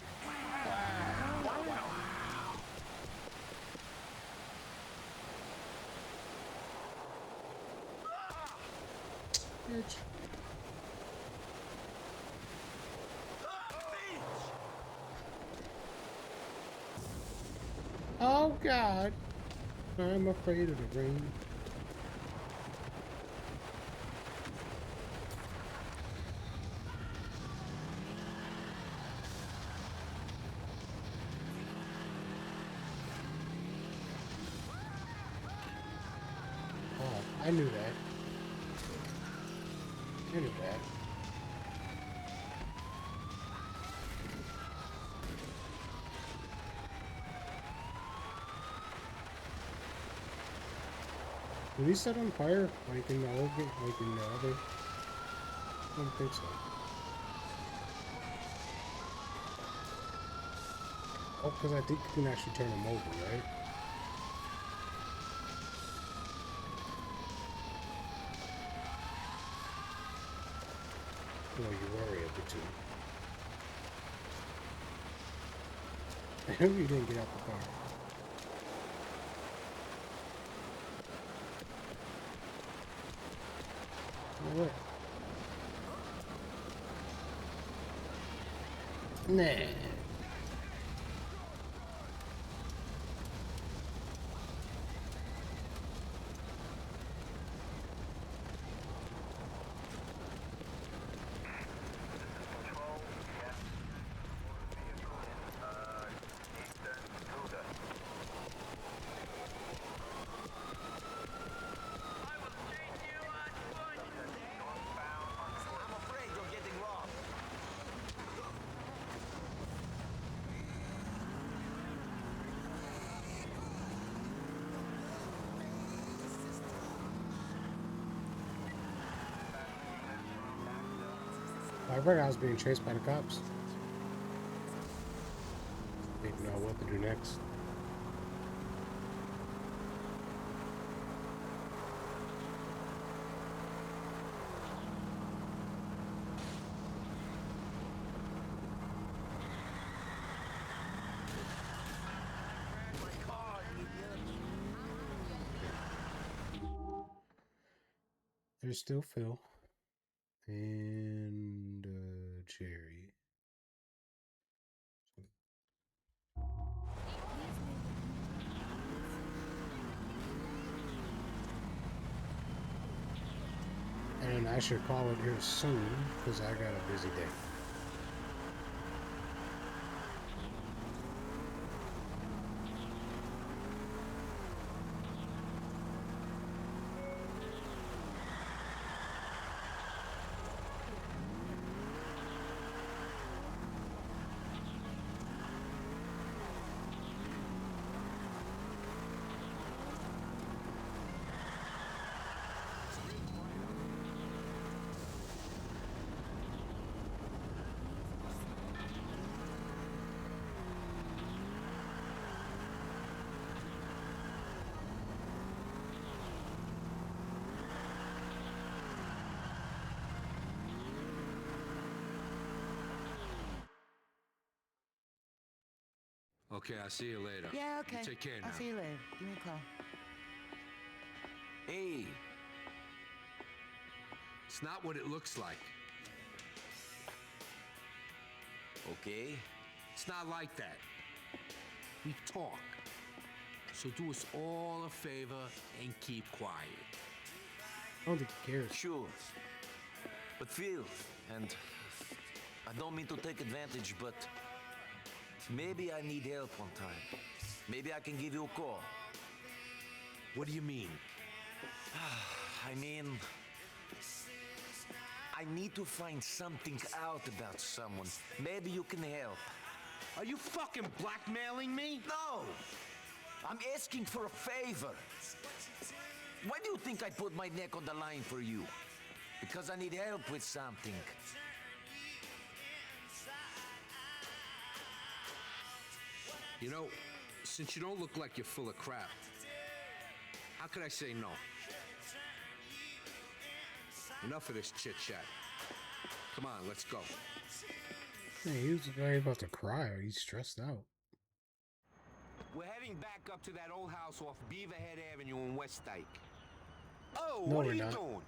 Bitch. Oh God. I'm afraid of the rain. Oh, I knew that. I knew that. Did he set on fire like in the old game, like in the other? I don't think so. Oh, because I think you can actually turn them over, right? Well, you worry a bit too. I hope you didn't get out the car. What? Nah. I read I was being chased by the cops. Didn't know what to do next. There's still Phil and Jerry. And I should call it here soon because I got a busy day. Okay, I'll see you later. Yeah, okay. You take care now. I'll see you later. Give me a call. Hey. It's not what it looks like. Okay. It's not like that. We talk. So do us all a favor and keep quiet. I don't think he cares. Sure. But Phil, and I don't mean to take advantage, but maybe I need help one time. Maybe I can give you a call. What do you mean? I mean, I need to find something out about someone. Maybe you can help. Are you fucking blackmailing me? No! I'm asking for a favor. Why do you think I put my neck on the line for you? Because I need help with something. You know, since you don't look like you're full of crap, How could I say no? Enough of this chit-chat. Come on, let's go. Yeah, he was very about to cry, or he's stressed out. We're heading back up to that old house off Beaverhead Avenue in West Dyke. Oh, No, what we're are you not. doing?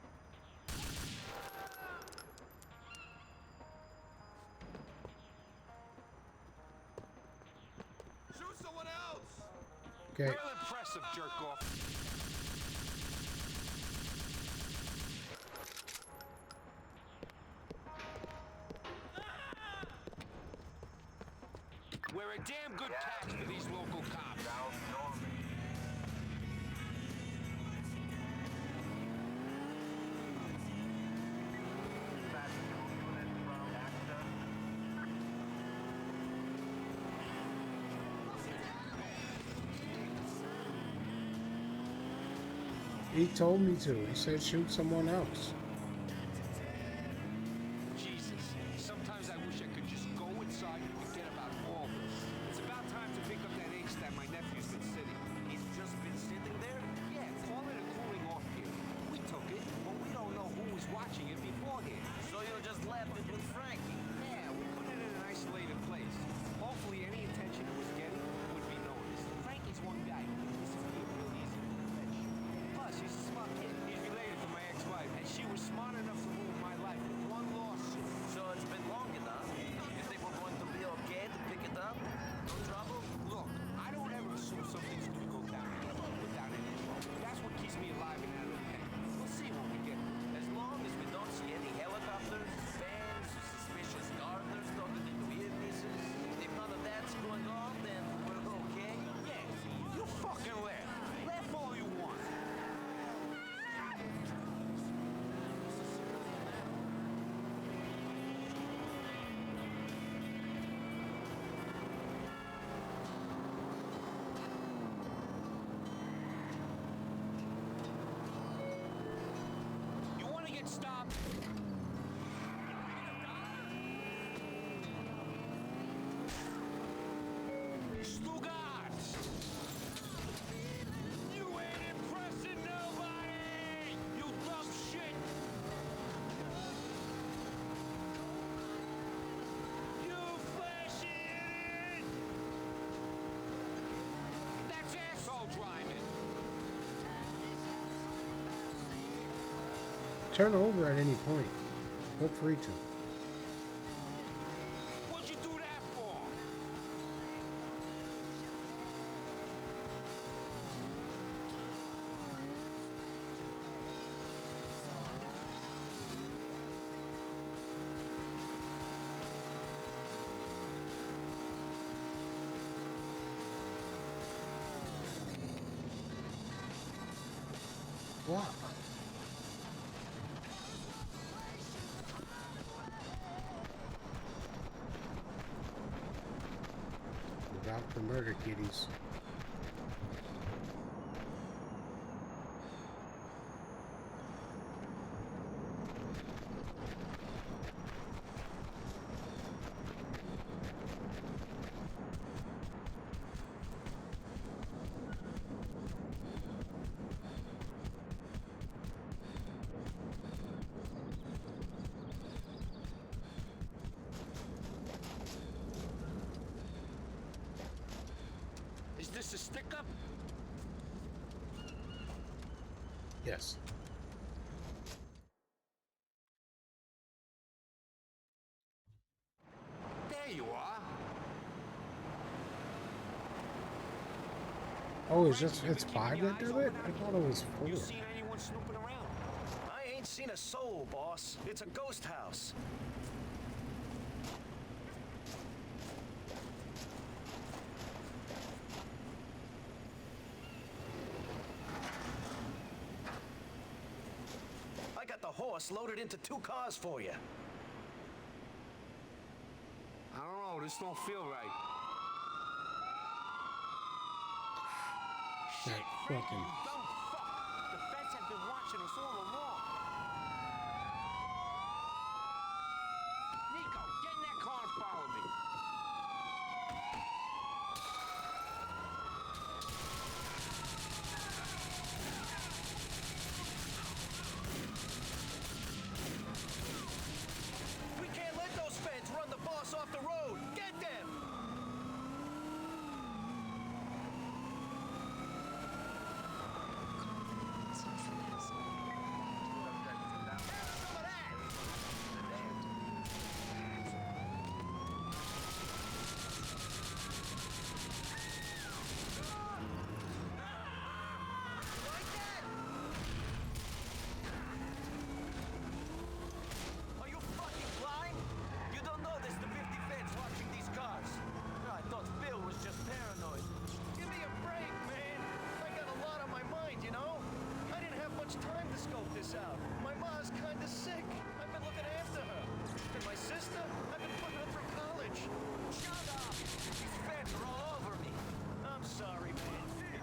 Shoot someone else! Okay. Real impressive, jerk off. We're a damn good catch for these local cops. He told me to. He said shoot someone else. Jesus, sometimes I wish I could just go inside and forget about all this. It's about time to pick up that ace that my nephew's been sitting. He's just been sitting there? Yeah, call it a cooling off period. We took it, but we don't know who was watching it beforehand. So you just left it with Frankie? Yeah, we put it in an isolated place. Hopefully any attention it was getting would be noticed. Frankie's one guy who can disappear real easy to fetch. Plus, he's a smart kid. He's related to my ex-wife, and she was smart enough to ruin my life with one lawsuit. So it's been long enough. You think we're going to be okay to pick it up? No trouble? Look, I don't ever assume something's gonna go down without any trouble. That's what keeps me alive and out of the pen. We'll see when we get there. As long as we don't see any helicopters, vans, suspicious gardeners talking into earpieces, if none of that's going on, then we're okay. Yeah, you fucking laugh. Laugh all you want. You wanna get stopped? Stugart! You ain't impressing nobody! You dumb shit! You flashy idiot! That's asshole driving! Turn over at any point. Feel free to. What'd you do that for? Wow. Look out for murder kitties. Is this a stick-up? Yes. There you are. Oh, it's 5 that do it? I thought it was 4. You seen anyone snooping around? I ain't seen a soul, boss. It's a ghost house. I got the horse loaded into 2 cars for you. I don't know, this don't feel right. That fucking. Dumb fuck! The feds have been watching us all along. Nico, get in that car and follow me.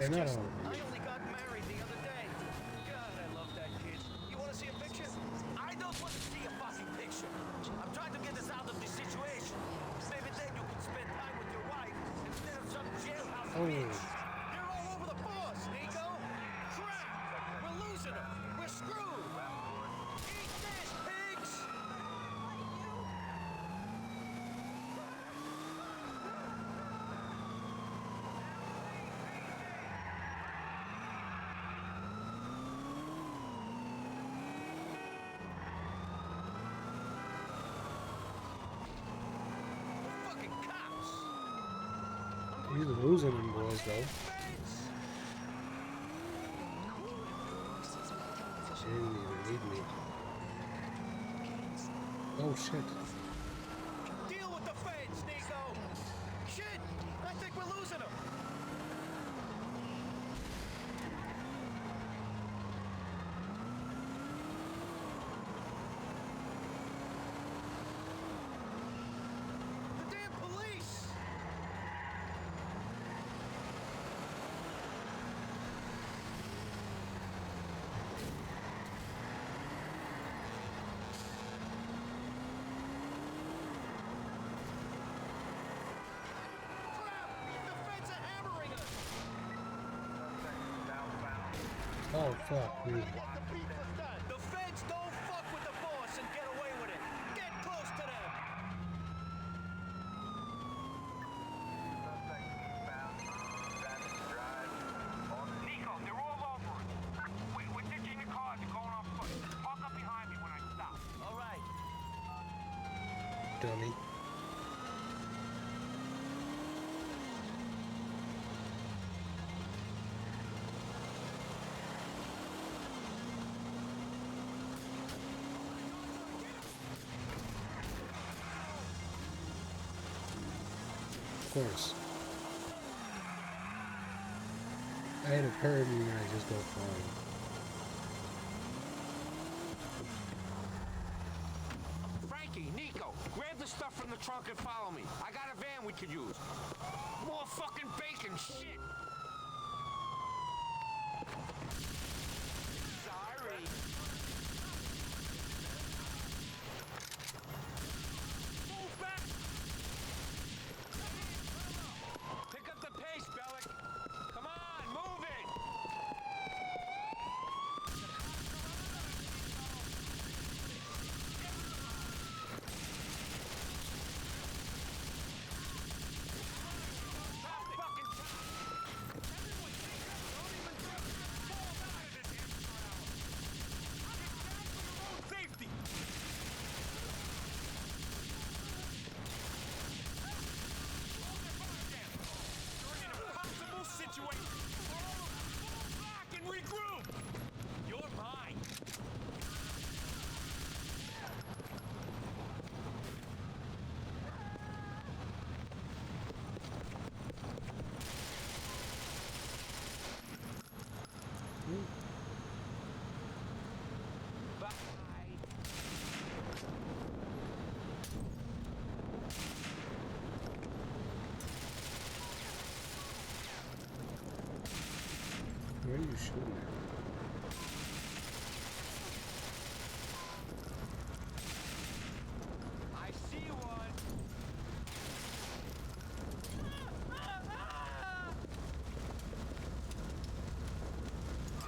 They're not just... all I only got married the other day. God, I love that kid. You want to see a picture? I don't want to see a fucking picture. I'm trying to get us out of this situation. Maybe then you can spend time with your wife instead of some jailhouse bitch. You're all over the boss, Nico. Crap! We're losing him. We're screwed. Eat this, pigs! Fucking cops! He's losing them boys though. She didn't even need me. Oh shit. Deal with the feds, Nico! Shit! I think we're losing him! The damn police! Oh fuck me. The feds don't fuck with the boss and get away with it. Get close to them. Nico, they're all over us. We're ditching the cars and going on foot. Park up behind me when I stop. All right. Dummy. Of course. I'd have heard me and I just go flying. Frankie, Nico, grab the stuff from the trunk and follow me. I got a van we could use. More fucking bacon, shit. Sorry. Move back! Pick up the pace, Bellick. Come on, move it! Safety! You're in an impossible situation. Fall back and regroup. You're mine. Where are you shooting at? I see one.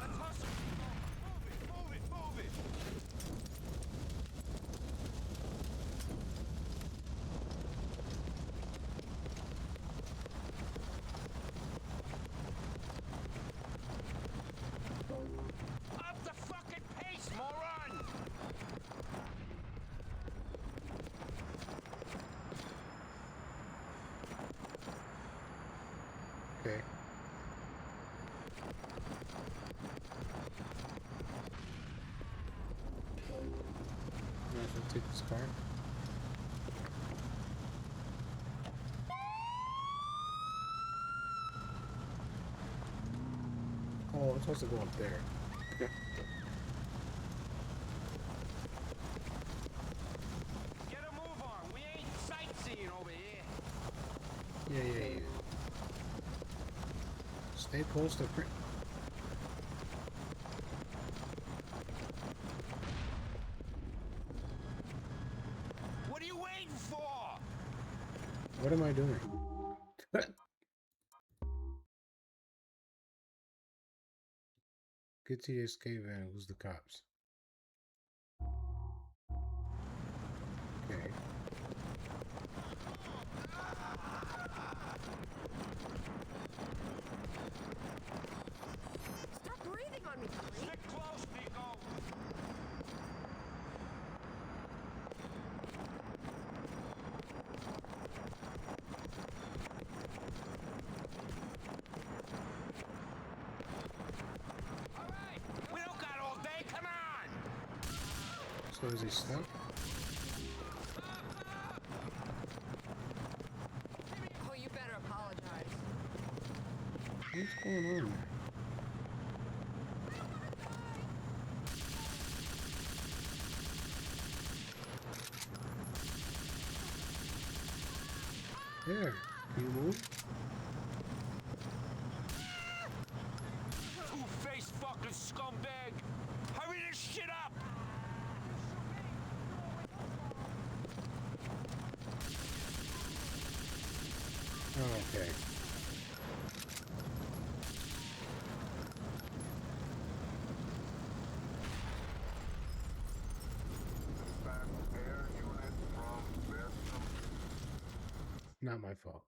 Let's hustle. Move it, move it, move it. Up the fucking pace, moron! Okay. Might as well take this car. Oh, I'm supposed to go up there. Get a move on. We ain't sightseeing over here. Yeah. Stay close to print. What are you waiting for? What am I doing? Get to the escape van. Who's the cops? Okay. Stop breathing on me, Tony. Stick close, Nico. All right, we don't got all day. Come on. So is he stuck? Oh, you better apologize. What's going on there? There. Can you move? Two-faced fucking scumbag. Hurry this shit up. Oh, okay. Not my fault.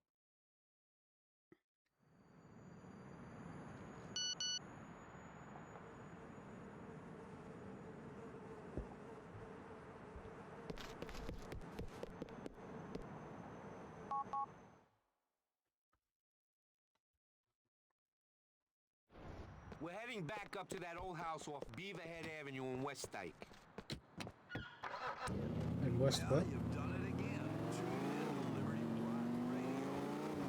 We're heading back up to that old house off Beaverhead Avenue in West Dyke. And West what? You've done it again. Tune in to Liberty Block Radio.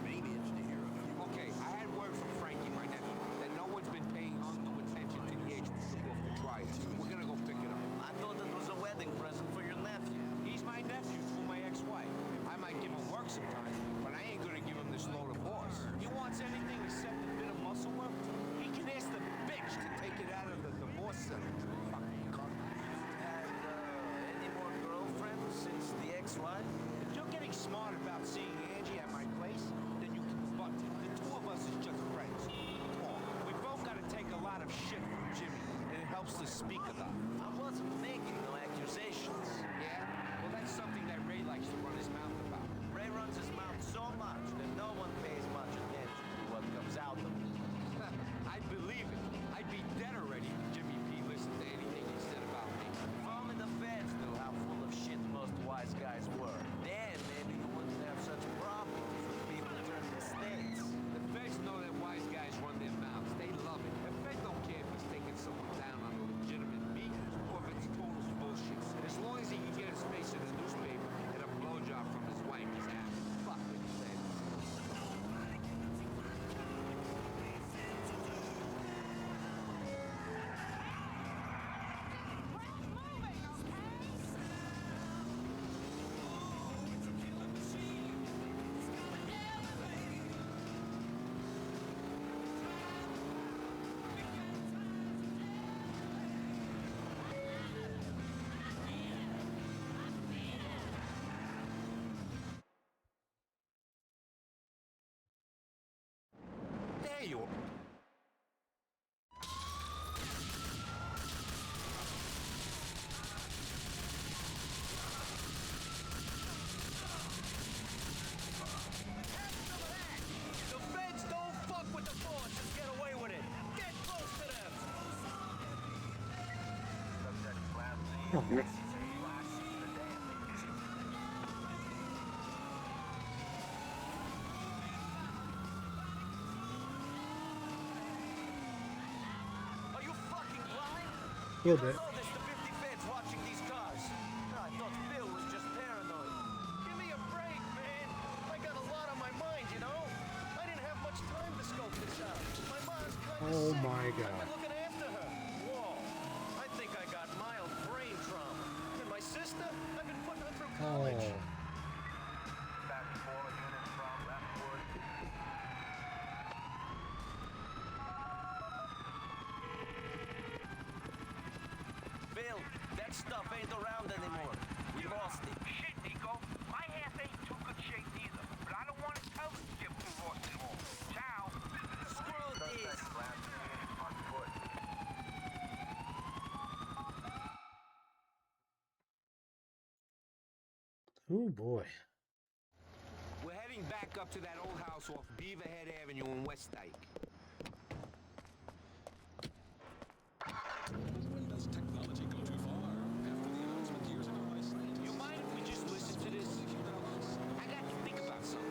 Maybe it's to hear a few. Okay, I had word from Frankie, my nephew, that no one's been paying undue attention to the age we took off the trial. We're gonna go pick it up. I thought it was a wedding present for your nephew. He's my nephew through my ex-wife. I might give him work sometimes, but I ain't gonna give him this load of horse. He wants anything except a bit of muscle work. He can ask the bitch to take it out of the divorce settlement. Fucking cunt. And any more girlfriends since the ex-wife? If you're getting smart about seeing Angie at my place, then you can butt. The two of us is just friends. Come on, we both gotta take a lot of shit from Jimmy, and it helps to speak about it. I wasn't making no accusations. Yeah? Well, that's something that Ray likes to run his mouth about. Ray runs his mouth so much that no one pays much attention to what comes out of it. I'd believe it. I'd be dead already if Jimmy P listened to anything he said about me. If only the feds knew how full of shit most wise guys were. Then maybe you wouldn't have such problems with people turning the states. The feds know that wise guys run their mouths. They love it. The feds don't care if he's taking someone down on a legitimate beat or if it's total bullshit. As long as he can get his face in the newspaper and a blowjob from his wife, he's happy. Fuck what he said. There you are. The feds don't fuck with the force. Just get away with it. Get close to them. Are you fucking blind? A little bit. You don't know there's the 50 feds watching these cars. I thought Bill was just paranoid. Give me a break, man. I got a lot on my mind, you know? I didn't have much time to scope this out. My mom's kind of Oh sick. my I've God. been looking after her. Whoa. I think I got mild brain trauma. And my sister, I've been putting her through college. Oh. That stuff ain't around anymore. We lost it. Shit, Nico. My ass ain't too good shape either, but I don't want to tell this Jim who lost it all. Ciao. Screw this. Oh boy. We're heading back up to that old house off Beaverhead Avenue in West Dyke. When does technology go too far? After the announcement years ago by scientists. You mind if we just listen to this? I got to think about something.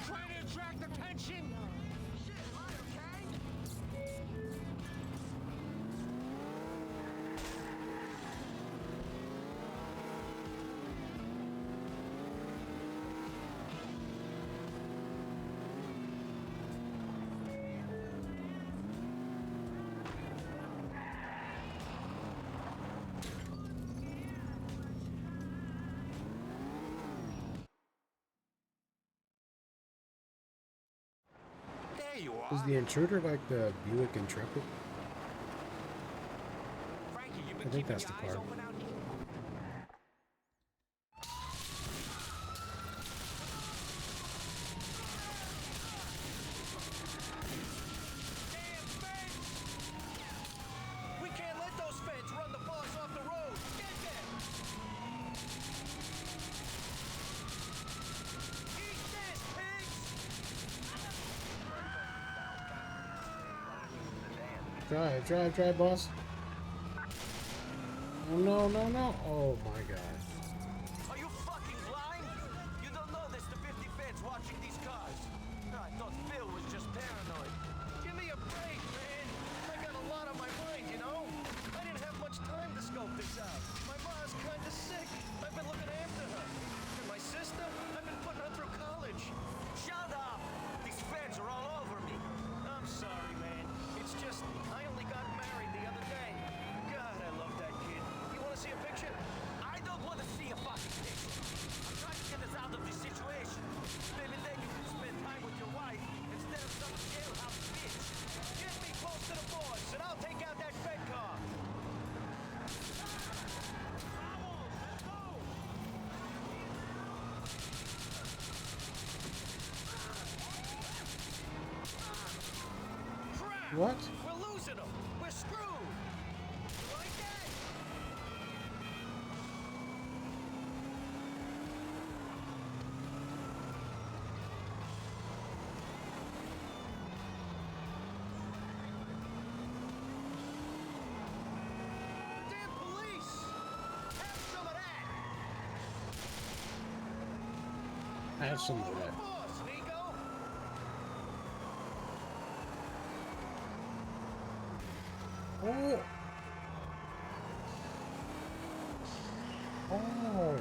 Trying to attract attention. There you are. Is the intruder like the Buick Intrepid? Frankie, you've I been think keeping that's the your eyes car. open out here. Damn fence! We can't let those feds run the boss off the road. Get them! Eat this, pigs! Drive, boss. Oh no, no, no. Oh my god. Are you fucking blind? You don't know there's the 50 feds watching these cars. I thought Phil was just paranoid. Give me a break, man. I got a lot on my mind, you know? I didn't have much time to scope this out. My mom's kinda sick. I've been looking after her. And my sister, I've been putting her through college. Shut up! These feds are all over me. I'm sorry, man. It's just, I only got married the other day. God, I love that kid. You wanna see a picture? I don't want to see a fucking picture. I'm trying to get us out of this situation. Maybe then you can spend time with your wife instead of some jailhouse bitch. Get me close to the boss, and I'll take out that fed car. Crap! What? We're losing them. We're screwed. Like that? Damn police! Have some of that. I have some of that. Boss, Nico. Oh. Oh.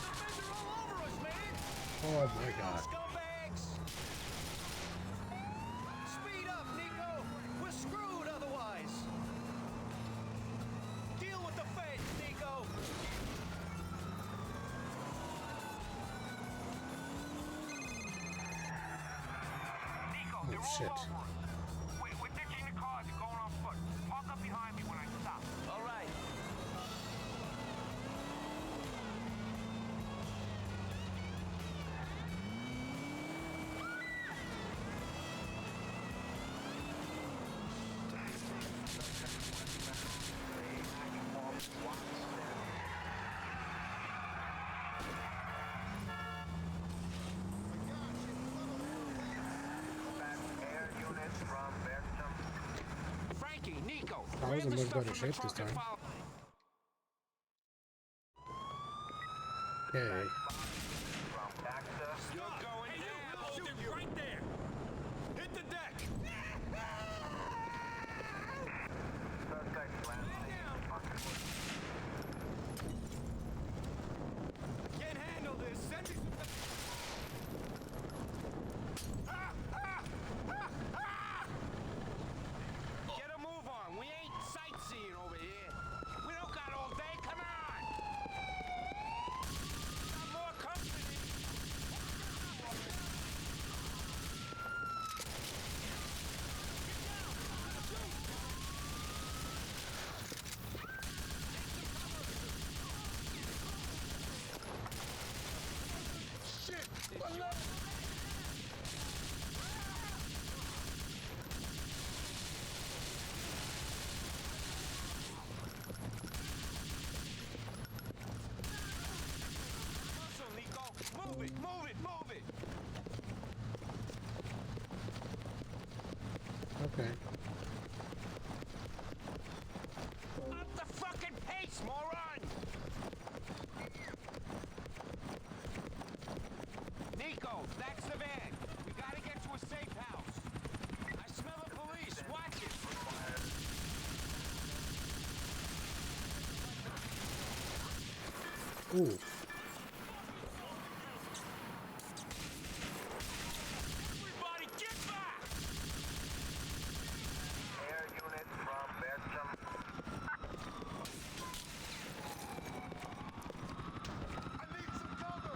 Feds are all over Oh my god. Scumbags! Speed up, Nico! We're screwed otherwise! Deal with the feds, Nico! Oh shit. We're ditching the cars and going on foot. Park up behind me when I stop. All right. Frankie, Nico, I was grab in the much stuff better from the shape this truck and time. follow. Okay. You're going down. Hold it right there. Hit the deck. Can't handle this. Send it. Get a move on. We ain't sightseeing over here. We don't got all day. Come on. Got more company. Shit! Muscle, Nico. Move it, move it, move it. Okay. Up the fucking pace, moron! Nico, that's the van. We gotta get to a safe house. I smell the police. Watch it. Ooh. Everybody get back! Air unit from Bertram.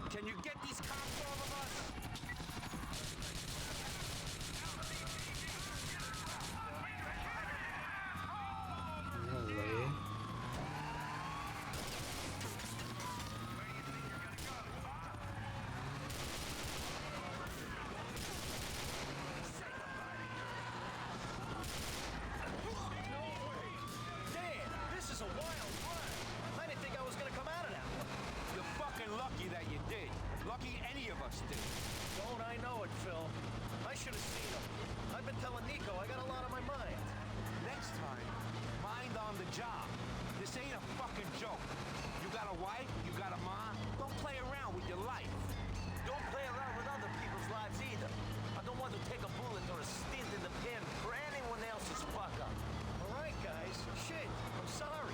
Can you get these cops off of us? No way. Damn, this is a wild ride. I didn't think I was gonna come out of that one. You're fucking lucky that you did. Lucky any of us did. Don't I know it, Phil? I should have seen him. I've been telling Nico I got a lot on my mind. Next time, mind on the job. This ain't a fucking joke. You got a wife, you got a mom. Don't play around with your life. Don't play around with other people's lives either. I don't want to take a bullet or a stint in the pen for anyone else's fuck up. All right, guys. Shit, I'm sorry.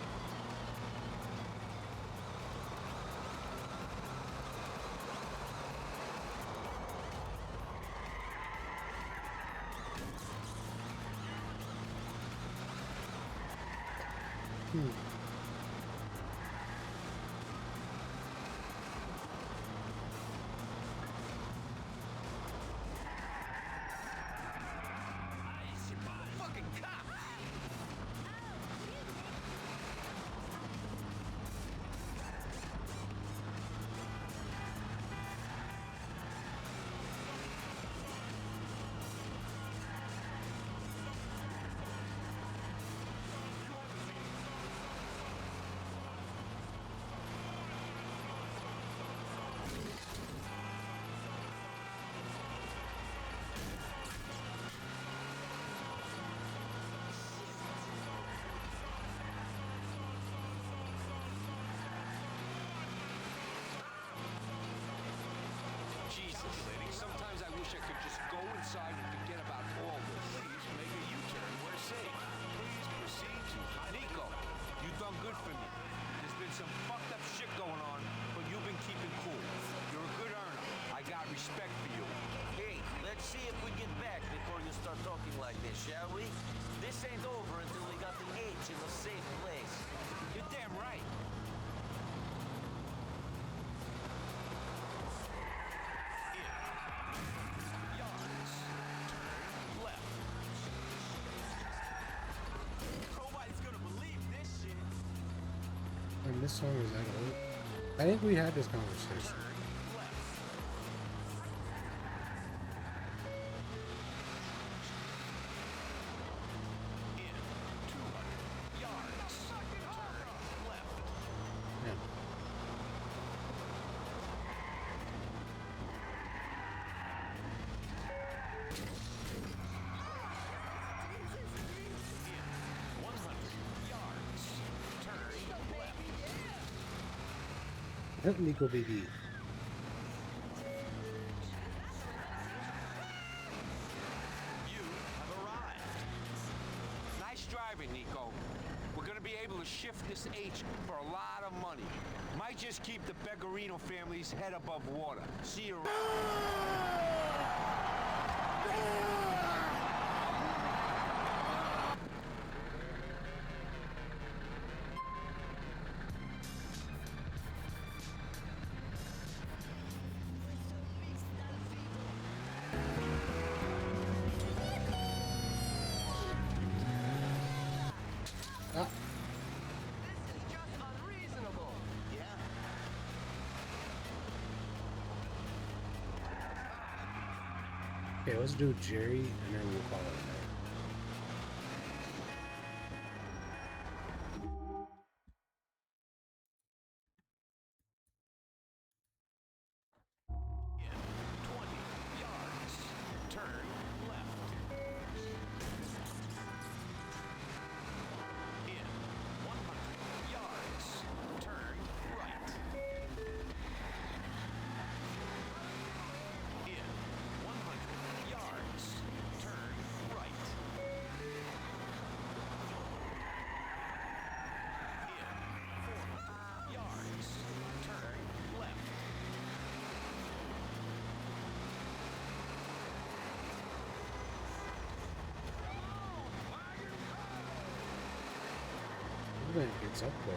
Fucking cop! Jesus, sometimes I wish I could just go inside and forget about all this. Please make a U-turn. We're safe. Please proceed to Nico, you've done good for me. There's been some fucked up shit going on, but you've been keeping cool. You're a good earner. I got respect. this song is that old. I think we had this conversation. Help Nico baby. Nice driving, Nico. We're gonna be able to shift this H for a lot of money. Might just keep the Beggarino family's head above water. See you around. Okay, let's do Jerry and then we'll call it a night. It gets up there.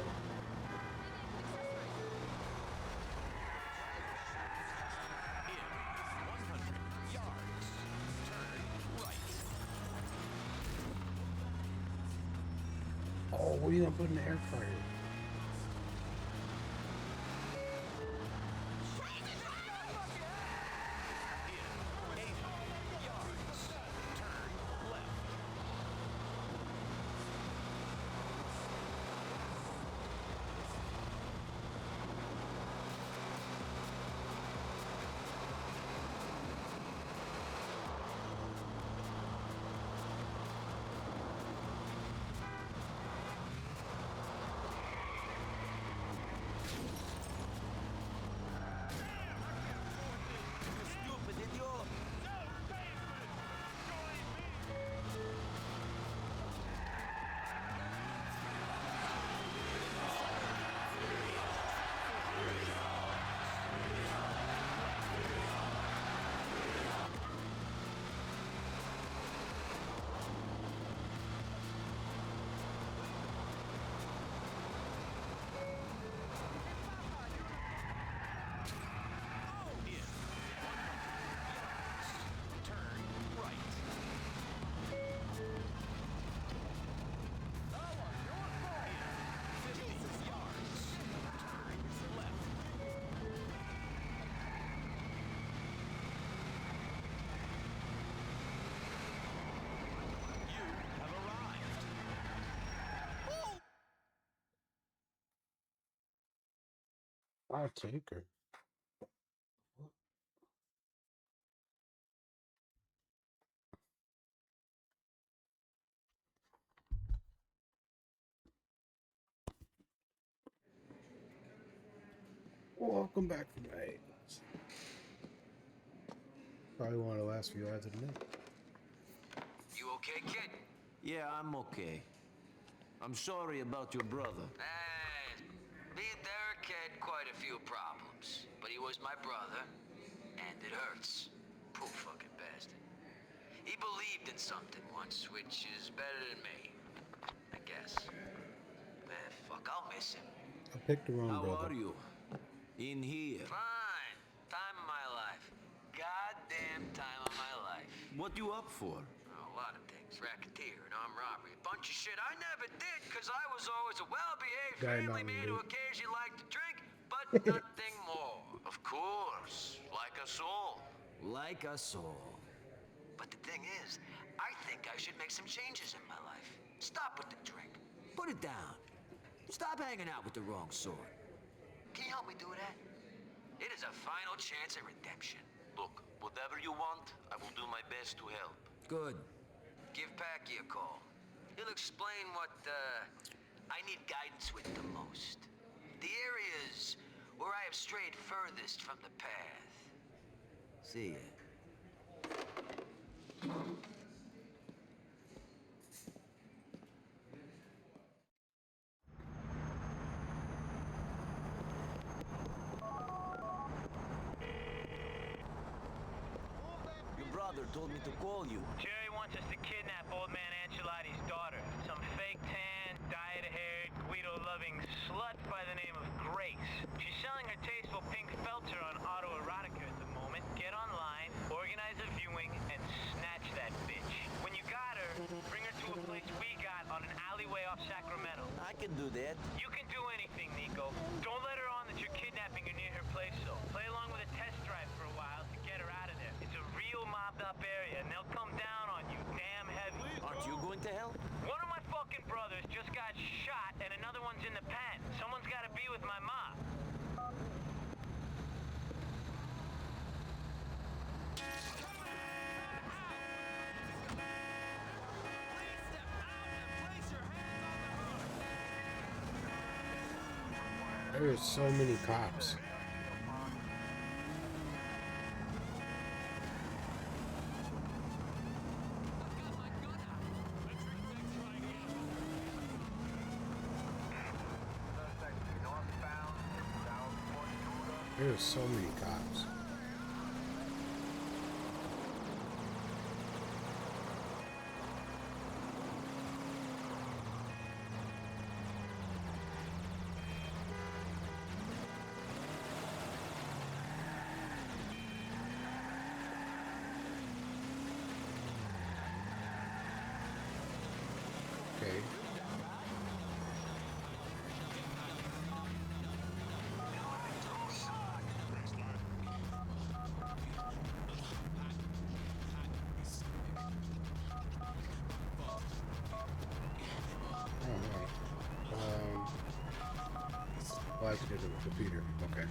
Oh, what are you gonna put in the air fryer? I'll take her. Welcome back from night. Probably one of the last few hours of the night. You okay, kid? Yeah, I'm okay. I'm sorry about your brother. Me and Derek had quite a few problems, but he was my brother, and it hurts. Poor fucking bastard. He believed in something once, which is better than me, I guess. Man, fuck, I'll miss him. I picked the wrong How brother. are you? In here. Fine. Time of my life. Goddamn time of my life. What you up for? A lot of things. Racketeer and armed robbery. A bunch of shit I never did because I was always a well-behaved Guy family not man who loot. occasionally liked to drink, but nothing more. Of course. Like us all. Like us all. But the thing is, I think I should make some changes in my life. Stop with the drink. Put it down. Stop hanging out with the wrong sort. Can you help me do that? It is a final chance at redemption. Look, whatever you want, I will do my best to help. Good. Give Packy a call. He'll explain what, I need guidance with the most. The areas where I have strayed furthest from the path. See ya. Your brother told me to call you. Jerry wants us to kidnap old man Ancelotti's daughter. Some fake tan, dyed-haired, Guido-loving slut by the name of Grace. She's selling her tasteful pink felter on autoerotica at the moment. Get online, organize a viewing, and snatch that bitch. When you got her, bring her to a place we got on an alleyway off Sacramento. I can do that. You can do anything, Nico. Don't let her on that you're kidnapping her near her place, though. Play along with a test drive for a while to get her out of there. It's a real mobbed-up area, and they'll come down on you damn heavy. Aren't you going to help? One of my fucking brothers just got shot, and another one's in the pen. Someone's got to be with my mom. There are so many cops. There are so many cops. Okay. Oh, I have to do it with the computer. Okay.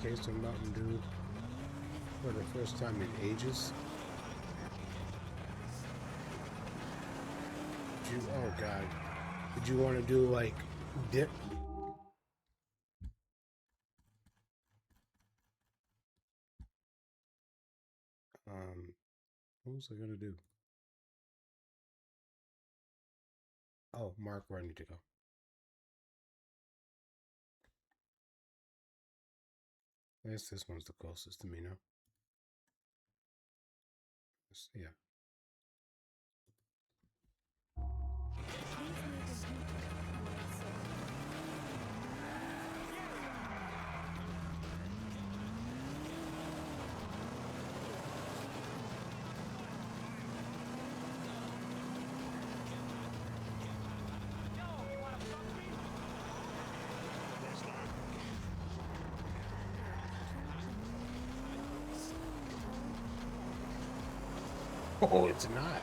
Case of Mountain Dew for the first time in ages. Oh God, did you want to do like dip? What was I gonna do? Oh, mark where I need to go. I guess this one's the closest to me now. Yeah. Oh, it's not.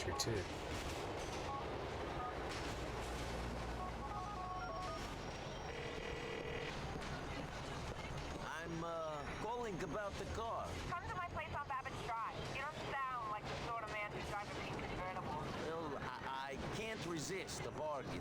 adventure too. I'm calling about the car. Come to my place on Babbage Drive. You don't sound like the sort of man who's driving a pink convertible. Well, I can't resist a bargain.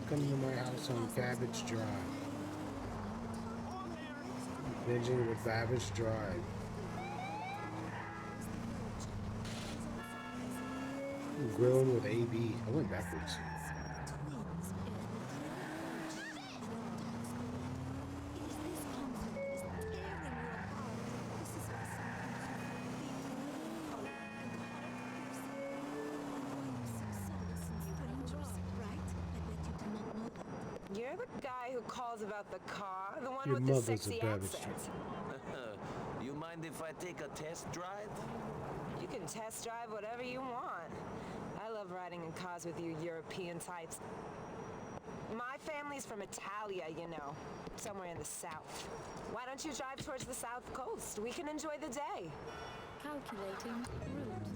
Come to my house on Babbage Drive. Binging with Babbage Drive. Grilling with AB. I went backwards. You're the guy who calls about the car, the one Your with the mother's sexy a Babbage accent. You mind if I take a test drive? You can test drive whatever you want. I love riding in cars with you European types. My family's from Italia, you know, somewhere in the south. Why don't you drive towards the south coast? We can enjoy the day. Calculating route.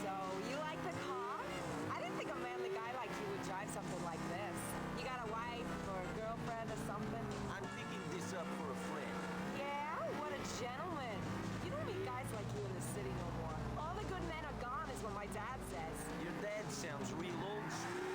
So, you like the car? I didn't think a manly guy like you would drive something like this. You got a wife or a girlfriend or something? I'm picking this up for a friend. Yeah? What a gentleman. You don't meet guys like you in the city no more. All the good men are gone is what my dad says. Your dad sounds real old school.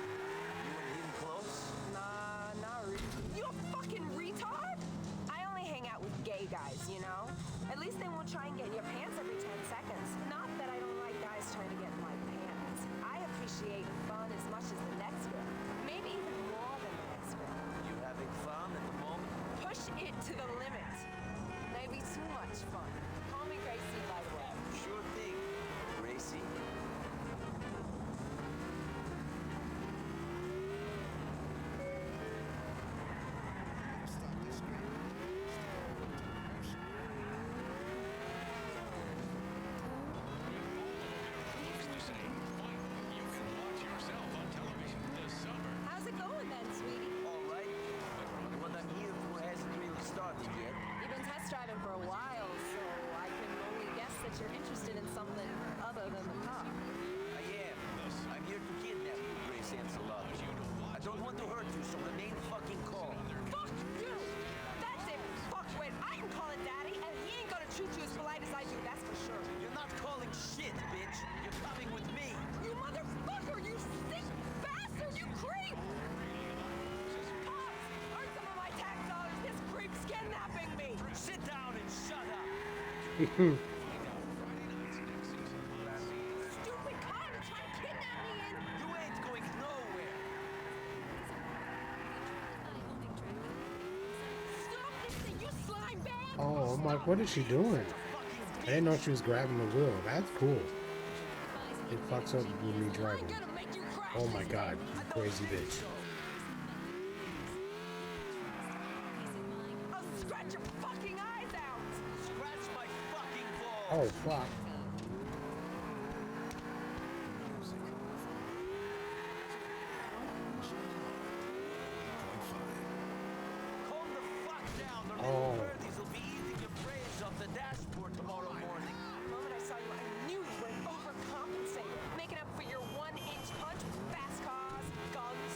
You and him close? Nah, not really. You a fucking retard? I only hang out with gay guys, you know? At least they won't try and get in your pants every 10 seconds. Not that I don't like guys trying to get in my pants. I appreciate fun as much as the next girl. Maybe even more than the next girl. You having fun at the moment? Push it to the limit. Maybe too much fun. Call me Gracie, by the way. Sure thing, Gracie. How's it going then, sweetie? All right. What I'm here for hasn't really started yet. You've been test driving for a while, so I can only guess that you're interested in something other than the car. I am. I'm here to kidnap you, Grace Ancelotti. I don't want to hurt you, so remain fucking calm. Fuck you! That's it! Fuckwit! I can call it daddy, and he ain't gonna treat you as polite as I do, that's for sure. You're not calling shit, bitch. You're coming with me. You motherfucker! You sick bastard! You creep! Pops! Earn some of my tax dollars! This creep's kidnapping me! Sit down and shut up! Stupid car to try to kidnap me in! You ain't going nowhere! Stop this thing, you slime bag! Oh, I'm like, what is she doing? I didn't know she was grabbing the wheel. That's cool. It fucks up with me driving. Oh my god, you crazy bitch. Oh, fuck. Calm the fuck down. The Oh. little birdies will be eating your brains off the dashboard tomorrow morning. The moment I saw you, I knew you were overcompensating, making up for your 1-inch punch, fast cars, guns.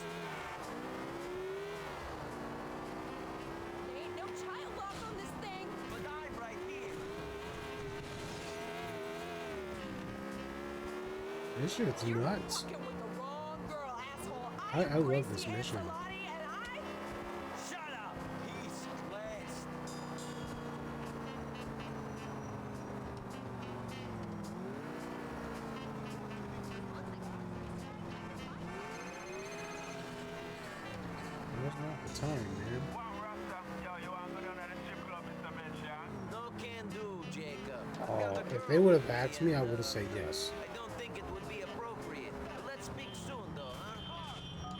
There ain't no child lock on this thing. But I'm right here. This shit's nuts. Fucking with the wrong girl, asshole. I love this mission. Shut up. He's classed. Where's not the time, man? No can do, Jacob. Oh, if they would have asked me, I would have said yes. I don't think it would be appropriate. But let's speak soon, though, huh?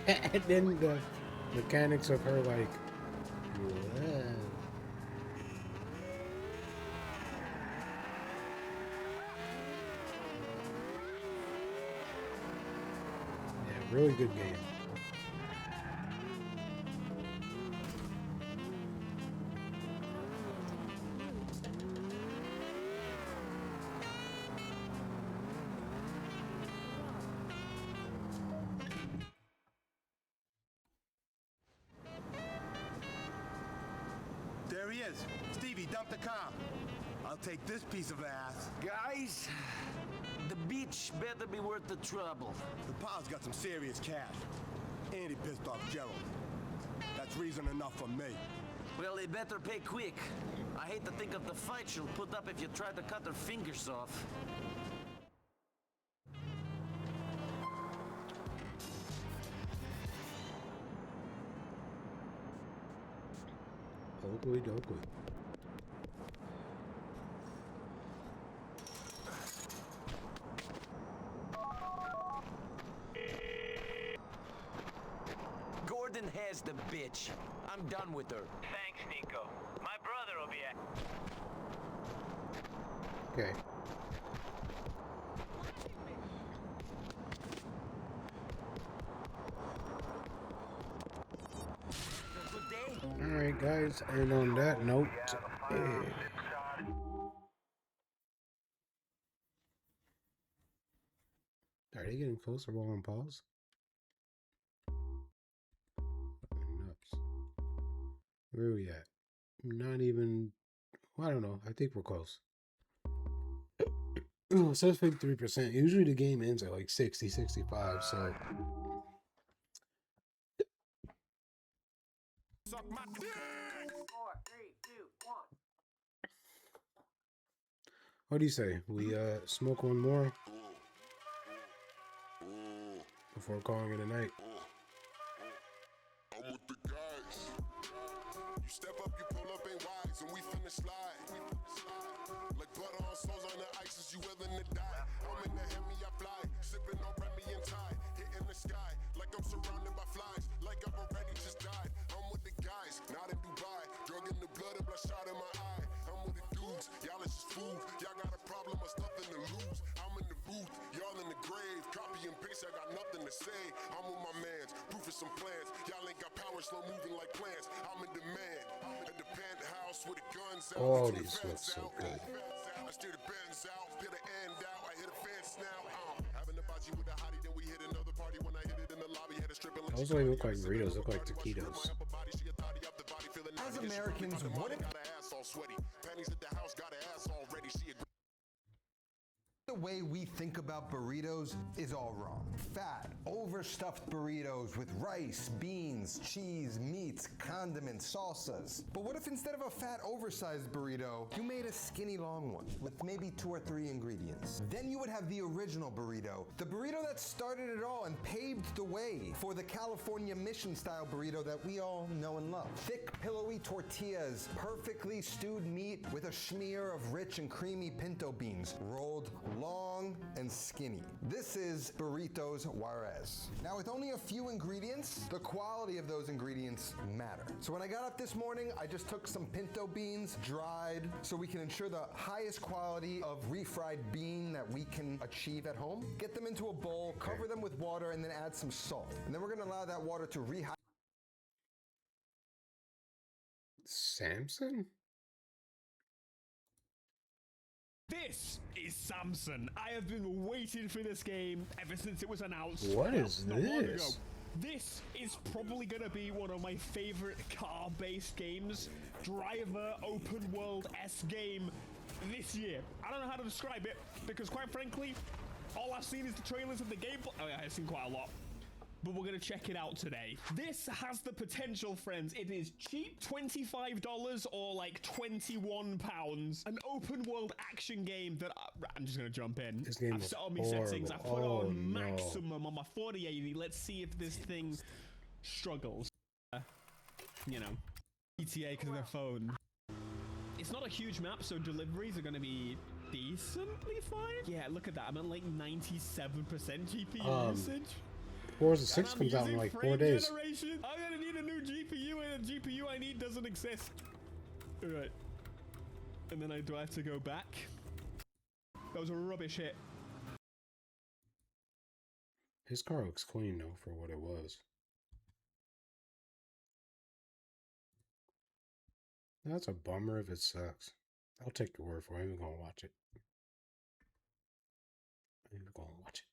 And then the mechanics of her like, what? Yeah, really good game. There he is. Stevie, dump the car. I'll take this piece of ass. Guys, the beach better be worth the trouble. The pa's got some serious cash. And he pissed off Gerald. That's reason enough for me. Well, they better pay quick. I hate to think of the fight she'll put up if you try to cut her fingers off. Oakley dokley. Gordon has the bitch. I'm done with her. Thanks, Nico. My brother will be at... Okay. Alright guys, and on that note, are they getting closer while on pause? Nuts. Where are we at? Not even, I don't know, I think we're close. Oh, it says 53%. Usually the game ends at like 60, 65, so... Suck my dick! 4, 3, 2, 1. What do you say? We smoke one more before calling it a night. I'm with the guys. You step up, you pull up, ain't wise, and we finna slide. Like butter on souls on the ice, is you willing to die? I'm in the Hemi, I fly, sipping on Remy and Tide, hitting the sky like I'm surrounded by flies, like I've already just died. I'm with the guys, not in Dubai, drug in the blood, a bloodshot in my eye. I'm with the dudes, y'all is just fools. Y'all got a problem, us nothing to lose. I'm in the booth, y'all in the grave, copy and paste, I got nothing to say. I'm with my mans, proof of some plans. Y'all ain't got power, slow moving like plants. I'm in demand, at the penthouse with the guns out. All these look so good. I steer the Benz out, feel the end out. I hit a fence now. Having a baji with a hottie, then we hit another party. When I hit it in the lobby, had a stripping. Those don't look like burritos, look like taquitos. As Americans, what if got an ass all sweaty? Panties at the house, got an ass already. She a the way we think about burritos is all wrong? Fat, overstuffed burritos with rice, beans, cheese, meats, condiments, salsas. But what if instead of a fat, oversized burrito, you made a skinny long one with maybe 2 or 3 ingredients? Then you would have the original burrito, the burrito that started it all and paved the way for the California Mission-style burrito that we all know and love. Thick, pillowy tortillas, perfectly stewed meat with a smear of rich and creamy pinto beans, rolled long and skinny. This is Burritos Juarez. Now, with only a few ingredients, the quality of those ingredients matter. So when I got up this morning, I just took some pinto beans, dried, so we can ensure the highest quality of refried bean that we can achieve at home. Get them into a bowl, cover them with water, and then add some salt. And then we're gonna allow that water to rehydrate. Samson? This is Samson. I have been waiting for this game ever since it was announced. What is not long ago. this? This is probably going to be one of my favorite car-based games. Driver, open world-esque game this year. I don't know how to describe it, because quite frankly, all I've seen is the trailers and the gameplay. Oh yeah, I've seen quite a lot. But we're going to check it out today. This has the potential, friends. It is cheap, $25 or like £21. An open world action game that I'm just going to jump in. This game I've was set all my horrible. settings. I've put Oh, on no. maximum on my 4080. Let's see if this thing struggles. You know, ETA because of their phone. It's not a huge map, so deliveries are going to be decently fine. Yeah, look at that. I'm at like 97% GPU usage. Forza 6 comes out in like 4 days. Generation. I'm gonna need a new GPU, and the GPU I need doesn't exist. Alright. And then do I have to go back? That was a rubbish hit. His car looks clean though for what it was. That's a bummer if it sucks. I'll take your word for it. I'm even gonna watch it. I'm even gonna watch it.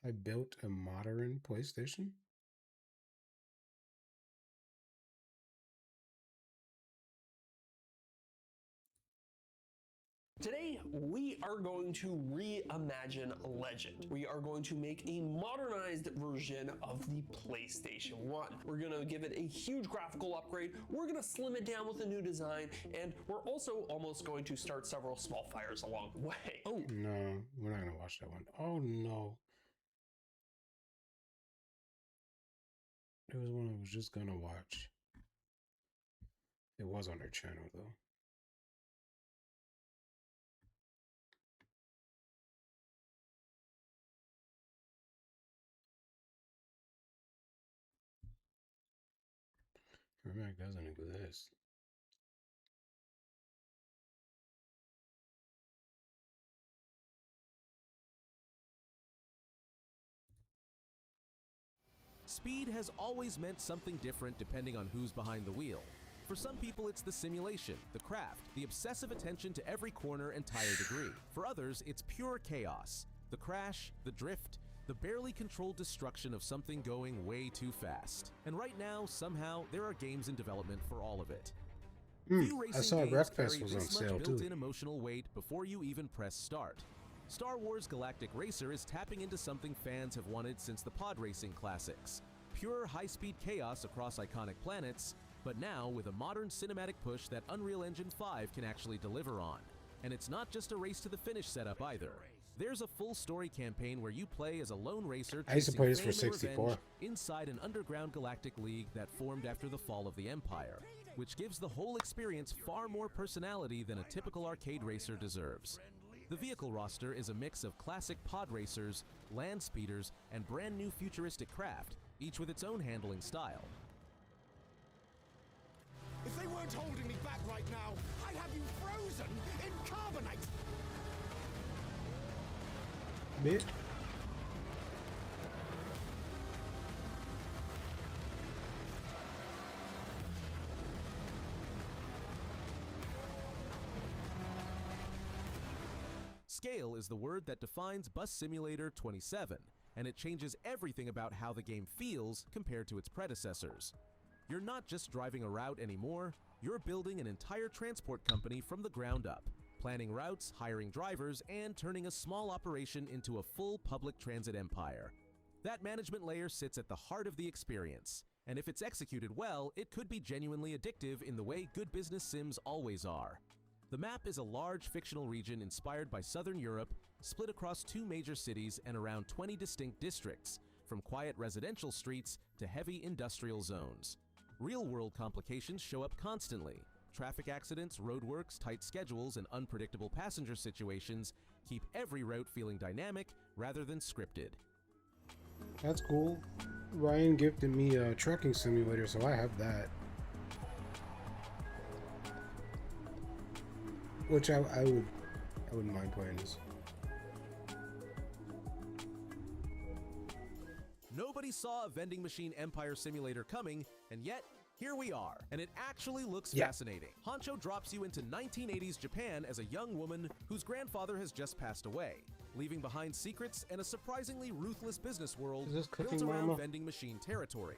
I built a modern PlayStation. Today, we are going to reimagine Legend. We are going to make a modernized version of the PlayStation 1. We're going to give it a huge graphical upgrade. We're going to slim it down with a new design, and we're also almost going to start several small fires along the way. Oh, No, we're not gonna watch that one. Oh no. It was one I was just gonna watch. It was on their channel though. Remake doesn't exist. Speed has always meant something different depending on who's behind the wheel. For some people, it's the simulation, the craft, the obsessive attention to every corner and tire degree. For others, it's pure chaos. The crash, the drift, the barely controlled destruction of something going way too fast. And right now, somehow, there are games in development for all of it. Few I racing saw games Wreckfest carry was on this sale much too. built-in emotional weight before you even press start. Star Wars Galactic Racer is tapping into something fans have wanted since the pod racing classics. Pure high-speed chaos across iconic planets, but now with a modern cinematic push that Unreal Engine 5 can actually deliver on. And it's not just a race to the finish setup either. There's a full story campaign where you play as a lone racer I used to chasing play this for fame and 64. revenge inside an underground galactic league that formed after the fall of the Empire, which gives the whole experience far more personality than a typical arcade racer deserves. The vehicle roster is a mix of classic pod racers, land speeders, and brand new futuristic craft, each with its own handling style. If they weren't holding me back right now, I'd have you frozen in carbonite. Bit. Scale is the word that defines Bus Simulator 27, and it changes everything about how the game feels compared to its predecessors. You're not just driving a route anymore, you're building an entire transport company from the ground up, planning routes, hiring drivers, and turning a small operation into a full public transit empire. That management layer sits at the heart of the experience, and if it's executed well, it could be genuinely addictive in the way good business sims always are. The map is a large fictional region inspired by Southern Europe, split across 2 major cities and around 20 distinct districts, from quiet residential streets to heavy industrial zones. Real-world complications show up constantly. Traffic accidents, roadworks, tight schedules, and unpredictable passenger situations Keep every route feeling dynamic rather than scripted. That's cool. Ryan gifted me a trucking simulator, so I have that. Which I wouldn't mind playing this. Nobody saw a vending machine empire simulator coming, and yet here we are, and it actually looks fascinating. Honcho drops you into 1980s Japan as a young woman whose grandfather has just passed away, leaving behind secrets and a surprisingly ruthless business world built around vending machine territory.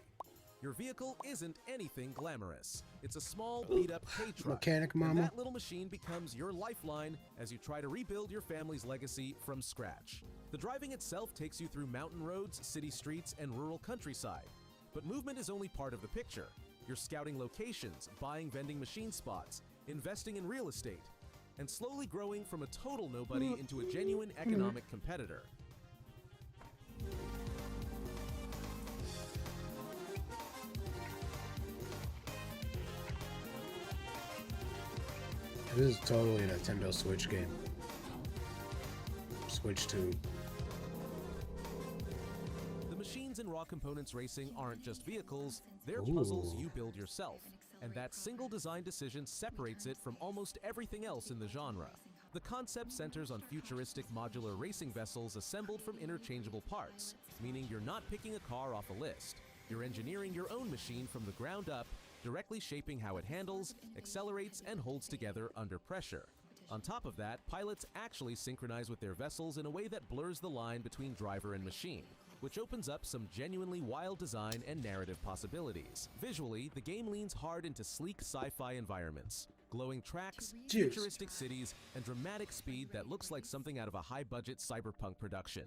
Your vehicle isn't anything glamorous. It's a small, beat-up hay truck. Mechanic mama. And that little machine becomes your lifeline as you try to rebuild your family's legacy from scratch. The driving itself takes you through mountain roads, city streets, and rural countryside. But movement is only part of the picture. You're scouting locations, buying vending machine spots, investing in real estate, and slowly growing from a total nobody into a genuine economic competitor. This is totally a Nintendo Switch game. Switch 2. The machines in Raw Components Racing aren't just vehicles, they're puzzles you build yourself. And that single design decision separates it from almost everything else in the genre. The concept centers on futuristic modular racing vessels assembled from interchangeable parts, meaning you're not picking a car off a list. You're engineering your own machine from the ground up, directly shaping how it handles, accelerates, and holds together under pressure. On top of that, pilots actually synchronize with their vessels in a way that blurs the line between driver and machine, which opens up some genuinely wild design and narrative possibilities. Visually, the game leans hard into sleek sci-fi environments, glowing tracks, futuristic cities, and dramatic speed that looks like something out of a high-budget cyberpunk production.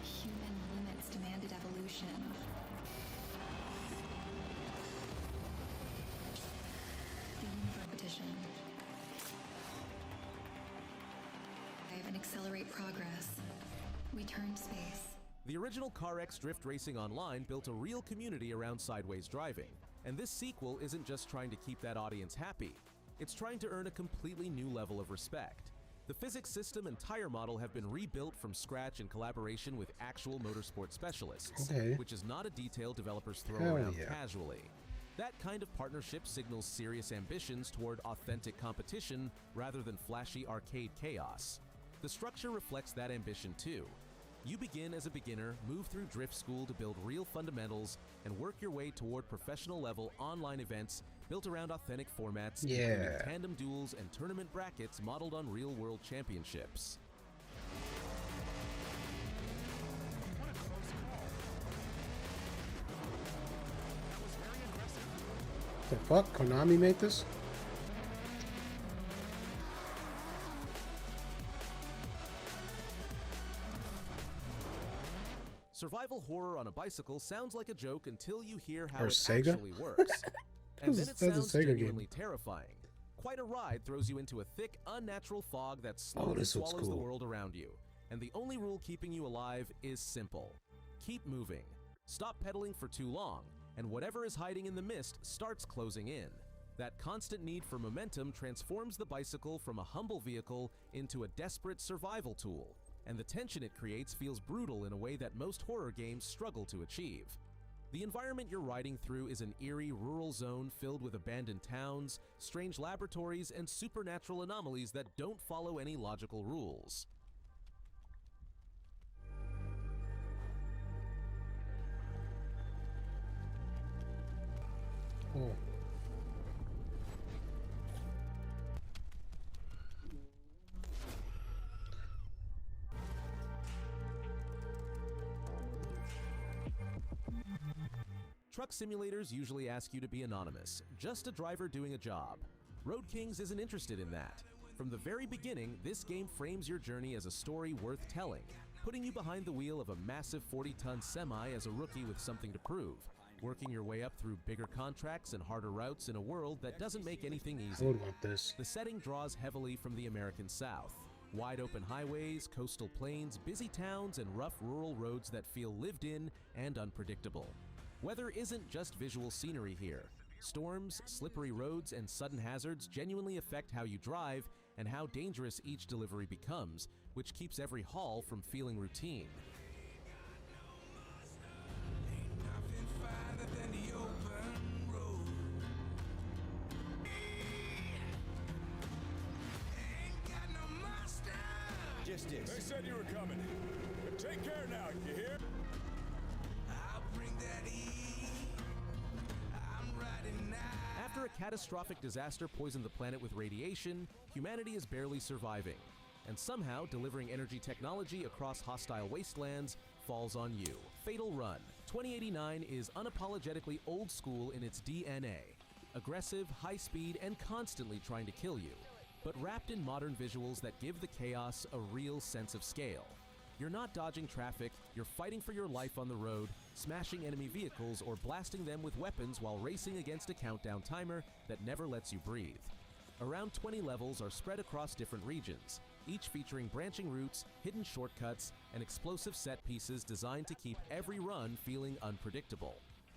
Human limits demanded evolution. Repetition. And accelerate progress. We turn space. The original CarX Drift Racing Online built a real community around sideways driving, and this sequel isn't just trying to keep that audience happy, it's trying to earn a completely new level of respect. The physics system and tire model have been rebuilt from scratch in collaboration with actual motorsport specialists, which is not a detail developers throw around casually. That kind of partnership signals serious ambitions toward authentic competition rather than flashy arcade chaos. The structure reflects that ambition too. You begin as a beginner, move through drift school to build real fundamentals, and work your way toward professional-level online events built around authentic formats, including tandem duels and tournament brackets modeled on real-world championships. The fuck? Konami made this? Survival horror on a bicycle sounds like a joke until you hear how Or it Sega? actually works. And then it That's a sounds Sega genuinely game. terrifying. Quite a ride throws you into a thick, unnatural fog that slowly this looks swallows the cool. world around you. And the only rule keeping you alive is simple. Keep moving. Stop pedaling for too long, and whatever is hiding in the mist starts closing in. That constant need for momentum transforms the bicycle from a humble vehicle into a desperate survival tool, and the tension it creates feels brutal in a way that most horror games struggle to achieve. The environment you're riding through is an eerie rural zone filled with abandoned towns, strange laboratories, and supernatural anomalies that don't follow any logical rules. Oh. Truck simulators usually ask you to be anonymous, just a driver doing a job. Road Kings isn't interested in that. From the very beginning, this game frames your journey as a story worth telling, putting you behind the wheel of a massive 40-ton semi as a rookie with something to prove, working your way up through bigger contracts and harder routes in a world that doesn't make anything easy. I would want this. The setting draws heavily from the American South. Wide open highways, coastal plains, busy towns, and rough rural roads that feel lived in and unpredictable. Weather isn't just visual scenery here. Storms, slippery roads, and sudden hazards genuinely affect how you drive, and how dangerous each delivery becomes, which keeps every haul from feeling routine. Just this. They said you were coming. But take care now, you hear? After a catastrophic disaster poisoned the planet with radiation, humanity is barely surviving. And somehow, delivering energy technology across hostile wastelands falls on you. Fatal Run 2089 is unapologetically old school in its DNA. Aggressive, high speed, and constantly trying to kill you. But wrapped in modern visuals that give the chaos a real sense of scale. You're not dodging traffic, you're fighting for your life on the road, smashing enemy vehicles or blasting them with weapons while racing against a countdown timer that never lets you breathe. Around 20 levels are spread across different regions, each featuring branching routes, hidden shortcuts, and explosive set pieces designed to keep every run feeling unpredictable.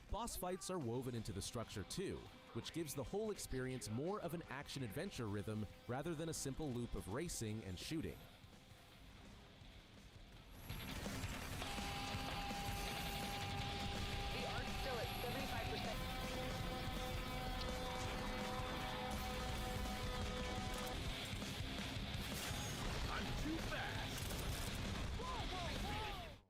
Boss fights are woven into the structure too, which gives the whole experience more of an action-adventure rhythm rather than a simple loop of racing and shooting. We are still at 75%. I'm too fast.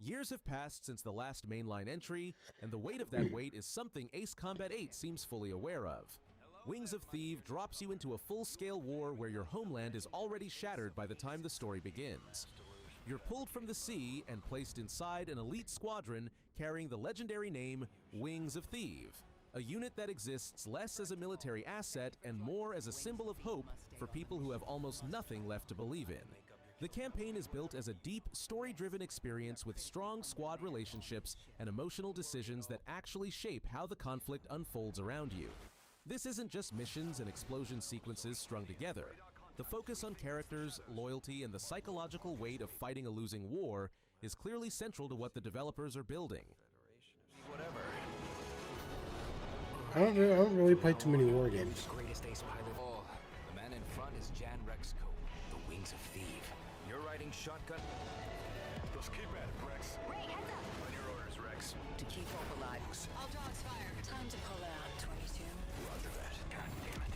Years have passed since the last mainline entry, and the weight of that weight is something Ace Combat 8 seems fully aware of. Wings of Thieves drops you into a full-scale war where your homeland is already shattered by the time the story begins. You're pulled from the sea and placed inside an elite squadron carrying the legendary name Wings of Thieves, a unit that exists less as a military asset and more as a symbol of hope for people who have almost nothing left to believe in. The campaign is built as a deep, story-driven experience with strong squad relationships and emotional decisions that actually shape how the conflict unfolds around you. This isn't just missions and explosion sequences strung together. The focus on characters, loyalty, and the psychological weight of fighting a losing war is clearly central to what the developers are building. I don't really play too many war games. Greatest ace pilot. Oh, the man in front is Jan Rexco, the Wings of Thieves. You're riding shotgun. Just keep at it, Rex. Ray, heads up! On your orders, Rex. To keep hope alive. All dogs fire. Time to pull out, 22. Roger that. God damn it.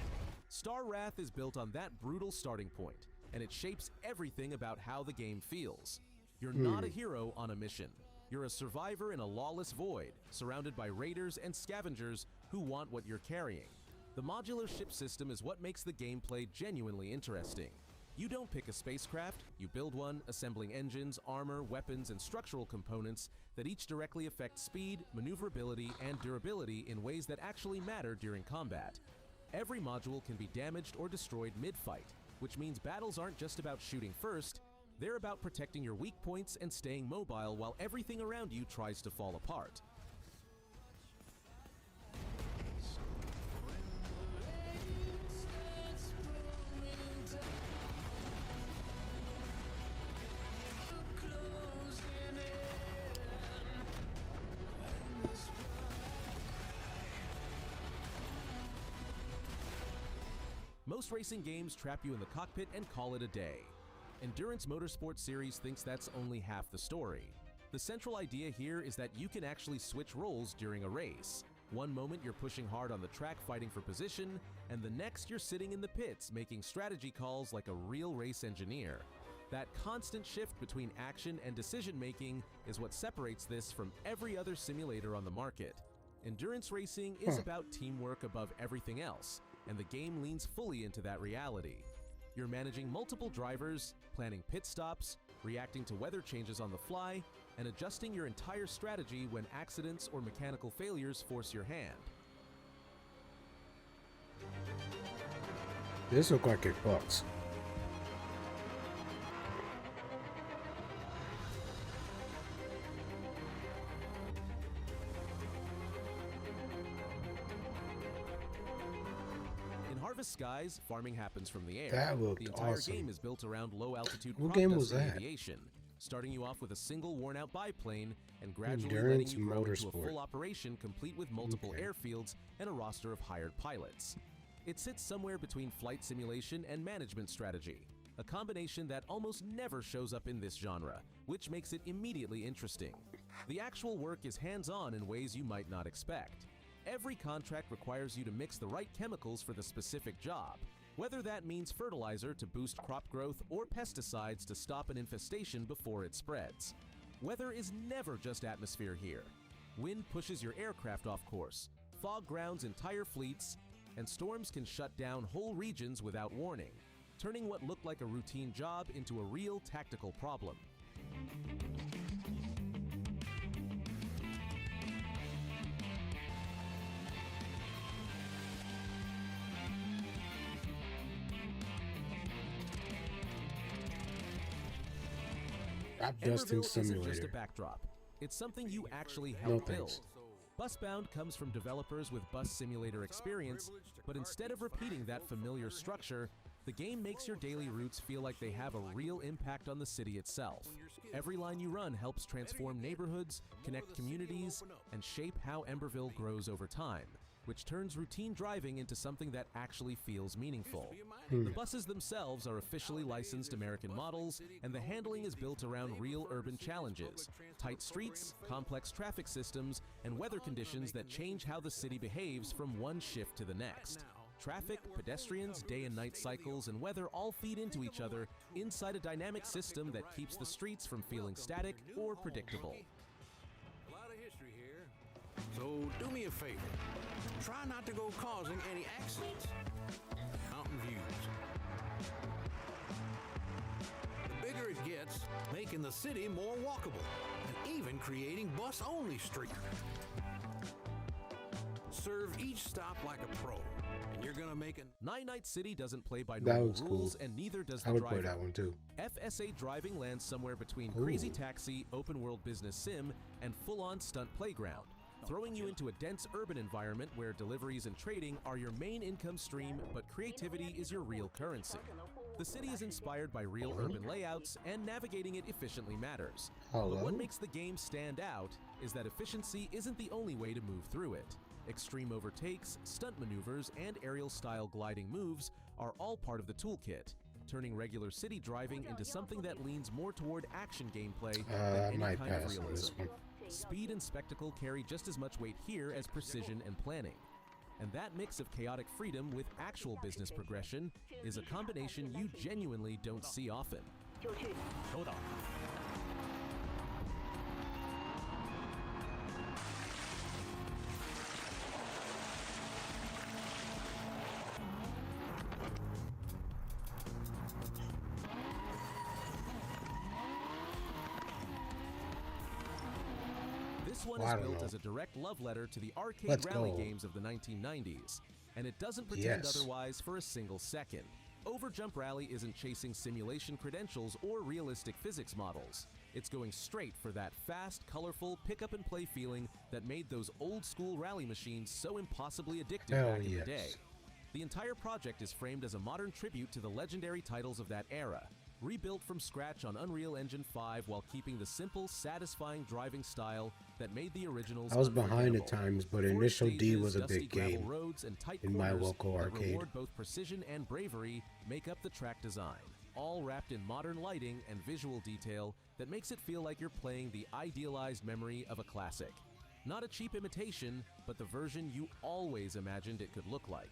Star Wrath is built on that brutal starting point, and it shapes everything about how the game feels. You're not a hero on a mission. You're a survivor in a lawless void, surrounded by raiders and scavengers who want what you're carrying. The modular ship system is what makes the gameplay genuinely interesting. You don't pick a spacecraft, you build one, assembling engines, armor, weapons, and structural components that each directly affect speed, maneuverability, and durability in ways that actually matter during combat. Every module can be damaged or destroyed mid-fight, which means battles aren't just about shooting first, they're about protecting your weak points and staying mobile while everything around you tries to fall apart. Most racing games trap you in the cockpit and call it a day. Endurance Motorsport Series thinks that's only half the story. The central idea here is that you can actually switch roles during a race. One moment you're pushing hard on the track fighting for position, and the next you're sitting in the pits making strategy calls like a real race engineer. That constant shift between action and decision making is what separates this from every other simulator on the market. Endurance racing is about teamwork above everything else, and the game leans fully into that reality. You're managing multiple drivers, planning pit stops, reacting to weather changes on the fly, and adjusting your entire strategy when accidents or mechanical failures force your hand. This looks like it bucks. Harvest Skies, farming happens from the air. That looked the entire awesome. game is built around low-altitude What crop game was dusting that? aviation, starting you off with a single worn-out biplane and gradually Endurance letting you grow into a Motorsport. full operation complete with multiple Okay. airfields and a roster of hired pilots. It sits somewhere between flight simulation and management strategy, a combination that almost never shows up in this genre, which makes it immediately interesting. The actual work is hands-on in ways you might not expect. Every contract requires you to mix the right chemicals for the specific job, whether that means fertilizer to boost crop growth or pesticides to stop an infestation before it spreads. Weather is never just atmosphere here. Wind pushes your aircraft off course, fog grounds entire fleets, and storms can shut down whole regions without warning, turning what looked like a routine job into a real tactical problem. Dusting Emberville isn't just Simulator. a backdrop. It's something you actually No help thanks. build. Busbound comes from developers with bus simulator experience, but instead of repeating that familiar structure, the game makes your daily routes feel like they have a real impact on the city itself. Every line you run helps transform neighborhoods, connect communities, and shape how Emberville grows over time, which turns routine driving into something that actually feels meaningful. The buses themselves are officially licensed American models, and the handling is built around real urban challenges: tight streets, complex traffic systems, and weather conditions that change how the city behaves from one shift to the next. Traffic, pedestrians, day and night cycles, and weather all feed into each other inside a dynamic system that keeps the streets from feeling static or predictable. A lot of history here. So do me a favor. Try not to go causing any accidents. Mountain views. The bigger it gets, making the city more walkable, and even creating bus-only streets. Serve each stop like a pro, and you're gonna make it. Nine Night City doesn't play by That normal was rules, cool. and neither does I the would driver. play that one too. FSA driving lands somewhere between Ooh. Crazy Taxi, open world business sim, and full-on stunt playground, throwing you into a dense urban environment where deliveries and trading are your main income stream, but creativity is your real currency. The city is inspired by real urban layouts, and navigating it efficiently matters. But Hello? what makes the game stand out is that efficiency isn't the only way to move through it. Extreme overtakes, stunt maneuvers, and aerial-style gliding moves are all part of the toolkit, turning regular city driving into something that leans more toward action gameplay I than any might kind of pass on this realism. one. Speed and spectacle carry just as much weight here as precision and planning. And that mix of chaotic freedom with actual business progression is a combination you genuinely don't see often. Hold on. This one Well, is I don't built know. as a direct love letter to the arcade Let's rally go. games of the 1990s, and it doesn't pretend Yes. otherwise for a single second. Overjump Rally isn't chasing simulation credentials or realistic physics models. It's going straight for that fast, colorful, pick-up-and-play feeling that made those old-school rally machines so impossibly addictive Hell back in the yes. day. The entire project is framed as a modern tribute to the legendary titles of that era, rebuilt from scratch on Unreal Engine 5 while keeping the simple, satisfying driving style that made the originals I was behind at unforgettable. times, but Forest Initial D stages, was a dusty big gravel game roads, and tight in my corners local that arcade. reward both precision and bravery make up the track design, all wrapped in modern lighting and visual detail that makes it feel like you're playing the idealized memory of a classic. Not a cheap imitation, but the version you always imagined it could look like.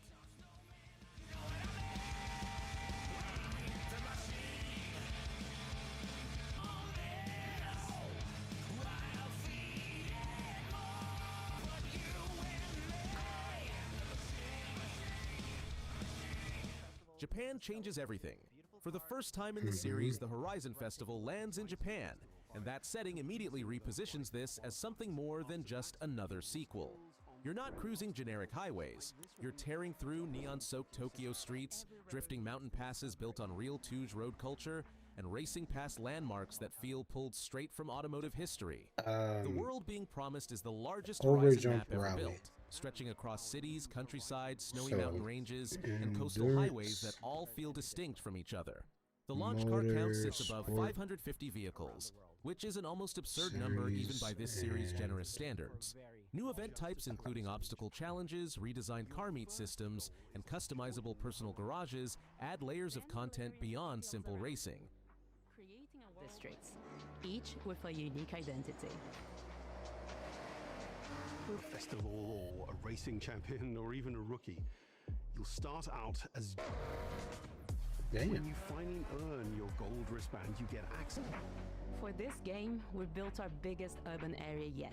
Japan changes everything. For the first time in the series, the Horizon Festival lands in Japan, and that setting immediately repositions this as something more than just another sequel. You're not cruising generic highways. You're tearing through neon-soaked Tokyo streets, drifting mountain passes built on real Touge road culture, and racing past landmarks that feel pulled straight from automotive history. The world being promised is the largest Horizon Overjump map ever Rally. built, stretching across cities, countryside, snowy So, mountain ranges, and coastal endurance. highways that all feel distinct from each other. The launch car count sits above Motorsport 550 vehicles, which is an almost absurd number even by this series' generous standards. New event types including obstacle challenges, redesigned car meet systems, and customizable personal garages add layers of content beyond simple racing. Districts, each with a unique identity. A festival or a racing champion or even a rookie, you'll start out as... Damn. When you finally earn your gold wristband, you get access. For this game, we've built our biggest urban area yet.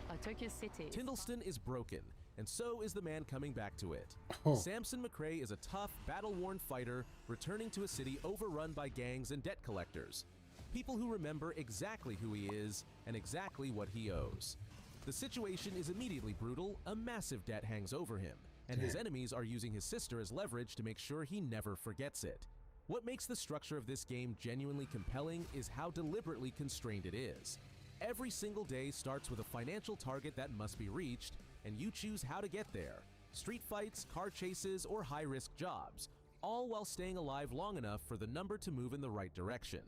A Tokyo City. Tindleston is broken, and so is the man coming back to it. Samson McRae is a tough, battle-worn fighter returning to a city overrun by gangs and debt collectors. People who remember exactly who he is and exactly what he owes. The situation is immediately brutal. A massive debt hangs over him, and his enemies are using his sister as leverage to make sure he never forgets it. What makes the structure of this game genuinely compelling is how deliberately constrained it is. Every single day starts with a financial target that must be reached, and you choose how to get there. Street fights, car chases, or high-risk jobs, all while staying alive long enough for the number to move in the right direction.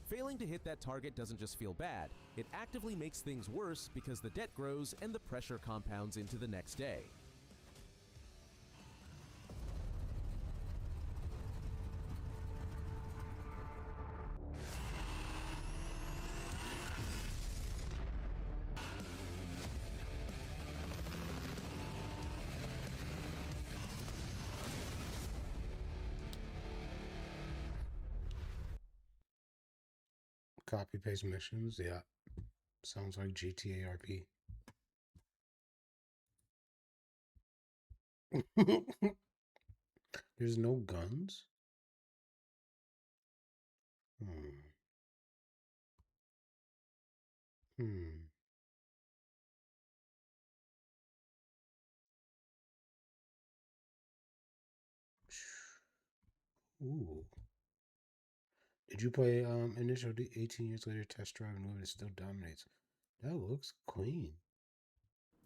Failing to hit that target doesn't just feel bad, it actively makes things worse because the debt grows and the pressure compounds into the next day. Copy paste missions, yeah. Sounds like GTA RP. There's no guns? Ooh. Did you play Initial D 18 years later test drive and movie that still dominates? That looks clean.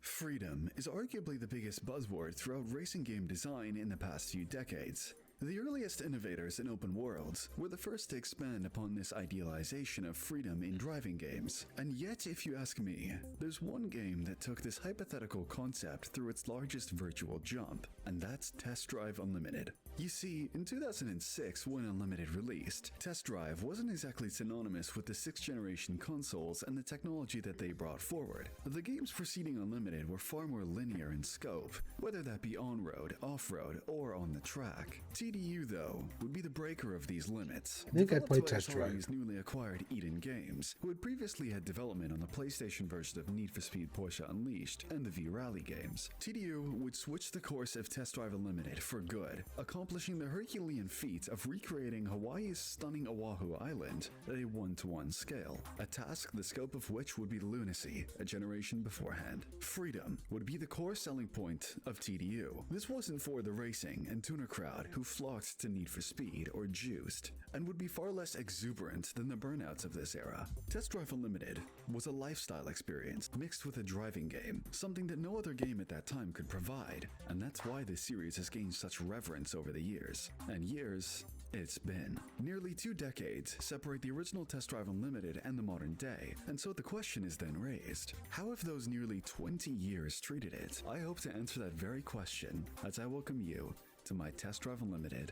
Freedom is arguably the biggest buzzword throughout racing game design in the past few decades. The earliest innovators in open worlds were the first to expand upon this idealization of freedom in driving games. And yet, if you ask me, there's one game that took this hypothetical concept through its largest virtual jump, and that's Test Drive Unlimited. You see, in 2006, when Unlimited released, Test Drive wasn't exactly synonymous with the 6th generation consoles and the technology that they brought forward. The games preceding Unlimited were far more linear in scope, whether that be on-road, off-road, or on the track. TDU, though, would be the breaker of these limits. I think I played Test Drive. Newly acquired Eden Games, who had previously had development on the PlayStation version of Need for Speed Porsche Unleashed and the V-Rally games. TDU would switch the course of Test Drive Unlimited for good, accomplishing the Herculean feat of recreating Hawaii's stunning Oahu Island at a 1-to-1 scale, a task the scope of which would be lunacy a generation beforehand. Freedom would be the core selling point of TDU. This wasn't for the racing and tuner crowd who flocked to Need for Speed or Juiced, and would be far less exuberant than the burnouts of this era. Test Drive Unlimited was a lifestyle experience mixed with a driving game, something that no other game at that time could provide, and that's why this series has gained such reverence over the years. And years it's been. Nearly 2 decades separate the original Test Drive Unlimited and the modern day, and so the question is then raised, how have those nearly 20 years treated it? I hope to answer that very question as I welcome you to my Test Drive Unlimited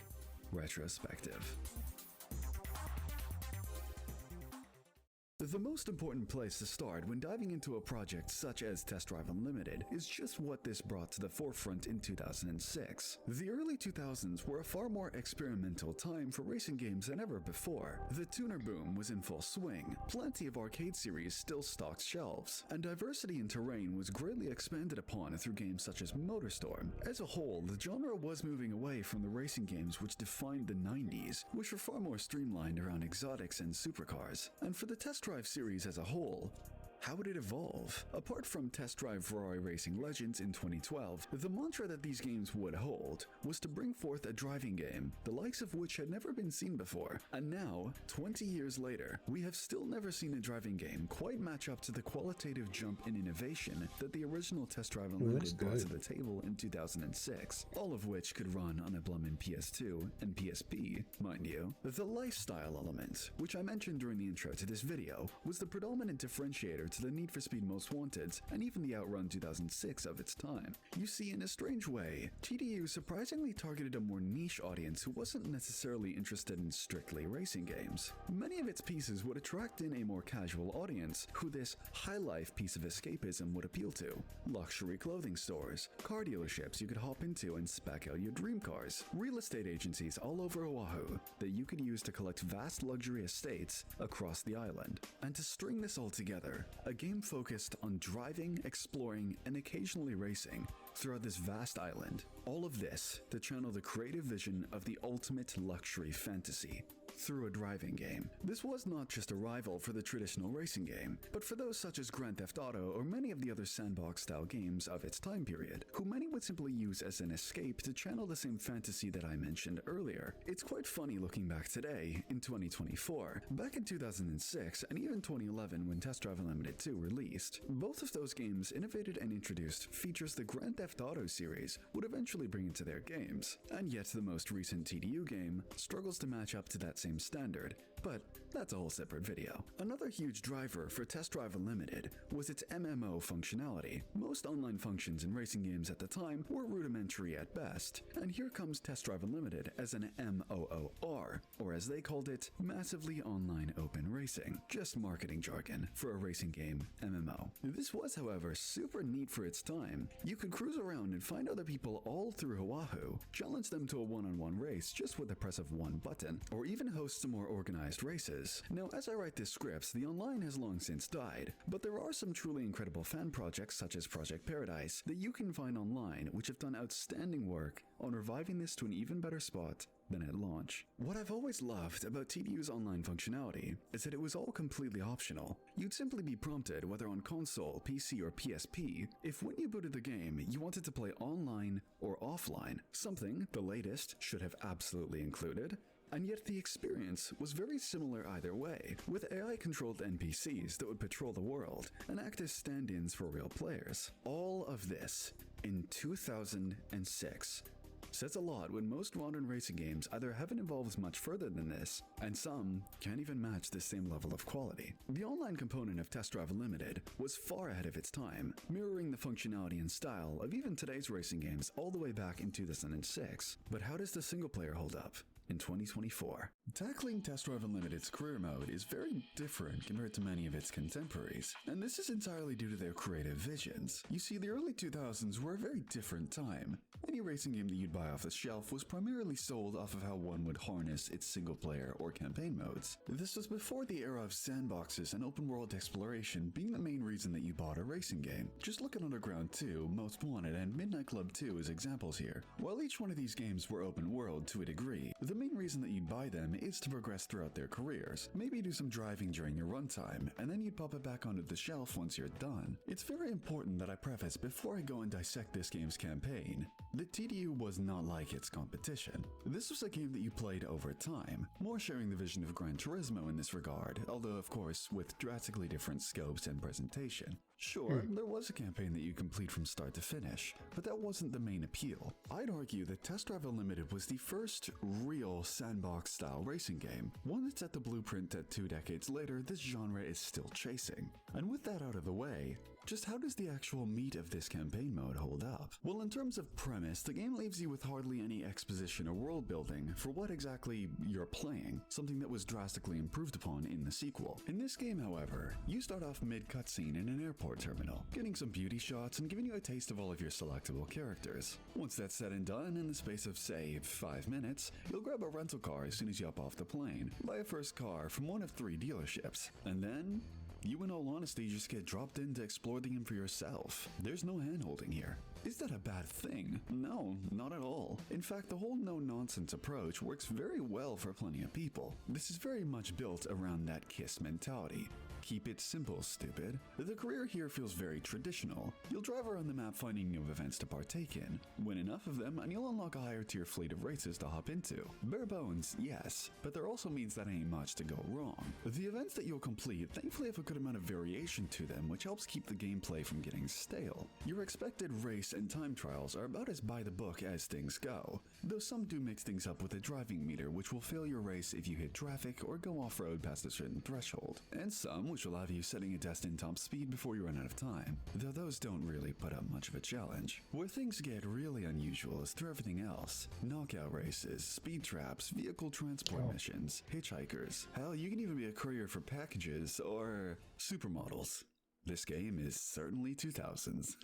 retrospective. The most important place to start when diving into a project such as Test Drive Unlimited is just what this brought to the forefront in 2006. The early 2000s were a far more experimental time for racing games than ever before. The tuner boom was in full swing, plenty of arcade series still stocked shelves, and diversity in terrain was greatly expanded upon through games such as MotorStorm. As a whole, the genre was moving away from the racing games which defined the 90s, which were far more streamlined around exotics and supercars. And for the Test Drive series as a whole, How would it evolve? Apart from Test Drive Ferrari Racing Legends in 2012, the mantra that these games would hold was to bring forth a driving game, the likes of which had never been seen before. And now, 20 years later, we have still never seen a driving game quite match up to the qualitative jump in innovation that the original Test Drive Unlimited brought to the table in 2006, all of which could run on a blooming PS2 and PSP, mind you. The lifestyle element, which I mentioned during the intro to this video, was the predominant differentiator to the Need for Speed Most Wanted and even the Outrun 2006 of its time. You see, in a strange way, TDU surprisingly targeted a more niche audience who wasn't necessarily interested in strictly racing games. Many of its pieces would attract in a more casual audience who this high-life piece of escapism would appeal to. Luxury clothing stores, car dealerships you could hop into and spec out your dream cars, real estate agencies all over Oahu that you could use to collect vast luxury estates across the island. And to string this all together, a game focused on driving, exploring, and occasionally racing throughout this vast island. All of this to channel the creative vision of the ultimate luxury fantasy through a driving game. This was not just a rival for the traditional racing game, but for those such as Grand Theft Auto or many of the other sandbox-style games of its time period, who many would simply use as an escape to channel the same fantasy that I mentioned earlier. It's quite funny looking back today, in 2024, back in 2006 and even 2011 when Test Drive Unlimited 2 released, both of those games innovated and introduced features the Grand Theft Auto series would eventually bring into their games, and yet the most recent TDU game struggles to match up to that same standard, but that's a whole separate video. Another huge driver for Test Drive Unlimited was its MMO functionality. Most online functions in racing games at the time were rudimentary at best, and here comes Test Drive Unlimited as an MOOR, or as they called it, Massively Online Open Racing, just marketing jargon for a racing game MMO. This was, however, super neat for its time. You could cruise around and find other people all through Oahu, challenge them to a one-on-one race just with the press of one button, or even host some more organized races. Now, as I write this script, the online has long since died, but there are some truly incredible fan projects such as Project Paradise that you can find online which have done outstanding work on reviving this to an even better spot than at launch. What I've always loved about TDU's online functionality is that it was all completely optional. You'd simply be prompted, whether on console, PC, or PSP, if when you booted the game you wanted to play online or offline, something the latest should have absolutely included. And yet the experience was very similar either way, with AI-controlled NPCs that would patrol the world and act as stand-ins for real players. All of this in 2006 says a lot when most modern racing games either haven't evolved much further than this, and some can't even match the same level of quality. The online component of Test Drive Unlimited was far ahead of its time, mirroring the functionality and style of even today's racing games all the way back in 2006. But how does the single player hold up in 2024? Tackling Test Drive Unlimited's career mode is very different compared to many of its contemporaries, and this is entirely due to their creative visions. You see, the early 2000s were a very different time. Any racing game that you'd buy off the shelf was primarily sold off of how one would harness its single player or campaign modes. This was before the era of sandboxes and open world exploration being the main reason that you bought a racing game. Just look at Underground 2, Most Wanted, and Midnight Club 2 as examples here. While each one of these games were open world to a degree, the main reason that you'd buy them is to progress throughout their careers, maybe do some driving during your runtime, and then you'd pop it back onto the shelf once you're done. It's very important that I preface before I go and dissect this game's campaign that TDU was not like its competition. This was a game that you played over time, more sharing the vision of Gran Turismo in this regard, although of course with drastically different scopes and presentation. Sure, there was a campaign that you complete from start to finish, but that wasn't the main appeal. I'd argue that Test Drive Unlimited was the first real sandbox-style racing game, one that set the blueprint that 2 decades later this genre is still chasing. And with that out of the way, just how does the actual meat of this campaign mode hold up? Well, in terms of premise, the game leaves you with hardly any exposition or world building for what exactly you're playing, something that was drastically improved upon in the sequel. In this game, however, you start off mid-cutscene in an airport terminal, getting some beauty shots and giving you a taste of all of your selectable characters. Once that's said and done, in the space of, say, 5 minutes, you'll grab a rental car as soon as you hop off the plane, buy a first car from one of 3 dealerships, and then you, in all honesty, just get dropped in to explore the game for yourself. There's no hand-holding here. Is that a bad thing? No, not at all. In fact, the whole no-nonsense approach works very well for plenty of people. This is very much built around that KISS mentality. Keep it simple, stupid. The career here feels very traditional. You'll drive around the map finding new events to partake in. Win enough of them and you'll unlock a higher tier fleet of races to hop into. Bare bones, yes, but there also means that ain't much to go wrong. The events that you'll complete thankfully have a good amount of variation to them, which helps keep the gameplay from getting stale. Your expected race and time trials are about as by the book as things go, though some do mix things up with a driving meter which will fail your race if you hit traffic or go off-road past a certain threshold, and some which will have you setting a destined top speed before you run out of time, though those don't really put up much of a challenge. Where things get really unusual is through everything else. Knockout races, speed traps, vehicle transport missions, hitchhikers. Hell, you can even be a courier for packages or supermodels. This game is certainly 2000s.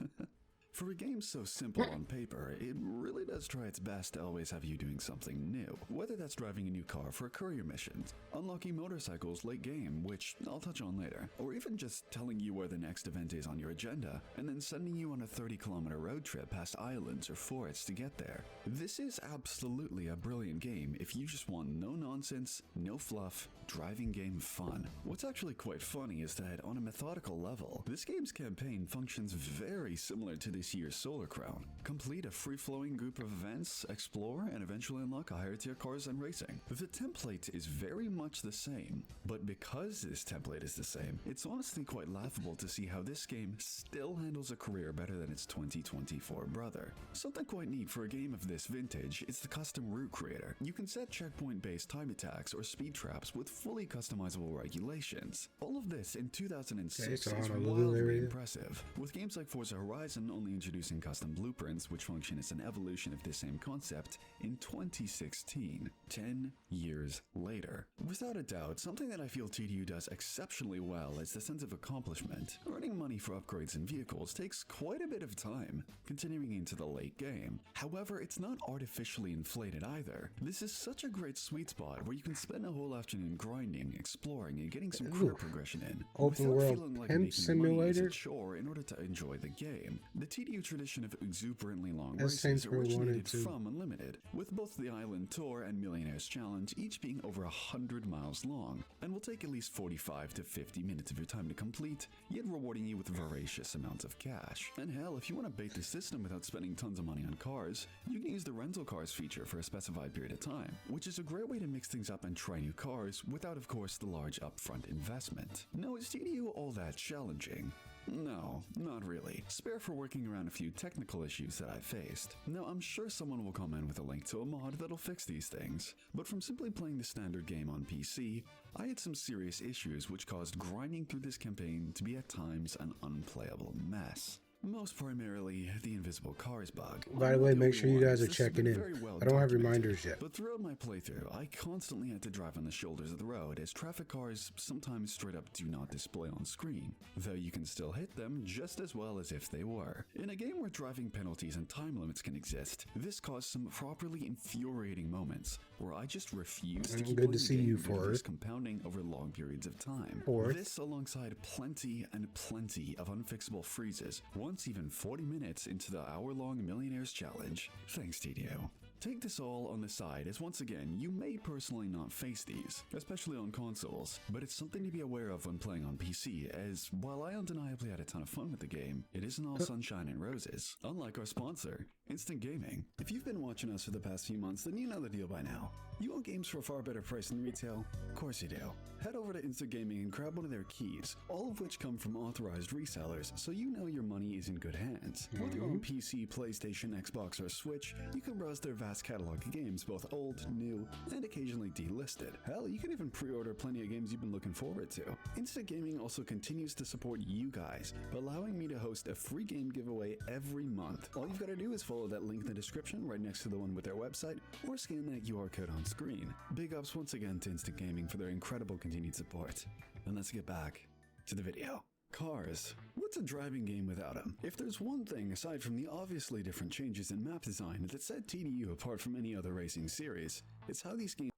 For a game so simple on paper, it really does try its best to always have you doing something new. Whether that's driving a new car for a courier mission, unlocking motorcycles late game, which I'll touch on later, or even just telling you where the next event is on your agenda, and then sending you on a 30-kilometer road trip past islands or forests to get there. This is absolutely a brilliant game if you just want no nonsense, no fluff, driving game fun. What's actually quite funny is that on a methodical level, this game's campaign functions very similar to this year's Solar Crown. Complete a free-flowing group of events, explore, and eventually unlock higher tier cars and racing. The template is very much the same, but because this template is the same, it's honestly quite laughable to see how this game still handles a career better than its 2024 brother. Something quite neat for a game of this vintage is the custom route creator. You can set checkpoint-based time attacks or speed traps with fully customizable regulations. All of this in 2006 is wildly impressive, with games like Forza Horizon only introducing custom blueprints, which function as an evolution of this same concept, in 2016, 10 years later. Without a doubt, something that I feel TDU does exceptionally well is the sense of accomplishment. Earning money for upgrades and vehicles takes quite a bit of time, continuing into the late game. However, it's not artificially inflated either. This is such a great sweet spot where you can spend a whole afternoon grinding, exploring, and getting some career progression in, Open world feeling like pimp making simulator. money is a chore in order to enjoy the game. The TDU tradition of exuberantly long That's races Saints Row 1 and originated 2. from Unlimited, with both the Island Tour and Millionaire's Challenge each being over 100 miles long, and will take at least 45 to 50 minutes of your time to complete, yet rewarding you with voracious amounts of cash. And hell, if you want to bait the system without spending tons of money on cars, you can use the rental cars feature for a specified period of time, which is a great way to mix things up and try new cars without, of course, the large upfront investment. Now, is TDU all that challenging? No, not really. Spare for working around a few technical issues that I faced. Now, I'm sure someone will come in with a link to a mod that'll fix these things, but from simply playing the standard game on PC, I had some serious issues which caused grinding through this campaign to be at times an unplayable mess. Most primarily, the invisible cars bug. By the way, make sure you guys are checking in. I don't have reminders yet. But throughout my playthrough, I constantly had to drive on the shoulders of the road as traffic cars sometimes straight up do not display on screen, though you can still hit them just as well as if they were. In a game where driving penalties and time limits can exist, this caused some properly infuriating moments where I just refused to keep good playing to the see game you, because it was Forrest. compounding over long periods of time. Forrest. This alongside plenty and plenty of unfixable freezes, once even 40 minutes into the hour-long Millionaire's Challenge. Thanks, TDO. Take this all on the side, as once again, you may personally not face these, especially on consoles, but it's something to be aware of when playing on PC, as while I undeniably had a ton of fun with the game, it isn't all sunshine and roses. Unlike our sponsor, Instant Gaming. If you've been watching us for the past few months, then you know the deal by now. You want games for a far better price than retail? Of course you do. Head over to Instant Gaming and grab one of their keys, all of which come from authorized resellers, so you know your money is in good hands. Whether you're on PC, PlayStation, Xbox, or Switch, you can browse their vast catalog of games, both old, new, and occasionally delisted. Hell, you can even pre-order plenty of games you've been looking forward to. Instant Gaming also continues to support you guys by allowing me to host a free game giveaway every month. All you've got to do is follow that link in the description right next to the one with their website, or scan that QR code on screen. Big ups once again to Instant Gaming for their incredible continued support. And let's get back to the video. Cars. What's a driving game without them? If there's one thing aside from the obviously different changes in map design that set TDU apart from any other racing series, it's how these games...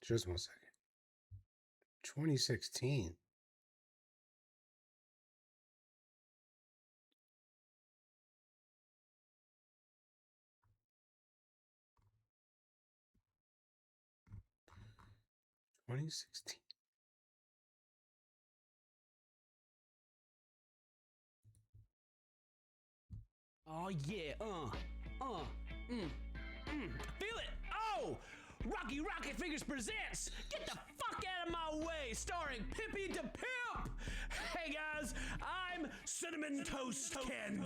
Just 1 second. 2016. Oh yeah, feel it. Oh, Rocky Rocket Fingers presents Get the Fuck Out of My Way, starring Pippy the Pimp. Hey guys, I'm Cinnamon Toast Ken,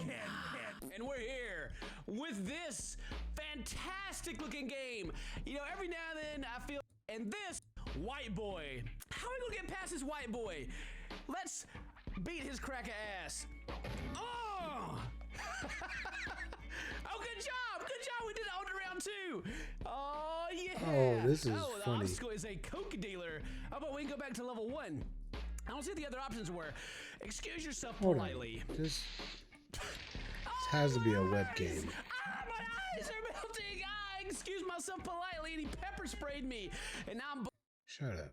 and we're here with this fantastic looking game. You know, every now and then I feel, and this white boy. How are we gonna get past this white boy? Let's beat his cracker ass. Oh! Oh, good job! Good job! We did it on round 2. Oh, yeah! Oh, this is the funny. obstacle is a coke dealer. How about we can go back to level 1? I don't see what the other options were. Excuse yourself politely. This has to be a web game. My eyes are melting! I excuse myself politely, and he pepper sprayed me. And now I'm... Shut up.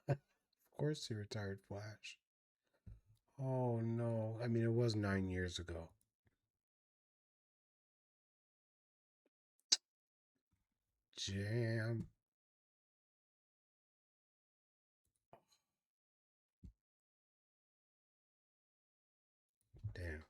Of course he retired Flash. Oh no. I mean, it was 9 years ago. Jam. Damn.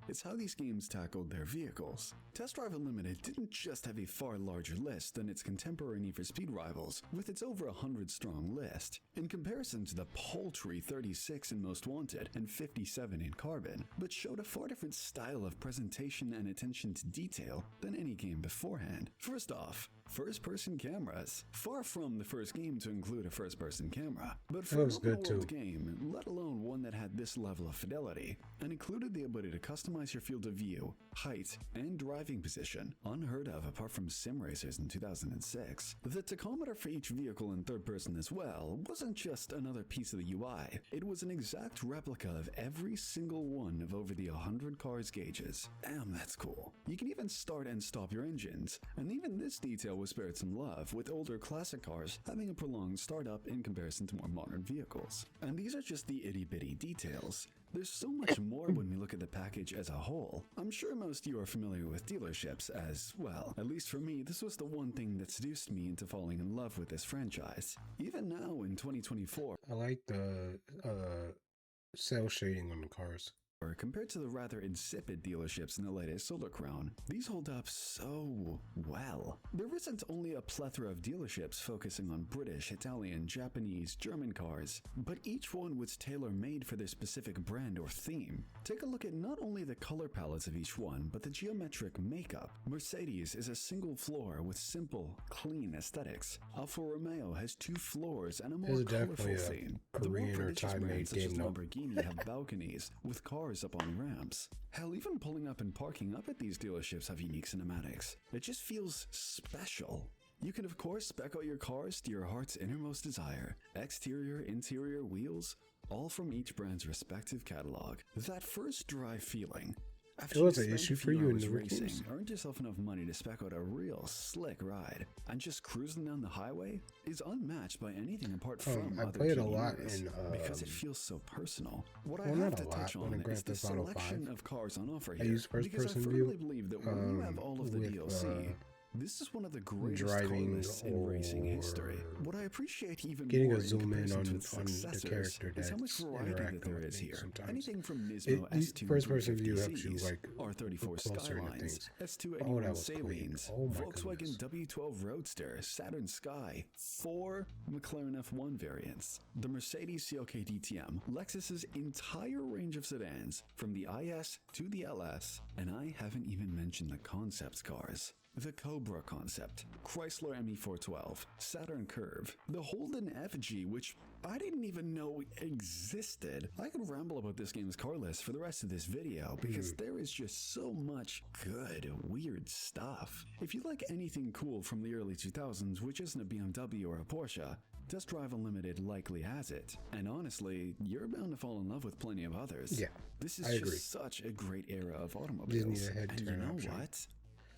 It's how these games tackled their vehicles. Test Drive Unlimited didn't just have a far larger list than its contemporary Need for Speed rivals, with its over 100-strong list. In comparison to the paltry 36 in Most Wanted and 57 in Carbon, but showed a far different style of presentation and attention to detail than any game beforehand. First off, first-person cameras. Far from the first game to include a first-person camera, but for an open-world game, let alone one that had this level of fidelity, and included the ability to customize your field of view, height, and driving position, unheard of apart from sim racers in 2006. The tachometer for each vehicle in third person as well wasn't just another piece of the UI, it was an exact replica of every single one of over the 100 cars' gauges. Damn, that's cool. You can even start and stop your engines, and even this detail was spared some love, with older classic cars having a prolonged startup in comparison to more modern vehicles. And these are just the itty-bitty details. There's so much more when we look at the package as a whole. I'm sure most of you are familiar with dealerships as well. At least for me, this was the one thing that seduced me into falling in love with this franchise. Even now in 2024, I like the cell shading on the cars. Compared to the rather insipid dealerships in the latest Solar Crown, these hold up so well. There isn't only a plethora of dealerships focusing on British, Italian, Japanese, German cars, but each one was tailor-made for their specific brand or theme. Take a look at not only the color palettes of each one, but the geometric makeup. Mercedes is a single floor with simple, clean aesthetics. Alfa Romeo has 2 floors and a more colorful theme. The more prestigious brands such as Lamborghini have balconies with cars up on ramps. Hell, even pulling up and parking up at these dealerships have unique cinematics. It just feels special. You can of course spec out your cars to your heart's innermost desire. Exterior, interior, wheels, all from each brand's respective catalog. That first drive feeling. After It was an issue for you in the racing, racing. earned yourself enough money to spec out a real slick ride, and just cruising down the highway is unmatched by anything apart from I other played a GT lot movies, in because it feels so personal. What I well, have not to a lot, touch but in on Grand is the Theft Auto selection 5, of cars on offer I here, use first because I person firmly view, believe that when you have all of the with, DLC, this is one of the greatest car driving lists in racing history. What I appreciate even getting more a zoom in comparison on to its the successors character is how much that's variety that interacting there with is me here. sometimes. Anything from Nismo S2 First person view helps you 350Cs, like R34 look closer into Skylines, things. S281 Oh, that was clean. Salines, Oh my Volkswagen goodness. W12 Roadster, Saturn Sky, 4 McLaren F1 variants, the Mercedes CLK DTM, Lexus's entire range of sedans, from the IS to the LS, and I haven't even mentioned the concept cars. The Cobra concept, Chrysler ME412, Saturn Curve, the Holden FG, which I didn't even know existed. I could ramble about this game's car list for the rest of this video because there is just so much good, weird stuff. If you like anything cool from the early 2000s, which isn't a BMW or a Porsche, Test Drive Unlimited likely has it. And honestly, you're bound to fall in love with plenty of others. Yeah, this is I agree. just such a great era of Just automobiles. need a head And you turn know option. what?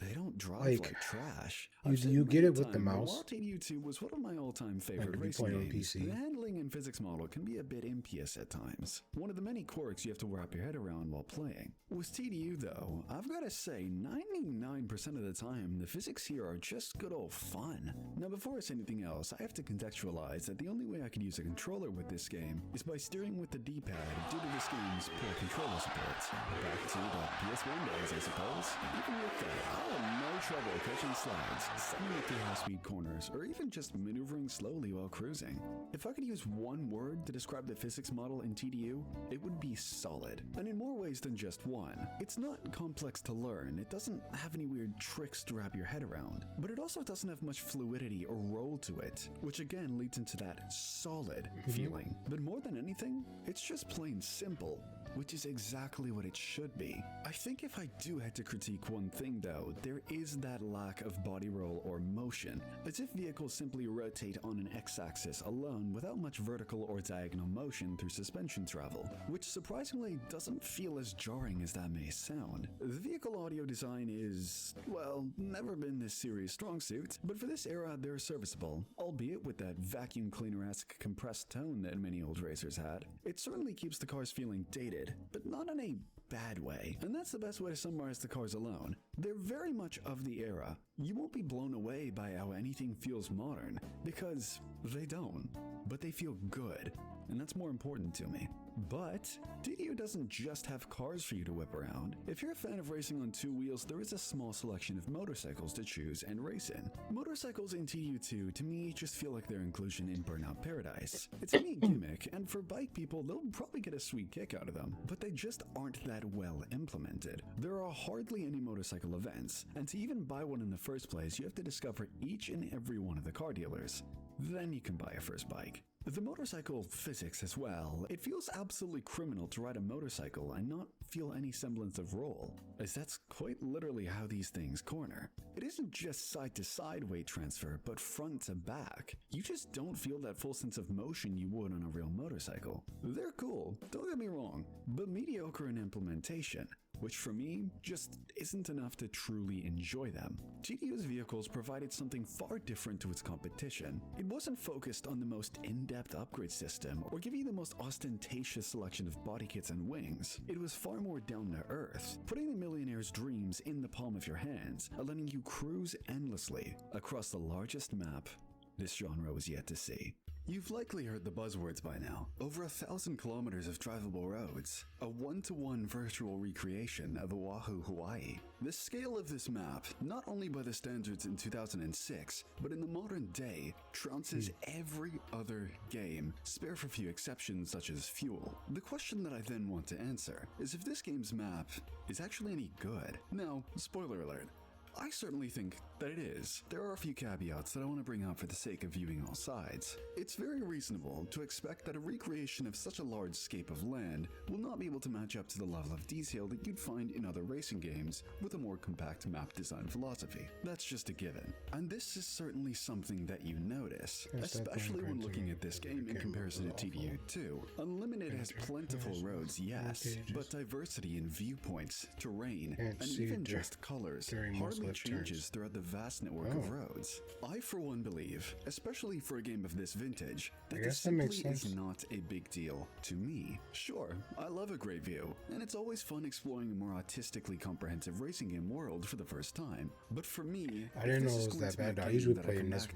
they don't drive Like, trash. you get it with the mouse. While TDU2 was one of my all-time favorite if you racing play on games, PC. the handling and physics model can be a bit impious at times. One of the many quirks you have to wrap your head around while playing. With TDU though, I've gotta say 99% of the time, the physics here are just good old fun. Now before I say anything else, I have to contextualize that the only way I could use a controller with this game is by steering with the D-pad due to this game's poor controller support. Back to the PS1 days, I suppose. Even with that, I had no trouble catching slides, sending it through high-speed corners, or even just maneuvering slowly while cruising. If I could use one word to describe the physics model in TDU, it would be solid, and in more ways than just one. It's not complex to learn, it doesn't have any weird tricks to wrap your head around, but it also doesn't have much fluidity or roll to it, which again leads into that solid feeling. But more than anything, it's just plain simple, which is exactly what it should be. I think if I do had to critique one thing though, there is that lack of body roll or motion, as if vehicles simply rotate on an x-axis alone without much vertical or diagonal motion through suspension travel, which surprisingly doesn't feel as jarring as that may sound. The vehicle audio design is, well, never been this series' strong suit, but for this era they're serviceable, albeit with that vacuum cleaner-esque compressed tone that many old racers had. It certainly keeps the cars feeling dated, but not in a bad way, and that's the best way to summarize the cars alone. They're very much of the era. You won't be blown away by how anything feels modern, because they don't, but they feel good, and that's more important to me. But TDU doesn't just have cars for you to whip around. If you're a fan of racing on two wheels, there is a small selection of motorcycles to choose and race in. Motorcycles in TDU2 to me just feel like their inclusion in Burnout Paradise. It's a neat gimmick, and for bike people, they'll probably get a sweet kick out of them, but they just aren't that well implemented. There are hardly any motorcycle events, and to even buy one in the first place, you have to discover each and every one of the car dealers. Then you can buy a first bike. The motorcycle physics as well. It feels absolutely criminal to ride a motorcycle and not feel any semblance of roll, as that's quite literally how these things corner. It isn't just side-to-side weight transfer, but front to back. You just don't feel that full sense of motion you would on a real motorcycle. They're cool, don't get me wrong, but mediocre in implementation, which for me just isn't enough to truly enjoy them. TDU's vehicles provided something far different to its competition. It wasn't focused on the most in-depth upgrade system or giving you the most ostentatious selection of body kits and wings. It was far more down to earth, putting the millionaire's dreams in the palm of your hands and letting you cruise endlessly across the largest map this genre was yet to see. You've likely heard the buzzwords by now. Over 1,000 kilometers of drivable roads, a one-to-one virtual recreation of Oahu, Hawaii. The scale of this map, not only by the standards in 2006, but in the modern day, trounces every other game, spare for few exceptions such as fuel. The question that I then want to answer is if this game's map is actually any good. Now, spoiler alert, I certainly think that it is. There are a few caveats that I want to bring up for the sake of viewing all sides. It's very reasonable to expect that a recreation of such a large scape of land will not be able to match up to the level of detail that you'd find in other racing games with a more compact map design philosophy. That's just a given. And this is certainly something that you notice, especially when looking at this game in comparison to TDU2. Unlimited has plentiful roads, yes, but diversity in viewpoints, terrain, and even just colors hardly changes throughout the vast network of roads. I for one believe, especially for a game of this vintage, that this simply is not a big deal to me. Sure, I love a great view, and it's always fun exploring a more artistically comprehensive racing game world for the first time. But for me, I didn't know it was that bad. I usually play in this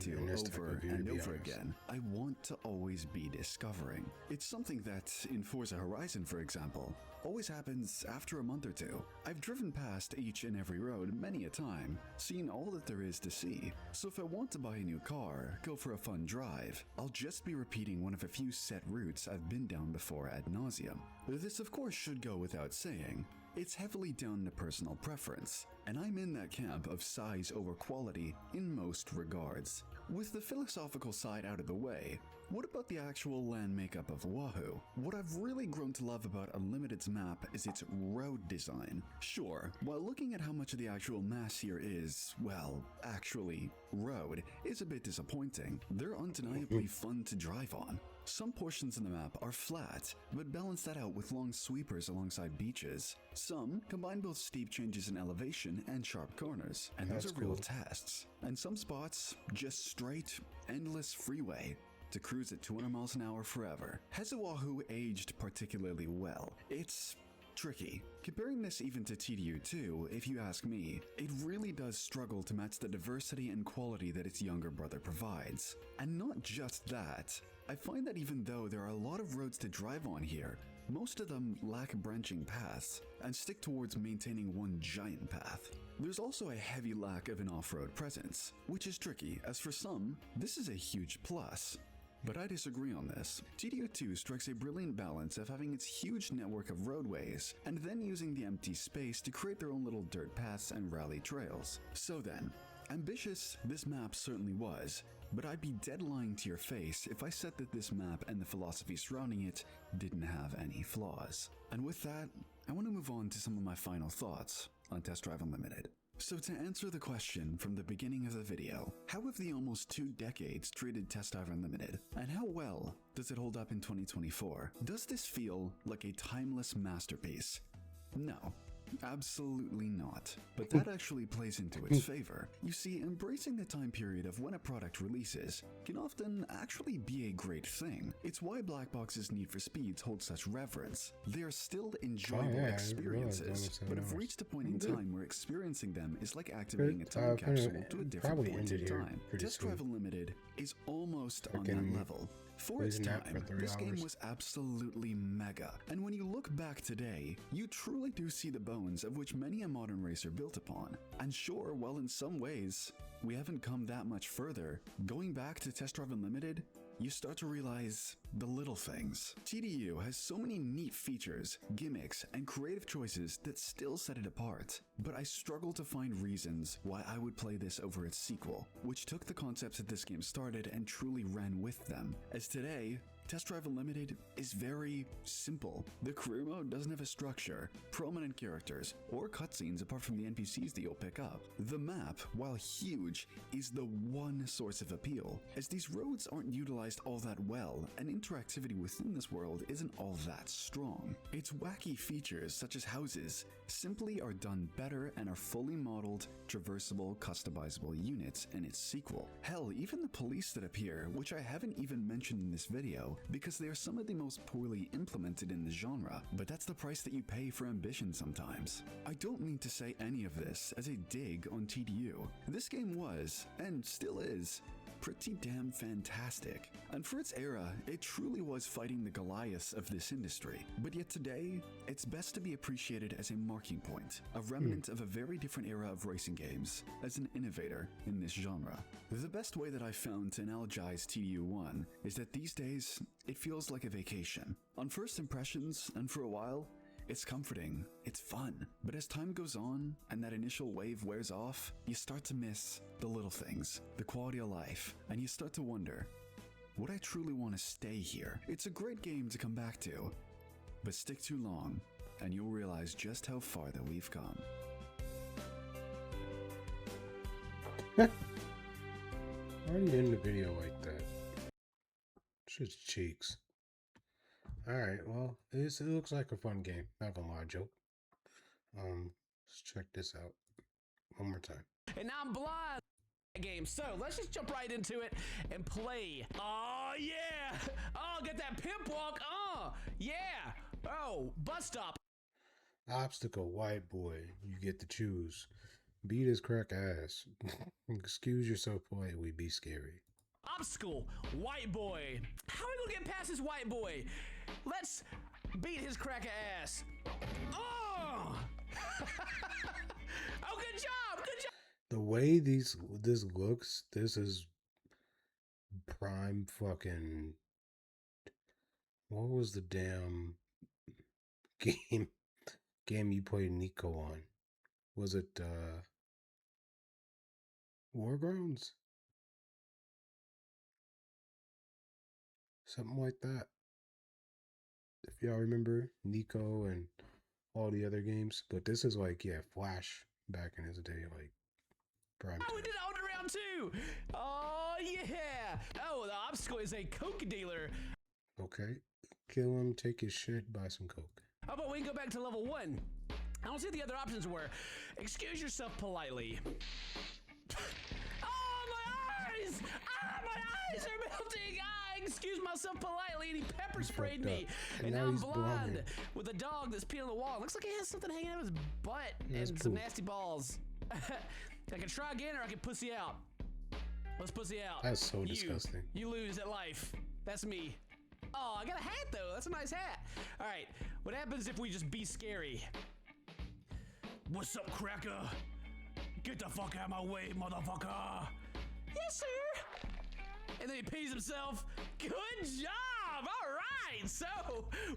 over and over again. I want to always be discovering. It's something that, in Forza Horizon for example, always happens after a month or two. I've driven past each and every road many a time, seen all that there is to see. So if I want to buy a new car, go for a fun drive, I'll just be repeating one of a few set routes I've been down before ad nauseum. This of course should go without saying. It's heavily down to personal preference, and I'm in that camp of size over quality in most regards. With the philosophical side out of the way, what about the actual land makeup of Oahu? What I've really grown to love about Unlimited's map is its road design. Sure, while looking at how much of the actual mass here is, well, actually road, is a bit disappointing, they're undeniably fun to drive on. Some portions of the map are flat, but balance that out with long sweepers alongside beaches. Some combine both steep changes in elevation and sharp corners, and those That's are real cool. tests. And some spots, just straight, endless freeway to cruise at 200 miles an hour forever. Has Oahu aged particularly well? It's tricky. Comparing this even to TDU2, if you ask me, it really does struggle to match the diversity and quality that its younger brother provides. And not just that, I find that even though there are a lot of roads to drive on here, most of them lack branching paths and stick towards maintaining one giant path. There's also a heavy lack of an off-road presence, which is tricky, as for some, this is a huge plus. But I disagree on this. TDO2 strikes a brilliant balance of having its huge network of roadways, and then using the empty space to create their own little dirt paths and rally trails. So then, ambitious this map certainly was, but I'd be dead lying to your face if I said that this map and the philosophy surrounding it didn't have any flaws. And with that, I want to move on to some of my final thoughts on Test Drive Unlimited. So to answer the question from the beginning of the video, how have the almost 2 decades treated Test Drive Unlimited? And how well does it hold up in 2024? Does this feel like a timeless masterpiece? No. Absolutely not. But that actually plays into its favor. You see, embracing the time period of when a product releases can often actually be a great thing. It's why Black Box's Need for Speeds hold such reverence. They are still enjoyable experiences, but have reached a point in time where experiencing them is like activating a time capsule to a different point in time. Test Drive Unlimited is almost on that level. For its time, this game was absolutely mega, and when you look back today, you truly do see the bones of which many a modern racer built upon. And sure, while in some ways, we haven't come that much further, going back to Test Drive Unlimited, you start to realize the little things. TDU has so many neat features, gimmicks, and creative choices that still set it apart, but I struggle to find reasons why I would play this over its sequel, which took the concepts that this game started and truly ran with them. As today, Test Drive Unlimited is very simple. The career mode doesn't have a structure, prominent characters, or cutscenes apart from the NPCs that you'll pick up. The map, while huge, is the one source of appeal, as these roads aren't utilized all that well, and interactivity within this world isn't all that strong. Its wacky features, such as houses, simply are done better and are fully modeled, traversable, customizable units in its sequel. Hell, even the police that appear, which I haven't even mentioned in this video, because they are some of the most poorly implemented in the genre, but that's the price that you pay for ambition sometimes. I don't mean to say any of this as a dig on TDU. This game was, and still is, pretty damn fantastic. And for its era, it truly was fighting the Goliaths of this industry. But yet today, it's best to be appreciated as a marking point, a remnant of a very different era of racing games, as an innovator in this genre. The best way that I've found to analogize TDU1 is that these days, it feels like a vacation. On first impressions, and for a while, it's comforting, it's fun, but as time goes on and that initial wave wears off, you start to miss the little things, the quality of life, and you start to wonder, would I truly want to stay here? It's a great game to come back to, but stick too long, and you'll realize just how far that we've come. Why are you in the video like that? Shit's cheeks. Alright, well, it looks like a fun game. Not gonna lie, Joe. Let's check this out one more time. And now I'm blind game, so let's just jump right into it and play. Oh yeah! Oh, get that pimp walk. Oh yeah! Oh, bus stop. Obstacle, white boy. You get to choose. Beat his crack ass. Excuse yourself politely, be scary. Obstacle, white boy. How are we gonna get past this white boy? Let's beat his cracker ass. Oh! Oh, good job! Good job! The way this looks, this is prime fucking... What was the damn game you played Nico on? Was it Wargrounds? Something like that. If y'all remember Nico and all the other games, but this is like, yeah, Flash back in his day, like prime time. Oh, we did it on round 2. Oh yeah. Oh, the obstacle is a coke dealer. Okay. Kill him, take his shit, buy some coke. How about we go back to level 1? I don't see what the other options were. Excuse yourself politely. Oh, my eyes! Ah, my eyes are melting! Ah, excuse myself politely, and he pepper sprayed me. And now I'm blind with a dog that's peeing on the wall. Looks like he has something hanging out of his butt and some nasty balls. I can try again or I can pussy out. Let's pussy out. That's so disgusting. You lose at life. That's me. Oh, I got a hat though. That's a nice hat. All right. What happens if we just be scary? What's up, cracker? Get the fuck out of my way, motherfucker. Yes, sir. And then he pees himself. Good job. All right. So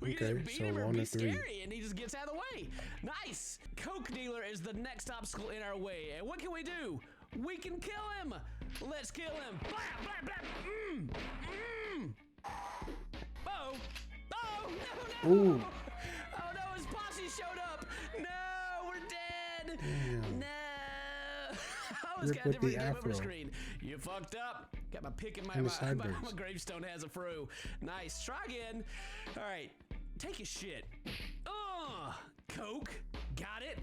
we can either beat him or be scary, and he just gets out of the way. Nice. Coke dealer is the next obstacle in our way. And what can we do? We can kill him. Let's kill him. Blah, blah, blah. Oh. Oh, no, no. Ooh. Oh, no, his posse showed up. No, we're dead. Damn. No. I was got a different game over screen. You fucked up. Got my pick in my gravestone has a fro. Nice. Try again. All right. Take a shit. Coke. Got it.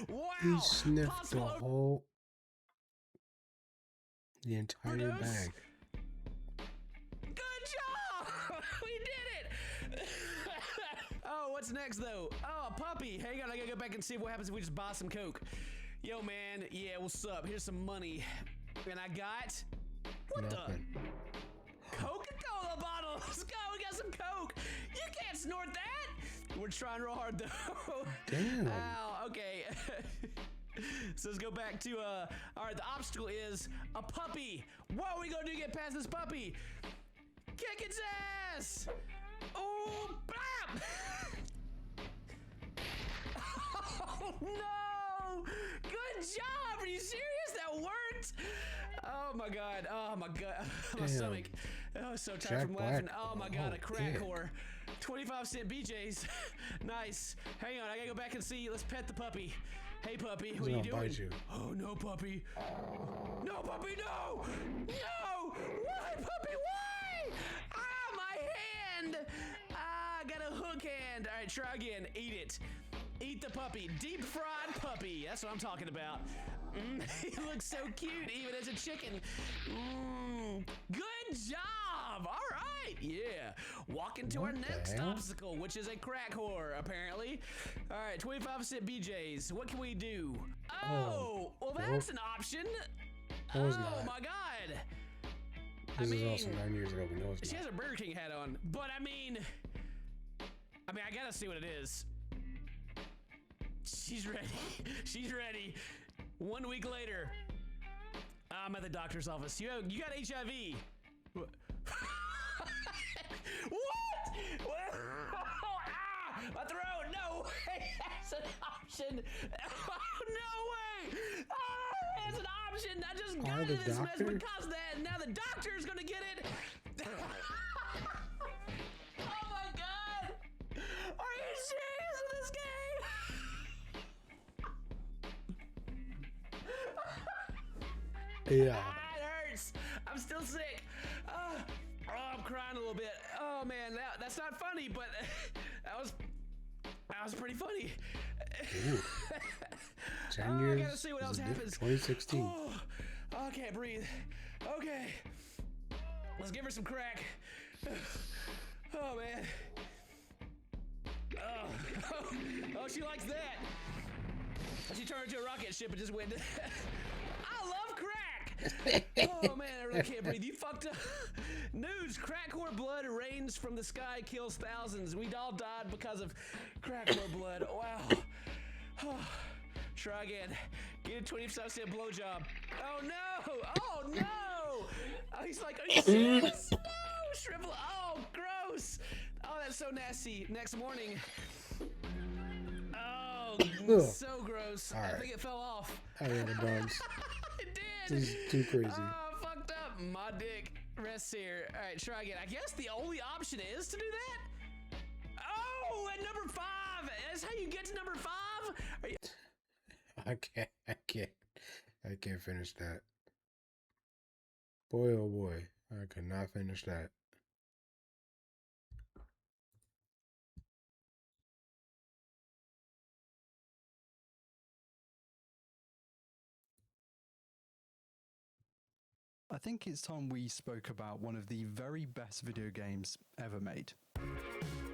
Wow. He sniffed the entire bag. Good job! We did it! Oh, what's next though? Oh, a puppy. Hang on, I gotta go back and see what happens if we just buy some Coke. Yo, man. Yeah, what's up? Here's some money. And I got... What the? Coca-Cola bottle! Let's go! We got some Coke! You can't snort that! We're trying real hard though. Damn. Ow, okay. So let's go back to, alright, the obstacle is a puppy. What are we gonna do to get past this puppy? Kick its ass! Oh, bam! Oh, no! Good job! Are you serious? That worked? Oh, my God. Oh, my God. My stomach. Oh, I was so tired from laughing. Oh, my God. A crack whore. 25-cent BJs. Nice. Hang on. I gotta go back and see. Let's pet the puppy. Hey, puppy. What are you doing? Bite you. Oh, no, puppy. No, puppy, no! No! Why, puppy, why? Ah, my hand! Ah, I got a hook hand. All right, try again. Eat it. Eat the puppy. Deep fried puppy. That's what I'm talking about. He looks so cute, even as a chicken. Good job. All right. Yeah. Walk into our next obstacle, which is a crack whore, apparently. All right. 25-cent BJs. What can we do? Oh, well, that's an option. No, it's oh, not. my God. This is also 9 years ago, but no, it's She not. has a Burger King hat on, but I mean, I gotta see what it is. She's ready. She's ready. 1 week later, I'm at the doctor's office. You got HIV. What? What? Ah, my throat. No way. That's an option. No way. Ah, that's an option. I just got into this mess because of that. And now the doctor's gonna get it. Oh my God. Are you serious in this game? Yeah. It hurts. I'm still sick. Oh, I'm crying a little bit. Oh man, that's not funny, but that was pretty funny. 10 years. I gotta see what else happens. 2016. Oh, I can't breathe. Okay, let's give her some crack. Oh man. Oh, she likes that. She turned into a rocket ship and just went. I love crack. Oh man, I really can't breathe. You fucked up. News: crack whore blood rains from the sky, kills thousands. We all died because of crack whore blood. Wow. Try again. Get a 25-cent blowjob. Oh no! Oh no! Oh, he's like, are you serious? Oh, shrivel. Oh, gross. Oh, that's so nasty. Next morning. Oh, so gross. All right. I think it fell off. I had a bugs. It did. This is too crazy. Oh, fucked up. My dick rests here. All right, try again. I guess the only option is to do that. Oh, at number 5. That's how you get to number 5. Are you? I can't finish that. Boy, oh boy. I could not finish that. I think it's time we spoke about one of the very best video games ever made.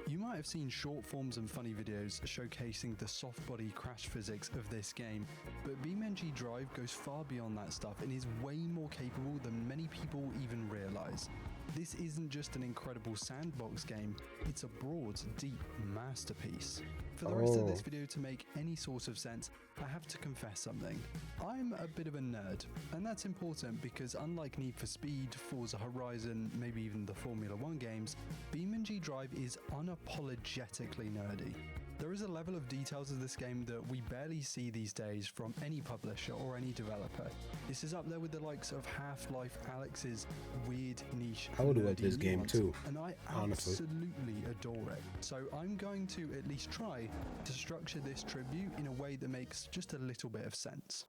You might have seen short forms and funny videos showcasing the soft body crash physics of this game, but BeamNG Drive goes far beyond that stuff and is way more capable than many people even realise. This isn't just an incredible sandbox game, it's a broad, deep masterpiece. For the rest of this video to make any sort of sense, I have to confess something. I'm a bit of a nerd, and that's important because unlike Need for Speed, Forza Horizon, maybe even the Formula 1 games, BeamNG Drive is unapologetically nerdy. There is a level of details of this game that we barely see these days from any publisher or any developer. This is up there with the likes of Half-Life Alyx's weird niche. I would love this game nuance, too, and I honestly. absolutely adore it. So I'm going to at least try to structure this tribute in a way that makes just a little bit of sense.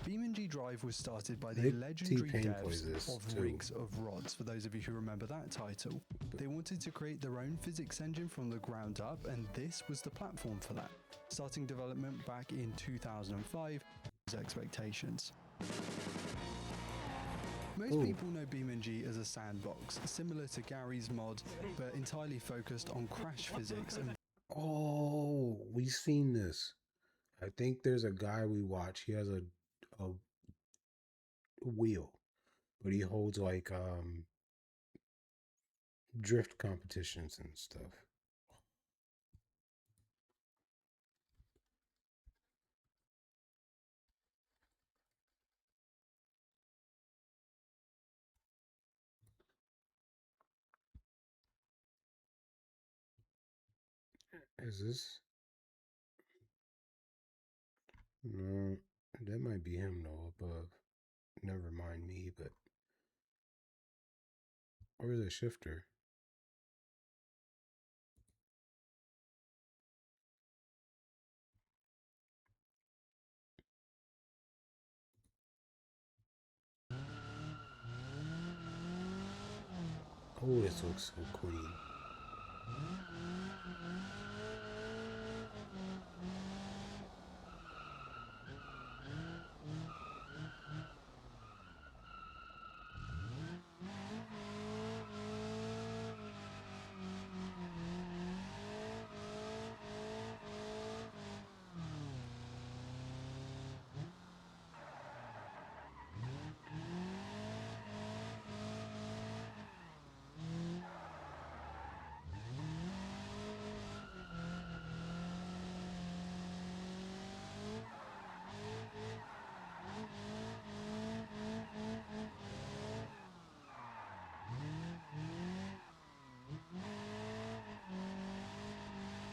BeamNG Drive was started by the legendary devs of Rigs of Rods, for those of you who remember that title. They wanted to create their own physics engine from the ground up, and this was the platform for that. Starting development back in 2005, expectations. Most people know BeamNG as a sandbox, similar to Gary's mod, but entirely focused on crash physics and We've seen this. I think there's a guy we watch. He has a wheel, but he holds like drift competitions and stuff. Is this? No, that might be him though, above. Never mind me, but. Or is it shifter? Oh, this looks so clean.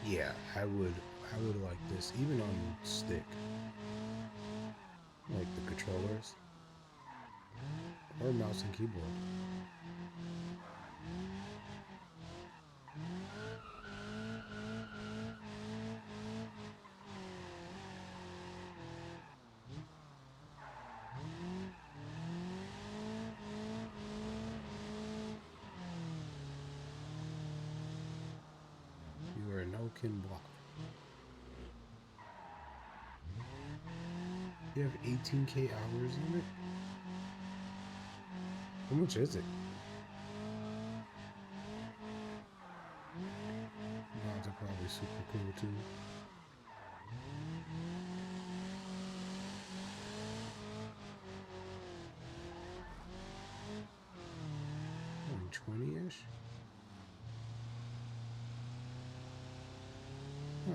Yeah, I would like this, even on stick. Like the controllers. Or mouse and keyboard. You are no kin block. You have 18K hours in it? How much is it? Mods are probably super cool too. Only 20-ish? Huh.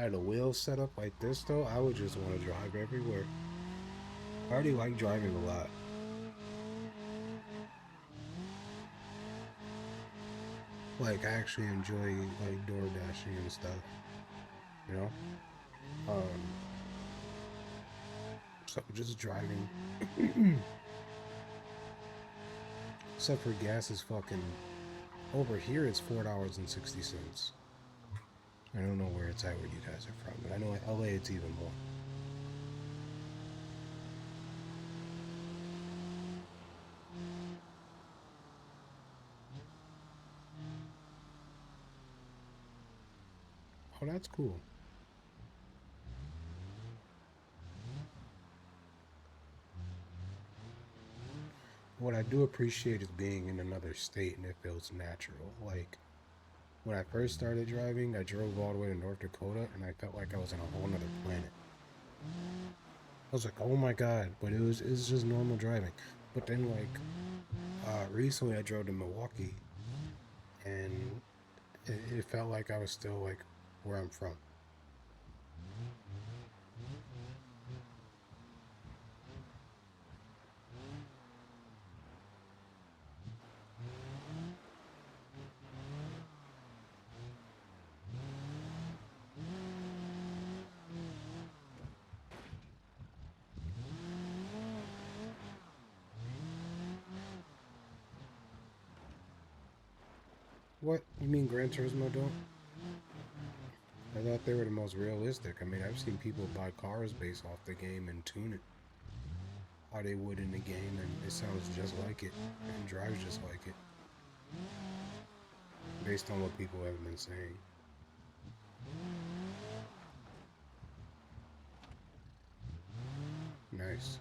had a wheel set up like this, though, I would just want to drive everywhere. I already like driving a lot. Like, I actually enjoy, like, door dashing and stuff. You know? So, just driving. Except for gas is fucking... Over here, it's $4.60. I don't know where it's at where you guys are from, but I know in LA it's even more. Oh, that's cool. What I do appreciate is being in another state and it feels natural. Like, when I first started driving, I drove all the way to North Dakota and I felt like I was on a whole nother planet. I was like, oh my god, but it's just normal driving. But then, like, recently I drove to Milwaukee and it felt like I was still, like, where I'm from. What? You mean Gran Turismo don't? I thought they were the most realistic. I mean, I've seen people buy cars based off the game and tune it how they would in the game, and it sounds just like it and drives just like it, based on what people have been saying. Nice.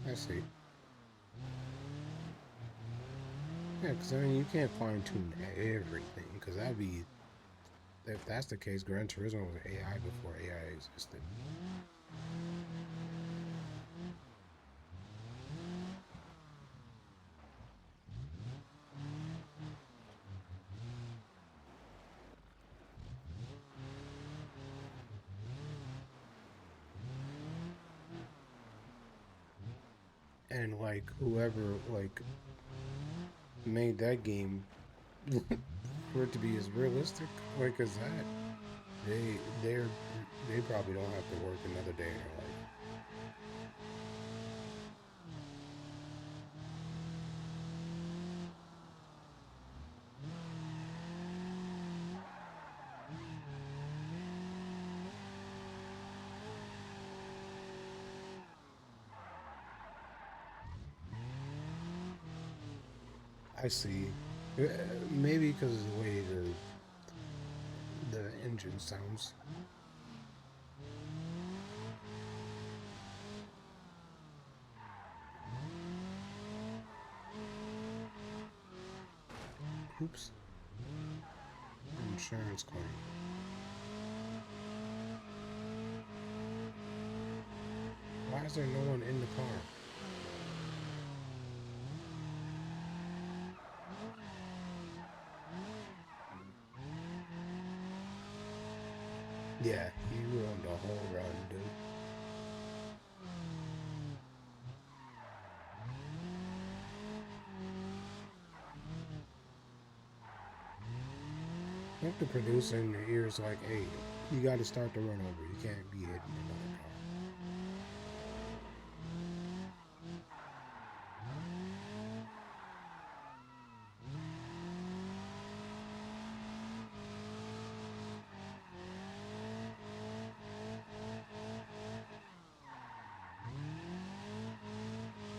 I see. Yeah, because I mean, you can't fine tune everything, because that'd be, if that's the case, Gran Turismo was AI before AI existed. And like whoever like made that game for it to be as realistic like as that, they probably don't have to work another day in their life. I see. Maybe because of the way the engine sounds. Oops. Insurance claim. Why is there no one in the car? Yeah, you ruined the whole run, dude. You have to produce in your ears like, hey, you got to start the run over. You can't be hitting another car.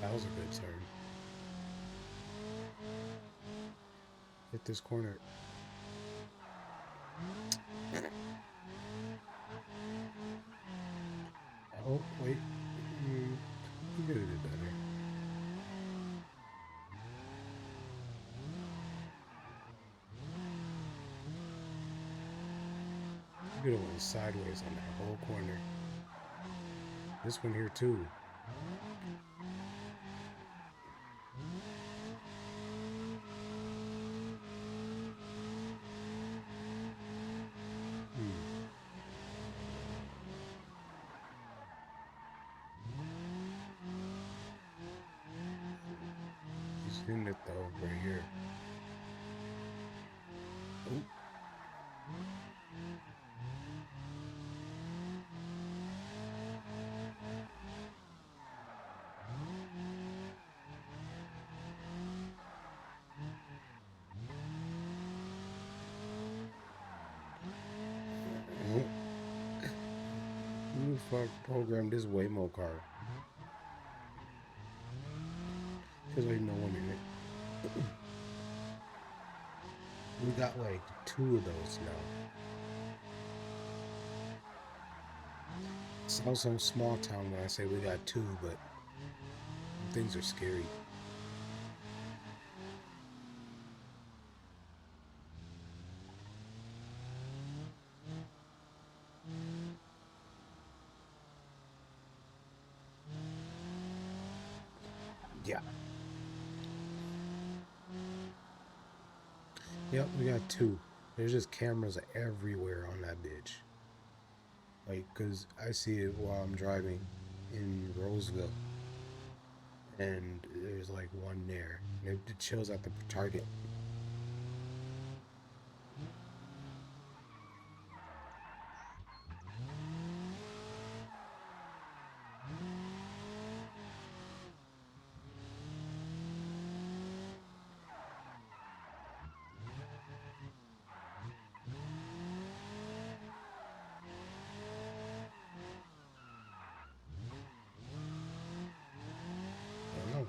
That was a good turn. Hit this corner. Oh, wait. You could have did better. You could have went sideways on that whole corner. This one here too. He's hitting it though, right here. Ooh. Who the fuck programmed this Waymo car? There's like no one in it. We got like 2 of those now. It sounds so small town when I say we got 2, but things are scary. Yeah. Yep, we got 2. There's just cameras everywhere on that bitch. Like, cause I see it while I'm driving in Roseville, and there's like one there. And it chills at the target. I don't know.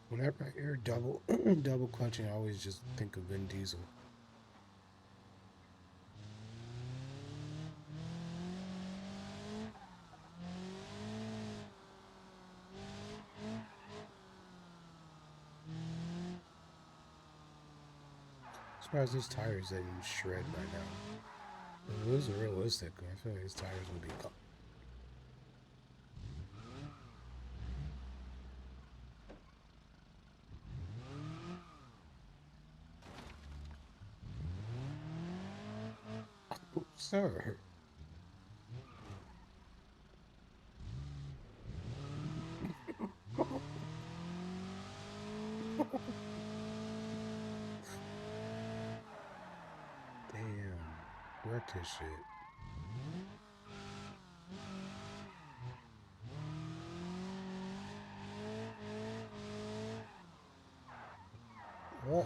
Whenever I hear double clutching, I always just think of Vin Diesel. Surprised his tires didn't shred by now. If it was realistic, I feel like his tires would be gone. Oh, sir. Damn, wrecked his shit. What?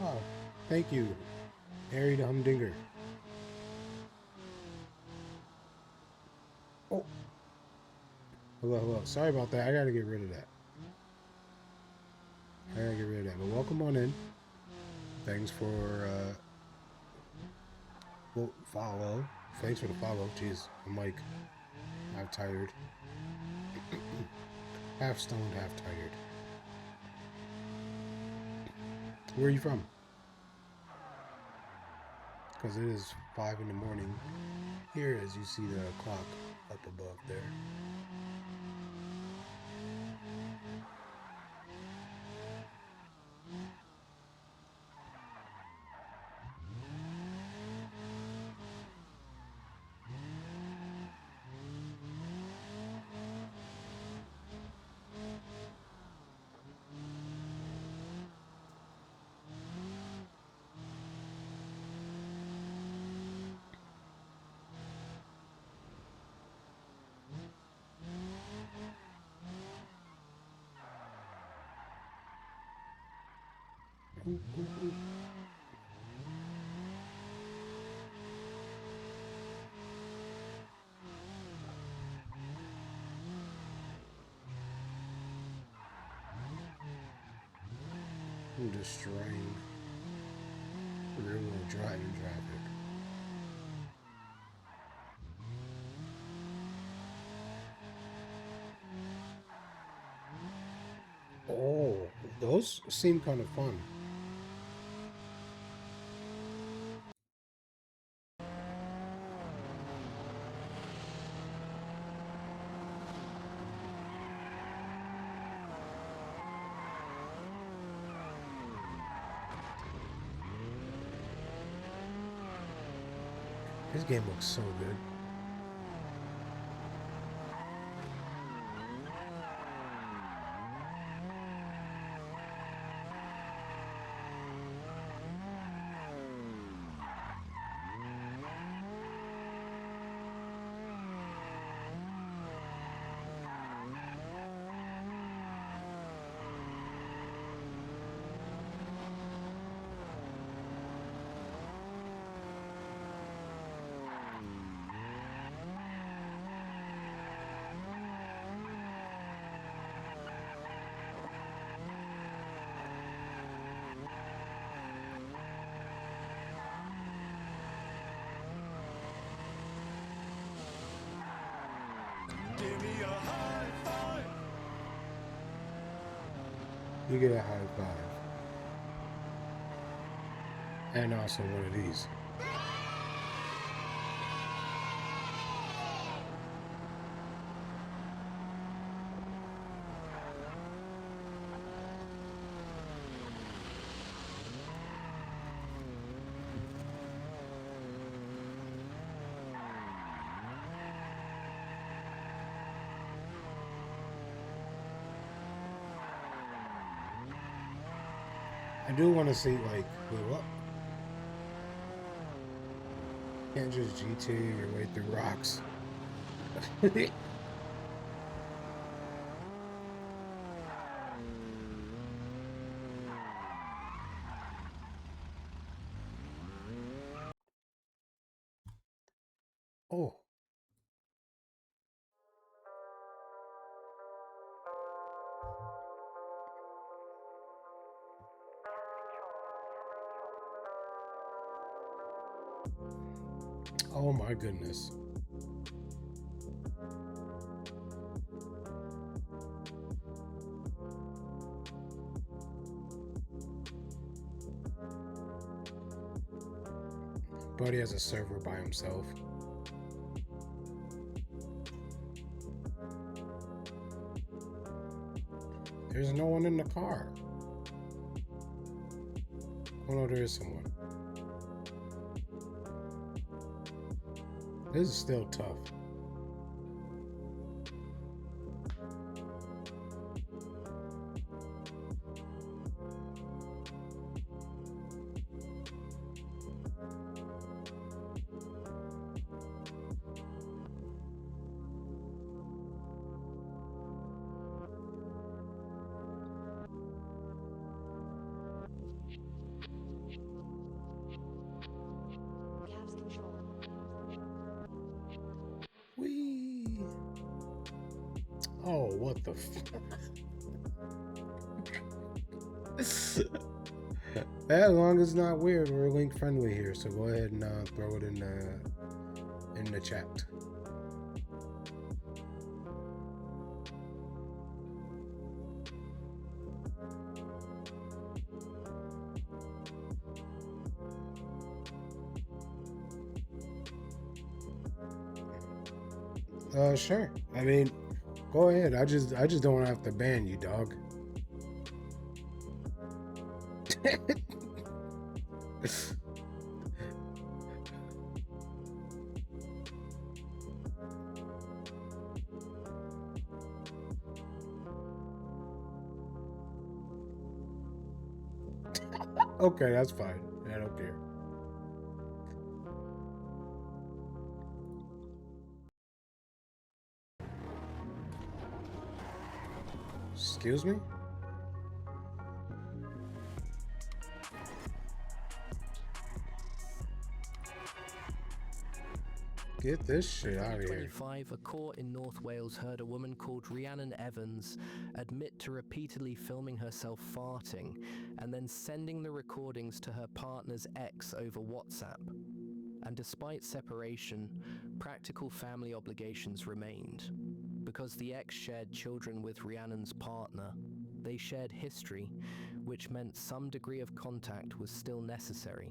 Oh, thank you, Harry the Humdinger. Oh, hello. Sorry about that. I gotta get rid of that. But welcome on in. Thanks for follow. Thanks for the follow. Jeez, I'm like half tired, half stoned, half tired. Where are you from? Because it is 5 in the morning here, as you see the clock up above there. I'm destroying rear-wheel drive in traffic. Oh. Those seem kind of fun. This game looks so good. Give me a high five. You get a high five. And also one of these. I do want to see, like, wait, what? Can't just GT your way through rocks. Oh. Oh my goodness. Buddy has a server by himself. There's no one in the car. Oh no, there is someone. This is still tough. Whee! Oh, what the As long as it's not weird, we're link friendly here, so go ahead and throw it in the chat. Sure. I mean, go ahead. I just don't want to have to ban you, dog. Okay, that's fine. I don't care. Excuse me? Get this shit out of here. 2025, a court in North Wales heard a woman called Rhiannon Evans admit to repeatedly filming herself farting and then sending the recordings to her partner's ex over WhatsApp. And despite separation, practical family obligations remained. Because the ex shared children with Rhiannon's partner, They shared history, which meant some degree of contact was still necessary.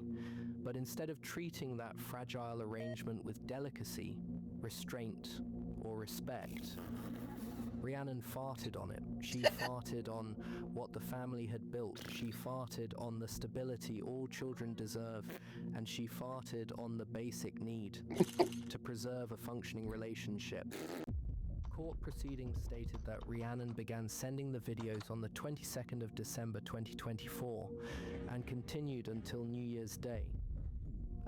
But instead of treating that fragile arrangement with delicacy, restraint, or respect, Rhiannon farted on it. She farted on what the family had built. She farted on the stability all children deserve. And she farted on the basic need to preserve a functioning relationship. Court proceedings stated that Rhiannon began sending the videos on the 22nd of December 2024 and continued until New Year's Day.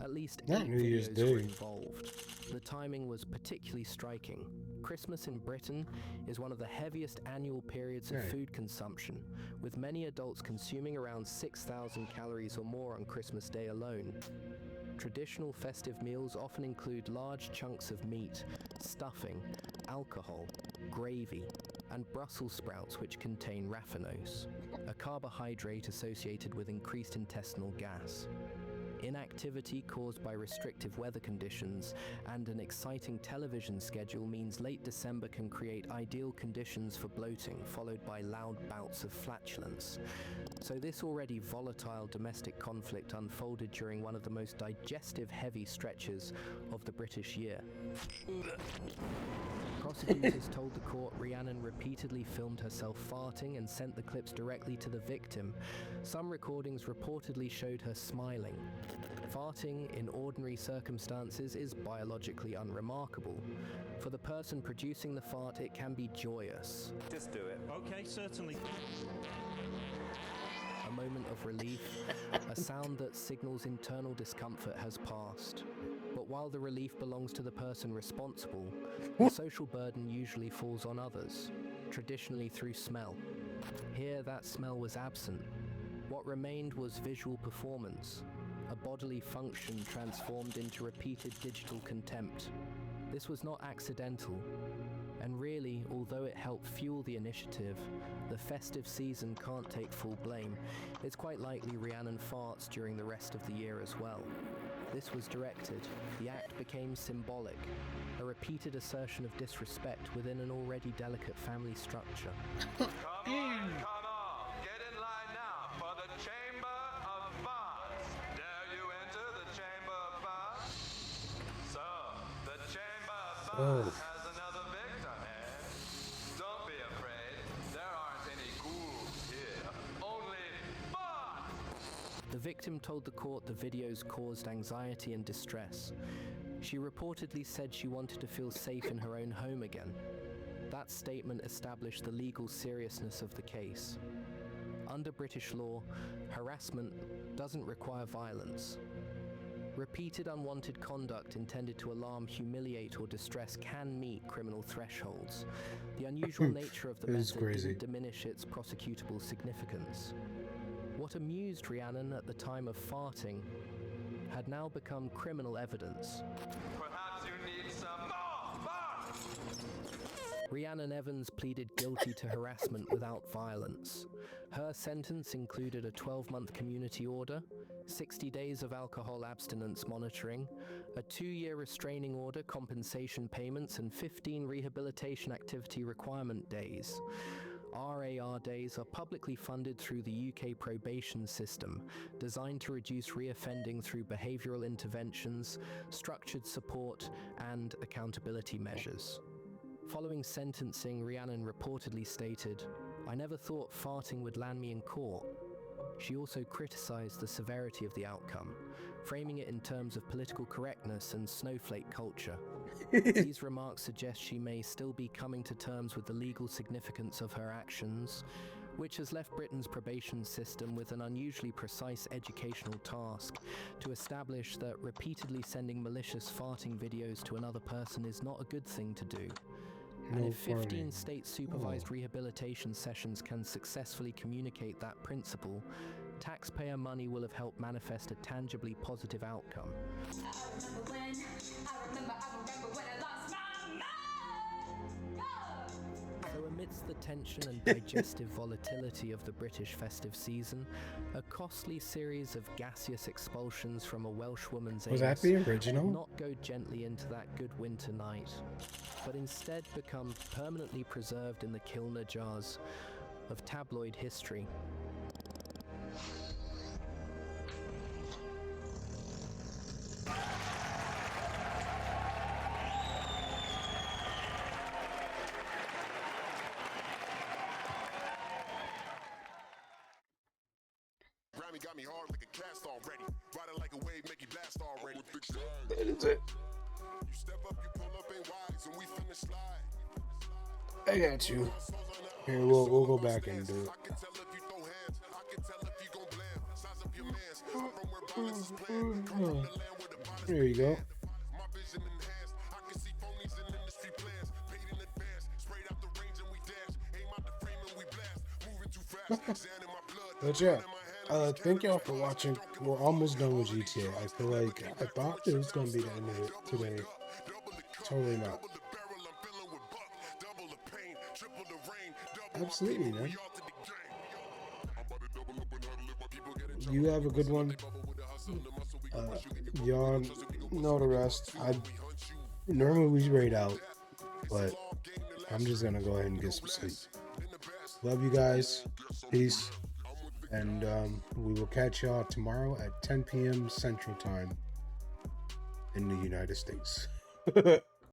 At least 8 New Year's videos were Day. involved. The timing was particularly striking. Christmas in Britain is one of the heaviest annual periods of Right. food consumption, with many adults consuming around 6,000 calories or more on Christmas Day alone. Traditional festive meals often include large chunks of meat, stuffing, alcohol, gravy, and Brussels sprouts, which contain raffinose, a carbohydrate associated with increased intestinal gas. Inactivity caused by restrictive weather conditions and an exciting television schedule means late December can create ideal conditions for bloating, followed by loud bouts of flatulence. So this already volatile domestic conflict unfolded during one of the most digestive-heavy stretches of the British year. Prosecutors told the court Rhiannon repeatedly filmed herself farting and sent the clips directly to the victim. Some recordings reportedly showed her smiling. Farting in ordinary circumstances is biologically unremarkable. For the person producing the fart, it can be joyous. Just do it. Okay, certainly. A moment of relief, a sound that signals internal discomfort has passed. But while the relief belongs to the person responsible, the social burden usually falls on others, traditionally through smell. Here, that smell was absent. What remained was visual performance, a bodily function transformed into repeated digital contempt. This was not accidental. And really, although it helped fuel the initiative, the festive season can't take full blame. It's quite likely Rhiannon farts during the rest of the year as well. This was directed. The act became symbolic, a repeated assertion of disrespect within an already delicate family structure. Come on, get in line now for the Chamber of Farts. Dare you enter the Chamber of Farts? So, the Chamber of Farts has another victim, eh? Don't be afraid, there aren't any ghouls here, only farts! The victim told the court the videos caused anxiety and distress. She reportedly said she wanted to feel safe in her own home again. That statement established the legal seriousness of the case. Under British law, harassment doesn't require violence. Repeated unwanted conduct intended to alarm, humiliate, or distress can meet criminal thresholds. The unusual nature of the method didn't diminish its prosecutable significance. What amused Rhiannon at the time of farting had now become criminal evidence. Perhaps you need some more farts! Rhiannon Evans pleaded guilty to harassment without violence. Her sentence included a 12-month community order, 60 days of alcohol abstinence monitoring, a 2-year restraining order, compensation payments, and 15 rehabilitation activity requirement days. RAR days are publicly funded through the UK probation system, designed to reduce reoffending through behavioural interventions, structured support, and accountability measures. Following sentencing, Rhiannon reportedly stated, "I never thought farting would land me in court." She also criticised the severity of the outcome, framing it in terms of political correctness and snowflake culture. These remarks suggest she may still be coming to terms with the legal significance of her actions, which has left Britain's probation system with an unusually precise educational task to establish that repeatedly sending malicious farting videos to another person is not a good thing to do. And if 15 state-supervised rehabilitation sessions can successfully communicate that principle, taxpayer money will have helped manifest a tangibly positive outcome. So amidst the tension and digestive volatility of the British festive season, a costly series of gaseous expulsions from a Welsh woman's Was anus that the original? will not go gently into that good winter night, but instead become permanently preserved in the Kilner jars, of tabloid history. Grammy got me hard like a cast already. Riding like a wave, make you blast already. That is it. You step up, you pull up, ain't wise, and we finna slide. I got you. Here, we'll go back and do it. I can tell if you throw hands. I can tell if you gon' blam. Size up your mans. I'm from where violence is planned. Come from the land where the violence There you go. My vision enhanced. I can see phonies in industry plans. Paid in advance. Sprayed out the range and we dash. Aim out the frame and we blast. Moving too fast. Sand in my blood. But yeah, thank y'all for watching. We're almost done with GTA. I feel like I thought it was gonna be the end of it today. Totally not. Absolutely, man. You have a good one. Y'all know the rest. Normally we raid out, but I'm just gonna go ahead and get some sleep. Love you guys. Peace. And we will catch y'all tomorrow at 10 p.m. Central Time in the United States.